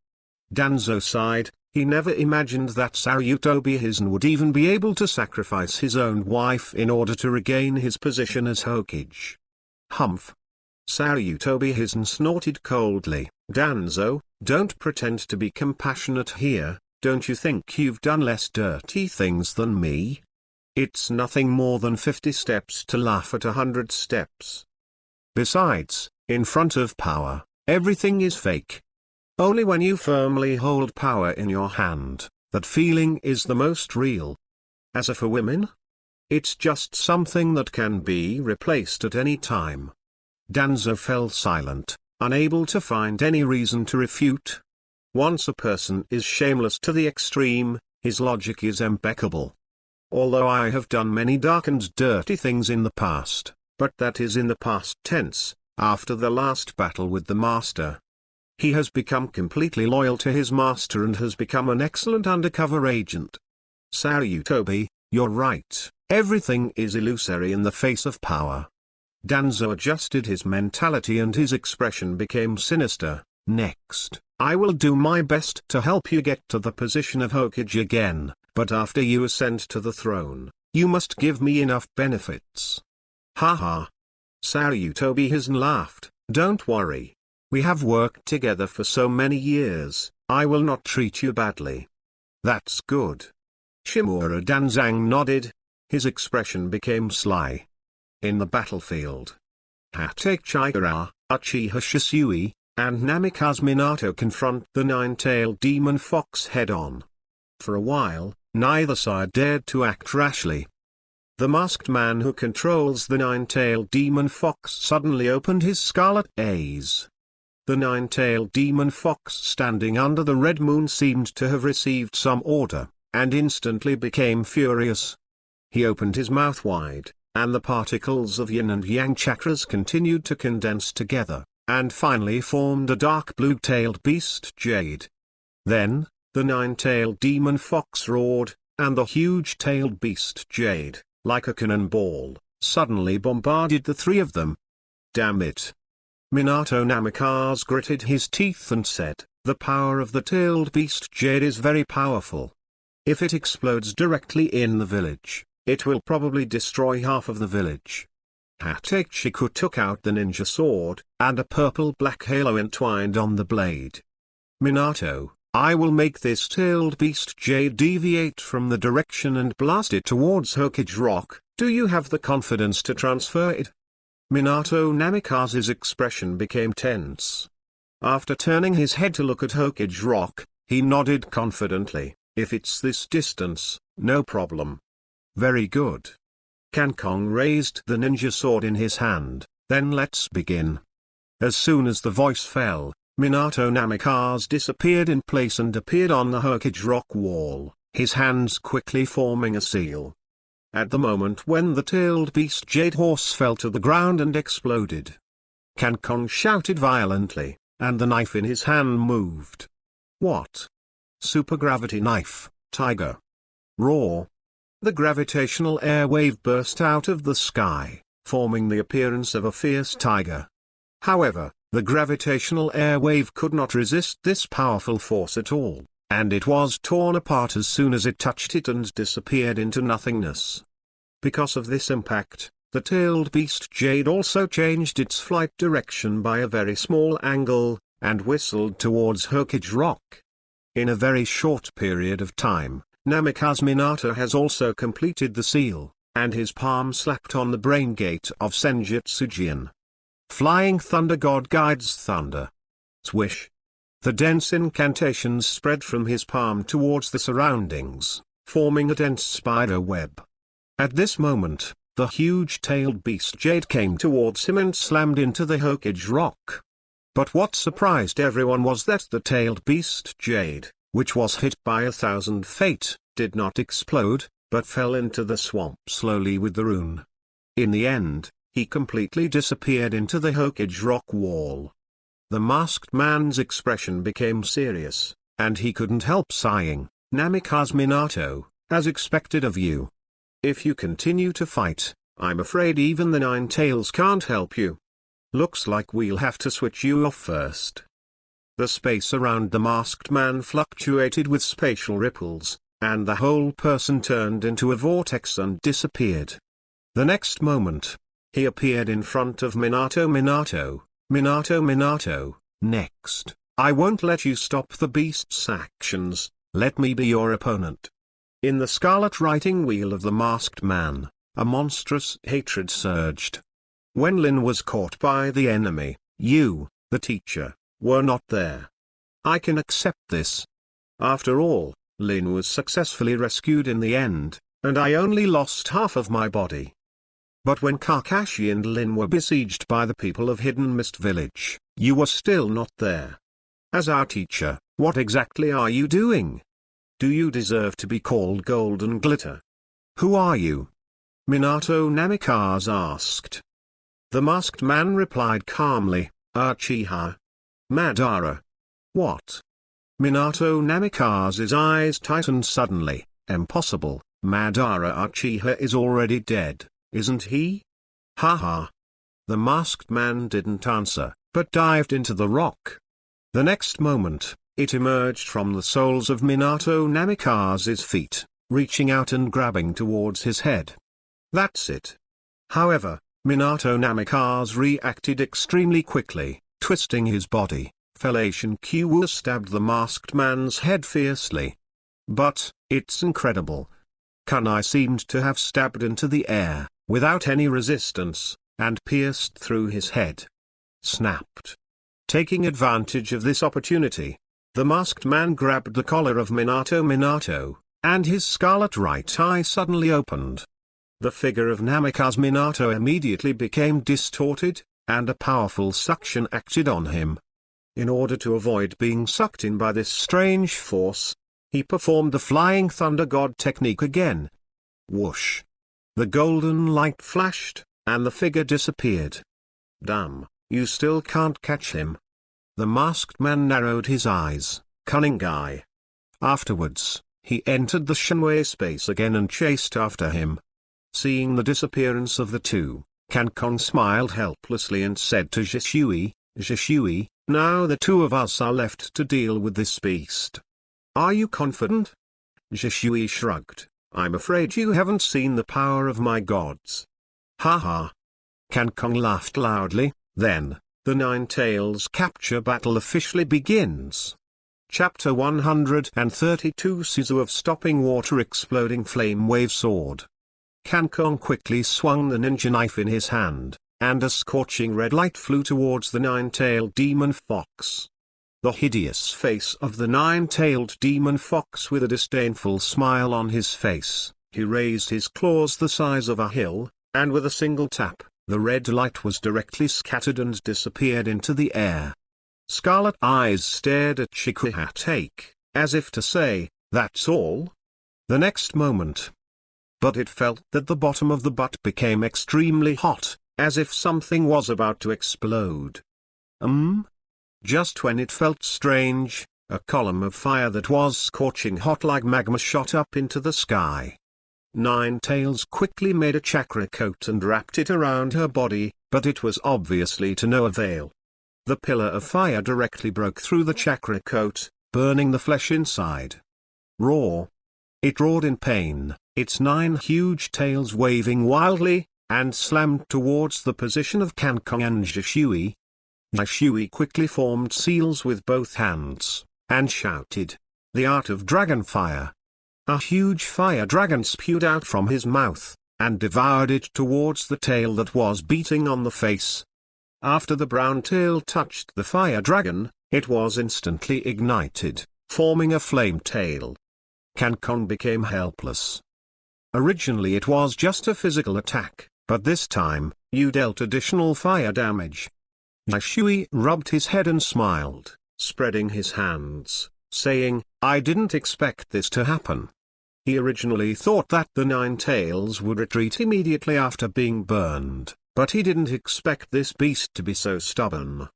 Danzo sighed. He never imagined that Sarutobi Hizen would even be able to sacrifice his own wife in order to regain his position as Hokage. Humph. Sarutobi Hizen snorted coldly. Danzo, don't pretend to be compassionate here. Don't you think you've done less dirty things than me? It's nothing more than 50 steps to laugh at 100 steps. Besides, in front of power, everything is fake. Only when you firmly hold power in your hand, that feeling is the most real. As for women? It's just something that can be replaced at any time. Danzo fell silent, unable to find any reason to refute. Once a person is shameless to the extreme, his logic is impeccable. Although I have done many dark and dirty things in the past, but that is in the past tense, after the last battle with the master. He has become completely loyal to his master and has become an excellent undercover agent. Sarutobi, you're right, everything is illusory in the face of power. Danzo adjusted his mentality and his expression became sinister. Next, I will do my best to help you get to the position of Hokage again, but after you ascend to the throne, you must give me enough benefits. Haha. Sarutobi Hizen laughed. Don't worry. We have worked together for so many years, I will not treat you badly. That's good. Shimura Danzang nodded. His expression became sly. In the battlefield, Hatake Chikara, Uchiha Shisui, and Namikaze Minato confront the 9-tailed demon fox head-on. For a while, neither side dared to act rashly. The masked man who controls the 9-tailed demon fox suddenly opened his scarlet eyes. The 9-tailed demon fox standing under the red moon seemed to have received some order, and instantly became furious. He opened his mouth wide, and the particles of yin and yang chakras continued to condense together, and finally formed a dark blue-tailed beast jade. Then, the 9-tailed demon fox roared, and the huge-tailed beast jade, like a cannonball, suddenly bombarded the 3 of them. Damn it. Minato Namikaze gritted his teeth and said, the power of the tailed beast jade is very powerful. If it explodes directly in the village, it will probably destroy half of the village. Hatake Chiku took out the ninja sword, and a purple-black halo entwined on the blade. Minato, I will make this tailed beast jade deviate from the direction and blast it towards Hokage Rock. Do you have the confidence to transfer it? Minato Namikaze's expression became tense. After turning his head to look at Hokage Rock, he nodded confidently. If it's this distance, no problem. Very good. Kankong raised the ninja sword in his hand. Then let's begin. As soon as the voice fell, Minato Namikaze disappeared in place and appeared on the Hokage Rock wall, his hands quickly forming a seal. At the moment when the tailed beast jade horse fell to the ground and exploded, Kankong shouted violently, and the knife in his hand moved. What? Supergravity knife. Tiger. Roar. The gravitational air wave burst out of the sky, forming the appearance of a fierce tiger. However, the gravitational air wave could not resist this powerful force at all, and it was torn apart as soon as it touched it and disappeared into nothingness. Because of this impact, the tailed beast jade also changed its flight direction by a very small angle, and whistled towards Hokage Rock. In a very short period of time, Namikaze Minato has also completed the seal, and his palm slapped on the brain gate of Senjutsu-jin. Flying Thunder God guides thunder. Swish. The dense incantations spread from his palm towards the surroundings, forming a dense spider web. At this moment, the huge-tailed beast jade came towards him and slammed into the Hokage Rock. But what surprised everyone was that the tailed beast jade, which was hit by 1,000 fate, did not explode, but fell into the swamp slowly with the rune. In the end, he completely disappeared into the Hokage Rock wall. The masked man's expression became serious, and he couldn't help sighing. Namikaze Minato, as expected of you. If you continue to fight, I'm afraid even the Nine Tails can't help you. Looks like we'll have to switch you off first. The space around the masked man fluctuated with spatial ripples, and the whole person turned into a vortex and disappeared. The next moment, he appeared in front of Minato. Minato, next, I won't let you stop the beast's actions, let me be your opponent. In the scarlet writing wheel of the masked man, a monstrous hatred surged. When Lin was caught by the enemy, you, the teacher, were not there. I can accept this. After all, Lin was successfully rescued in the end, and I only lost half of my body. But when Kakashi and Lin were besieged by the people of Hidden Mist Village, you were still not there. As our teacher, what exactly are you doing? Do you deserve to be called Golden Glitter? Who are you? Minato Namikaze asked. The masked man replied calmly, Uchiha Madara. What? Minato Namikaze's eyes tightened suddenly. Impossible, Madara Uchiha is already dead, isn't he? Haha. The masked man didn't answer, but dived into the rock. The next moment, it emerged from the soles of Minato Namikaze's feet, reaching out and grabbing towards his head. That's it. However, Minato Namikaze reacted extremely quickly, twisting his body. Fellation Q stabbed the masked man's head fiercely. But, it's incredible. Kunai seemed to have stabbed into the air, without any resistance, and pierced through his head. Snapped. Taking advantage of this opportunity, the masked man grabbed the collar of Minato, and his scarlet right eye suddenly opened. The figure of Namikaze Minato immediately became distorted, and a powerful suction acted on him. In order to avoid being sucked in by this strange force, he performed the Flying Thunder God technique again. Whoosh! The golden light flashed, and the figure disappeared. Damn, you still can't catch him. The masked man narrowed his eyes, cunning guy. Afterwards, he entered the Shenwei space again and chased after him. Seeing the disappearance of the two, Kankong smiled helplessly and said to Zhishui, now the two of us are left to deal with this beast. Are you confident? Zhishui shrugged, I'm afraid you haven't seen the power of my gods. Haha. Kankong laughed loudly, then, the Nine Tails capture battle officially begins. Chapter 132 Sizu of Stopping Water Exploding Flame Wave Sword. Kankong quickly swung the ninja knife in his hand, and a scorching red light flew towards the nine-tailed demon fox. The hideous face of the nine-tailed demon fox with a disdainful smile on his face, he raised his claws the size of a hill, and with a single tap, the red light was directly scattered and disappeared into the air. Scarlet eyes stared at Shikuya Take, as if to say, that's all? The next moment. But it felt that the bottom of the butt became extremely hot, as if something was about to explode. Just when it felt strange, A column of fire that was scorching hot like magma shot up into the sky. Nine Tails quickly made a chakra coat and wrapped it around her body, but it was obviously to no avail. The pillar of fire directly broke through the chakra coat, burning the flesh inside. Roar! It roared in pain, its 9 huge tails waving wildly, and slammed towards the position of Kankong and Jishui. Jishui quickly formed seals with both hands, and shouted, "The art of dragon fire!" A huge fire dragon spewed out from his mouth, and devoured it towards the tail that was beating on the face. After the brown tail touched the fire dragon, it was instantly ignited, forming a flame tail. Kankong became helpless. Originally it was just a physical attack, but this time, you dealt additional fire damage. Jishui rubbed his head and smiled, spreading his hands, saying, "I didn't expect this to happen." He originally thought that the 9 tails would retreat immediately after being burned, but he didn't expect this beast to be so stubborn.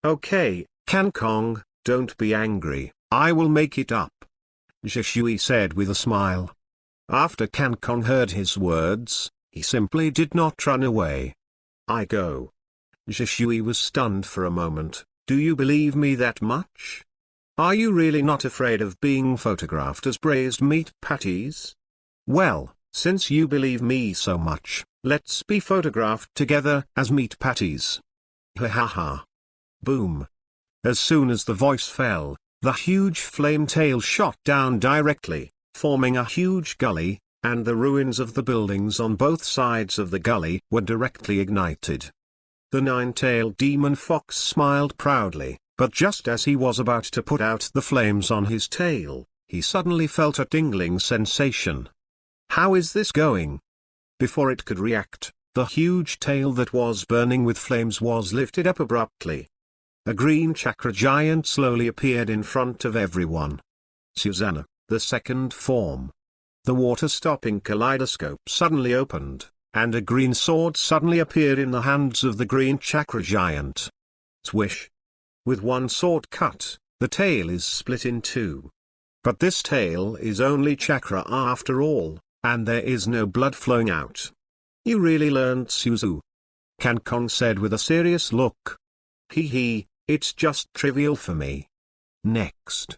"Okay, Kankong, don't be angry, I will make it up," Jishui said with a smile. After Kankong heard his words, he simply did not run away. "I go." Jishui was stunned for a moment. "Do you believe me that much? Are you really not afraid of being photographed as braised meat patties? Well, since you believe me so much, let's be photographed together as meat patties. Ha ha ha. Boom. As soon as the voice fell, the huge flame tail shot down directly, forming a huge gully, and the ruins of the buildings on both sides of the gully were directly ignited. The 9-tailed demon fox smiled proudly. But just as he was about to put out the flames on his tail, he suddenly felt a tingling sensation. How is this going? Before it could react, the huge tail that was burning with flames was lifted up abruptly. A green chakra giant slowly appeared in front of everyone. Susanna, the second form. The water-stopping kaleidoscope suddenly opened, and a green sword suddenly appeared in the hands of the green chakra giant. Swish! With one sword cut, the tail is split in two. But this tail is only chakra after all, and there is no blood flowing out. You really learned Suzu. Kankong said with a serious look. Hee, it's just trivial for me. Next.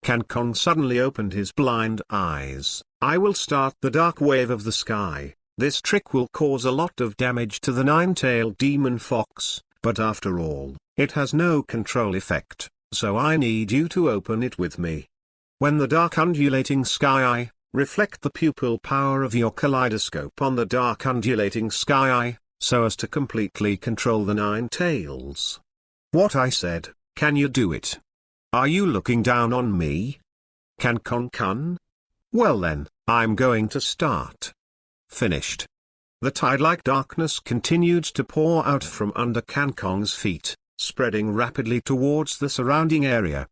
Kankong suddenly opened his blind eyes. I will start the dark wave of the sky. This trick will cause a lot of damage to the 9-tailed demon fox, but after all, it has no control effect, so I need you to open it with me. When the dark undulating sky, reflect the pupil power of your kaleidoscope on the dark undulating sky, so as to completely control the 9 tails. What I said, can you do it? Are you looking down on me? Kankong-kun? Well then, I'm going to start. Finished. The tide-like darkness continued to pour out from under Kankong's feet, spreading rapidly towards the surrounding area.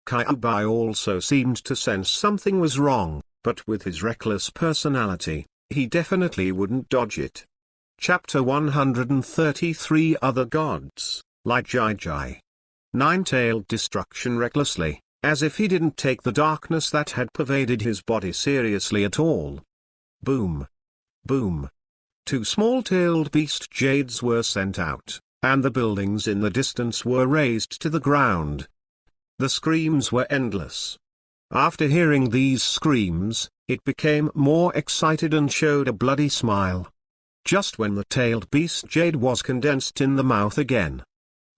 Kyuubi also seemed to sense something was wrong, but with his reckless personality, he definitely wouldn't dodge it. Chapter 133 Other Gods, Light Jai. 9-tailed destruction recklessly, as if he didn't take the darkness that had pervaded his body seriously at all. Boom. Boom. 2 small-tailed beast jades were sent out, and the buildings in the distance were razed to the ground. The screams were endless. After hearing these screams, it became more excited and showed a bloody smile. Just when the tailed beast jade was condensed in the mouth again,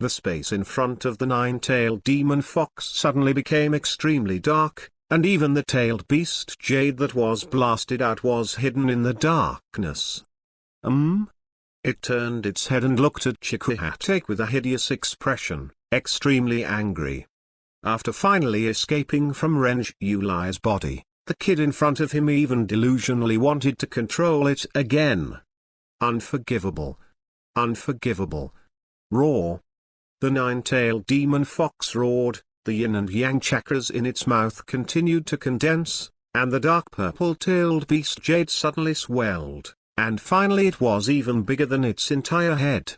the space in front of the 9-tailed demon fox suddenly became extremely dark, and even the tailed beast jade that was blasted out was hidden in the darkness. It turned its head and looked at Chikuhate with a hideous expression, extremely angry. After finally escaping from Renji Ulai's body, the kid in front of him even delusionally wanted to control it again. Unforgivable. Unforgivable. Roar. The 9-tailed demon fox roared, the yin and yang chakras in its mouth continued to condense, and the dark purple-tailed beast jade suddenly swelled, and finally it was even bigger than its entire head.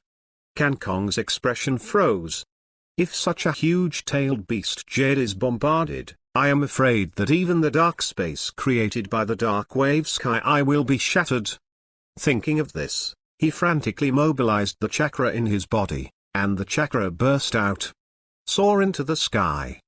Kankong's expression froze. If such a huge-tailed beast jade is bombarded, I am afraid that even the dark space created by the dark wave sky will be shattered. Thinking of this, he frantically mobilized the chakra in his body, and the chakra burst out. Soar into the sky.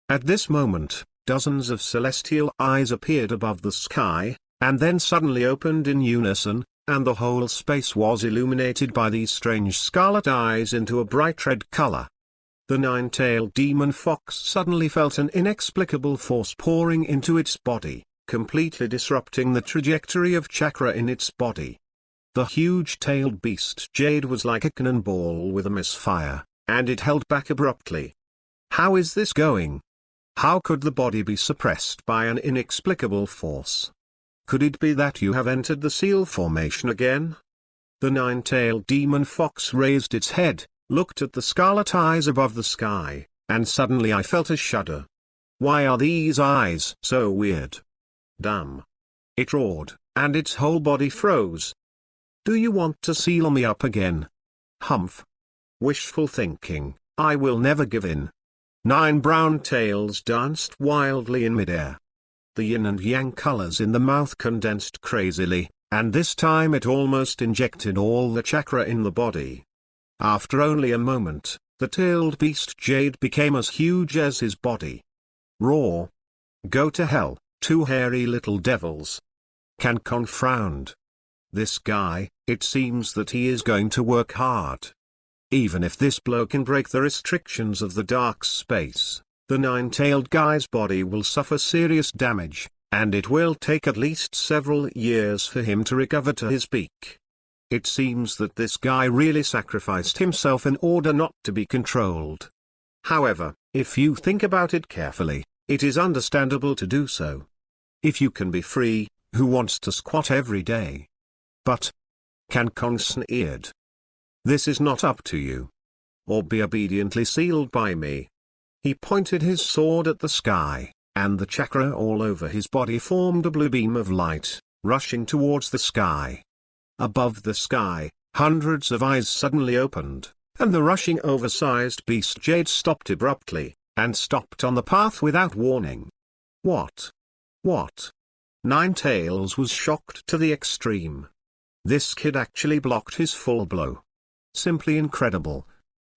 At this moment, dozens of celestial eyes appeared above the sky, and then suddenly opened in unison, and the whole space was illuminated by these strange scarlet eyes into a bright red color. The nine-tailed demon fox suddenly felt an inexplicable force pouring into its body, completely disrupting the trajectory of chakra in its body. The huge-tailed beast jade was like a cannonball with a misfire, and it held back abruptly. How is this going? How could the body be suppressed by an inexplicable force? Could it be that you have entered the seal formation again? The nine-tailed demon fox raised its head, looked at the scarlet eyes above the sky, and suddenly I felt a shudder. Why are these eyes so weird? Damn! It roared, and its whole body froze. Do you want to seal me up again? Humph! Wishful thinking, I will never give in. 9 brown tails danced wildly in midair. The yin and yang colors in the mouth condensed crazily, and this time it almost injected all the chakra in the body. After only a moment, the tailed beast jade became as huge as his body. Roar! Go to hell, 2 hairy little devils. Cancon frowned. This guy, it seems that he is going to work hard. Even if this blow can break the restrictions of the dark space, the nine-tailed guy's body will suffer serious damage, and it will take at least several years for him to recover to his peak. It seems that this guy really sacrificed himself in order not to be controlled. However, if you think about it carefully, it is understandable to do so. If you can be free, who wants to squat every day? But Cancon sneered. This is not up to you. Or be obediently sealed by me. He pointed his sword at the sky, and the chakra all over his body formed a blue beam of light, rushing towards the sky. Above the sky, hundreds of eyes suddenly opened, and the rushing oversized beast jade stopped abruptly, and stopped on the path without warning. What? What? Ninetails was shocked to the extreme. This kid actually blocked his full blow. Simply incredible.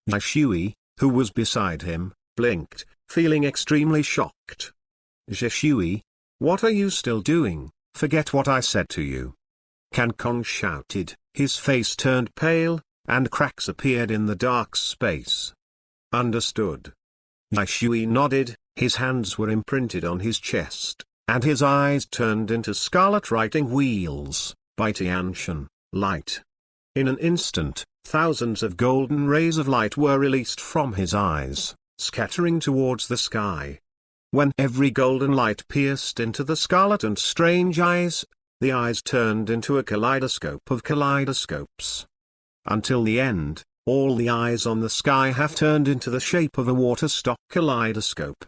Zhishui, who was beside him, blinked, feeling extremely shocked. Zhishui, what are you still doing? Forget what I said to you. Cancon shouted, his face turned pale, and cracks appeared in the dark space. Understood. Zhishui nodded, his hands were imprinted on his chest, and his eyes turned into scarlet writing wheels, by Tianshan, light. In an instant, thousands of golden rays of light were released from his eyes, scattering towards the sky. When every golden light pierced into the scarlet and strange eyes, the eyes turned into a kaleidoscope of kaleidoscopes. Until the end, all the eyes on the sky have turned into the shape of a water-stock kaleidoscope.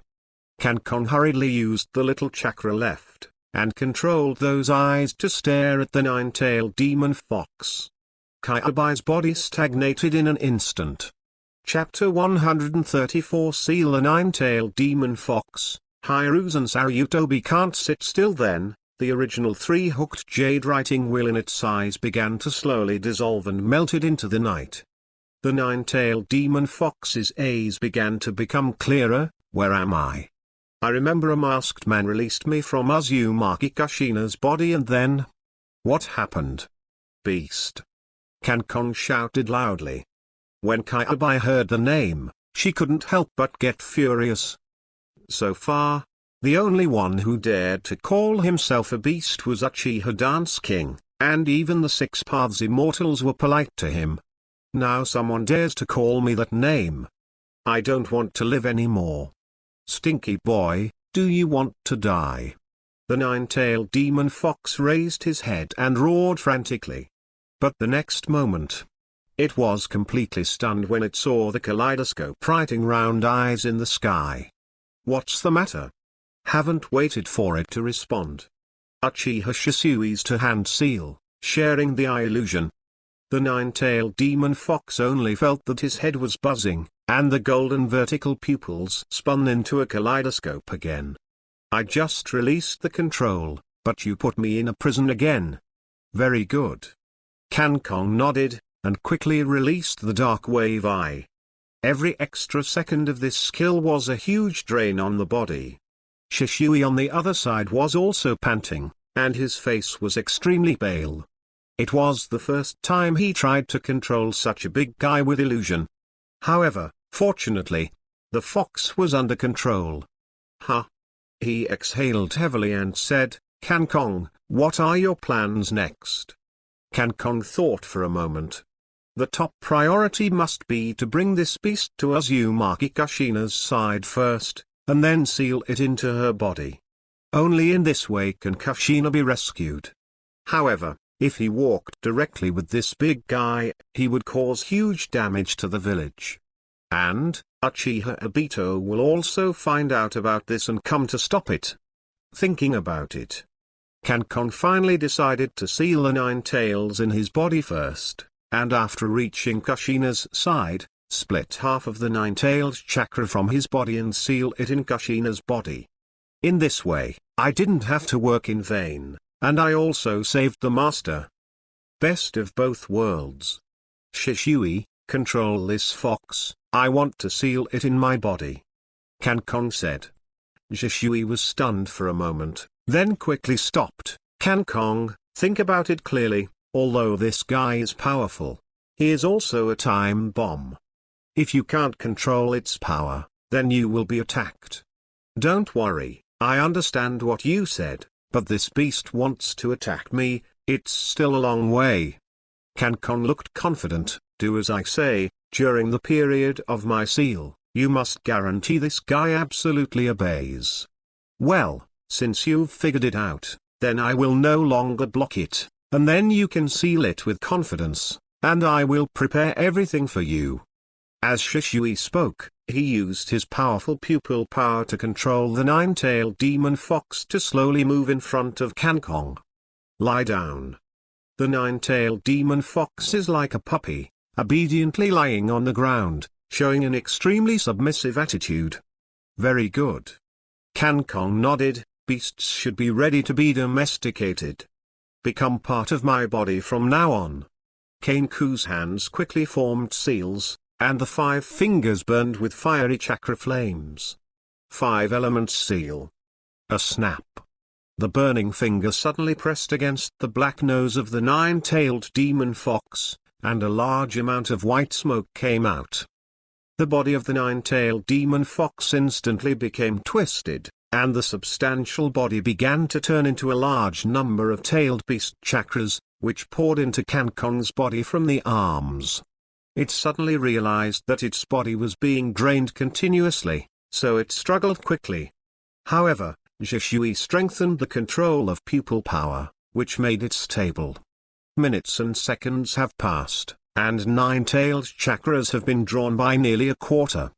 Cancon hurriedly used the little chakra left, and controlled those eyes to stare at the nine-tailed demon fox. Kaiabai's body stagnated in an instant. Chapter 134 Seal the Nine-Tailed Demon Fox. Hiruzen Saryutobi can't sit still. Then, the original 3-hooked jade writing wheel in its eyes began to slowly dissolve and melted into the night. The nine-tailed demon fox's eyes began to become clearer. Where am I? I remember a masked man released me from Uzumaki Kushina's body, and then... what happened? Beast. Cancon shouted loudly. When Kaiabai heard the name, she couldn't help but get furious. So far, the only one who dared to call himself a beast was Uchiha Dance King, and even the 6 Paths Immortals were polite to him. Now someone dares to call me that name. I don't want to live anymore. Stinky boy, do you want to die? The nine-tailed demon fox raised his head and roared frantically. But the next moment, it was completely stunned when it saw the kaleidoscope writing round eyes in the sky. What's the matter? Haven't waited for it to respond. Uchiha Shisui's two-hand seal, sharing the eye illusion. The nine-tailed demon fox only felt that his head was buzzing, and the golden vertical pupils spun into a kaleidoscope again. I just released the control, but you put me in a prison again. Very good. Kong nodded, and quickly released the Dark Wave Eye. Every extra second of this skill was a huge drain on the body. Shishui on the other side was also panting, and his face was extremely pale. It was the first time he tried to control such a big guy with illusion. However, fortunately, the fox was under control. Ha! He exhaled heavily and said, Kong, what are your plans next? Kong thought for a moment. The top priority must be to bring this beast to Uzumaki Kushina's side first, and then seal it into her body. Only in this way can Kushina be rescued. However, if he walked directly with this big guy, he would cause huge damage to the village. And, Uchiha Obito will also find out about this and come to stop it. Thinking about it, Kong finally decided to seal the nine tails in his body first, and after reaching Kushina's side, split half of the nine-tailed chakra from his body and seal it in Kushina's body. In this way, I didn't have to work in vain, and I also saved the master. Best of both worlds. Shishui, control this fox, I want to seal it in my body. Kong said. Shishui was stunned for a moment, then quickly stopped. Kong, think about it clearly, although this guy is powerful, he is also a time bomb. If you can't control its power, then you will be attacked. Don't worry, I understand what you said, but this beast wants to attack me, it's still a long way. Kong looked confident. Do as I say, during the period of my seal, you must guarantee this guy absolutely obeys. Well, since you've figured it out, then I will no longer block it, and then you can seal it with confidence, and I will prepare everything for you. As Shishui spoke, he used his powerful pupil power to control the nine-tailed demon fox to slowly move in front of Kong. Lie down. The nine-tailed demon fox is like a puppy, obediently lying on the ground, showing an extremely submissive attitude. Very good. Kong nodded. Beasts should be ready to be domesticated. Become part of my body from now on. Kenku's hands quickly formed seals, and the 5 fingers burned with fiery chakra flames. 5 elements seal. A snap. The burning finger suddenly pressed against the black nose of the nine-tailed demon fox, and a large amount of white smoke came out. The body of the nine-tailed demon fox instantly became twisted, and the substantial body began to turn into a large number of tailed beast chakras, which poured into Kong's body from the arms. It suddenly realized that its body was being drained continuously, so it struggled quickly. However, Shishui strengthened the control of pupil power, which made it stable. Minutes and seconds have passed, and nine-tailed chakras have been drawn by nearly a quarter.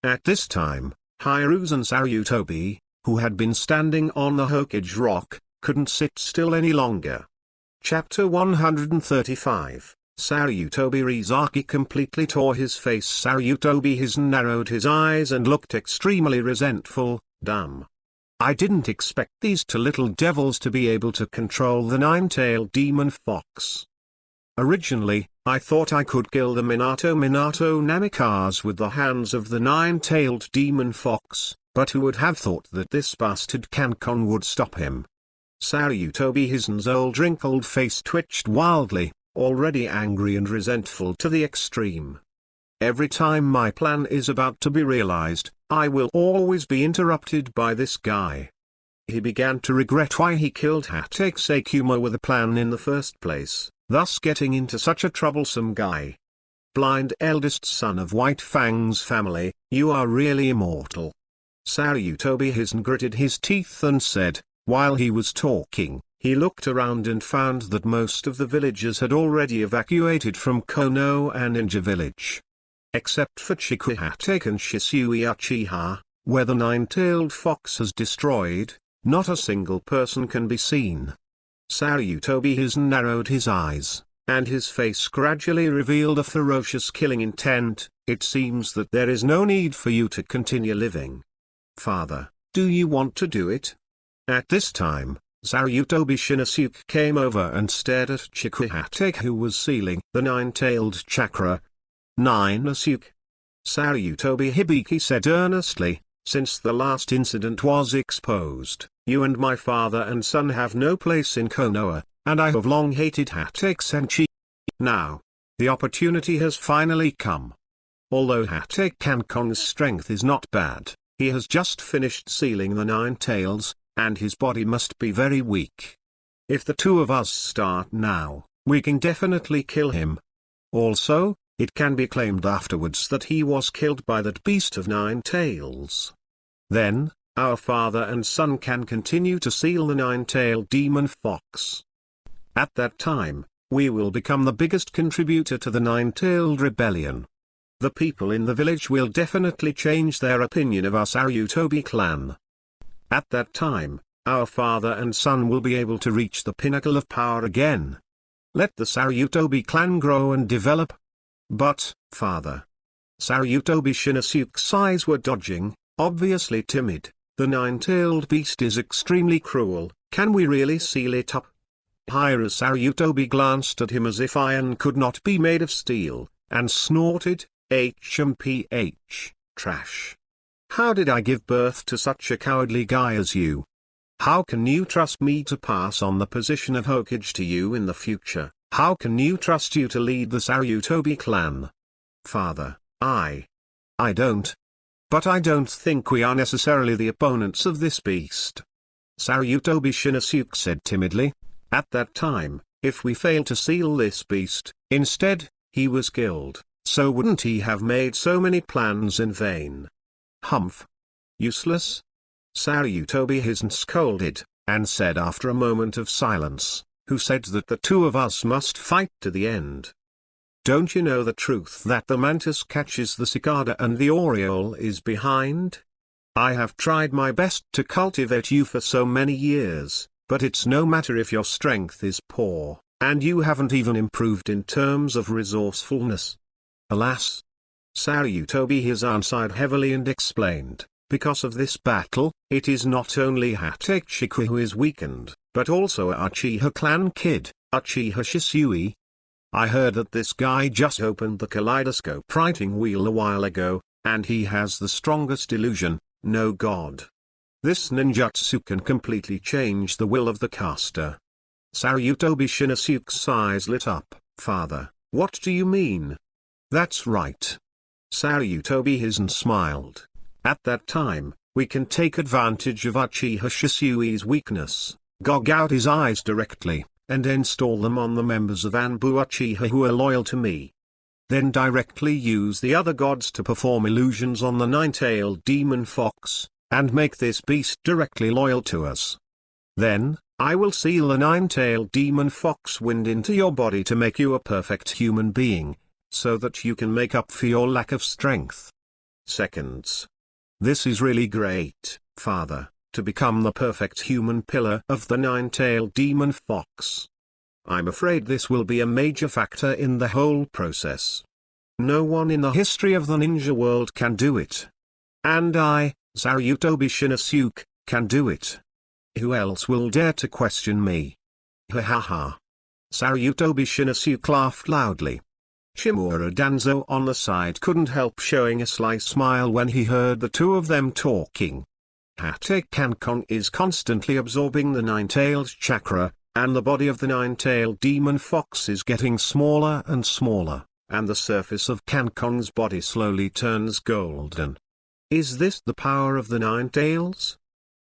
At this time, Hiruzen Sarutobi, who had been standing on the Hokage rock, couldn't sit still any longer. Chapter 135, Sarutobi Rizaki completely tore his face. Sarutobi narrowed his eyes and looked extremely resentful. Damn. I didn't expect these 2 little devils to be able to control the nine-tailed demon fox. Originally, I thought I could kill the Minato Namikaze with the hands of the nine-tailed demon fox, but who would have thought that this bastard Kong would stop him? Sarutobi Hizen's old wrinkled face twitched wildly, already angry and resentful to the extreme. Every time my plan is about to be realized, I will always be interrupted by this guy. He began to regret why he killed Hatake Sekuma with a plan in the first place, thus getting into such a troublesome guy. Blind eldest son of White Fang's family, you are really immortal. Sarutobi Hizen gritted his teeth and said, while he was talking, he looked around and found that most of the villagers had already evacuated from Konoha Ninja Village. Except for Chikuhatake and Shisui Uchiha, where the nine-tailed fox has destroyed, not a single person can be seen. Sarutobi Hizen narrowed his eyes, and his face gradually revealed a ferocious killing intent. It seems that there is no need for you to continue living. Father, do you want to do it? At this time, Sarutobi Shinosuke came over and stared at Chikuhatake, who was sealing the nine-tailed chakra. 9 Asuke. Sarutobi Hibiki said earnestly, since the last incident was exposed, you and my father and son have no place in Konoha, and I have long hated Hatake-senshi. Now, the opportunity has finally come. Although Hatake Kankong's strength is not bad, he has just finished sealing the nine tails, and his body must be very weak. If the two of us start now, we can definitely kill him. Also, it can be claimed afterwards that he was killed by that beast of nine tails. Then, our father and son can continue to seal the nine-tailed demon fox. At that time, we will become the biggest contributor to the nine-tailed rebellion. The people in the village will definitely change their opinion of our Sarutobi clan. At that time, our father and son will be able to reach the pinnacle of power again. Let the Sarutobi clan grow and develop. But, father. Sarutobi Shinosuke's eyes were dodging, obviously timid. The nine-tailed beast is extremely cruel, can we really seal it up? Hira Sarutobi glanced at him as if iron could not be made of steel, and snorted, HMPH, trash. How did I give birth to such a cowardly guy as you? How can you trust me to pass on the position of Hokage to you in the future? How can you trust you to lead the Sarutobi clan? Father, I don't. But I don't think we are necessarily the opponents of this beast. Sarutobi Shinosuke said timidly. At that time, if we fail to seal this beast, instead, he was killed, so wouldn't he have made so many plans in vain? Humph. Useless? Sarutobi Hizen scolded, and said after a moment of silence, who said that the two of us must fight to the end. Don't you know the truth that the mantis catches the cicada and the oriole is behind? I have tried my best to cultivate you for so many years, but it's no matter if your strength is poor, and you haven't even improved in terms of resourcefulness. Alas. Sarutobi Hizen sighed heavily and explained, because of this battle, it is not only Hatake Shiku who is weakened, but also Uchiha clan kid, Uchiha Shisui. I heard that this guy just opened the kaleidoscope writing wheel a while ago, and he has the strongest illusion, no god. This ninjutsu can completely change the will of the caster. Sarutobi Shinosuke's eyes lit up. Father, what do you mean? That's right. Sarutobi Hizen smiled. At that time, we can take advantage of Uchiha Shisui's weakness, gog out his eyes directly, and install them on the members of Anbu Uchiha who are loyal to me. Then directly use the other gods to perform illusions on the nine-tailed demon fox, and make this beast directly loyal to us. Then, I will seal the nine-tailed demon fox wind into your body to make you a perfect human being, so that you can make up for your lack of strength. Seconds. This is really great, Father, to become the perfect human pillar of the nine-tailed demon fox. I'm afraid this will be a major factor in the whole process. No one in the history of the ninja world can do it. And I, Sarutobi Shinosuke, can do it. Who else will dare to question me? Ha ha ha. Sarutobi Shinosuke laughed loudly. Shimura Danzo on the side couldn't help showing a sly smile when he heard the two of them talking. Hatake Kankong is constantly absorbing the nine-tailed chakra, and the body of the nine-tailed demon fox is getting smaller and smaller, and the surface of Kankong's body slowly turns golden. Is this the power of the nine tails?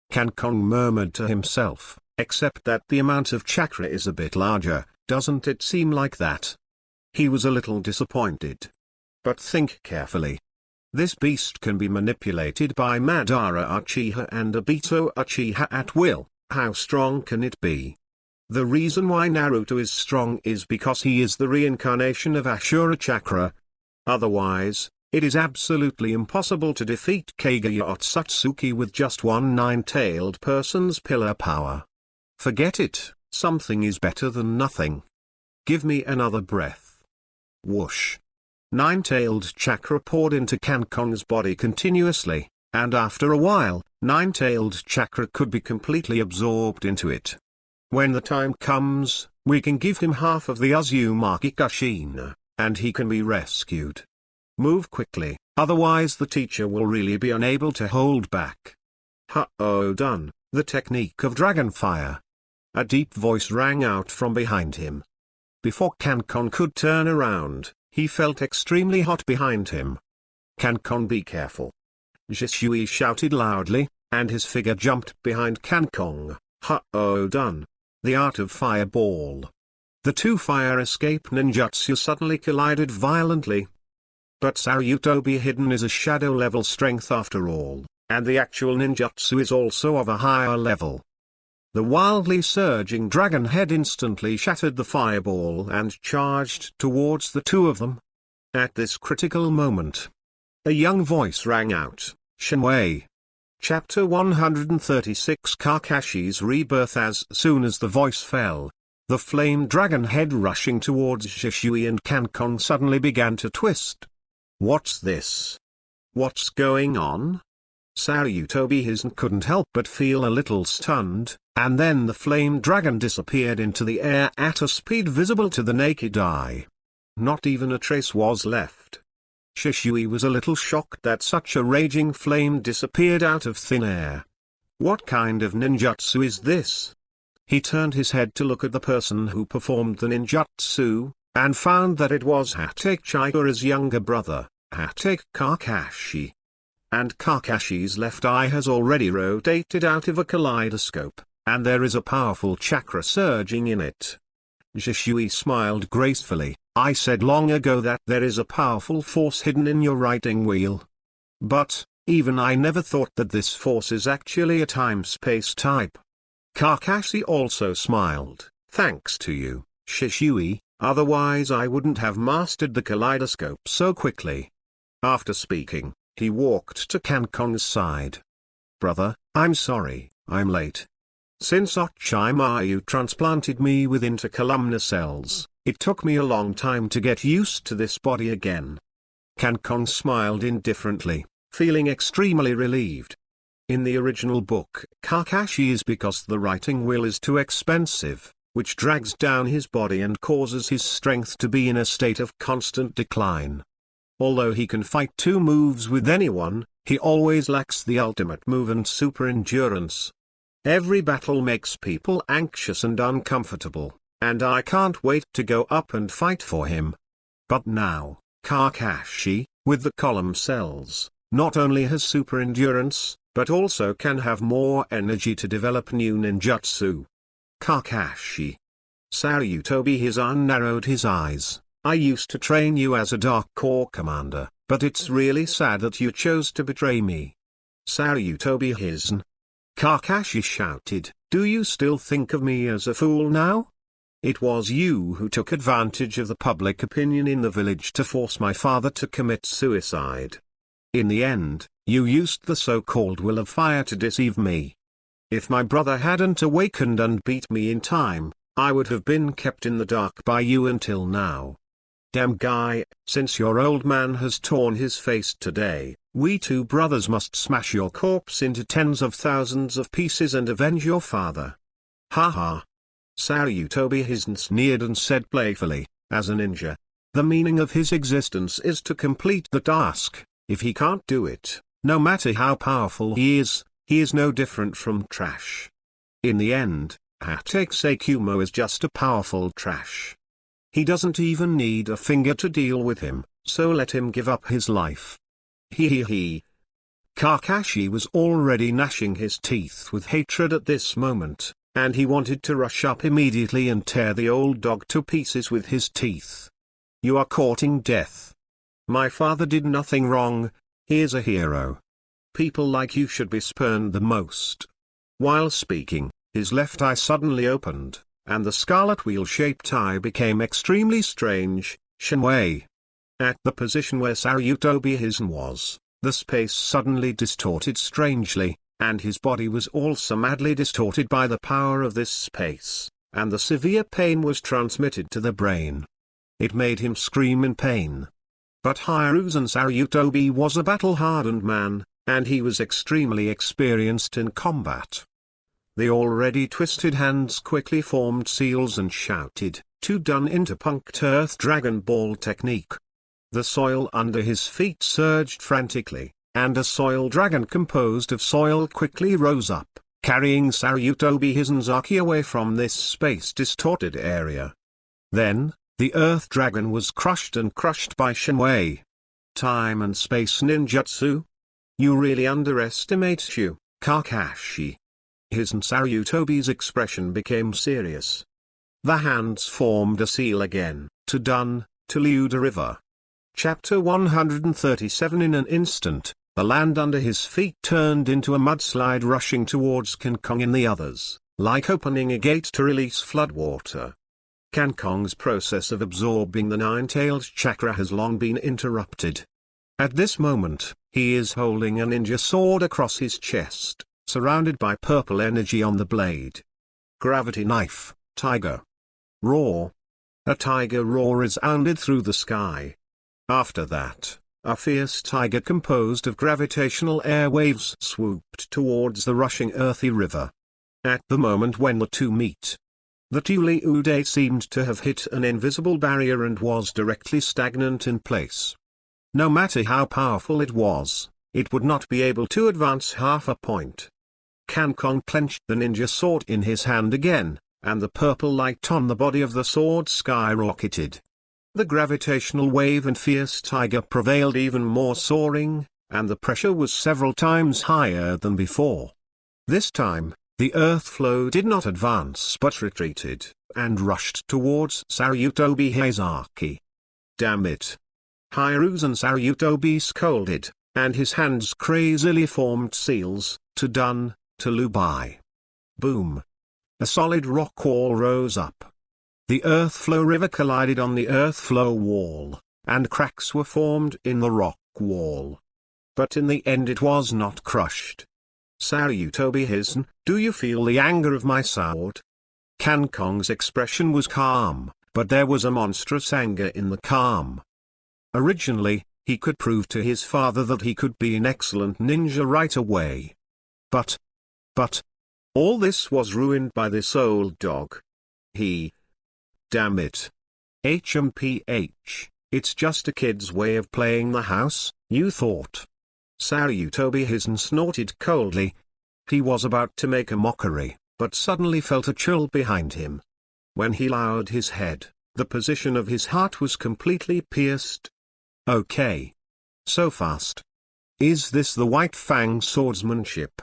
Kankong murmured to himself, except that the amount of chakra is a bit larger, doesn't it seem like that? He was a little disappointed. But think carefully. This beast can be manipulated by Madara Uchiha and Obito Uchiha at will. How strong can it be? The reason why Naruto is strong is because he is the reincarnation of Ashura Chakra. Otherwise, it is absolutely impossible to defeat Kaguya Otsutsuki with just one nine-tailed person's pillar power. Forget it, something is better than nothing. Give me another breath. Whoosh. Nine-tailed chakra poured into Kankong's body continuously, and after a while, nine-tailed chakra could be completely absorbed into it. When the time comes, we can give him half of the Uzumaki Kushina, and he can be rescued. Move quickly, otherwise the teacher will really be unable to hold back. Ha-oh, done, the technique of dragon fire. A deep voice rang out from behind him. Before Kankong could turn around, he felt extremely hot behind him. Kankong, be careful. Zhishui shouted loudly, and his figure jumped behind Kankong. Ha-oh, done. The art of fireball. The two fire escape ninjutsu suddenly collided violently. But Saryutobi hidden is a shadow level strength after all, and the actual ninjutsu is also of a higher level. The wildly surging dragon head instantly shattered the fireball and charged towards the two of them. At this critical moment, a young voice rang out, Shinwei. Chapter 136 Kakashi's Rebirth. As soon as the voice fell, the flame dragon head rushing towards Zhishui and Kankong suddenly began to twist. What's this? What's going on? Saryutobi Hizen couldn't help but feel a little stunned, and then the flame dragon disappeared into the air at a speed visible to the naked eye. Not even a trace was left. Zhishui was a little shocked that such a raging flame disappeared out of thin air. What kind of ninjutsu is this? He turned his head to look at the person who performed the ninjutsu, and found that it was Hatake Chikura's younger brother, Hatake Kakashi. And Kakashi's left eye has already rotated out of a kaleidoscope, and there is a powerful chakra surging in it. Zhishui smiled gracefully. I said long ago that there is a powerful force hidden in your writing wheel. But, even I never thought that this force is actually a time-space type. Kakashi also smiled. Thanks to you, Zhishui, otherwise I wouldn't have mastered the kaleidoscope so quickly. After speaking, he walked to Kankong's side. Brother, I'm sorry, I'm late. Since Ochimayu transplanted me with intercolumnar cells, it took me a long time to get used to this body again. Kankong smiled indifferently, feeling extremely relieved. In the original book, Kakashi is because the writing wheel is too expensive, which drags down his body and causes his strength to be in a state of constant decline. Although he can fight two moves with anyone, he always lacks the ultimate move and super endurance. Every battle makes people anxious and uncomfortable, and I can't wait to go up and fight for him. But now, Kakashi, with the column cells, not only has super endurance, but also can have more energy to develop new ninjutsu. Kakashi. Saryutobi Hizen narrowed his eyes. I used to train you as a Dark Corps commander, but it's really sad that you chose to betray me. Saryutobi Hizen. Kakashi shouted, do you still think of me as a fool now? It was you who took advantage of the public opinion in the village to force my father to commit suicide. In the end, you used the so-called will of fire to deceive me. If my brother hadn't awakened and beat me in time, I would have been kept in the dark by you until now. Damn guy, since your old man has torn his face today, we two brothers must smash your corpse into tens of thousands of pieces and avenge your father. Ha ha. Saryutobi Hizen sneered and said playfully, as a ninja, the meaning of his existence is to complete the task. If he can't do it, no matter how powerful he is no different from trash. In the end, Hatake Seikumo is just a powerful trash. He doesn't even need a finger to deal with him, so let him give up his life. He. Kakashi was already gnashing his teeth with hatred at this moment, and he wanted to rush up immediately and tear the old dog to pieces with his teeth. You are courting death. My father did nothing wrong, he is a hero. People like you should be spurned the most. While speaking, his left eye suddenly opened, and the scarlet wheel-shaped eye became extremely strange. Shinwei. At the position where Saryutobi Hizen was, the space suddenly distorted strangely, and his body was also madly distorted by the power of this space, and the severe pain was transmitted to the brain. It made him scream in pain. But Hiruzen Sarutobi was a battle-hardened man, and he was extremely experienced in combat. The already twisted hands quickly formed seals and shouted, "To done," into punked Earth Dragon Ball technique. The soil under his feet surged frantically, and a soil dragon composed of soil quickly rose up, carrying Sarutobi Hizanzaki away from this space-distorted area. Then, the Earth Dragon was crushed by Shinwei. Time and space ninjutsu? You really underestimate you, Kakashi. Sarutobi's expression became serious. The hands formed a seal again, to done, to Luda River. Chapter 137. In an instant, the land under his feet turned into a mudslide rushing towards King Kong and the others, like opening a gate to release floodwater. King Kong's process of absorbing the nine-tailed chakra has long been interrupted. At this moment, he is holding a ninja sword across his chest, surrounded by purple energy on the blade. Gravity knife, tiger. Roar. A tiger roar resounded through the sky. After that, a fierce tiger composed of gravitational airwaves swooped towards the rushing earthy river. At the moment when the two meet, the Tuli Ude seemed to have hit an invisible barrier and was directly stagnant in place. No matter how powerful it was, it would not be able to advance half a point. King Kong clenched the ninja sword in his hand again, and the purple light on the body of the sword skyrocketed. The gravitational wave and fierce tiger prevailed even more, soaring, and the pressure was several times higher than before. This time, the earth flow did not advance but retreated, and rushed towards Sarutobi Hizanzaki. Damn it! Hiruzen Sarutobi scolded, and his hands crazily formed seals, to done, to Lubai. Boom! A solid rock wall rose up. The earth flow river collided on the earth flow wall, and cracks were formed in the rock wall. But in the end it was not crushed. Sarutobi Hizan, do you feel the anger of my sword? King Kong's expression was calm, but there was a monstrous anger in the calm. Originally, he could prove to his father that he could be an excellent ninja right away. But, all this was ruined by this old dog. Damn it. HMPH, it's just a kid's way of playing the house, you thought. Sarutobi Hizan snorted coldly. He was about to make a mockery, but suddenly felt a chill behind him. When he lowered his head, the position of his heart was completely pierced. Okay. So fast. Is this the White Fang swordsmanship?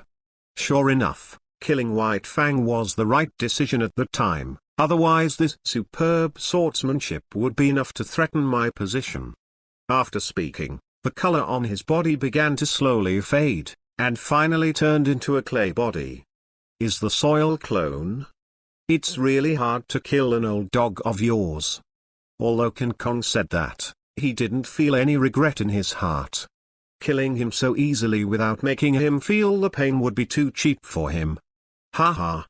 Sure enough, killing White Fang was the right decision at the time, otherwise this superb swordsmanship would be enough to threaten my position. After speaking, the color on his body began to slowly fade, and finally turned into a clay body. Is the soil clone? It's really hard to kill an old dog of yours. Although King Kong said that, he didn't feel any regret in his heart. Killing him so easily without making him feel the pain would be too cheap for him. Ha ha.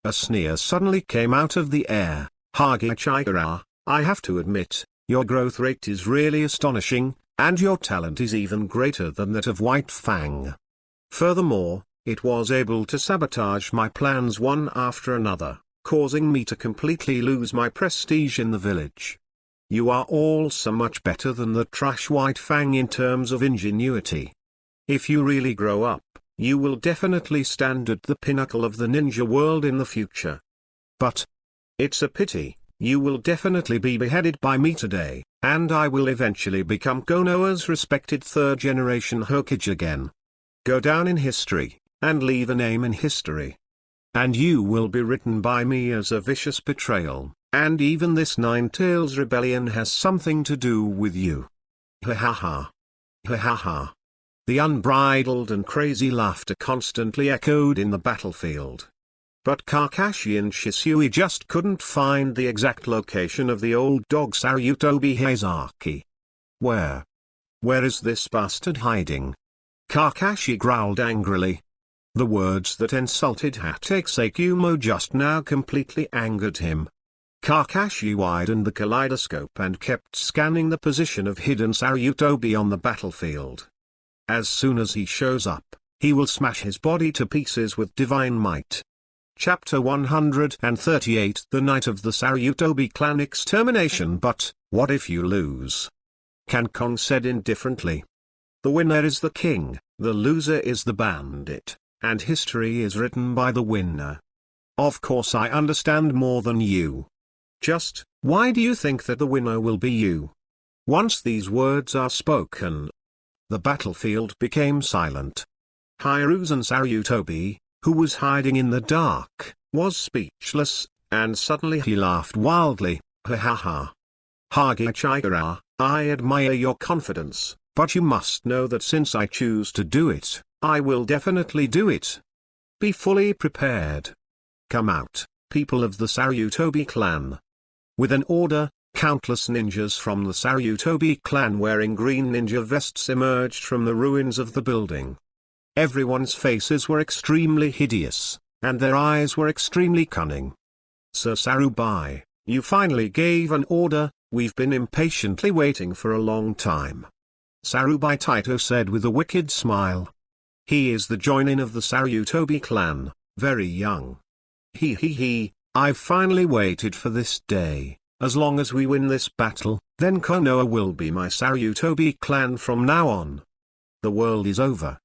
A sneer suddenly came out of the air. Hokage I have to admit, your growth rate is really astonishing, and your talent is even greater than that of White Fang. Furthermore, it was able to sabotage my plans one after another, causing me to completely lose my prestige in the village. You are also much better than the trash White Fang in terms of ingenuity. If you really grow up, you will definitely stand at the pinnacle of the ninja world in the future. But it's a pity, you will definitely be beheaded by me today, and I will eventually become Konoha's respected third-generation Hokage again. Go down in history, and leave a name in history. And you will be written by me as a vicious betrayal, and even this Nine-Tails rebellion has something to do with you. Ha ha ha. Ha ha ha. The unbridled and crazy laughter constantly echoed in the battlefield. But Kakashi and Shisui just couldn't find the exact location of the old dog Sarutobi Hizanzaki. Where is this bastard hiding? Kakashi growled angrily. The words that insulted Hatake Sakumo just now completely angered him. Kakashi widened the kaleidoscope and kept scanning the position of hidden Sarutobi on the battlefield. As soon as he shows up, he will smash his body to pieces with divine might. Chapter 138 The Night of the Sarutobi Clan Extermination. But, what if you lose? Kankong said indifferently. The winner is the king, the loser is the bandit, and history is written by the winner. Of course I understand more than you. Just, why do you think that the winner will be you? Once these words are spoken, the battlefield became silent. Hiruzen Sarutobi, who was hiding in the dark, was speechless, and suddenly he laughed wildly. Ha ha ha. Hokage I admire your confidence, but you must know that since I choose to do it, I will definitely do it. Be fully prepared. Come out, people of the Sarutobi clan. With an order, countless ninjas from the Sarutobi clan wearing green ninja vests emerged from the ruins of the building. Everyone's faces were extremely hideous, and their eyes were extremely cunning. Sir Sarubai, you finally gave an order, we've been impatiently waiting for a long time. Sarubai Taito said with a wicked smile. He is the joinin of the Sarutobi clan, very young. He, I've finally waited for this day. As long as we win this battle, then Konoha will be my Sarutobi clan from now on. The world is over.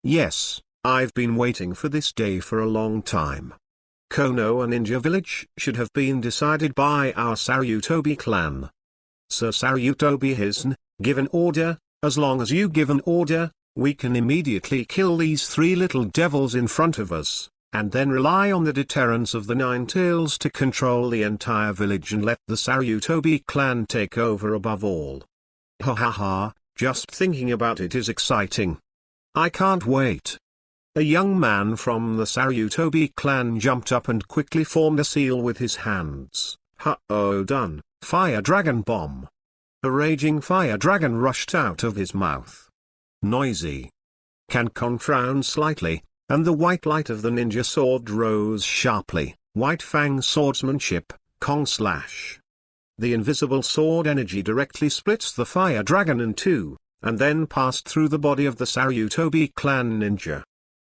Yes, I've been waiting for this day for a long time. Konoha Ninja Village should have been decided by our Sarutobi clan. Sir Sarutobi Hisn, give an order. As long as you give an order, we can immediately kill these three little devils in front of us, and then rely on the deterrence of the Nine Tails to control the entire village and let the Sarutobi clan take over above all. Ha ha ha, just thinking about it is exciting. I can't wait. A young man from the Sarutobi clan jumped up and quickly formed a seal with his hands. Ha-oh, done, fire dragon bomb. A raging fire dragon rushed out of his mouth. Noisy. Kankong frowned slightly, and the white light of the ninja sword rose sharply. White Fang swordsmanship, Kong slash. The invisible sword energy directly splits the fire dragon in two, and then passed through the body of the Sarutobi clan ninja.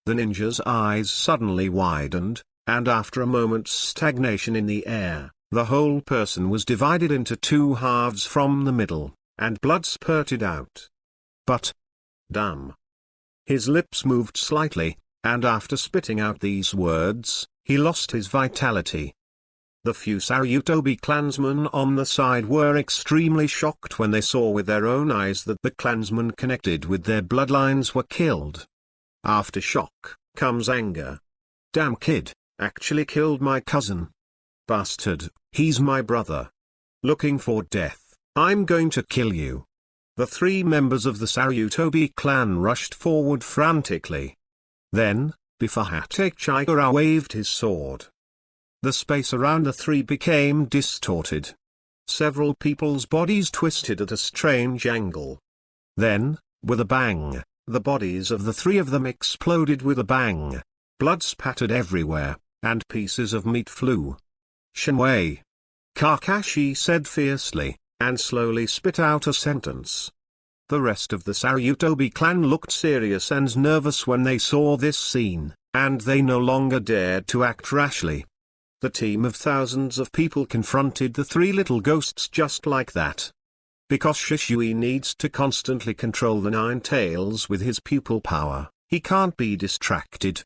The ninja's eyes suddenly widened, and after a moment's stagnation in the air, the whole person was divided into two halves from the middle, and blood spurted out. But, damn. His lips moved slightly, and after spitting out these words, he lost his vitality. The few Sarutobi clansmen on the side were extremely shocked when they saw with their own eyes that the clansmen connected with their bloodlines were killed. After shock, comes anger. Damn kid, actually killed my cousin. Bastard, he's my brother. Looking for death, I'm going to kill you. The three members of the Sarutobi clan rushed forward frantically. Then, before Hokage waved his sword, the space around the three became distorted. Several people's bodies twisted at a strange angle. Then, with a bang, the bodies of the three of them exploded with a bang. Blood spattered everywhere, and pieces of meat flew. Shinwei. Kakashi said fiercely, and slowly spit out a sentence. The rest of the Sarutobi clan looked serious and nervous when they saw this scene, and they no longer dared to act rashly. The team of thousands of people confronted the three little ghosts just like that. Because Shishui needs to constantly control the Nine Tails with his pupil power, he can't be distracted.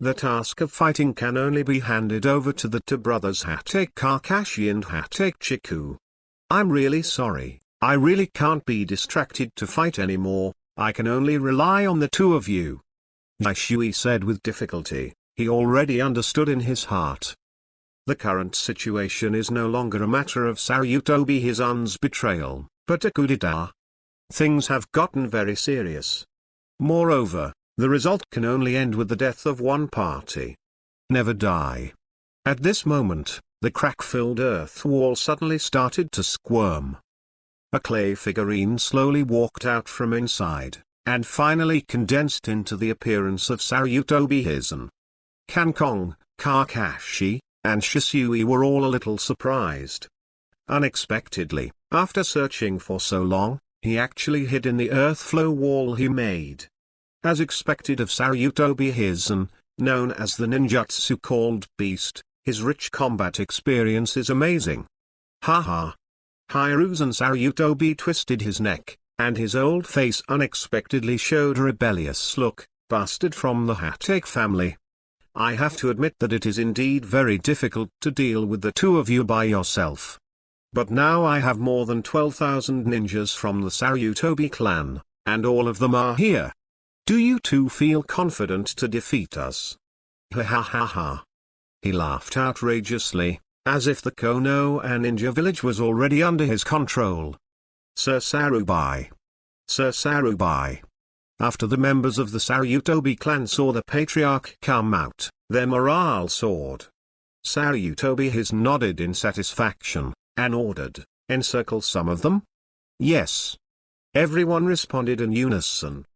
The task of fighting can only be handed over to the two brothers Hatake Kakashi and Hatake Chiku. I'm really sorry, I really can't be distracted to fight anymore, I can only rely on the two of you. Shishui said with difficulty. He already understood in his heart. The current situation is no longer a matter of Sarutobi Hisan's betrayal, but a coup d'etat. Things have gotten very serious. Moreover, the result can only end with the death of one party. Never die. At this moment, the crack-filled earth wall suddenly started to squirm. A clay figurine slowly walked out from inside, and finally condensed into the appearance of Sarutobi Hisan. Kankong, Kakashi, and Shisui were all a little surprised. Unexpectedly, after searching for so long, he actually hid in the earth flow wall he made. As expected of Sarutobi Hizen, known as the ninjutsu called Beast, his rich combat experience is amazing. Haha. Hiruzen Sarutobi twisted his neck, and his old face unexpectedly showed a rebellious look. Bastard from the Hatake family. I have to admit that it is indeed very difficult to deal with the two of you by yourself. But now I have more than 12,000 ninjas from the Sarutobi clan, and all of them are here. Do you two feel confident to defeat us? Ha ha ha ha. He laughed outrageously, as if the Konoha ninja village was already under his control. Sir Sarubai. Sir Sarubai. After the members of the Sarutobi clan saw the patriarch come out, their morale soared. Sarutobi Hizen nodded in satisfaction, and ordered, "Encircle some of them?" "Yes." Everyone responded in unison.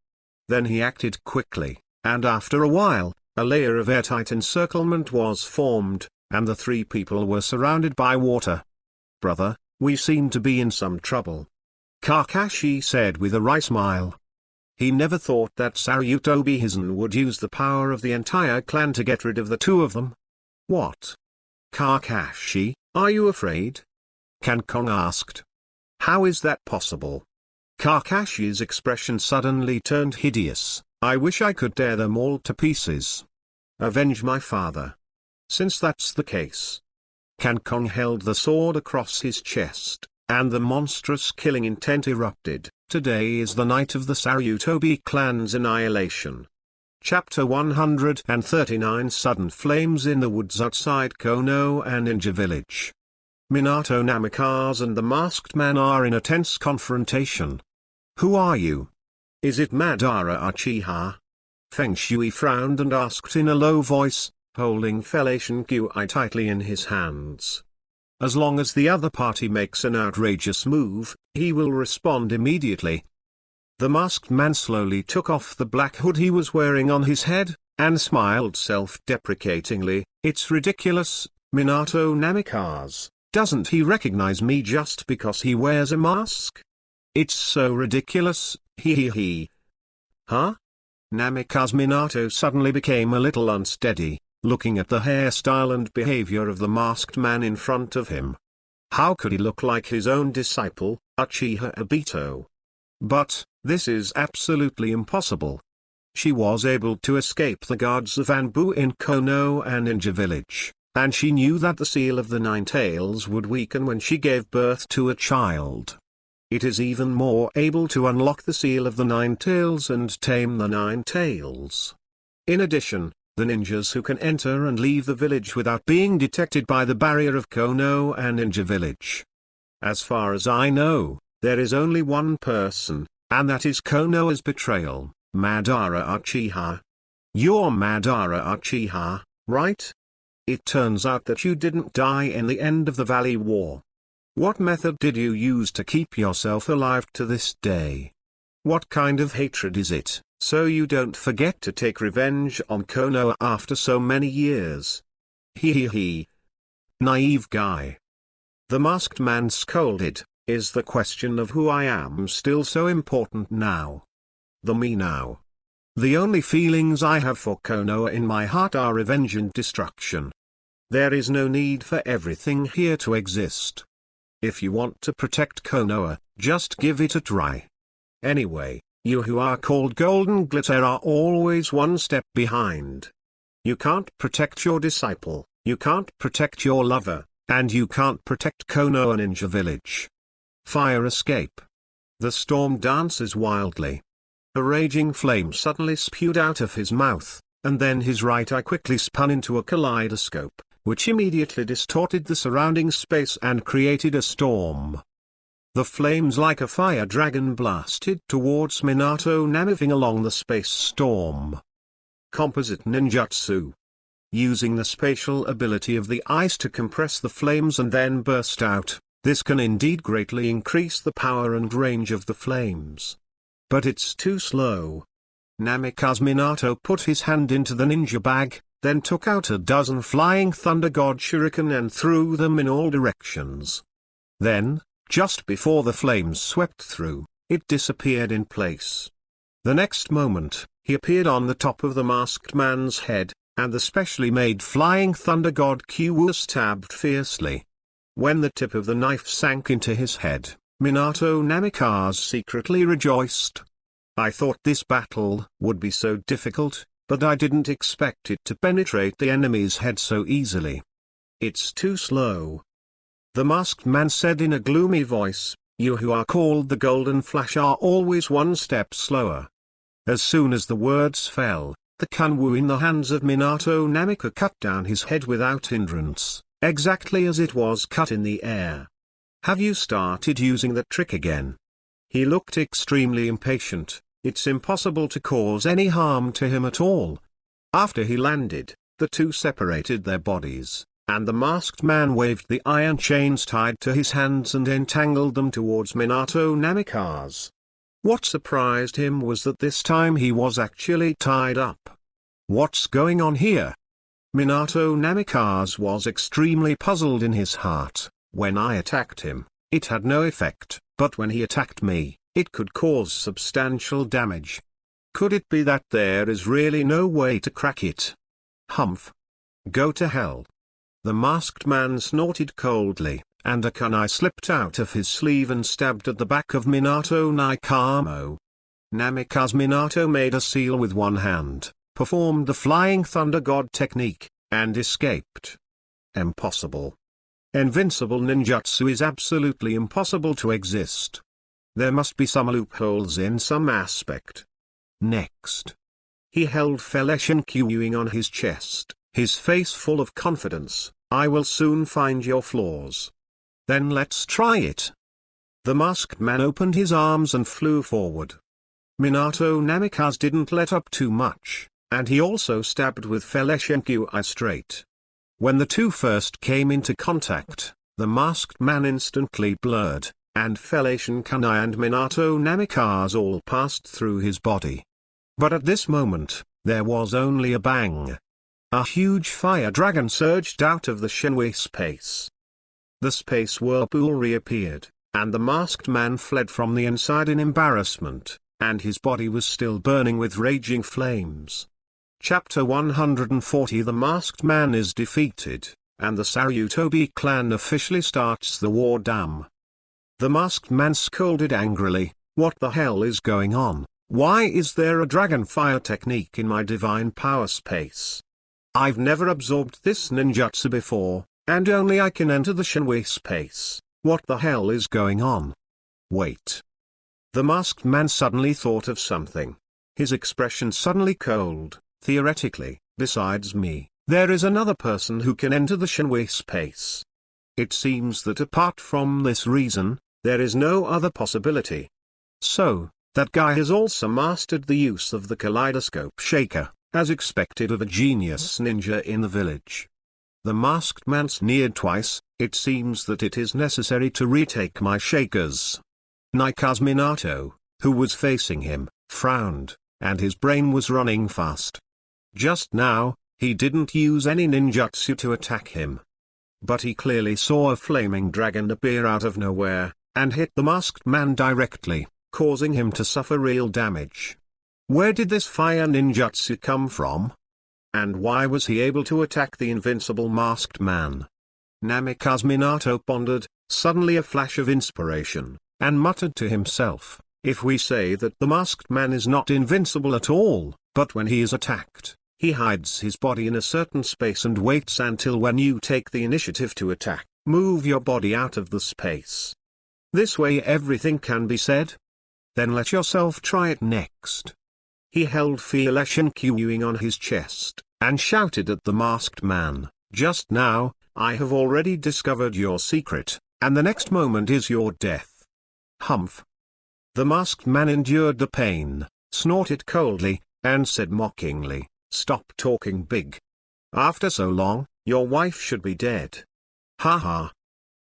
Then he acted quickly, and after a while, a layer of airtight encirclement was formed, and the three people were surrounded by water. "Brother, we seem to be in some trouble," Kakashi said with a wry smile. He never thought that Sarutobi Hizen would use the power of the entire clan to get rid of the two of them. "What? Kakashi, are you afraid?" Kankong asked. "How is that possible?" Kakashi's expression suddenly turned hideous. "I wish I could tear them all to pieces. Avenge my father. Since that's the case." Kankong held the sword across his chest, and the monstrous killing intent erupted. Today is the night of the Sarutobi clan's annihilation. Chapter 139 Sudden flames in the woods outside Konoha Ninja Village. Minato Namikaze and the masked man are in a tense confrontation. "Who are you? Is it Madara Uchiha?" Feng Shui frowned and asked in a low voice, holding Fellation Kui tightly in his hands. As long as the other party makes an outrageous move, he will respond immediately. The masked man slowly took off the black hood he was wearing on his head, and smiled self-deprecatingly. "It's ridiculous, Minato Namikaze. Doesn't he recognize me just because he wears a mask? It's so ridiculous, he. Huh? Namikaze Minato suddenly became a little unsteady, looking at the hairstyle and behavior of the masked man in front of him. How could he look like his own disciple, Uchiha Obito? But, this is absolutely impossible. She was able to escape the guards of Anbu in Konoha Ninja Village, and she knew that the seal of the Nine Tails would weaken when she gave birth to a child. It is even more able to unlock the seal of the Nine Tails and tame the Nine Tails. In addition, the ninjas who can enter and leave the village without being detected by the barrier of Konoha Ninja Village. As far as I know, there is only one person, and that is Konoha's betrayal, Madara Uchiha. You're Madara Uchiha, right? It turns out that you didn't die in the end of the Valley War. What method did you use to keep yourself alive to this day? What kind of hatred is it, so you don't forget to take revenge on Konoha after so many years? He. Naive guy. The masked man scolded. Is the question of who I am still so important now? The me now. The only feelings I have for Konoha in my heart are revenge and destruction. There is no need for everything here to exist. If you want to protect Konoha, just give it a try. Anyway, you who are called Golden Glitter are always one step behind. You can't protect your disciple, you can't protect your lover, and you can't protect Konoha Ninja Village. Fire escape. The storm dances wildly. A raging flame suddenly spewed out of his mouth, and then his right eye quickly spun into a kaleidoscope, which immediately distorted the surrounding space and created a storm. The flames like a fire dragon blasted towards Minato, moving along the space storm. Composite ninjutsu. Using the spatial ability of the ice to compress the flames and then burst out, this can indeed greatly increase the power and range of the flames. But it's too slow. Namikaze Minato put his hand into the ninja bag, then took out a dozen flying Thunder God shuriken and threw them in all directions. Then, just before the flames swept through, it disappeared in place. The next moment, he appeared on the top of the masked man's head, and the specially made flying Thunder God Q stabbed fiercely. When the tip of the knife sank into his head, Minato Namikaze secretly rejoiced. I thought this battle would be so difficult, but I didn't expect it to penetrate the enemy's head so easily. It's too slow. The masked man said in a gloomy voice, you who are called the Golden Flash are always one step slower. As soon as the words fell, the kanwu in the hands of Minato Namikaze cut down his head without hindrance, exactly as it was cut in the air. Have you started using that trick again? He looked extremely impatient. It's impossible to cause any harm to him at all. After he landed, the two separated their bodies, and the masked man waved the iron chains tied to his hands and entangled them towards Minato Namikaze. What surprised him was that this time he was actually tied up. What's going on here? Minato Namikaze was extremely puzzled in his heart. When I attacked him, it had no effect, but when he attacked me, it could cause substantial damage. Could it be that there is really no way to crack it? Humph. Go to hell. The masked man snorted coldly, and a kunai slipped out of his sleeve and stabbed at the back of Minato Namikaze. Minato made a seal with one hand, performed the Flying Thunder God technique, and escaped. Impossible. Invincible ninjutsu is absolutely impossible to exist. There must be some loopholes in some aspect. Next. He held Feleshin on his chest, his face full of confidence. I will soon find your flaws. Then let's try it. The masked man opened his arms and flew forward. Minato Namikaze didn't let up too much, and he also stabbed with Feleshin straight. When the two first came into contact, the masked man instantly blurred, and Feleshin kunai and Minato Namikaze all passed through his body. But at this moment, there was only a bang. A huge fire dragon surged out of the Shenhui space. The space whirlpool reappeared, and the masked man fled from the inside in embarrassment, and his body was still burning with raging flames. Chapter 140 The masked man is defeated, and the Saryutobi clan officially starts the war. Damn. The masked man scolded angrily, what the hell is going on? Why is there a dragon fire technique in my divine power space? I've never absorbed this ninjutsu before, and only I can enter the Shenhui space. What the hell is going on? Wait. The masked man suddenly thought of something. His expression suddenly cold. Theoretically, besides me, there is another person who can enter the Shenhui space. It seems that apart from this reason, there is no other possibility. So, that guy has also mastered the use of the kaleidoscope shaker, as expected of a genius ninja in the village. The masked man sneered twice. It seems that it is necessary to retake my shakers. Namikaze Minato, who was facing him, frowned, and his brain was running fast. Just now, he didn't use any ninjutsu to attack him. But he clearly saw a flaming dragon appear out of nowhere, and hit the masked man directly, causing him to suffer real damage. Where did this fire ninjutsu come from? And why was he able to attack the invincible masked man? Namikaze Minato pondered, suddenly a flash of inspiration, and muttered to himself, if we say that the masked man is not invincible at all, but when he is attacked, he hides his body in a certain space and waits until when you take the initiative to attack, move your body out of the space. This way everything can be said. Then let yourself try it next. He held Feleshin on his chest, and shouted at the masked man, just now, I have already discovered your secret, and the next moment is your death. Humph. The masked man endured the pain, snorted coldly, and said mockingly, stop talking big. After so long, your wife should be dead. Ha ha.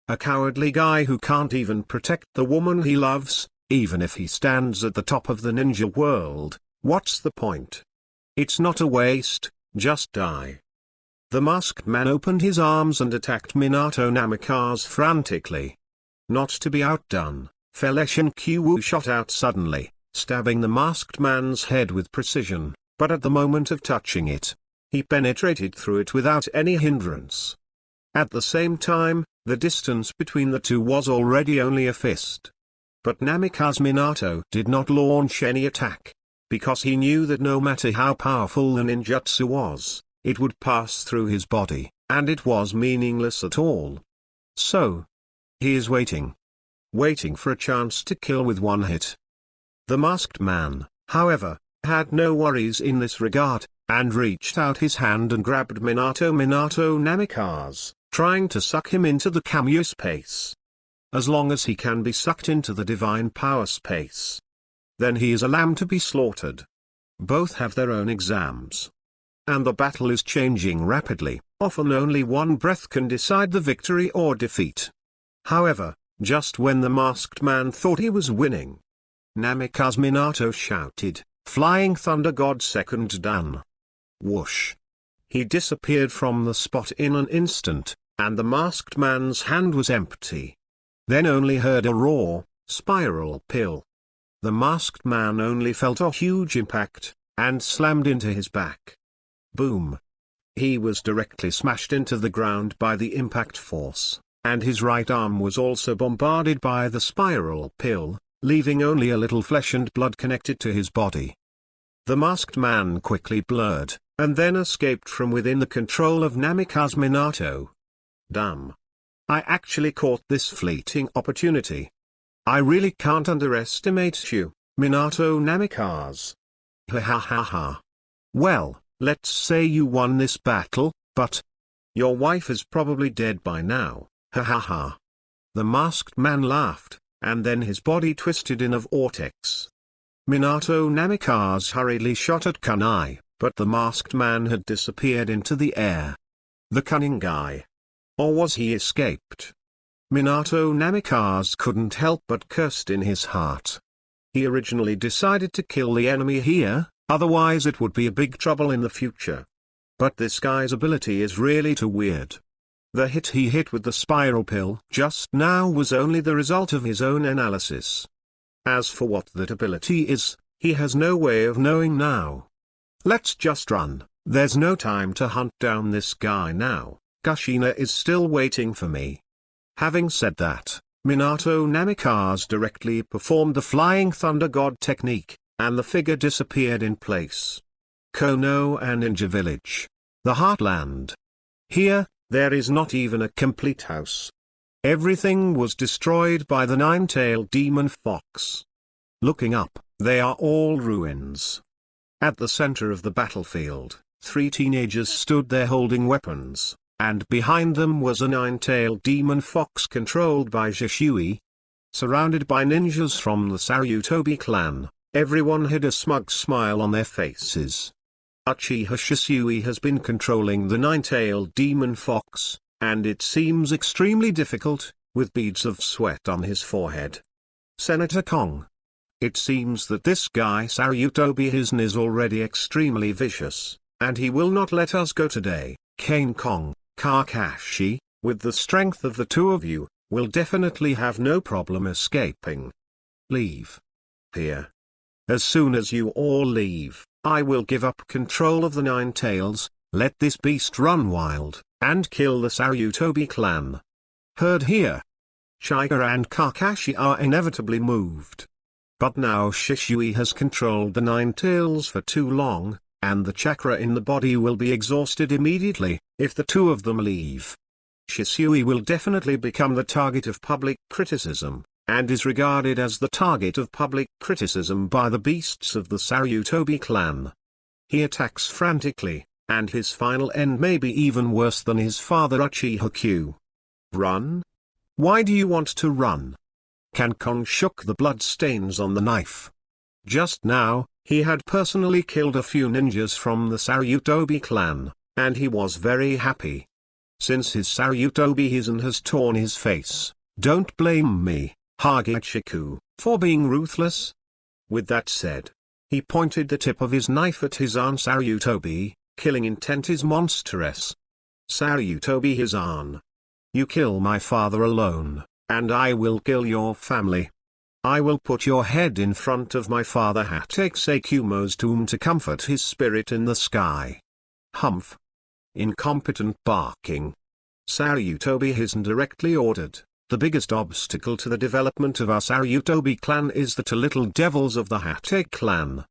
A cowardly guy who can't even protect the woman he loves, even if he stands at the top of the ninja world, what's the point? It's not a waste, just die. The masked man opened his arms and attacked Minato Namikaze frantically. Not to be outdone, Felicien Q shot out suddenly, stabbing the masked man's head with precision, but at the moment of touching it, he penetrated through it without any hindrance. At the same time, the distance between the two was already only a fist. But Namikaze Minato did not launch any attack, because he knew that no matter how powerful the ninjutsu was, it would pass through his body, and it was meaningless at all. So, he is waiting. Waiting for a chance to kill with one hit. The masked man, however, had no worries in this regard, and reached out his hand and grabbed Minato Namikaze, trying to suck him into the Kamui space. As long as he can be sucked into the divine power space, then he is a lamb to be slaughtered. Both have their own exams. And the battle is changing rapidly, often only one breath can decide the victory or defeat. However, just when the masked man thought he was winning, Namikaze Minato shouted, "Flying Thunder God Second Dan!" Whoosh! He disappeared from the spot in an instant, and the masked man's hand was empty. Then only heard a roar, spiral pill. The masked man only felt a huge impact, and slammed into his back. Boom! He was directly smashed into the ground by the impact force, and his right arm was also bombarded by the spiral pill, leaving only a little flesh and blood connected to his body. The masked man quickly blurred, and then escaped from within the control of Namikaze Minato. Damn! I actually caught this fleeting opportunity. I really can't underestimate you, Minato Namikaze. Ha ha ha ha. Well, let's say you won this battle, but your wife is probably dead by now, ha ha ha. The masked man laughed, and then his body twisted in a vortex. Minato Namikaze hurriedly shot at Kunai, but the masked man had disappeared into the air. The cunning guy. Or was he escaped? Minato Namikaze couldn't help but cursed in his heart. He originally decided to kill the enemy here, otherwise it would be a big trouble in the future. But this guy's ability is really too weird. The hit he hit with the spiral pill just now was only the result of his own analysis. As for what that ability is, he has no way of knowing now. Let's just run, there's no time to hunt down this guy now. Kushina is still waiting for me. Having said that, Minato Namikaze directly performed the Flying Thunder God technique, and the figure disappeared in place. Konoha Ninja Village. The Heartland. Here, there is not even a complete house. Everything was destroyed by the nine-tailed demon fox. Looking up, they are all ruins. At the center of the battlefield, 3 teenagers stood there holding weapons, and behind them was a nine-tailed demon fox controlled by Shisui. Surrounded by ninjas from the Sarutobi clan, everyone had a smug smile on their faces. Uchiha Shisui has been controlling the nine-tailed demon fox, and it seems extremely difficult, with beads of sweat on his forehead. Senator Kong. It seems that this guy Sarutobi Hizen is already extremely vicious, and he will not let us go today. Kane Kong, Kakashi, with the strength of the two of you, will definitely have no problem escaping. Leave. Here. As soon as you all leave, I will give up control of the Nine Tails, let this beast run wild, and kill the Sarutobi clan. Heard here. Chika and Kakashi are inevitably moved. But now Shisui has controlled the Nine Tails for too long, and the chakra in the body will be exhausted immediately, if the two of them leave. Shisui will definitely become the target of public criticism, and is regarded as the target of public criticism by the beasts of the Sarutobi clan. He attacks frantically, and his final end may be even worse than his father Uchiha Q. Run? Why do you want to run? Kong shook the blood stains on the knife. Just now, he had personally killed a few ninjas from the Sarutobi clan, and he was very happy. Since his Sarutobi Hizen has torn his face, don't blame me, Hokage, for being ruthless. With that said, he pointed the tip of his knife at his aunt Sarutobi. Killing intent is monstrous. Sarutobi Hisan. You kill my father alone, and I will kill your family. I will put your head in front of my father Hokage Ikumo's tomb to comfort his spirit in the sky. Humph. Incompetent barking. Sarutobi Hisan directly ordered, the biggest obstacle to the development of our Sarutobi clan is the two little devils of the Hokage clan.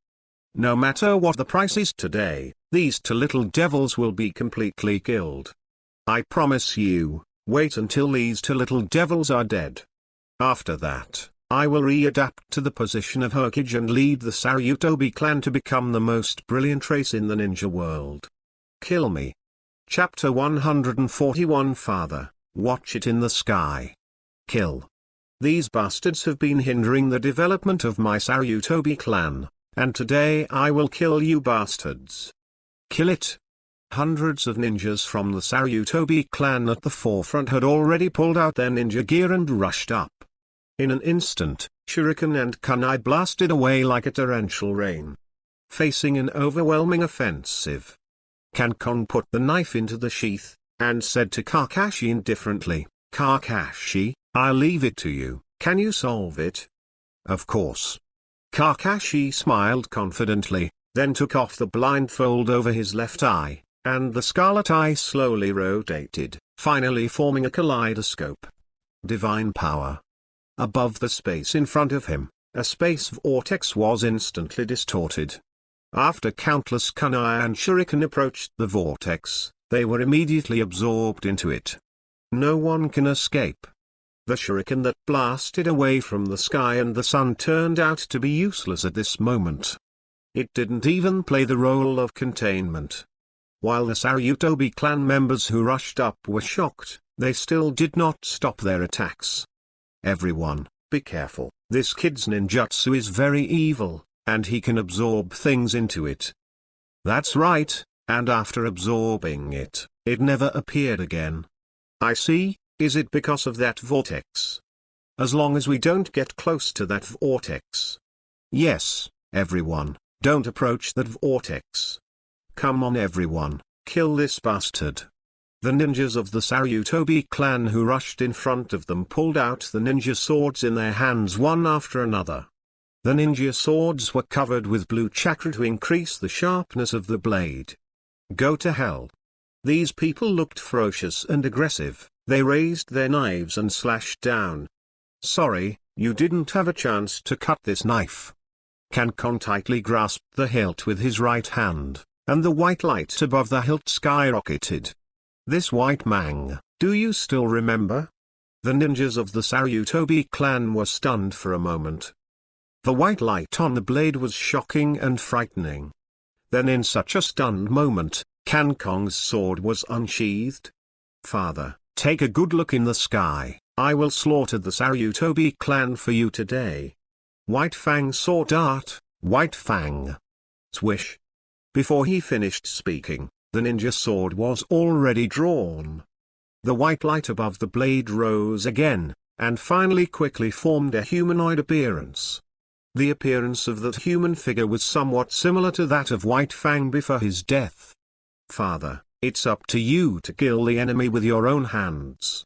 No matter what the price is today, these two little devils will be completely killed. I promise you, wait until these two little devils are dead. After that, I will readapt to the position of Hokage and lead the Sarutobi clan to become the most brilliant race in the ninja world. Kill me. Chapter 141 Father, watch it in the sky. Kill. These bastards have been hindering the development of my Sarutobi clan, and today I will kill you bastards. Kill it. Hundreds of ninjas from the Sarutobi clan at the forefront had already pulled out their ninja gear and rushed up. In an instant, shuriken and kunai blasted away like a torrential rain. Facing an overwhelming offensive, Kankon put the knife into the sheath, and said to Kakashi indifferently, Kakashi, I'll leave it to you, can you solve it? Of course. Kakashi smiled confidently, then took off the blindfold over his left eye, and the scarlet eye slowly rotated, finally forming a kaleidoscope. Divine power. Above the space in front of him, a space vortex was instantly distorted. After countless kunai and shuriken approached the vortex, they were immediately absorbed into it. No one can escape. The shuriken that blasted away from the sky and the sun turned out to be useless at this moment. It didn't even play the role of containment. While the Sarutobi clan members who rushed up were shocked, they still did not stop their attacks. Everyone, be careful, this kid's ninjutsu is very evil, and he can absorb things into it. That's right, and after absorbing it, it never appeared again. I see, is it because of that vortex? As long as we don't get close to that vortex. Yes, everyone, don't approach that vortex. Come on everyone, kill this bastard. The ninjas of the Sarutobi clan who rushed in front of them pulled out the ninja swords in their hands one after another. The ninja swords were covered with blue chakra to increase the sharpness of the blade. Go to hell. These people looked ferocious and aggressive, they raised their knives and slashed down. Sorry, you didn't have a chance to cut this knife. Kankon tightly grasped the hilt with his right hand, and the white light above the hilt skyrocketed. This White Fang, do you still remember? The ninjas of the Sarutobi clan were stunned for a moment. The white light on the blade was shocking and frightening. Then in such a stunned moment, Kankon's sword was unsheathed. Father, take a good look in the sky, I will slaughter the Sarutobi clan for you today. White Fang saw dart, White Fang. Swish. Before he finished speaking, the ninja sword was already drawn. The white light above the blade rose again, and finally quickly formed a humanoid appearance. The appearance of that human figure was somewhat similar to that of White Fang before his death. Father, it's up to you to kill the enemy with your own hands.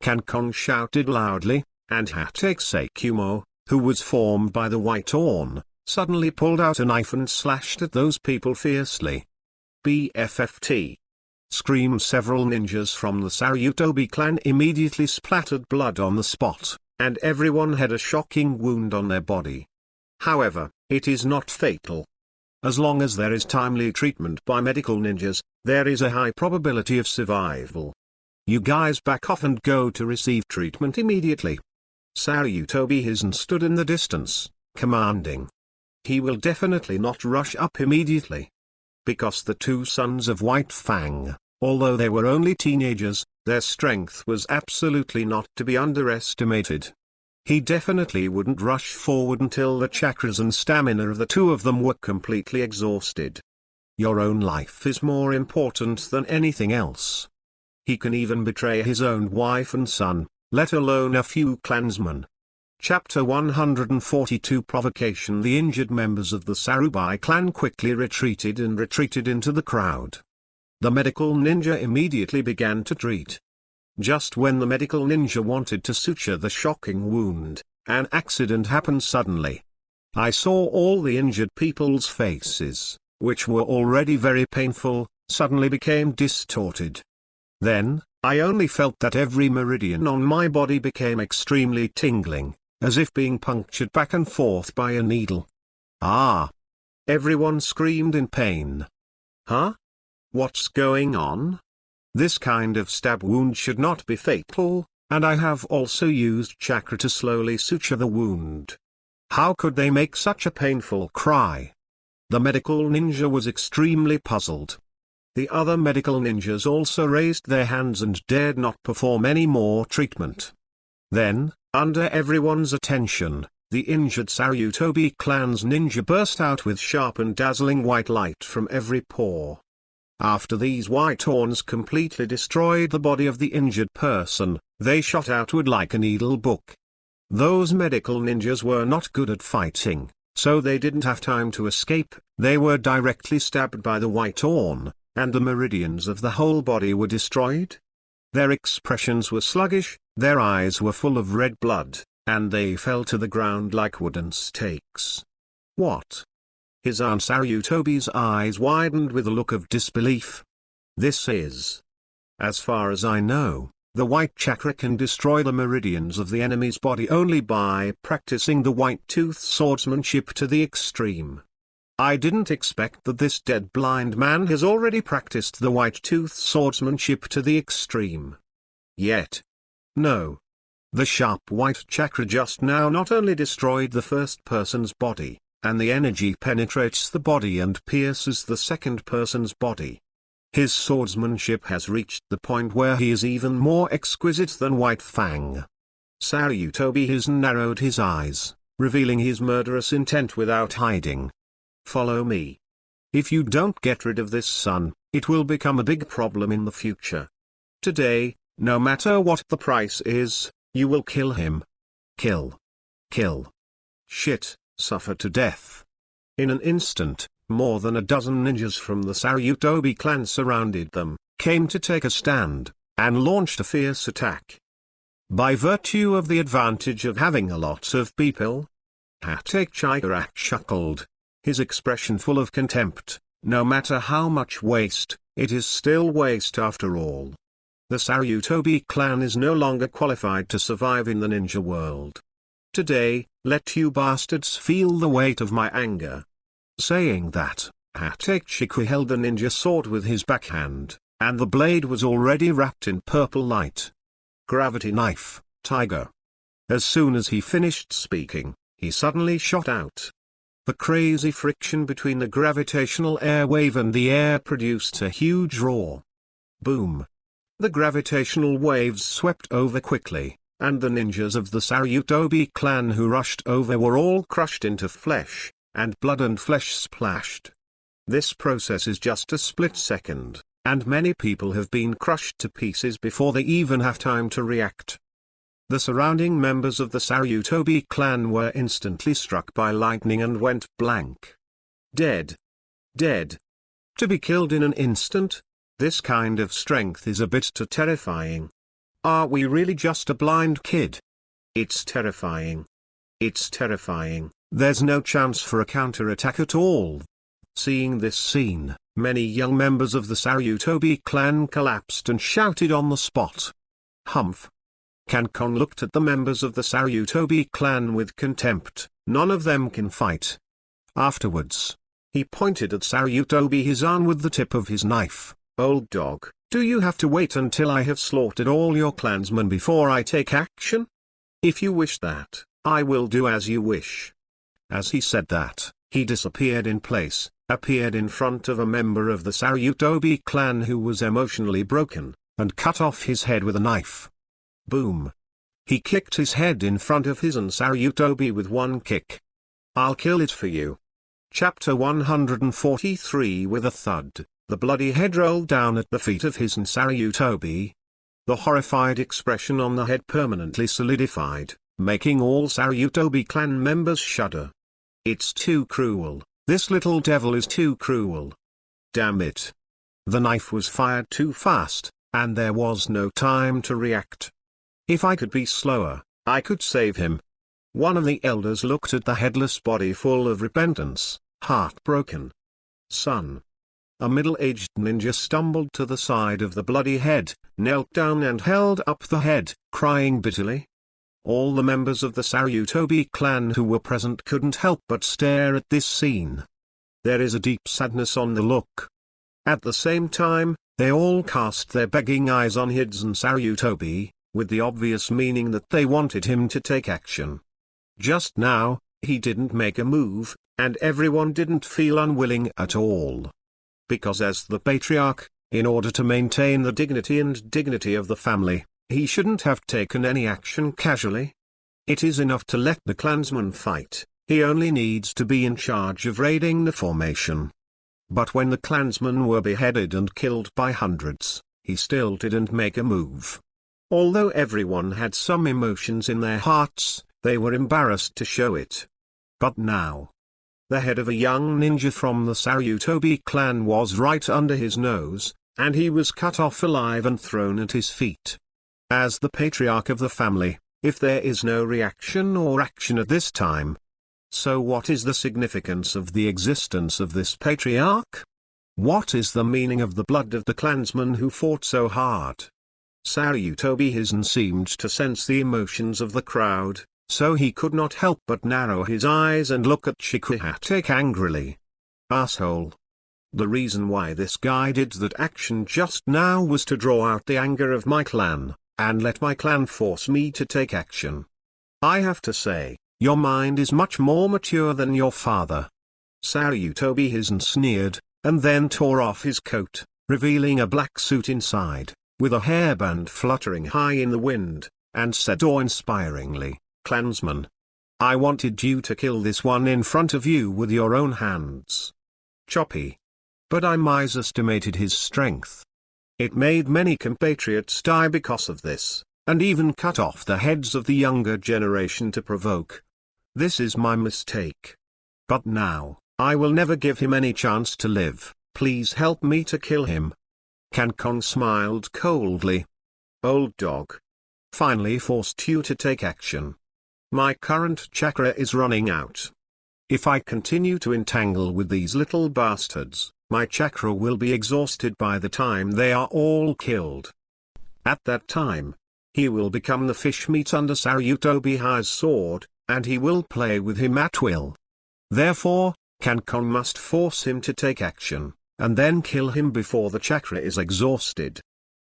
Kankon shouted loudly, and Hokage Ikumo, who was formed by the white horn, suddenly pulled out a knife and slashed at those people fiercely. BFFT. Screamed several ninjas from the Sarutobi clan immediately splattered blood on the spot, and everyone had a shocking wound on their body. However, it is not fatal. As long as there is timely treatment by medical ninjas, there is a high probability of survival. You guys back off and go to receive treatment immediately. Sarutobi Hisan stood in the distance, commanding. He will definitely not rush up immediately. Because the two sons of White Fang, although they were only teenagers, their strength was absolutely not to be underestimated. He definitely wouldn't rush forward until the chakras and stamina of the two of them were completely exhausted. Your own life is more important than anything else. He can even betray his own wife and son, let alone a few clansmen. Chapter 142 Provocation. The injured members of the Sarubai clan quickly retreated into the crowd. The medical ninja immediately began to treat. Just when the medical ninja wanted to suture the shocking wound, an accident happened suddenly. I saw all the injured people's faces, which were already very painful, suddenly became distorted. Then, I only felt that every meridian on my body became extremely tingling, as if being punctured back and forth by a needle. Ah! Everyone screamed in pain. Huh? What's going on? This kind of stab wound should not be fatal, and I have also used chakra to slowly suture the wound. How could they make such a painful cry? The medical ninja was extremely puzzled. The other medical ninjas also raised their hands and dared not perform any more treatment. Then, under everyone's attention, the injured Sarutobi clan's ninja burst out with sharp and dazzling white light from every pore. After these white horns completely destroyed the body of the injured person, they shot outward like a needle book. Those medical ninjas were not good at fighting, so they didn't have time to escape. They were directly stabbed by the white horn, and the meridians of the whole body were destroyed. Their expressions were sluggish, their eyes were full of red blood, and they fell to the ground like wooden stakes. What? His aunt Sarutobi's eyes widened with a look of disbelief. This is... As far as I know, the white chakra can destroy the meridians of the enemy's body only by practicing the white-tooth swordsmanship to the extreme. I didn't expect that this dead blind man has already practiced the white-tooth swordsmanship to the extreme. Yet. No. The sharp white chakra just now not only destroyed the first person's body, and the energy penetrates the body and pierces the second person's body. His swordsmanship has reached the point where he is even more exquisite than White Fang. Sarutobi has narrowed his eyes, revealing his murderous intent without hiding. Follow me. If you don't get rid of this son, it will become a big problem in the future. Today, no matter what the price is, you will kill him. Kill. Kill. Shit, suffer to death. In an instant, more than a dozen ninjas from the Sarutobi clan surrounded them, came to take a stand, and launched a fierce attack. By virtue of the advantage of having a lot of people, Hokage chuckled, his expression full of contempt. No matter how much waste, it is still waste after all. The Sarutobi clan is no longer qualified to survive in the ninja world. Today, let you bastards feel the weight of my anger. Saying that, Hokage held the ninja sword with his backhand, and the blade was already wrapped in purple light. Gravity knife, tiger. As soon as he finished speaking, he suddenly shot out. The crazy friction between the gravitational air wave and the air produced a huge roar. Boom. The gravitational waves swept over quickly, and the ninjas of the Sarutobi clan who rushed over were all crushed into flesh, and blood and flesh splashed. This process is just a split second, and many people have been crushed to pieces before they even have time to react. The surrounding members of the Sarutobi clan were instantly struck by lightning and went blank. Dead. Dead. To be killed in an instant? This kind of strength is a bit too terrifying. Are we really just a blind kid? It's terrifying. It's terrifying. There's no chance for a counterattack at all. Seeing this scene, many young members of the Sarutobi clan collapsed and shouted on the spot. Humph. Kankon looked at the members of the Sarutobi clan with contempt. None of them can fight. Afterwards, he pointed at Sarutobi Hizan with the tip of his knife. Old dog, do you have to wait until I have slaughtered all your clansmen before I take action? If you wish that, I will do as you wish. As he said that, he disappeared in place, appeared in front of a member of the Sarutobi clan who was emotionally broken, and cut off his head with a knife. Boom. He kicked his head in front of his and Sarutobi with one kick. I'll kill it for you. Chapter 143. With a thud, the bloody head rolled down at the feet of his and Sarutobi. The horrified expression on the head permanently solidified, making all Sarutobi clan members shudder. It's too cruel, this little devil is too cruel. Damn it. The knife was fired too fast, and there was no time to react. If I could be slower, I could save him. One of the elders looked at the headless body full of repentance, heartbroken. Son. A middle-aged ninja stumbled to the side of the bloody head, knelt down and held up the head, crying bitterly. All the members of the Sarutobi clan who were present couldn't help but stare at this scene. There is a deep sadness on the look. At the same time, they all cast their begging eyes on Hidzen Sarutobi, with the obvious meaning that they wanted him to take action. Just now, he didn't make a move, and everyone didn't feel unwilling at all. Because as the patriarch, in order to maintain the dignity of the family, he shouldn't have taken any action casually. It is enough to let the clansman fight, he only needs to be in charge of raiding the formation. But when the clansmen were beheaded and killed by hundreds, he still didn't make a move. Although everyone had some emotions in their hearts, they were embarrassed to show it. But now, the head of a young ninja from the Sarutobi clan was right under his nose, and he was cut off alive and thrown at his feet. As the patriarch of the family, if there is no reaction or action at this time, so what is the significance of the existence of this patriarch? What is the meaning of the blood of the clansmen who fought so hard? Sarutobi Hidzen seemed to sense the emotions of the crowd, so he could not help but narrow his eyes and look at Chikuhatake angrily. Asshole. The reason why this guy did that action just now was to draw out the anger of my clan, and let my clan force me to take action. I have to say, your mind is much more mature than your father. Sarutobi Hidzen sneered, and then tore off his coat, revealing a black suit inside, with a hairband fluttering high in the wind, and said awe-inspiringly, "Clansman, I wanted you to kill this one in front of you with your own hands. Choppy. But I misestimated his strength. It made many compatriots die because of this, and even cut off the heads of the younger generation to provoke. This is my mistake. But now, I will never give him any chance to live. Please help me to kill him." Kankong smiled coldly. "Old dog. Finally forced you to take action. My current chakra is running out. If I continue to entangle with these little bastards, my chakra will be exhausted by the time they are all killed. At that time, he will become the fish meat under Sarutobi Hi's sword, and he will play with him at will. Therefore, Kankong must force him to take action, and then kill him before the chakra is exhausted.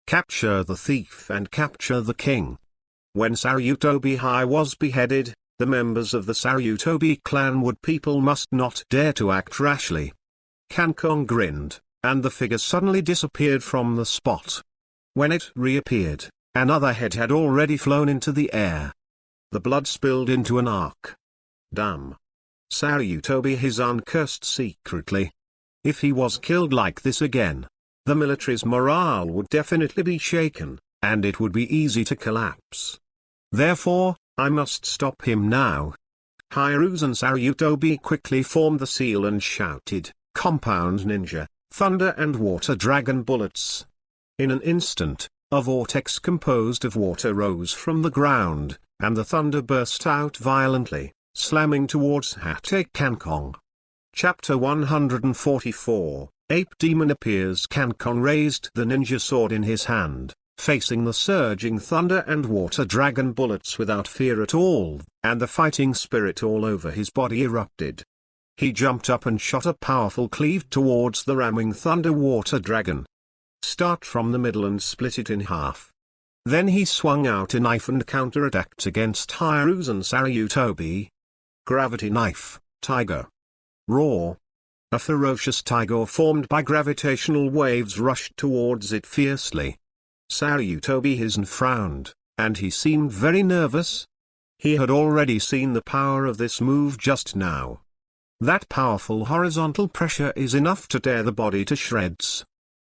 Capture the thief and capture the king." When Sarutobi Hi was beheaded, the members of the Sarutobi clan people must not dare to act rashly. Kankong grinned, and the figure suddenly disappeared from the spot. When it reappeared, another head had already flown into the air. The blood spilled into an arc. Damn. Sarutobi Hidzen cursed secretly. If he was killed like this again, the military's morale would definitely be shaken, and it would be easy to collapse. Therefore, I must stop him now. Hiruzen Sarutobi quickly formed the seal and shouted, "Compound Ninja, Thunder and Water Dragon Bullets." In an instant, a vortex composed of water rose from the ground, and the thunder burst out violently, slamming towards Hatake Kankong. Chapter 144, Ape Demon appears. Kankong raised the ninja sword in his hand, facing the surging thunder and water dragon bullets without fear at all, and the fighting spirit all over his body erupted. He jumped up and shot a powerful cleave towards the ramming thunder water dragon. Start from the middle and split it in half. Then he swung out a knife and counterattacked against Hiruzen Sarutobi. Gravity Knife, Tiger. Roar. A ferocious tiger formed by gravitational waves rushed towards it fiercely. Sarutobi Hidzen frowned, and he seemed very nervous. He had already seen the power of this move just now. That powerful horizontal pressure is enough to tear the body to shreds.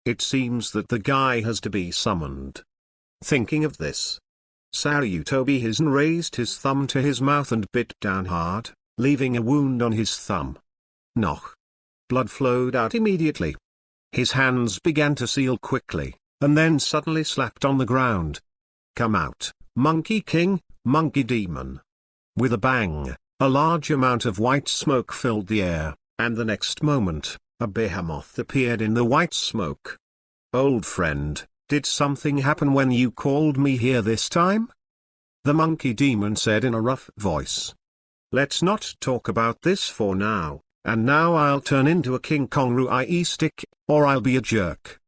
It seems that the guy has to be summoned. Thinking of this, Sarutobi Hidzen raised his thumb to his mouth and bit down hard, leaving a wound on his thumb. Knock. Blood flowed out immediately. His hands began to seal quickly, and then suddenly slapped on the ground. "Come out, Monkey King, Monkey Demon." With a bang, a large amount of white smoke filled the air, and the next moment, a behemoth appeared in the white smoke. "Old friend, did something happen when you called me here this time?" the Monkey Demon said in a rough voice. "Let's not talk about this for now, and now I'll turn into a King Kong Ruai stick, or I'll be a jerk."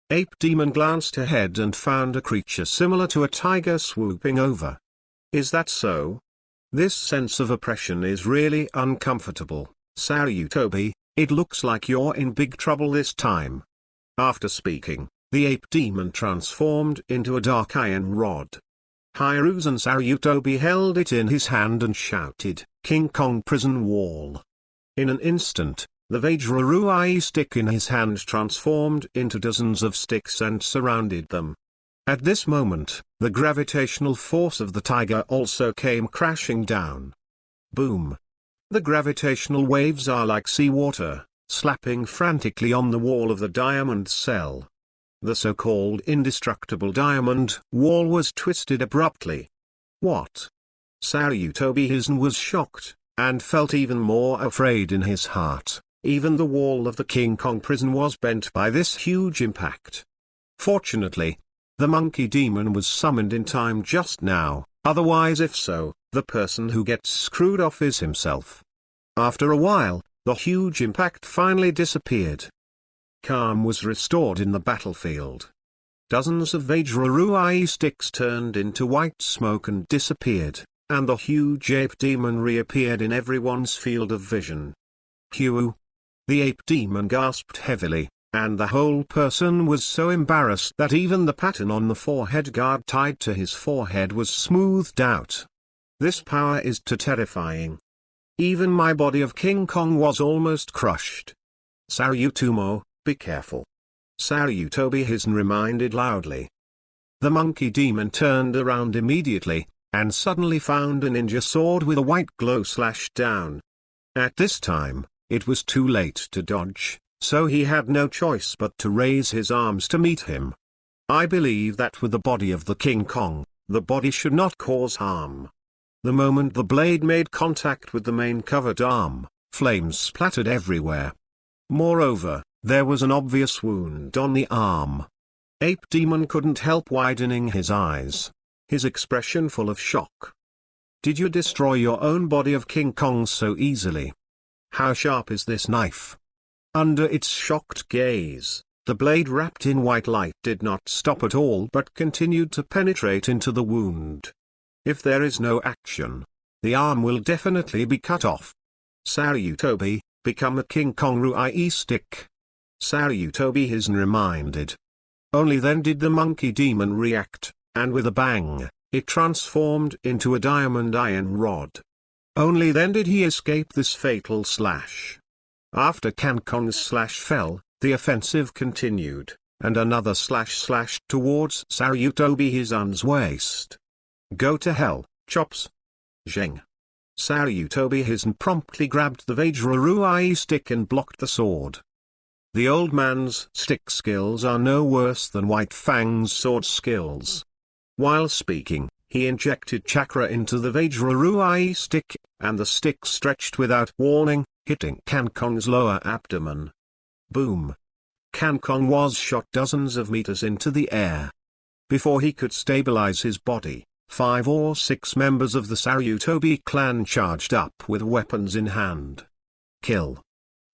Ape Demon glanced ahead and found a creature similar to a tiger swooping over. "Is that so? This sense of oppression is really uncomfortable, Saryutobi. It looks like you're in big trouble this time." After speaking, the Ape Demon transformed into a dark iron rod. Hiruzen Saryutobi held it in his hand and shouted, "King Kong Prison Wall." In an instant, the Vajraruai stick in his hand transformed into dozens of sticks and surrounded them. At this moment, the gravitational force of the tiger also came crashing down. Boom! The gravitational waves are like seawater, slapping frantically on the wall of the diamond cell. The so-called indestructible diamond wall was twisted abruptly. What? Saryutobi Hizen was shocked, and felt even more afraid in his heart. Even the wall of the King Kong prison was bent by this huge impact. Fortunately, the Monkey Demon was summoned in time just now, otherwise if so, the person who gets screwed off is himself. After a while, the huge impact finally disappeared. Calm was restored in the battlefield. Dozens of Vajraruai sticks turned into white smoke and disappeared, and the huge ape demon reappeared in everyone's field of vision. "Hugh!" The ape demon gasped heavily, and the whole person was so embarrassed that even the pattern on the forehead guard tied to his forehead was smoothed out. This power is too terrifying. Even my body of King Kong was almost crushed. "Saryutomo, be careful." Saryutobi Hizen reminded loudly. The Monkey Demon turned around immediately, and suddenly found a ninja sword with a white glow slashed down. At this time, it was too late to dodge, so he had no choice but to raise his arms to meet him. I believe that with the body of the King Kong, the body should not cause harm. The moment the blade made contact with the main covered arm, flames splattered everywhere. Moreover, there was an obvious wound on the arm. Ape Demon couldn't help widening his eyes, his expression full of shock. "Did you destroy your own body of King Kong so easily? How sharp is this knife?" Under its shocked gaze, the blade wrapped in white light did not stop at all but continued to penetrate into the wound. If there is no action, the arm will definitely be cut off. "Saryutobi, become a King Kong Ruai stick." Saryutobi Hizen reminded. Only then did the Monkey Demon react, and with a bang, it transformed into a diamond iron rod. Only then did he escape this fatal slash. After King Kong's slash fell, the offensive continued, and another slash slashed towards Saryutobi Hizen's waist. "Go to hell, chops." Zheng. Saryutobi Hizen promptly grabbed the Vajraruai stick and blocked the sword. The old man's stick skills are no worse than White Fang's sword skills. While speaking, he injected chakra into the Vajraruai stick, and the stick stretched without warning, hitting King Kong's lower abdomen. Boom! King Kong was shot dozens of meters into the air. Before he could stabilize his body, 5 or 6 members of the Saryutobi clan charged up with weapons in hand. Kill.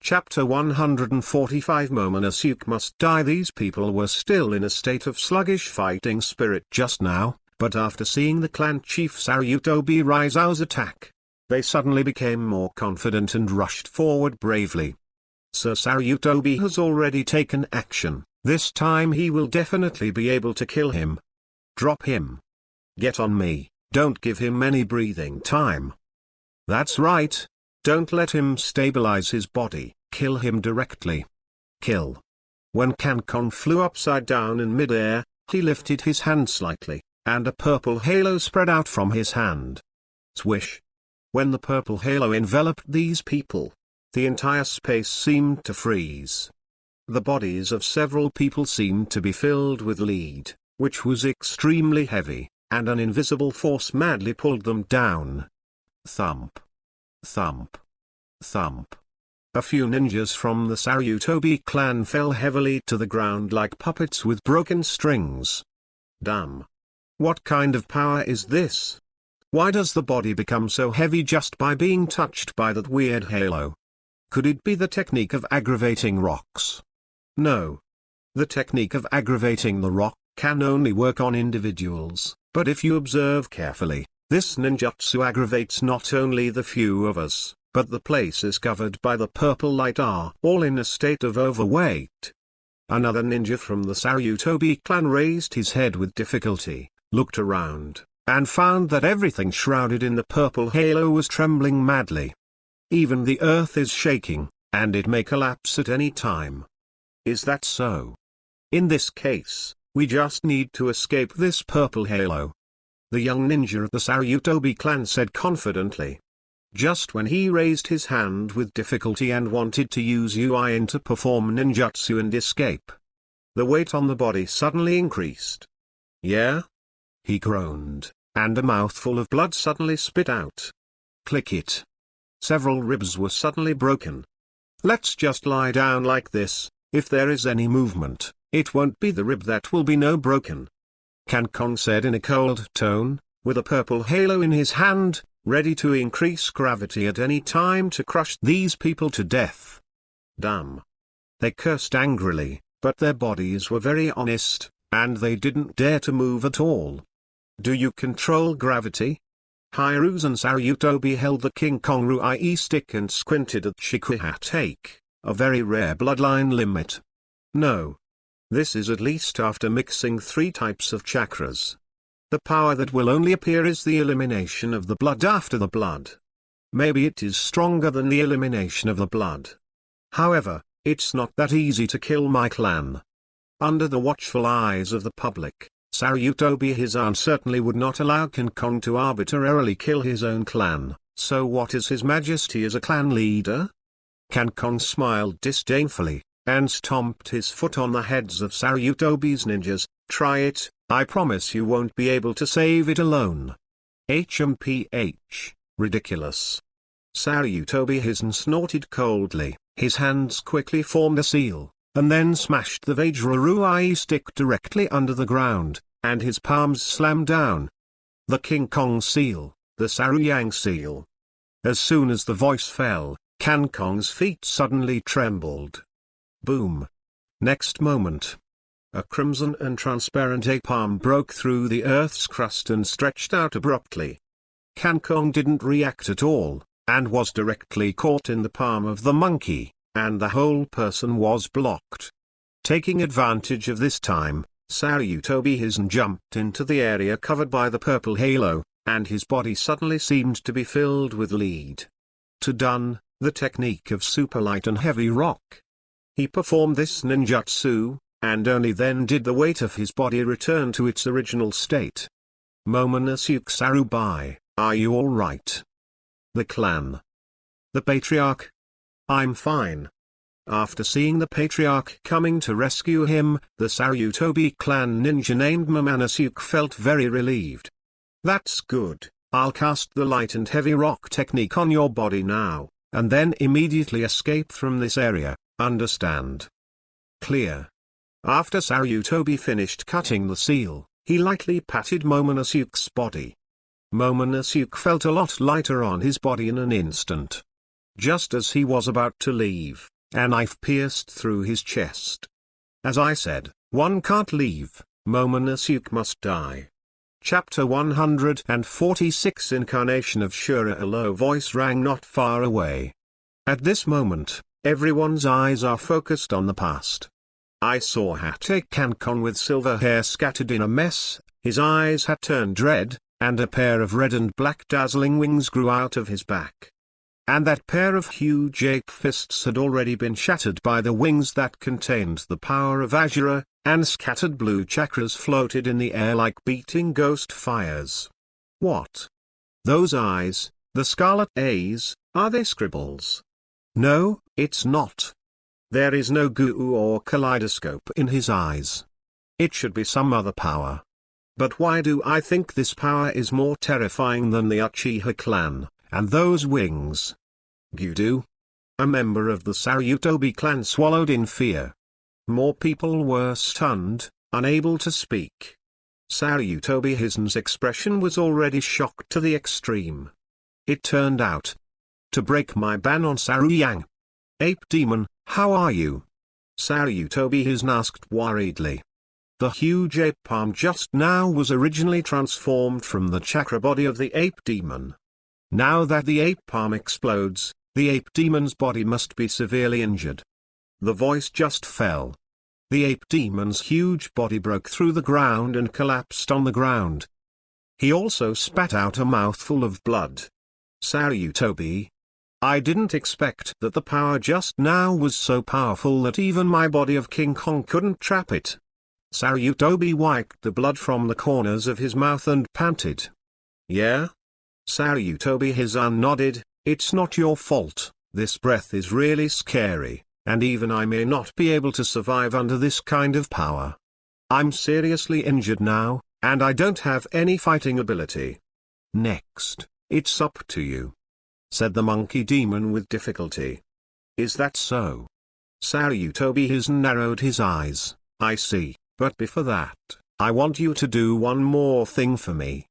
Chapter 145 Momonosuke must die. These people were still in a state of sluggish fighting spirit just now, but after seeing the clan chief Saryutobi Raizao's attack, they suddenly became more confident and rushed forward bravely. Sir Saryutobi has already taken action, this time he will definitely be able to kill him. Drop him. Get on me, don't give him any breathing time. That's right. Don't let him stabilize his body, kill him directly. Kill. When King Kong flew upside down in midair, he lifted his hand slightly, and a purple halo spread out from his hand. Swish. When the purple halo enveloped these people, the entire space seemed to freeze. The bodies of several people seemed to be filled with lead, which was extremely heavy, and an invisible force madly pulled them down. Thump. Thump. Thump. A few ninjas from the Sarutobi clan fell heavily to the ground like puppets with broken strings. Damn. What kind of power is this? Why does the body become so heavy just by being touched by that weird halo? Could it be the technique of aggravating rocks? No. The technique of aggravating the rock can only work on individuals, but if you observe carefully, this ninjutsu aggravates not only the few of us, but the places covered by the purple light are all in a state of overweight. Another ninja from the Sarutobi clan raised his head with difficulty, looked around, and found that everything shrouded in the purple halo was trembling madly. Even the earth is shaking, and it may collapse at any time. Is that so? In this case, we just need to escape this purple halo. The young ninja of the Sarutobi clan said confidently. Just when he raised his hand with difficulty and wanted to use Uin to perform ninjutsu and escape, the weight on the body suddenly increased. Yeah? He groaned, and a mouthful of blood suddenly spit out. Click it. Several ribs were suddenly broken. Let's just lie down like this. If there is any movement, it won't be the rib that will be no broken. Kankong said in a cold tone, with a purple halo in his hand, ready to increase gravity at any time to crush these people to death. Damn. They cursed angrily, but their bodies were very honest, and they didn't dare to move at all. Do you control gravity? Hiruzen Sarutobi held the King Kong Ruai stick and squinted at Shikuhatake, a very rare bloodline limit. No. This is at least after mixing 3 types of chakras. The power that will only appear is the elimination of the blood after the blood. Maybe it is stronger than the elimination of the blood. However, it's not that easy to kill my clan. Under the watchful eyes of the public, Sarutobi Hizan certainly would not allow King Kong to arbitrarily kill his own clan, so what is His Majesty as a clan leader? King Kong smiled disdainfully, and stomped his foot on the heads of Sarutobi's ninjas. Try it, I promise you won't be able to save it alone. HMPH, ridiculous. Sarutobi Hizan snorted coldly, his hands quickly formed a seal, and then smashed the Vajraruai stick directly under the ground, and his palms slammed down. The King Kong seal, the Saruyang seal. As soon as the voice fell, King Kong's feet suddenly trembled. Boom. Next moment, a crimson and transparent ape-palm broke through the earth's crust and stretched out abruptly. King Kong didn't react at all, and was directly caught in the palm of the monkey, and the whole person was blocked. Taking advantage of this time, Sarutobi Hizan jumped into the area covered by the purple halo, and his body suddenly seemed to be filled with lead. To done, the technique of super light and heavy rock. He performed this ninjutsu, and only then did the weight of his body return to its original state. Momonosuke Sarubai, are you all right? The clan. The patriarch. I'm fine. After seeing the patriarch coming to rescue him, the Sarutobi clan ninja named Momonosuke felt very relieved. That's good. I'll cast the light and heavy rock technique on your body now, and then immediately escape from this area, understand? Clear. After Sarutobi finished cutting the seal, he lightly patted Momonosuke's body. Momonosuke felt a lot lighter on his body in an instant. Just as he was about to leave, a knife pierced through his chest. As I said, one can't leave, Momonosuke must die. Chapter 146 Incarnation of Shura. A low voice rang not far away. At this moment, everyone's eyes are focused on the past. I saw Hatake Kankon with silver hair scattered in a mess, his eyes had turned red, and a pair of red and black dazzling wings grew out of his back. And that pair of huge ape fists had already been shattered by the wings that contained the power of Azura, and scattered blue chakras floated in the air like beating ghost fires. What? Those eyes, the scarlet A's, are they scribbles? No, it's not. There is no goo or kaleidoscope in his eyes. It should be some other power. But why do I think this power is more terrifying than the Uchiha clan, and those wings? Gyudo? A member of the Sarutobi clan swallowed in fear. More people were stunned, unable to speak. Sarutobi Hizen's expression was already shocked to the extreme. It turned out to break my ban on Saruyang. Ape demon, how are you? Sarutobi Hizen asked worriedly. The huge ape palm just now was originally transformed from the chakra body of the ape demon. Now that the ape palm explodes, the ape demon's body must be severely injured. The voice just fell. The ape demon's huge body broke through the ground and collapsed on the ground. He also spat out a mouthful of blood. Sarutobi. I didn't expect that the power just now was so powerful that even my body of King Kong couldn't trap it. Sarutobi wiped the blood from the corners of his mouth and panted. Yeah? Sarutobi Hizen nodded. It's not your fault. This breath is really scary, and even I may not be able to survive under this kind of power. I'm seriously injured now, and I don't have any fighting ability. Next, it's up to you, said the monkey demon with difficulty. Is that so? Sarutobi Hizen narrowed his eyes. I see, but before that, I want you to do one more thing for me.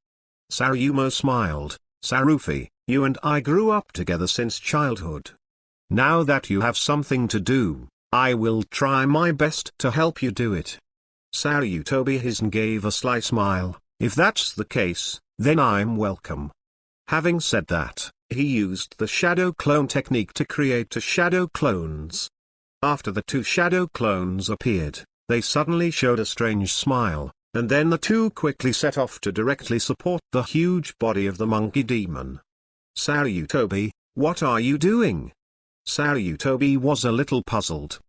Sarumo smiled. Sarufi, you and I grew up together since childhood. Now that you have something to do, I will try my best to help you do it. Sarutobi Hizen gave a sly smile. If that's the case, then I'm welcome. Having said that, he used the shadow clone technique to create two shadow clones. After the two shadow clones appeared, they suddenly showed a strange smile, and then the two quickly set off to directly support the huge body of the monkey demon. Sarutobi, what are you doing? Sarutobi was a little puzzled.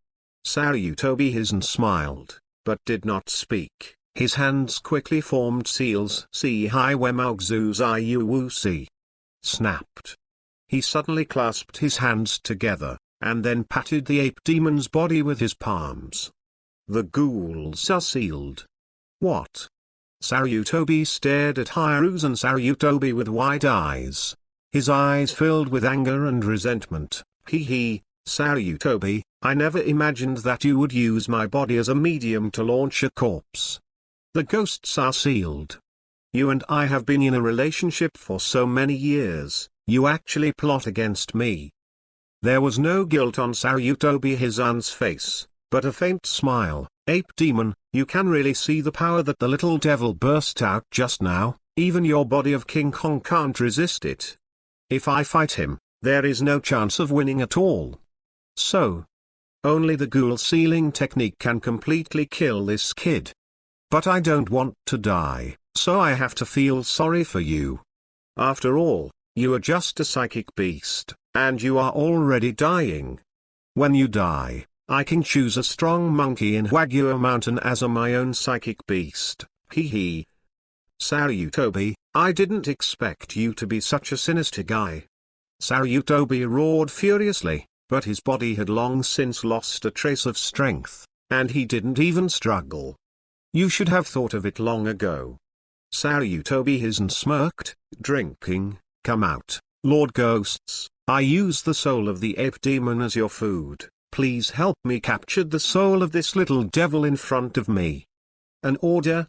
Sarutobi Hizen smiled, but did not speak. His hands quickly formed seals. Si hi wemaugzu zai wu si. Snapped. He suddenly clasped his hands together, and then patted the ape demon's body with his palms. The ghouls are sealed. What? Sarutobi stared at Hiruzen Sarutobi with wide eyes. His eyes filled with anger and resentment. Hee, Sarutobi, I never imagined that you would use my body as a medium to launch a corpse. The ghosts are sealed. You and I have been in a relationship for so many years, you actually plot against me. There was no guilt on Sarutobi Hizen's face, but a faint smile. Ape demon, you can really see the power that the little devil burst out just now, even your body of King Kong can't resist it. If I fight him, there is no chance of winning at all. So, only the ghoul sealing technique can completely kill this kid. But I don't want to die, so I have to feel sorry for you. After all, you are just a psychic beast, and you are already dying. When you die, I can choose a strong monkey in Wagyu Mountain as my own psychic beast. Hee. Sarutobi, I didn't expect you to be such a sinister guy. Sarutobi roared furiously, but his body had long since lost a trace of strength, and he didn't even struggle. You should have thought of it long ago. Sarutobi Hizen smirked, drinking, come out, Lord Ghosts, I use the soul of the ape demon as your food. Please help me capture the soul of this little devil in front of me. An order?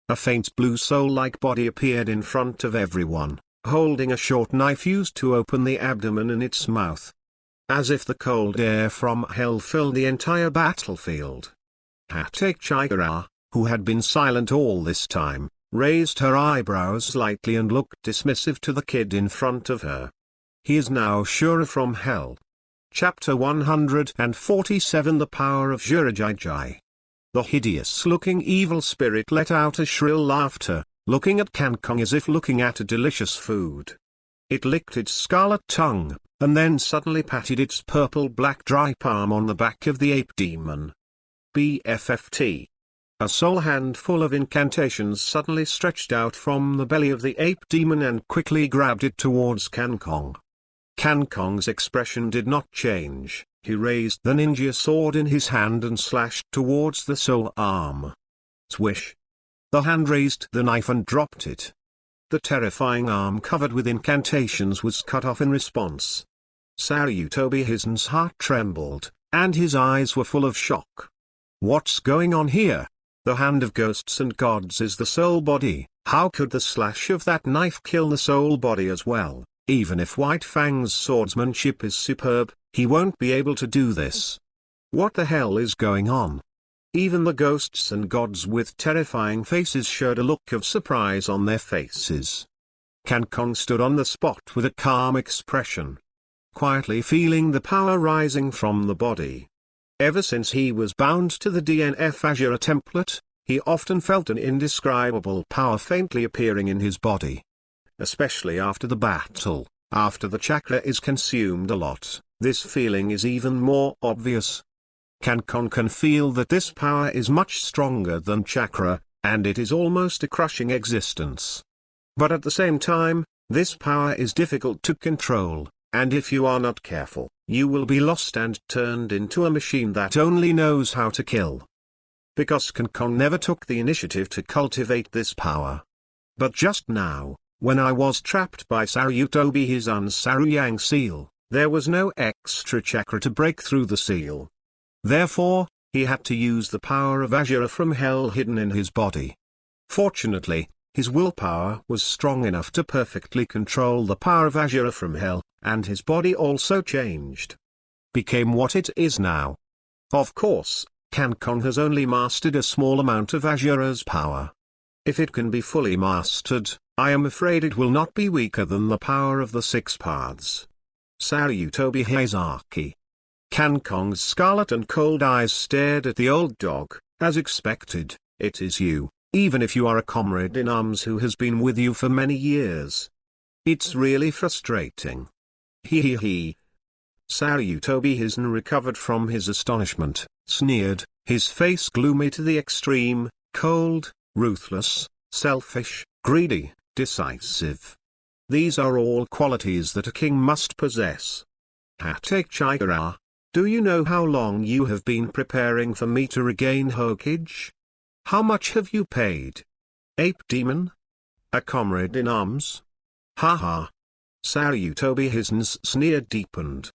A faint blue soul-like body appeared in front of everyone, holding a short knife used to open the abdomen in its mouth. As if the cold air from hell filled the entire battlefield. Hatake, who had been silent all this time, raised her eyebrows slightly and looked dismissive to the kid in front of her. He is now Shura from hell. Chapter 147 The Power of Jurajai. The hideous-looking evil spirit let out a shrill laughter, looking at Kankong as if looking at a delicious food. It licked its scarlet tongue, and then suddenly patted its purple-black dry palm on the back of the ape demon. BFFT. A soul handful of incantations suddenly stretched out from the belly of the ape demon and quickly grabbed it towards Kankong. Kong's expression did not change. He raised the ninja sword in his hand and slashed towards the soul arm. Swish! The hand raised the knife and dropped it. The terrifying arm covered with incantations was cut off in response. Sarutobi Hizen's heart trembled, and his eyes were full of shock. What's going on here? The hand of ghosts and gods is the soul body. How could the slash of that knife kill the soul body as well? Even if White Fang's swordsmanship is superb, he won't be able to do this. What the hell is going on? Even the ghosts and gods with terrifying faces showed a look of surprise on their faces. Kong stood on the spot with a calm expression, quietly feeling the power rising from the body. Ever since he was bound to the DNF Azura template, he often felt an indescribable power faintly appearing in his body. Especially after the battle, after the chakra is consumed a lot, this feeling is even more obvious. Kong can feel that this power is much stronger than chakra, and it is almost a crushing existence. But at the same time, this power is difficult to control, and if you are not careful, you will be lost and turned into a machine that only knows how to kill. Because Kong never took the initiative to cultivate this power. But just now, when I was trapped by Sarutobi Hizen's Saruyang seal, there was no extra chakra to break through the seal. Therefore, he had to use the power of Azura from hell hidden in his body. Fortunately, his willpower was strong enough to perfectly control the power of Azura from hell, and his body also changed. Became what it is now. Of course, Kong has only mastered a small amount of Azura's power. If it can be fully mastered, I am afraid it will not be weaker than the power of the six paths. Sarutobi Hizaki. Kong's scarlet and cold eyes stared at the old dog. As expected, it is you, even if you are a comrade in arms who has been with you for many years. It's really frustrating. He. Sarutobi Hizen recovered from his astonishment, sneered, his face gloomy to the extreme, cold, ruthless, selfish, greedy, decisive. These are all qualities that a king must possess. Hokage, do you know how long you have been preparing for me to regain Hokage? How much have you paid? Ape demon? A comrade in arms? Ha ha. Sarutobi Hizen's sneer deepened.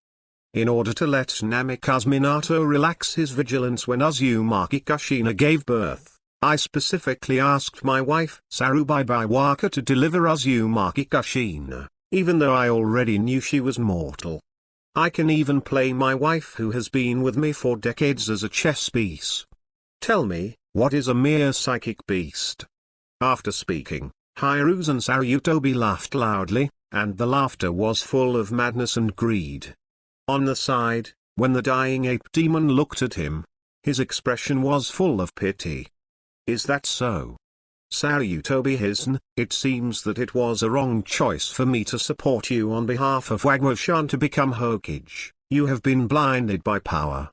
In order to let Namikaze Minato relax his vigilance when Uzumaki Kushina gave birth, I specifically asked my wife Sarubai Biwaka to deliver Uzumaki Kushina, even though I already knew she was mortal. I can even play my wife who has been with me for decades as a chess piece. Tell me, what is a mere psychic beast? After speaking, Hiruzen Sarutobi laughed loudly, and the laughter was full of madness and greed. On the side, when the dying ape demon looked at him, his expression was full of pity. Is that so? Sarutobi Hizen, it seems that it was a wrong choice for me to support you on behalf of Wagner-shan to become Hokage. You have been blinded by power.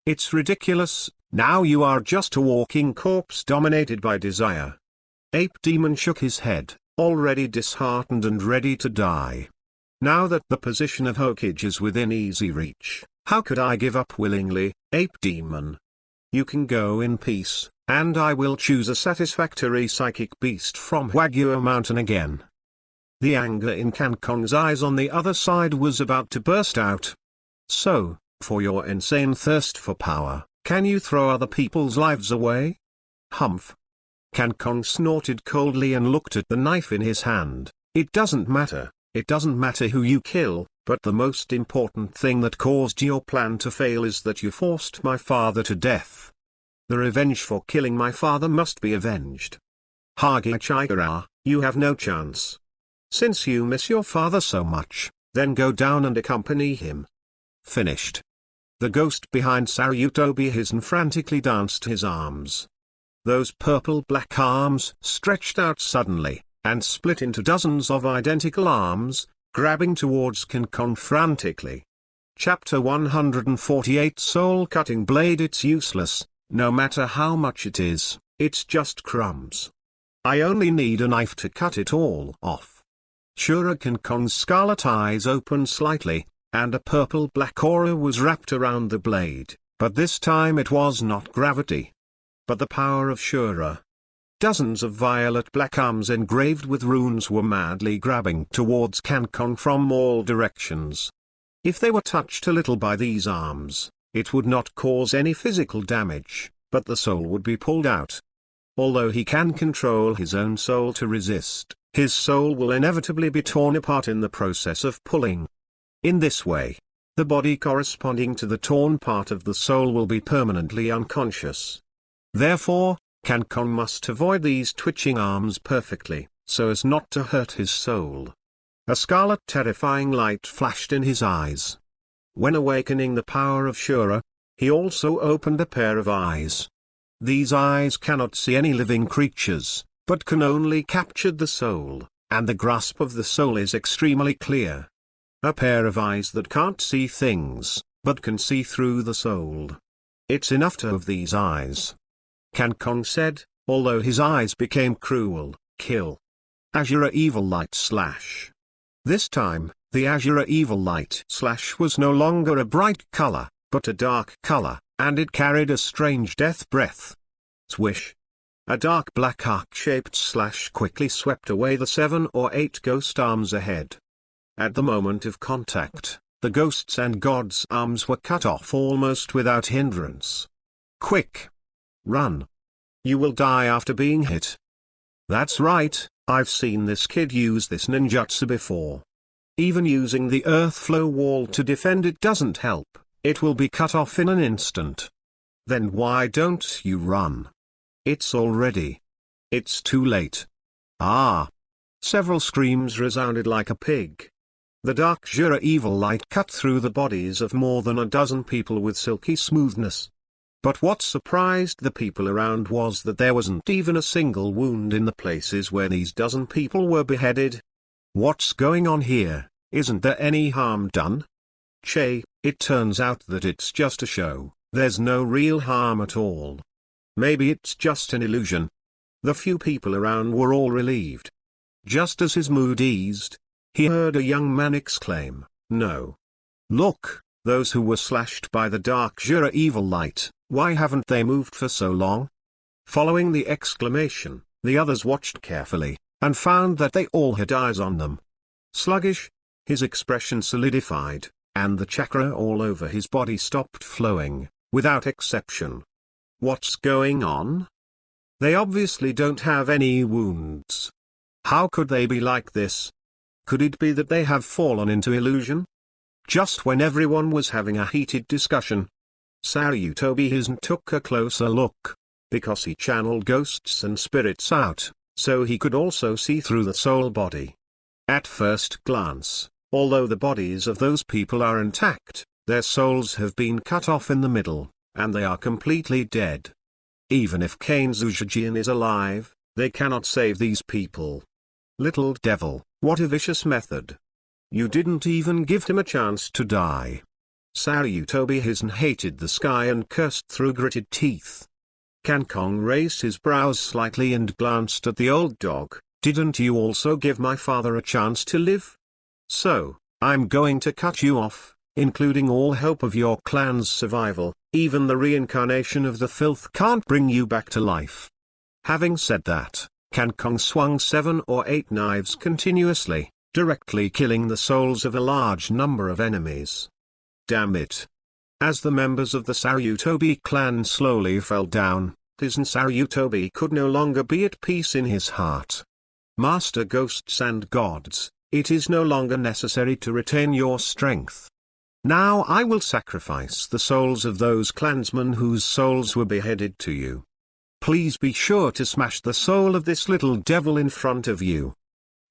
It's ridiculous, now you are just a walking corpse dominated by desire. Ape demon shook his head, already disheartened and ready to die. Now that the position of Hokage is within easy reach, how could I give up willingly, Ape demon? You can go in peace, and I will choose a satisfactory psychic beast from Wagyu Mountain again. The anger in Kong's eyes on the other side was about to burst out. So, for your insane thirst for power, can you throw other people's lives away? Humph. Kong snorted coldly and looked at the knife in his hand. It doesn't matter who you kill, but the most important thing that caused your plan to fail is that you forced my father to death. The revenge for killing my father must be avenged. Hokage, you have no chance. Since you miss your father so much, then go down and accompany him. Finished. The ghost behind Sarutobi Hizen frantically danced his arms. Those purple-black arms stretched out suddenly, and split into dozens of identical arms, grabbing towards Kong frantically. Chapter 148 Soul-cutting blade. It's useless, no matter how much it is, it's just crumbs. I only need a knife to cut it all off. Shuriken Kong's scarlet eyes opened slightly, and a purple-black aura was wrapped around the blade, but this time it was not gravity, but the power of Shura. Dozens of violet-black arms engraved with runes were madly grabbing towards Can Kong from all directions. If they were touched a little by these arms, it would not cause any physical damage, but the soul would be pulled out. Although he can control his own soul to resist, his soul will inevitably be torn apart in the process of pulling. In this way, the body corresponding to the torn part of the soul will be permanently unconscious. Therefore, Can Kong must avoid these twitching arms perfectly, so as not to hurt his soul. A scarlet terrifying light flashed in his eyes. When awakening the power of Shura, he also opened a pair of eyes. These eyes cannot see any living creatures, but can only capture the soul, and the grasp of the soul is extremely clear. A pair of eyes that can't see things, but can see through the soul. It's enough to have these eyes. Can Kong said, although his eyes became cruel, kill. Azure Evil Light Slash. This time, the Azure Evil Light Slash was no longer a bright color, but a dark color, and it carried a strange death breath. Swish. A dark black arc-shaped slash quickly swept away the 7 or 8 ghost arms ahead. At the moment of contact, the ghosts and gods' arms were cut off almost without hindrance. Quick! Run! You will die after being hit. That's right, I've seen this kid use this ninjutsu before. Even using the earth flow wall to defend it doesn't help, it will be cut off in an instant. Then why don't you run? It's too late. Ah! Several screams resounded like a pig. The dark Jura evil light cut through the bodies of more than a dozen people with silky smoothness. But what surprised the people around was that there wasn't even a single wound in the places where these dozen people were beheaded. What's going on here? Isn't there any harm done? Che, it turns out that it's just a show, there's no real harm at all. Maybe it's just an illusion. The few people around were all relieved. Just as his mood eased, he heard a young man exclaim, "No. Look, those who were slashed by the dark Jura evil light, why haven't they moved for so long?" Following the exclamation, the others watched carefully, and found that they all had eyes on them. Sluggish, his expression solidified, and the chakra all over his body stopped flowing, without exception. What's going on? They obviously don't have any wounds. How could they be like this? Could it be that they have fallen into illusion? Just when everyone was having a heated discussion, Saryutobi took a closer look, because he channeled ghosts and spirits out, so he could also see through the soul body. At first glance, although the bodies of those people are intact, their souls have been cut off in the middle, and they are completely dead. Even if Kane Zujijin is alive, they cannot save these people. Little devil, what a vicious method. You didn't even give him a chance to die. Saryutobi hated the sky and cursed through gritted teeth. Can Kong raised his brows slightly and glanced at the old dog. Didn't you also give my father a chance to live? So, I'm going to cut you off, including all hope of your clan's survival. Even the reincarnation of the filth can't bring you back to life. Having said that, Can Kong swung 7 or 8 knives continuously, directly killing the souls of a large number of enemies. Damn it. As the members of the Saryutobi clan slowly fell down, Saryutobi could no longer be at peace in his heart. Master ghosts and gods, it is no longer necessary to retain your strength. Now I will sacrifice the souls of those clansmen whose souls were beheaded to you. Please be sure to smash the soul of this little devil in front of you.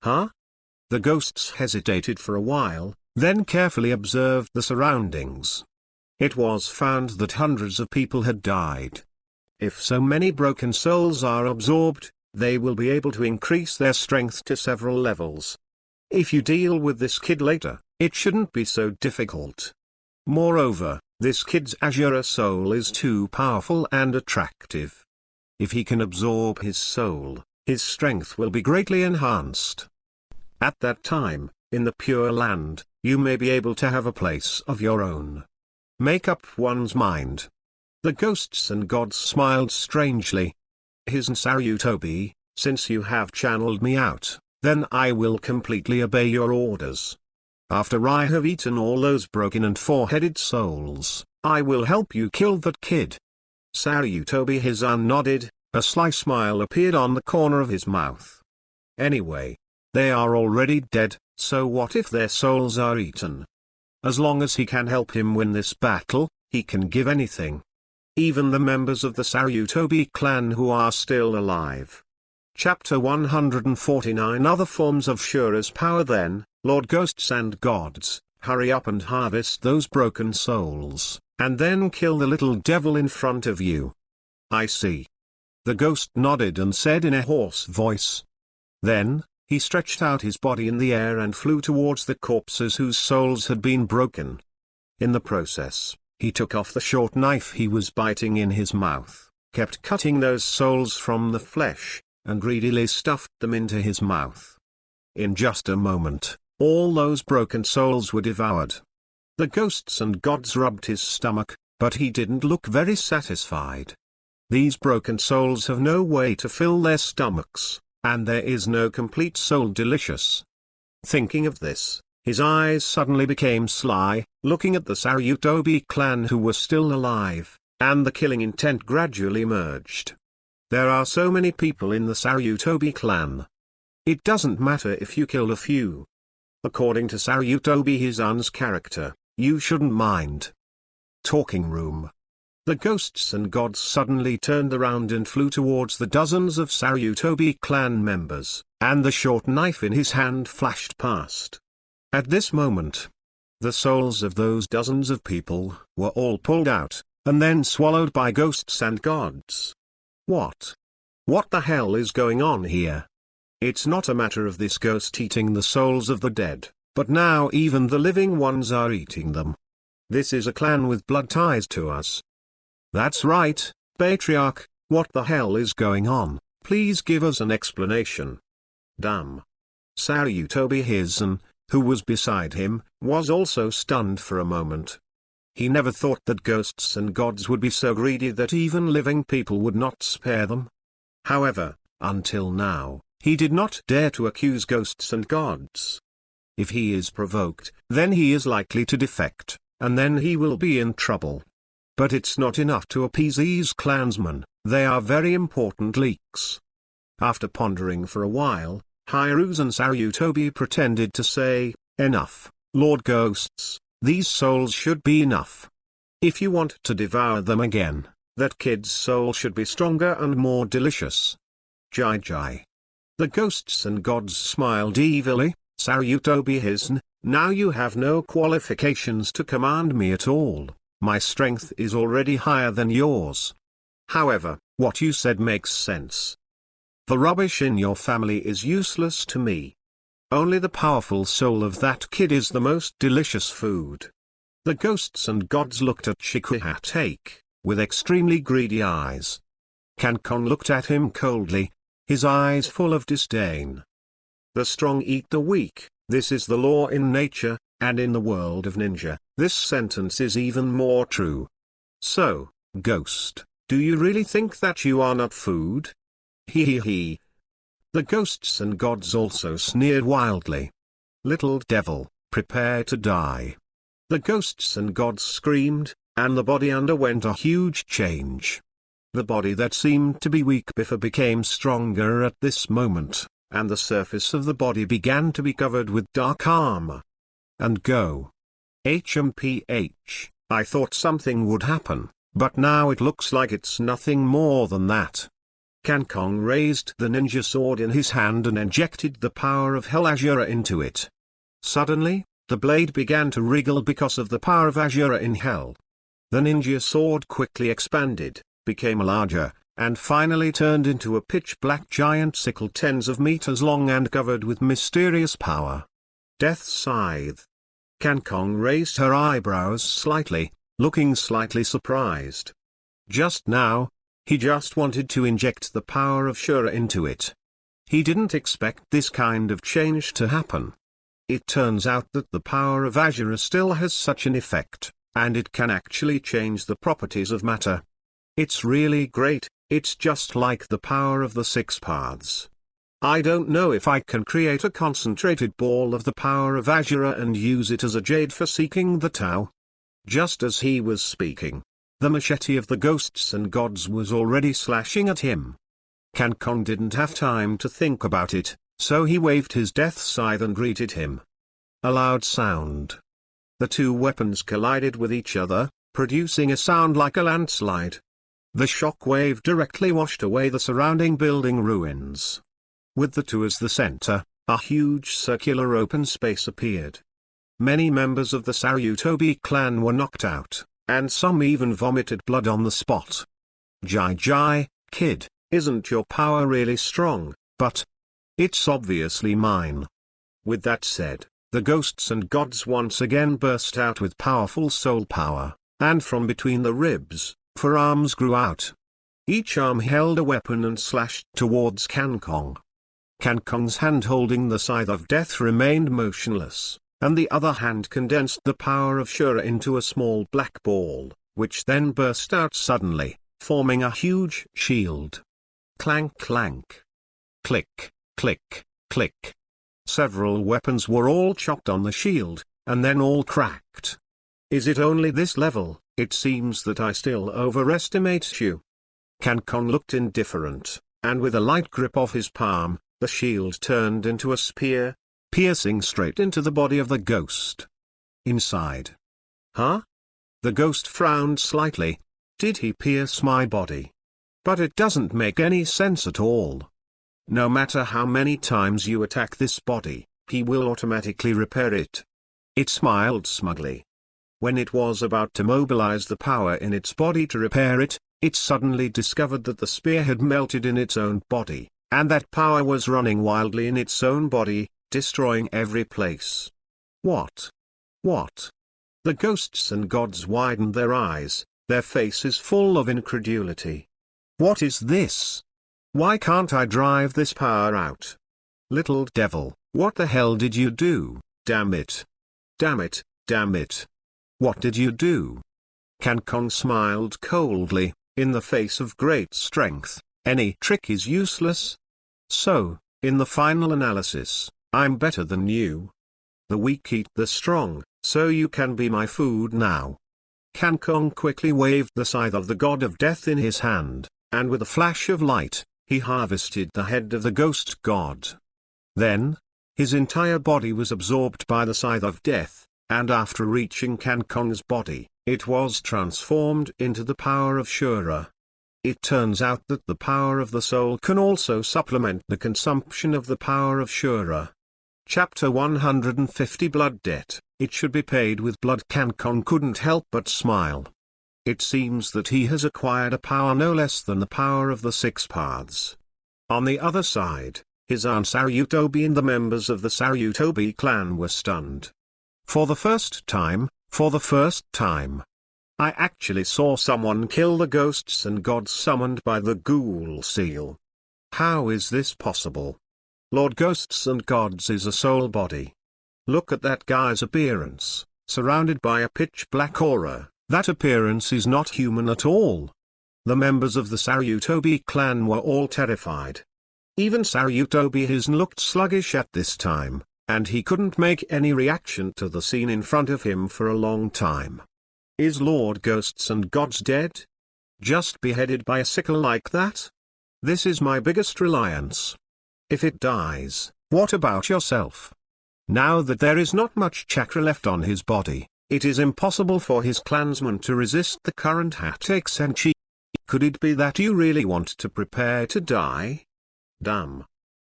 Huh? The ghosts hesitated for a while, then carefully observed the surroundings. It was found that hundreds of people had died. If so many broken souls are absorbed, they will be able to increase their strength to several levels. If you deal with this kid later, it shouldn't be so difficult. Moreover, this kid's Azure soul is too powerful and attractive. If he can absorb his soul, his strength will be greatly enhanced. At that time, in the Pure Land, you may be able to have a place of your own. Make up one's mind. The ghosts and gods smiled strangely. His Sarutobi, since you have channeled me out, then I will completely obey your orders. After I have eaten all those broken and four-headed souls, I will help you kill that kid. Sarutobi Hisan nodded, a sly smile appeared on the corner of his mouth. Anyway, they are already dead, so what if their souls are eaten? As long as he can help him win this battle, he can give anything. Even the members of the Sarutobi clan who are still alive. Chapter 149 Other Forms of Shura's Power. Then, Lord Ghosts and Gods, hurry up and harvest those broken souls, and then kill the little devil in front of you. I see. The ghost nodded and said in a hoarse voice. Then, he stretched out his body in the air and flew towards the corpses whose souls had been broken. In the process, he took off the short knife he was biting in his mouth, kept cutting those souls from the flesh, and greedily stuffed them into his mouth. In just a moment, all those broken souls were devoured. The ghosts and gods rubbed his stomach, but he didn't look very satisfied. These broken souls have no way to fill their stomachs, and there is no complete soul delicious. Thinking of this, his eyes suddenly became sly, looking at the Sarutobi clan who were still alive, and the killing intent gradually merged. There are so many people in the Sarutobi clan. It doesn't matter if you kill a few. According to Sarutobi Hisan's character, you shouldn't mind. Talking room. The ghosts and gods suddenly turned around and flew towards the dozens of Sarutobi clan members, and the short knife in his hand flashed past. At this moment, the souls of those dozens of people were all pulled out, and then swallowed by ghosts and gods. What? What the hell is going on here? It's not a matter of this ghost eating the souls of the dead, but now even the living ones are eating them. This is a clan with blood ties to us. That's right, Patriarch, what the hell is going on? Please give us an explanation. Damn. Sarutobi Hisan, who was beside him, was also stunned for a moment. He never thought that ghosts and gods would be so greedy that even living people would not spare them. However, until now, he did not dare to accuse ghosts and gods. If he is provoked, then he is likely to defect, and then he will be in trouble. But it's not enough to appease these clansmen, they are very important leaks. After pondering for a while, Hiruzen Sarutobi pretended to say, "Enough, Lord Ghosts, these souls should be enough. If you want to devour them again, that kid's soul should be stronger and more delicious." Jai Jai. The ghosts and gods smiled evilly. Sarutobi Hisan, now you have no qualifications to command me at all. My strength is already higher than yours. However, what you said makes sense. The rubbish in your family is useless to me. Only the powerful soul of that kid is the most delicious food. The ghosts and gods looked at Shikuhatake, with extremely greedy eyes. Kankon looked at him coldly, his eyes full of disdain. The strong eat the weak, this is the law in nature, and in the world of ninja, this sentence is even more true. So, Ghost, do you really think that you are not food? Hee hee hee. The ghosts and gods also sneered wildly. Little devil, prepare to die. The ghosts and gods screamed, and the body underwent a huge change. The body that seemed to be weak before became stronger at this moment, and the surface of the body began to be covered with dark armor. And go. HMPH, I thought something would happen, but now it looks like it's nothing more than that. Kankong raised the ninja sword in his hand and injected the power of Hell Ashura into it. Suddenly, the blade began to wriggle because of the power of Ashura in Hell. The ninja sword quickly expanded, became larger, and finally turned into a pitch-black giant sickle tens of meters long and covered with mysterious power. Death Scythe. Kankong raised her eyebrows slightly, looking slightly surprised. Just now, he just wanted to inject the power of Shura into it. He didn't expect this kind of change to happen. It turns out that the power of Asura still has such an effect, and it can actually change the properties of matter. It's really great. It's just like the power of the six paths. I don't know if I can create a concentrated ball of the power of Asura and use it as a jade for seeking the Tao. Just as he was speaking, the machete of the ghosts and gods was already slashing at him. Cancon didn't have time to think about it, so he waved his death scythe and greeted him. A loud sound. The two weapons collided with each other, producing a sound like a landslide. The shock wave directly washed away the surrounding building ruins. With the two as the center, a huge circular open space appeared. Many members of the Saryutobi clan were knocked out, and some even vomited blood on the spot. Jai, kid, isn't your power really strong? But it's obviously mine. With that said, the ghosts and gods once again burst out with powerful soul power, and from between the ribs, forearms grew out. Each arm held a weapon and slashed towards Cancon. Cancon's hand holding the scythe of death remained motionless, and the other hand condensed the power of Shura into a small black ball, which then burst out suddenly, forming a huge shield. Clank clank. Click, click, click. Several weapons were all chopped on the shield, and then all cracked. Is it only this level? It seems that I still overestimate you. Cancon looked indifferent, and with a light grip of his palm, the shield turned into a spear, piercing straight into the body of the ghost. Inside. Huh? The ghost frowned slightly. Did he pierce my body? But it doesn't make any sense at all. No matter how many times you attack this body, he will automatically repair it. It smiled smugly. When it was about to mobilize the power in its body to repair it, it suddenly discovered that the spear had melted in its own body, and that power was running wildly in its own body, destroying every place. What? What? The ghosts and gods widened their eyes, their faces full of incredulity. What is this? Why can't I drive this power out? Little devil, what the hell did you do? Damn it. Damn it, damn it. What did you do? Cancon smiled coldly, in the face of great strength. Any trick is useless. So, in the final analysis, I'm better than you. The weak eat the strong, so you can be my food now. Cancon quickly waved the scythe of the god of death in his hand, and with a flash of light, he harvested the head of the ghost god. Then, his entire body was absorbed by the scythe of death, and after reaching Cancon's body, it was transformed into the power of Shura. It turns out that the power of the soul can also supplement the consumption of the power of Shura. Chapter 150 Blood Debt. It should be paid with blood. Cancon couldn't help but smile. It seems that he has acquired a power no less than the power of the six paths. On the other side, his aunt Saryutobi and the members of the Saryutobi clan were stunned. For the first time, I actually saw someone kill the ghosts and gods summoned by the ghoul seal. How is this possible? Lord Ghosts and Gods is a soul body. Look at that guy's appearance, surrounded by a pitch-black aura. That appearance is not human at all. The members of the Saryutobi clan were all terrified. Even Saryutobi Hisan looked sluggish at this time, and he couldn't make any reaction to the scene in front of him for a long time. Is Lord Ghosts and Gods dead? Just beheaded by a sickle like that? This is my biggest reliance. If it dies, what about yourself? Now that there is not much chakra left on his body, it is impossible for his clansmen to resist the current Hate Senshi. Could it be that you really want to prepare to die? Damn.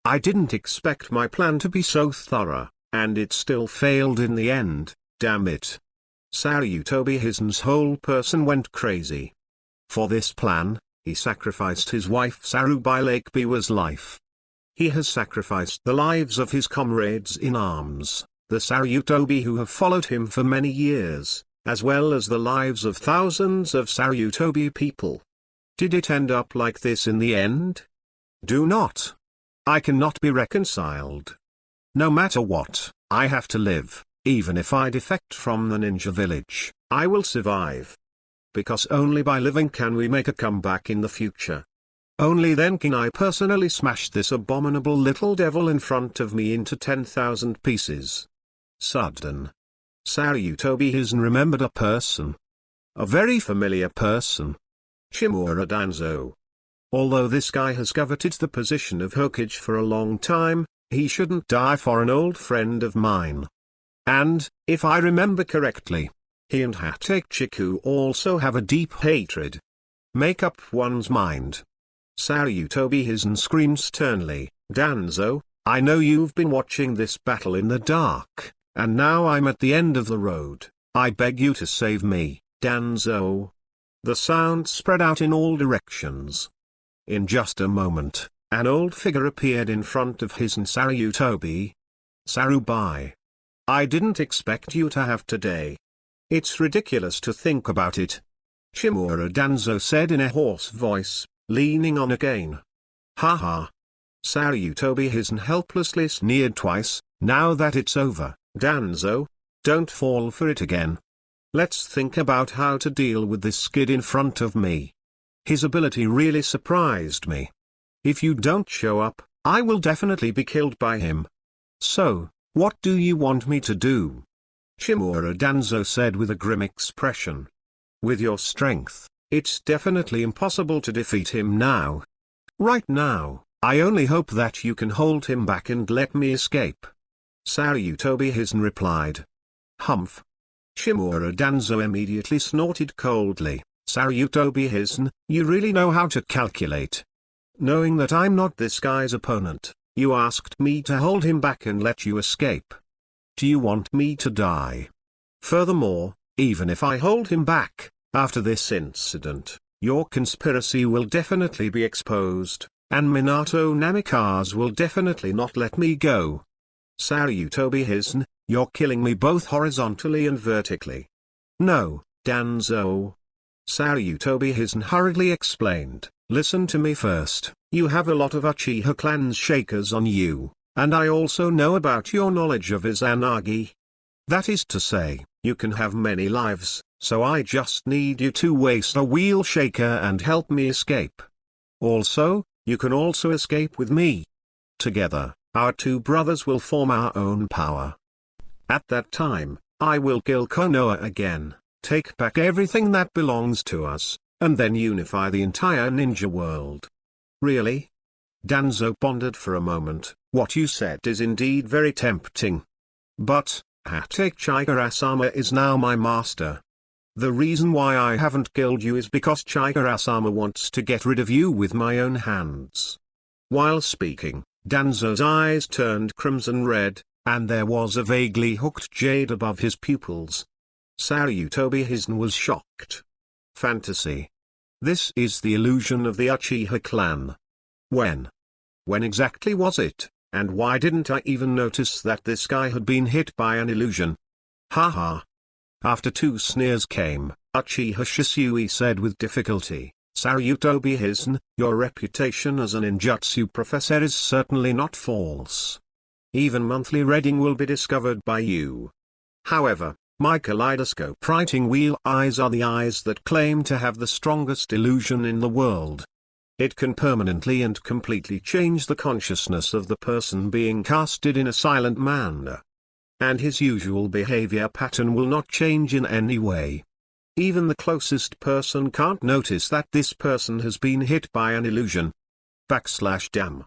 I didn't expect my plan to be so thorough, and it still failed in the end, damn it. Saryutobi Hisan's whole person went crazy. For this plan, he sacrificed his wife Sarubai Lake Biwa's life. He has sacrificed the lives of his comrades in arms, the Saryutobi who have followed him for many years, as well as the lives of thousands of Saryutobi people. Did it end up like this in the end? Do not I cannot be reconciled. No matter what, I have to live. Even if I defect from the ninja village, I will survive. Because only by living can we make a comeback in the future. Only then can I personally smash this abominable little devil in front of me into 10,000 pieces. Sudden. Sarutobi Hizen remembered a person. A very familiar person. Shimura Danzo. Although this guy has coveted the position of Hokage for a long time, he shouldn't die for an old friend of mine. And, if I remember correctly, he and Hokage also have a deep hatred. Make up one's mind. Sarutobi Hizen screams sternly, Danzo, I know you've been watching this battle in the dark, and now I'm at the end of the road. I beg you to save me, Danzo. The sound spread out in all directions. In just a moment, an old figure appeared in front of Hizen Sarutobi. Sarubai. I didn't expect you to have today. It's ridiculous to think about it. Shimura Danzo said in a hoarse voice, leaning on a cane. Haha. Sarutobi Hizen helplessly sneered twice. Now that it's over, Danzo, don't fall for it again. Let's think about how to deal with this kid in front of me. His ability really surprised me. If you don't show up, I will definitely be killed by him. So, what do you want me to do? Shimura Danzo said with a grim expression. With your strength, it's definitely impossible to defeat him now. Right now, I only hope that you can hold him back and let me escape. Sarutobi Hizen replied. Humph. Shimura Danzo immediately snorted coldly. Sarutobi Hizen, you really know how to calculate. Knowing that I'm not this guy's opponent, you asked me to hold him back and let you escape. Do you want me to die? Furthermore, even if I hold him back, after this incident, your conspiracy will definitely be exposed, and Minato Namikaze will definitely not let me go. Sarutobi Hizen, you're killing me both horizontally and vertically. No, Danzo. Sarutobi Hizen hurriedly explained, listen to me first, you have a lot of Uchiha clan's shakers on you, and I also know about your knowledge of Izanagi. That is to say, you can have many lives, so I just need you to waste a wheel shaker and help me escape. Also, you can also escape with me. Together, our two brothers will form our own power. At that time, I will kill Konoha again, take back everything that belongs to us, and then unify the entire ninja world. Really? Danzo pondered for a moment. What you said is indeed very tempting. But, Chikara-sama is now my master. The reason why I haven't killed you is because Chikara-sama wants to get rid of you with my own hands. While speaking, Danzo's eyes turned crimson red, and there was a vaguely hooked jade above his pupils. Sarutobi Hizen was shocked. Fantasy. This is the illusion of the Uchiha clan. When? When exactly was it, and why didn't I even notice that this guy had been hit by an illusion? Haha. After two sneers came, Uchiha Shisui said with difficulty, Sarutobi Hizen, your reputation as a ninjutsu professor is certainly not false. Even monthly reading will be discovered by you. However, my kaleidoscope writing wheel eyes are the eyes that claim to have the strongest illusion in the world. It can permanently and completely change the consciousness of the person being casted in a silent manner. And his usual behavior pattern will not change in any way. Even the closest person can't notice that this person has been hit by an illusion. Damn.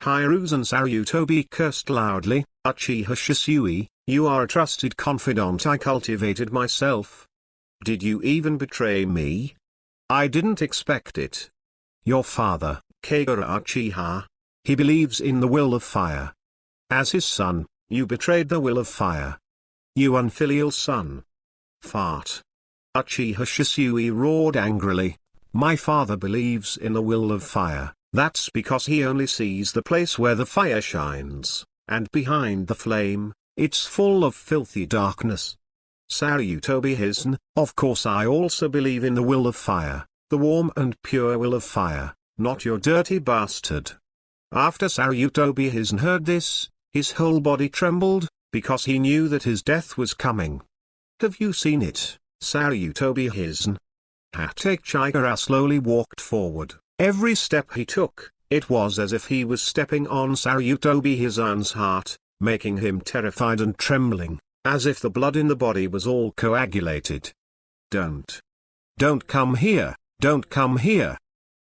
Hiruzen Sarutobi cursed loudly, Uchiha Shisui, you are a trusted confidant I cultivated myself. Did you even betray me? I didn't expect it. Your father, Kagura Uchiha, he believes in the will of fire. As his son, you betrayed the will of fire. You unfilial son. Fart. Uchiha Shisui roared angrily. My father believes in the will of fire, that's because he only sees the place where the fire shines, and behind the flame, it's full of filthy darkness. Sarutobi Hizen, of course I also believe in the will of fire, the warm and pure will of fire, not your dirty bastard. After Sarutobi Hizen heard this, his whole body trembled, because he knew that his death was coming. Have you seen it, Sarutobi Hizen? Hatake slowly walked forward. Every step he took, it was as if he was stepping on Sarutobi Hizen's heart, making him terrified and trembling, as if the blood in the body was all coagulated. Don't come here, don't come here.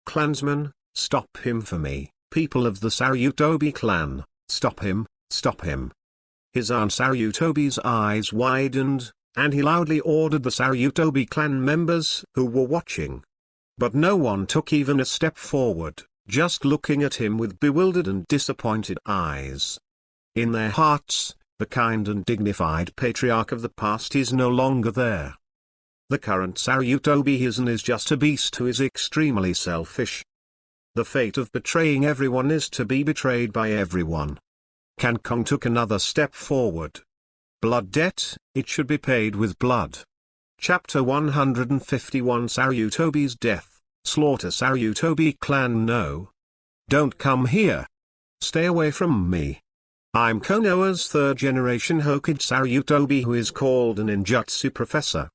Clansmen, stop him for me, people of the Sarutobi clan, stop him, stop him. Hizen Sarutobi's eyes widened, and he loudly ordered the Sarutobi clan members who were watching. But no one took even a step forward, just looking at him with bewildered and disappointed eyes. In their hearts, the kind and dignified patriarch of the past is no longer there. The current Sarutobi Hizen is just a beast who is extremely selfish. The fate of betraying everyone is to be betrayed by everyone. Kankong took another step forward. Blood debt, it should be paid with blood. Chapter 151 Sarutobi's Death, Slaughter Sarutobi Clan. No. Don't come here. Stay away from me. I'm Konoha's third-generation Hokage Sarutobi, who is called a ninjutsu professor.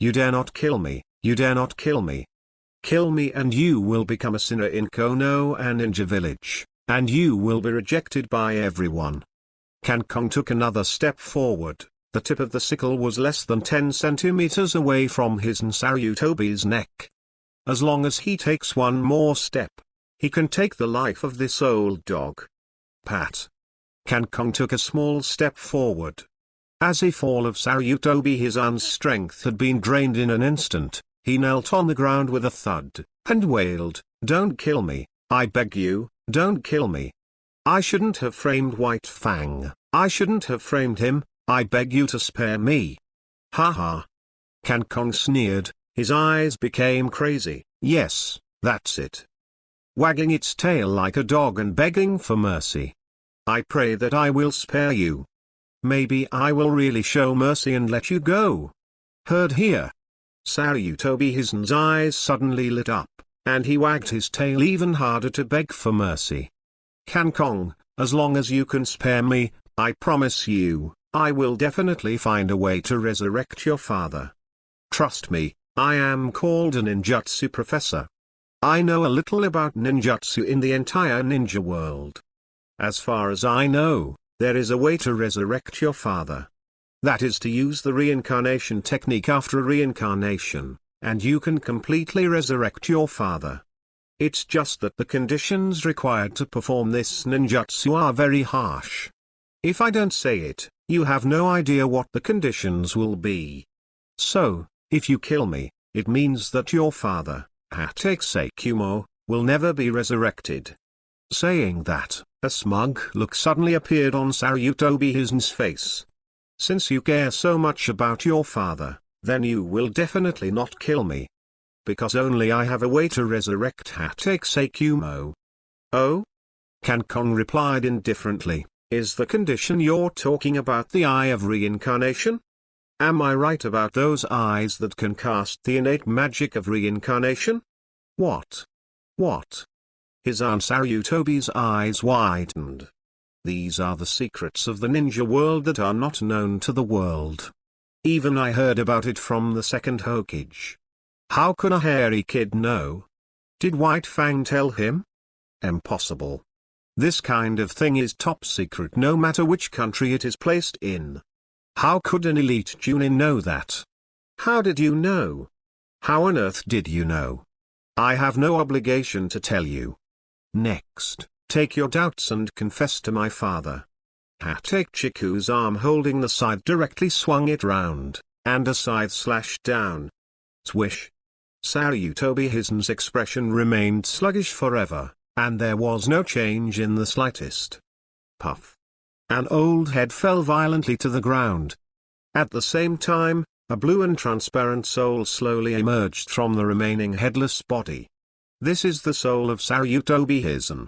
You dare not kill me, you dare not kill me. Kill me and you will become a sinner in Konoha Ninja Village, and you will be rejected by everyone. Kankong took another step forward. The tip of the sickle was less than 10 centimeters away from Hizen Sarutobi's neck. As long as he takes one more step, he can take the life of this old dog. Pat. Kankong took a small step forward. As if all of Sarutobi Hizen's strength had been drained in an instant, he knelt on the ground with a thud, and wailed, "Don't kill me, I beg you, don't kill me. I shouldn't have framed White Fang, I shouldn't have framed him, I beg you to spare me." Ha ha. Kankong sneered, his eyes became crazy. Yes, that's it. Wagging its tail like a dog and begging for mercy. I pray that I will spare you. Maybe I will really show mercy and let you go. Heard here. Sarutobi Hizen's eyes suddenly lit up, and he wagged his tail even harder to beg for mercy. Kankong, as long as you can spare me, I promise you, I will definitely find a way to resurrect your father. Trust me, I am called a ninjutsu professor. I know a little about ninjutsu in the entire ninja world. As far as I know, there is a way to resurrect your father. That is to use the reincarnation technique after reincarnation, and you can completely resurrect your father. It's just that the conditions required to perform this ninjutsu are very harsh. If I don't say it, you have no idea what the conditions will be. So, if you kill me, it means that your father, Hatake Seikumo, will never be resurrected. Saying that, a smug look suddenly appeared on Sarutobi Hizen's face. Since you care so much about your father, then you will definitely not kill me. Because only I have a way to resurrect Hatake Seikumo. Oh? Kankong replied indifferently, is the condition you're talking about the Eye of Reincarnation? Am I right about those eyes that can cast the innate magic of reincarnation? What? What? Hizen Sarutobi's eyes widened. These are the secrets of the ninja world that are not known to the world. Even I heard about it from the second Hokage. How could a hairy kid know? Did White Fang tell him? Impossible. This kind of thing is top secret no matter which country it is placed in. How could an elite Chunin know that? How did you know? How on earth did you know? I have no obligation to tell you. Next, take your doubts and confess to my father. Hatake Chiku's arm holding the scythe directly swung it round, and a scythe slashed down. Swish. Sarutobi Hizen's expression remained sluggish forever, and there was no change in the slightest. Puff. An old head fell violently to the ground. At the same time, a blue and transparent soul slowly emerged from the remaining headless body. This is the soul of Sarutobi Hizen.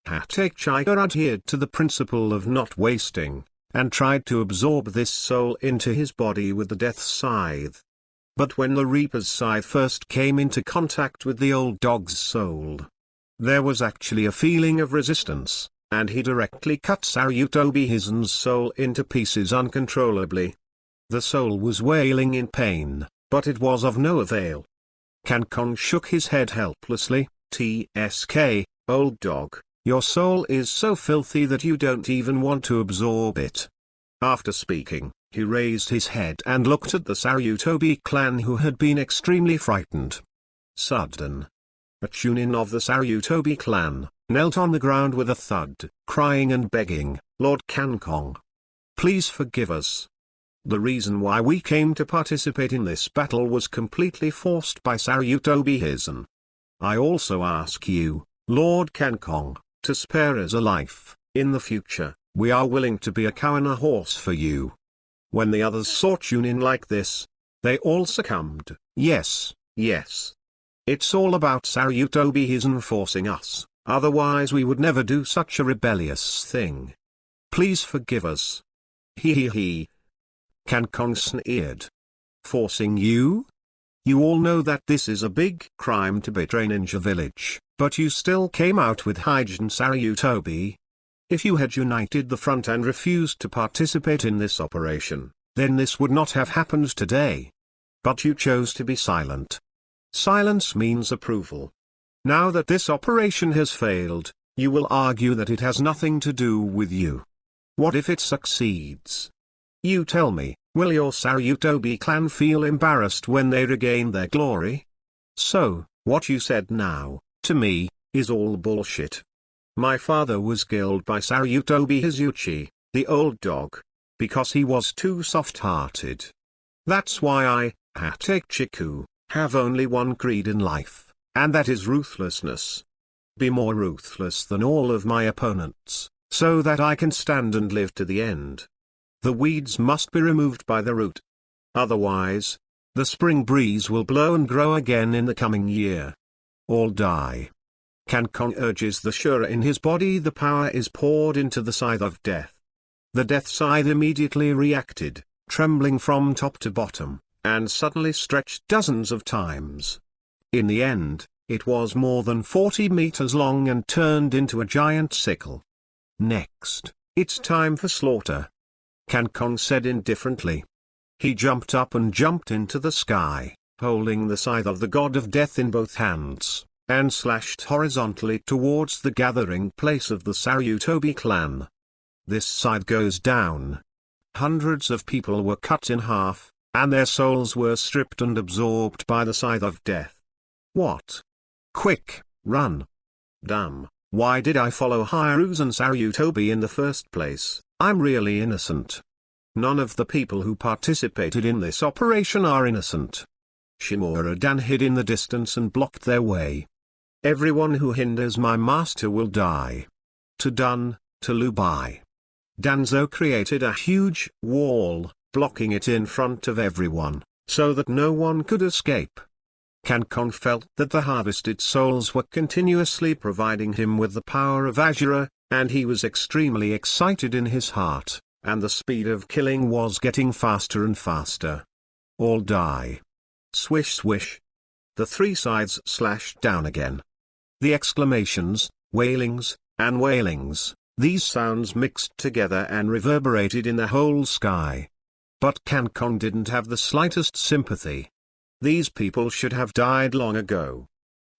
Hatake Chika adhered to the principle of not wasting, and tried to absorb this soul into his body with the death scythe. But when the Reaper's scythe first came into contact with the old dog's soul, There was actually a feeling of resistance, and he directly cut Sarutobi Hizen's soul into pieces uncontrollably. The soul was wailing in pain, but it was of no avail. Kankong shook his head helplessly. "Tsk, old dog, your soul is so filthy that you don't even want to absorb it." After speaking, he raised his head and looked at the Sarutobi clan, who had been extremely frightened. Sudden, a chunin of the Sarutobi clan knelt on the ground with a thud, crying and begging, "Lord Kankong, please forgive us. The reason why we came to participate in this battle was completely forced by Sarutobi Hizen. I also ask you, Lord Kankong, to spare us a life. In the future, we are willing to be a cow and a horse for you." When the others saw Chunin like this, they all succumbed. Yes, yes. It's all about Sarutobi Hizen forcing us, otherwise we would never do such a rebellious thing. Please forgive us. He. Kankong sneered. Forcing you? You all know that this is a big crime to betray Ninja Village, but you still came out with Hyjin Sarutobi. If you had united the front and refused to participate in this operation, then this would not have happened today. But you chose to be silent. Silence means approval. Now that this operation has failed, you will argue that it has nothing to do with you. What if it succeeds? You tell me, will your Sarutobi clan feel embarrassed when they regain their glory? So, what you said now, to me, is all bullshit. My father was killed by Sarutobi Hizuchi, the old dog, because he was too soft-hearted. That's why I, Hatechiku, have only one creed in life, and that is ruthlessness. Be more ruthless than all of my opponents, so that I can stand and live to the end. The weeds must be removed by the root. Otherwise, the spring breeze will blow and grow again in the coming year. All die. Kankong urges the Shura in his body. The power is poured into the scythe of death. The death scythe immediately reacted, trembling from top to bottom, and suddenly stretched dozens of times. In the end, it was more than 40 meters long and turned into a giant sickle. Next, it's time for slaughter, Kankong said indifferently. He jumped up and jumped into the sky, holding the scythe of the god of death in both hands, and slashed horizontally towards the gathering place of the Sarutobi clan. This scythe goes down. Hundreds of people were cut in half, and their souls were stripped and absorbed by the scythe of death. What? Quick, run. Damn, why did I follow Hiruzen Sarutobi in the first place? I'm really innocent. None of the people who participated in this operation are innocent. Shimura-dan hid in the distance and blocked their way. Everyone who hinders my master will die. To Lubai. Danzo created a huge wall, blocking it in front of everyone, so that no one could escape. Kankong felt that the harvested souls were continuously providing him with the power of Ashura, and he was extremely excited in his heart, and the speed of killing was getting faster and faster. All die. Swish swish. The three sides slashed down again. The exclamations, wailings, and wailings, these sounds mixed together and reverberated in the whole sky. But Kankong didn't have the slightest sympathy. These people should have died long ago.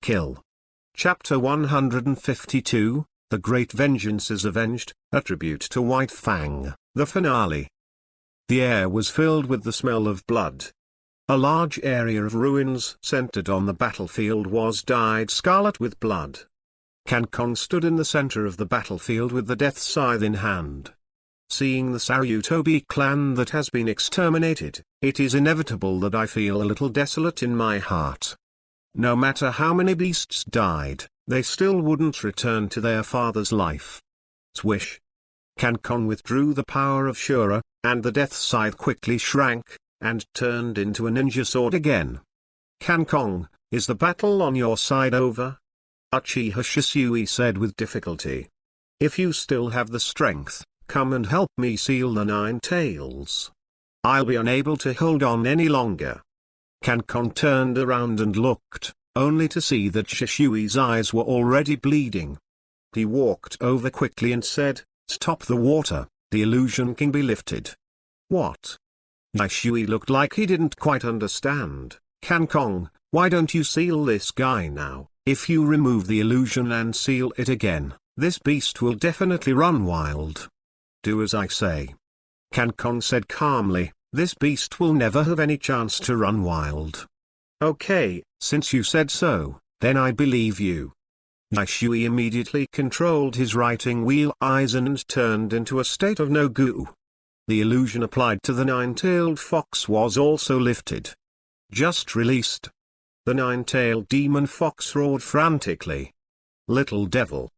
Kill. Chapter 152, The Great Vengeance is Avenged, a tribute to White Fang, the finale. The air was filled with the smell of blood. A large area of ruins centered on the battlefield was dyed scarlet with blood. Kankong stood in the center of the battlefield with the death scythe in hand. Seeing the Sarutobi clan that has been exterminated, it is inevitable that I feel a little desolate in my heart. No matter how many beasts died, they still wouldn't return to their father's life. Swish. Kankong withdrew the power of Shura, and the death scythe quickly shrank, and turned into a ninja sword again. Kankong, is the battle on your side over? Uchiha Shisui said with difficulty. If you still have the strength, come and help me seal the 9 tails. I'll be unable to hold on any longer. Kankong turned around and looked, only to see that Shishui's eyes were already bleeding. He walked over quickly and said, "Stop the water, the illusion can be lifted." What? Shishui looked like he didn't quite understand. "Kankong, why don't you seal this guy now? If you remove the illusion and seal it again, this beast will definitely run wild." "Do as I say," Kankong said calmly. "This beast will never have any chance to run wild." "Okay, since you said so, then I believe you." Shishui immediately controlled his writing wheel eyes and turned into a state of no goo. The illusion applied to the nine-tailed fox was also lifted. "Just released." The nine-tailed demon fox roared frantically. "Little devil!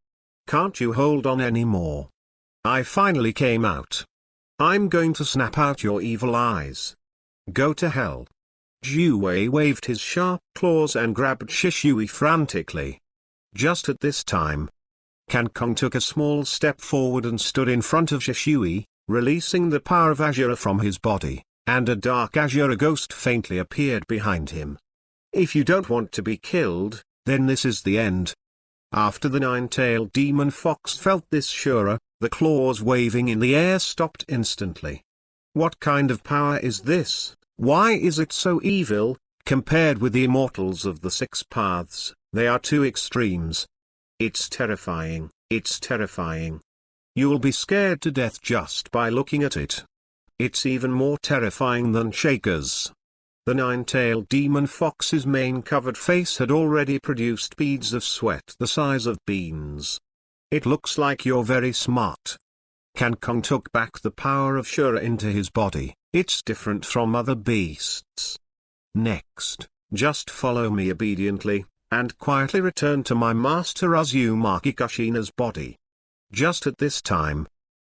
Can't you hold on anymore? I finally came out. I'm going to snap out your evil eyes. Go to hell." Jiwei waved his sharp claws and grabbed Shishui frantically. Just at this time, Kankong took a small step forward and stood in front of Shishui, releasing the power of Azure from his body, and a dark Azure ghost faintly appeared behind him. "If you don't want to be killed, then this is the end." After the nine-tailed demon fox felt this Shura, the claws waving in the air stopped instantly. What kind of power is this? Why is it so evil? Compared with the immortals of the six paths, they are two extremes. It's terrifying, it's terrifying. You'll be scared to death just by looking at it. It's even more terrifying than Shaker's. The nine-tailed demon fox's mane-covered face had already produced beads of sweat the size of beans. "It looks like you're very smart." Kankong took back the power of Shura into his body. "It's different from other beasts. Next, just follow me obediently, and quietly return to my master Uzumaki Kushina's body." Just at this time,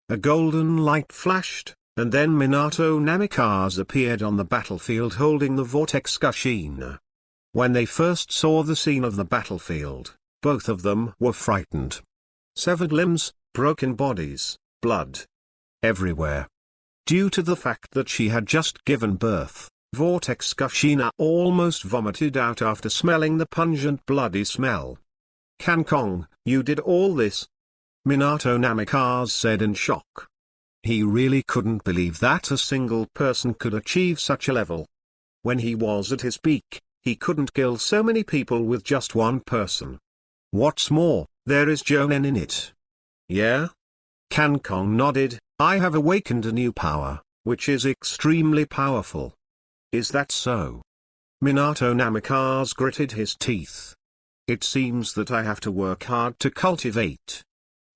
a golden light flashed, and then Minato Namikaze appeared on the battlefield holding the Vortex Kushina. When they first saw the scene of the battlefield, both of them were frightened. Severed limbs, broken bodies, blood everywhere. Due to the fact that she had just given birth, Vortex Kushina almost vomited out after smelling the pungent bloody smell. "Kankong, you did all this?" Minato Namikaze said in shock. He really couldn't believe that a single person could achieve such a level. When he was at his peak, he couldn't kill so many people with just one person. What's more, there is Jonen in it. "Yeah?" Kankong nodded. "I have awakened a new power, which is extremely powerful." "Is that so?" Minato Namikaze gritted his teeth. "It seems that I have to work hard to cultivate.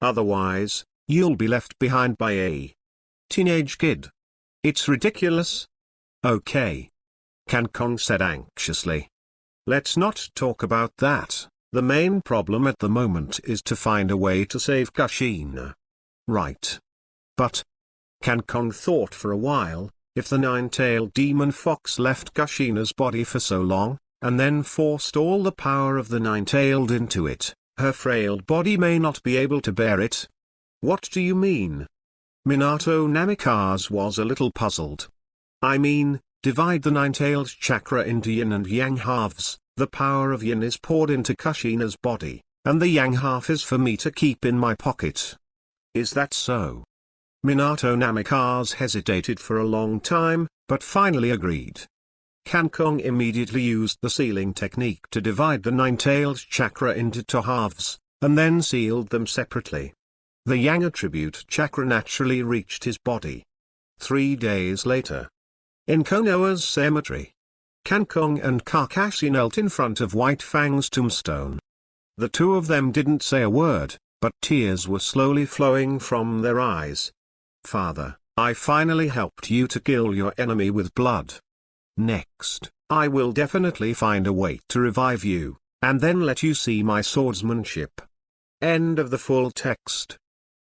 Otherwise, you'll be left behind by a teenage kid. It's ridiculous." "Okay," Kankong said anxiously. "Let's not talk about that. The main problem at the moment is to find a way to save Kushina." "Right. But," Kankong thought for a while, "if the nine-tailed demon fox left Kushina's body for so long, and then forced all the power of the nine-tailed into it, her frail body may not be able to bear it." "What do you mean?" Minato Namikaze was a little puzzled. "I mean, divide the nine-tailed chakra into yin and yang halves. The power of yin is poured into Kushina's body, and the yang half is for me to keep in my pocket." "Is that so?" Minato Namikaze hesitated for a long time, but finally agreed. Kankong immediately used the sealing technique to divide the nine-tailed chakra into two halves, and then sealed them separately. The yang attribute chakra naturally reached his body. 3 days later, in Konoha's cemetery, Kankong and Kakashi knelt in front of White Fang's tombstone. The two of them didn't say a word, but tears were slowly flowing from their eyes. "Father, I finally helped you to kill your enemy with blood. Next, I will definitely find a way to revive you, and then let you see my swordsmanship." End of the full text.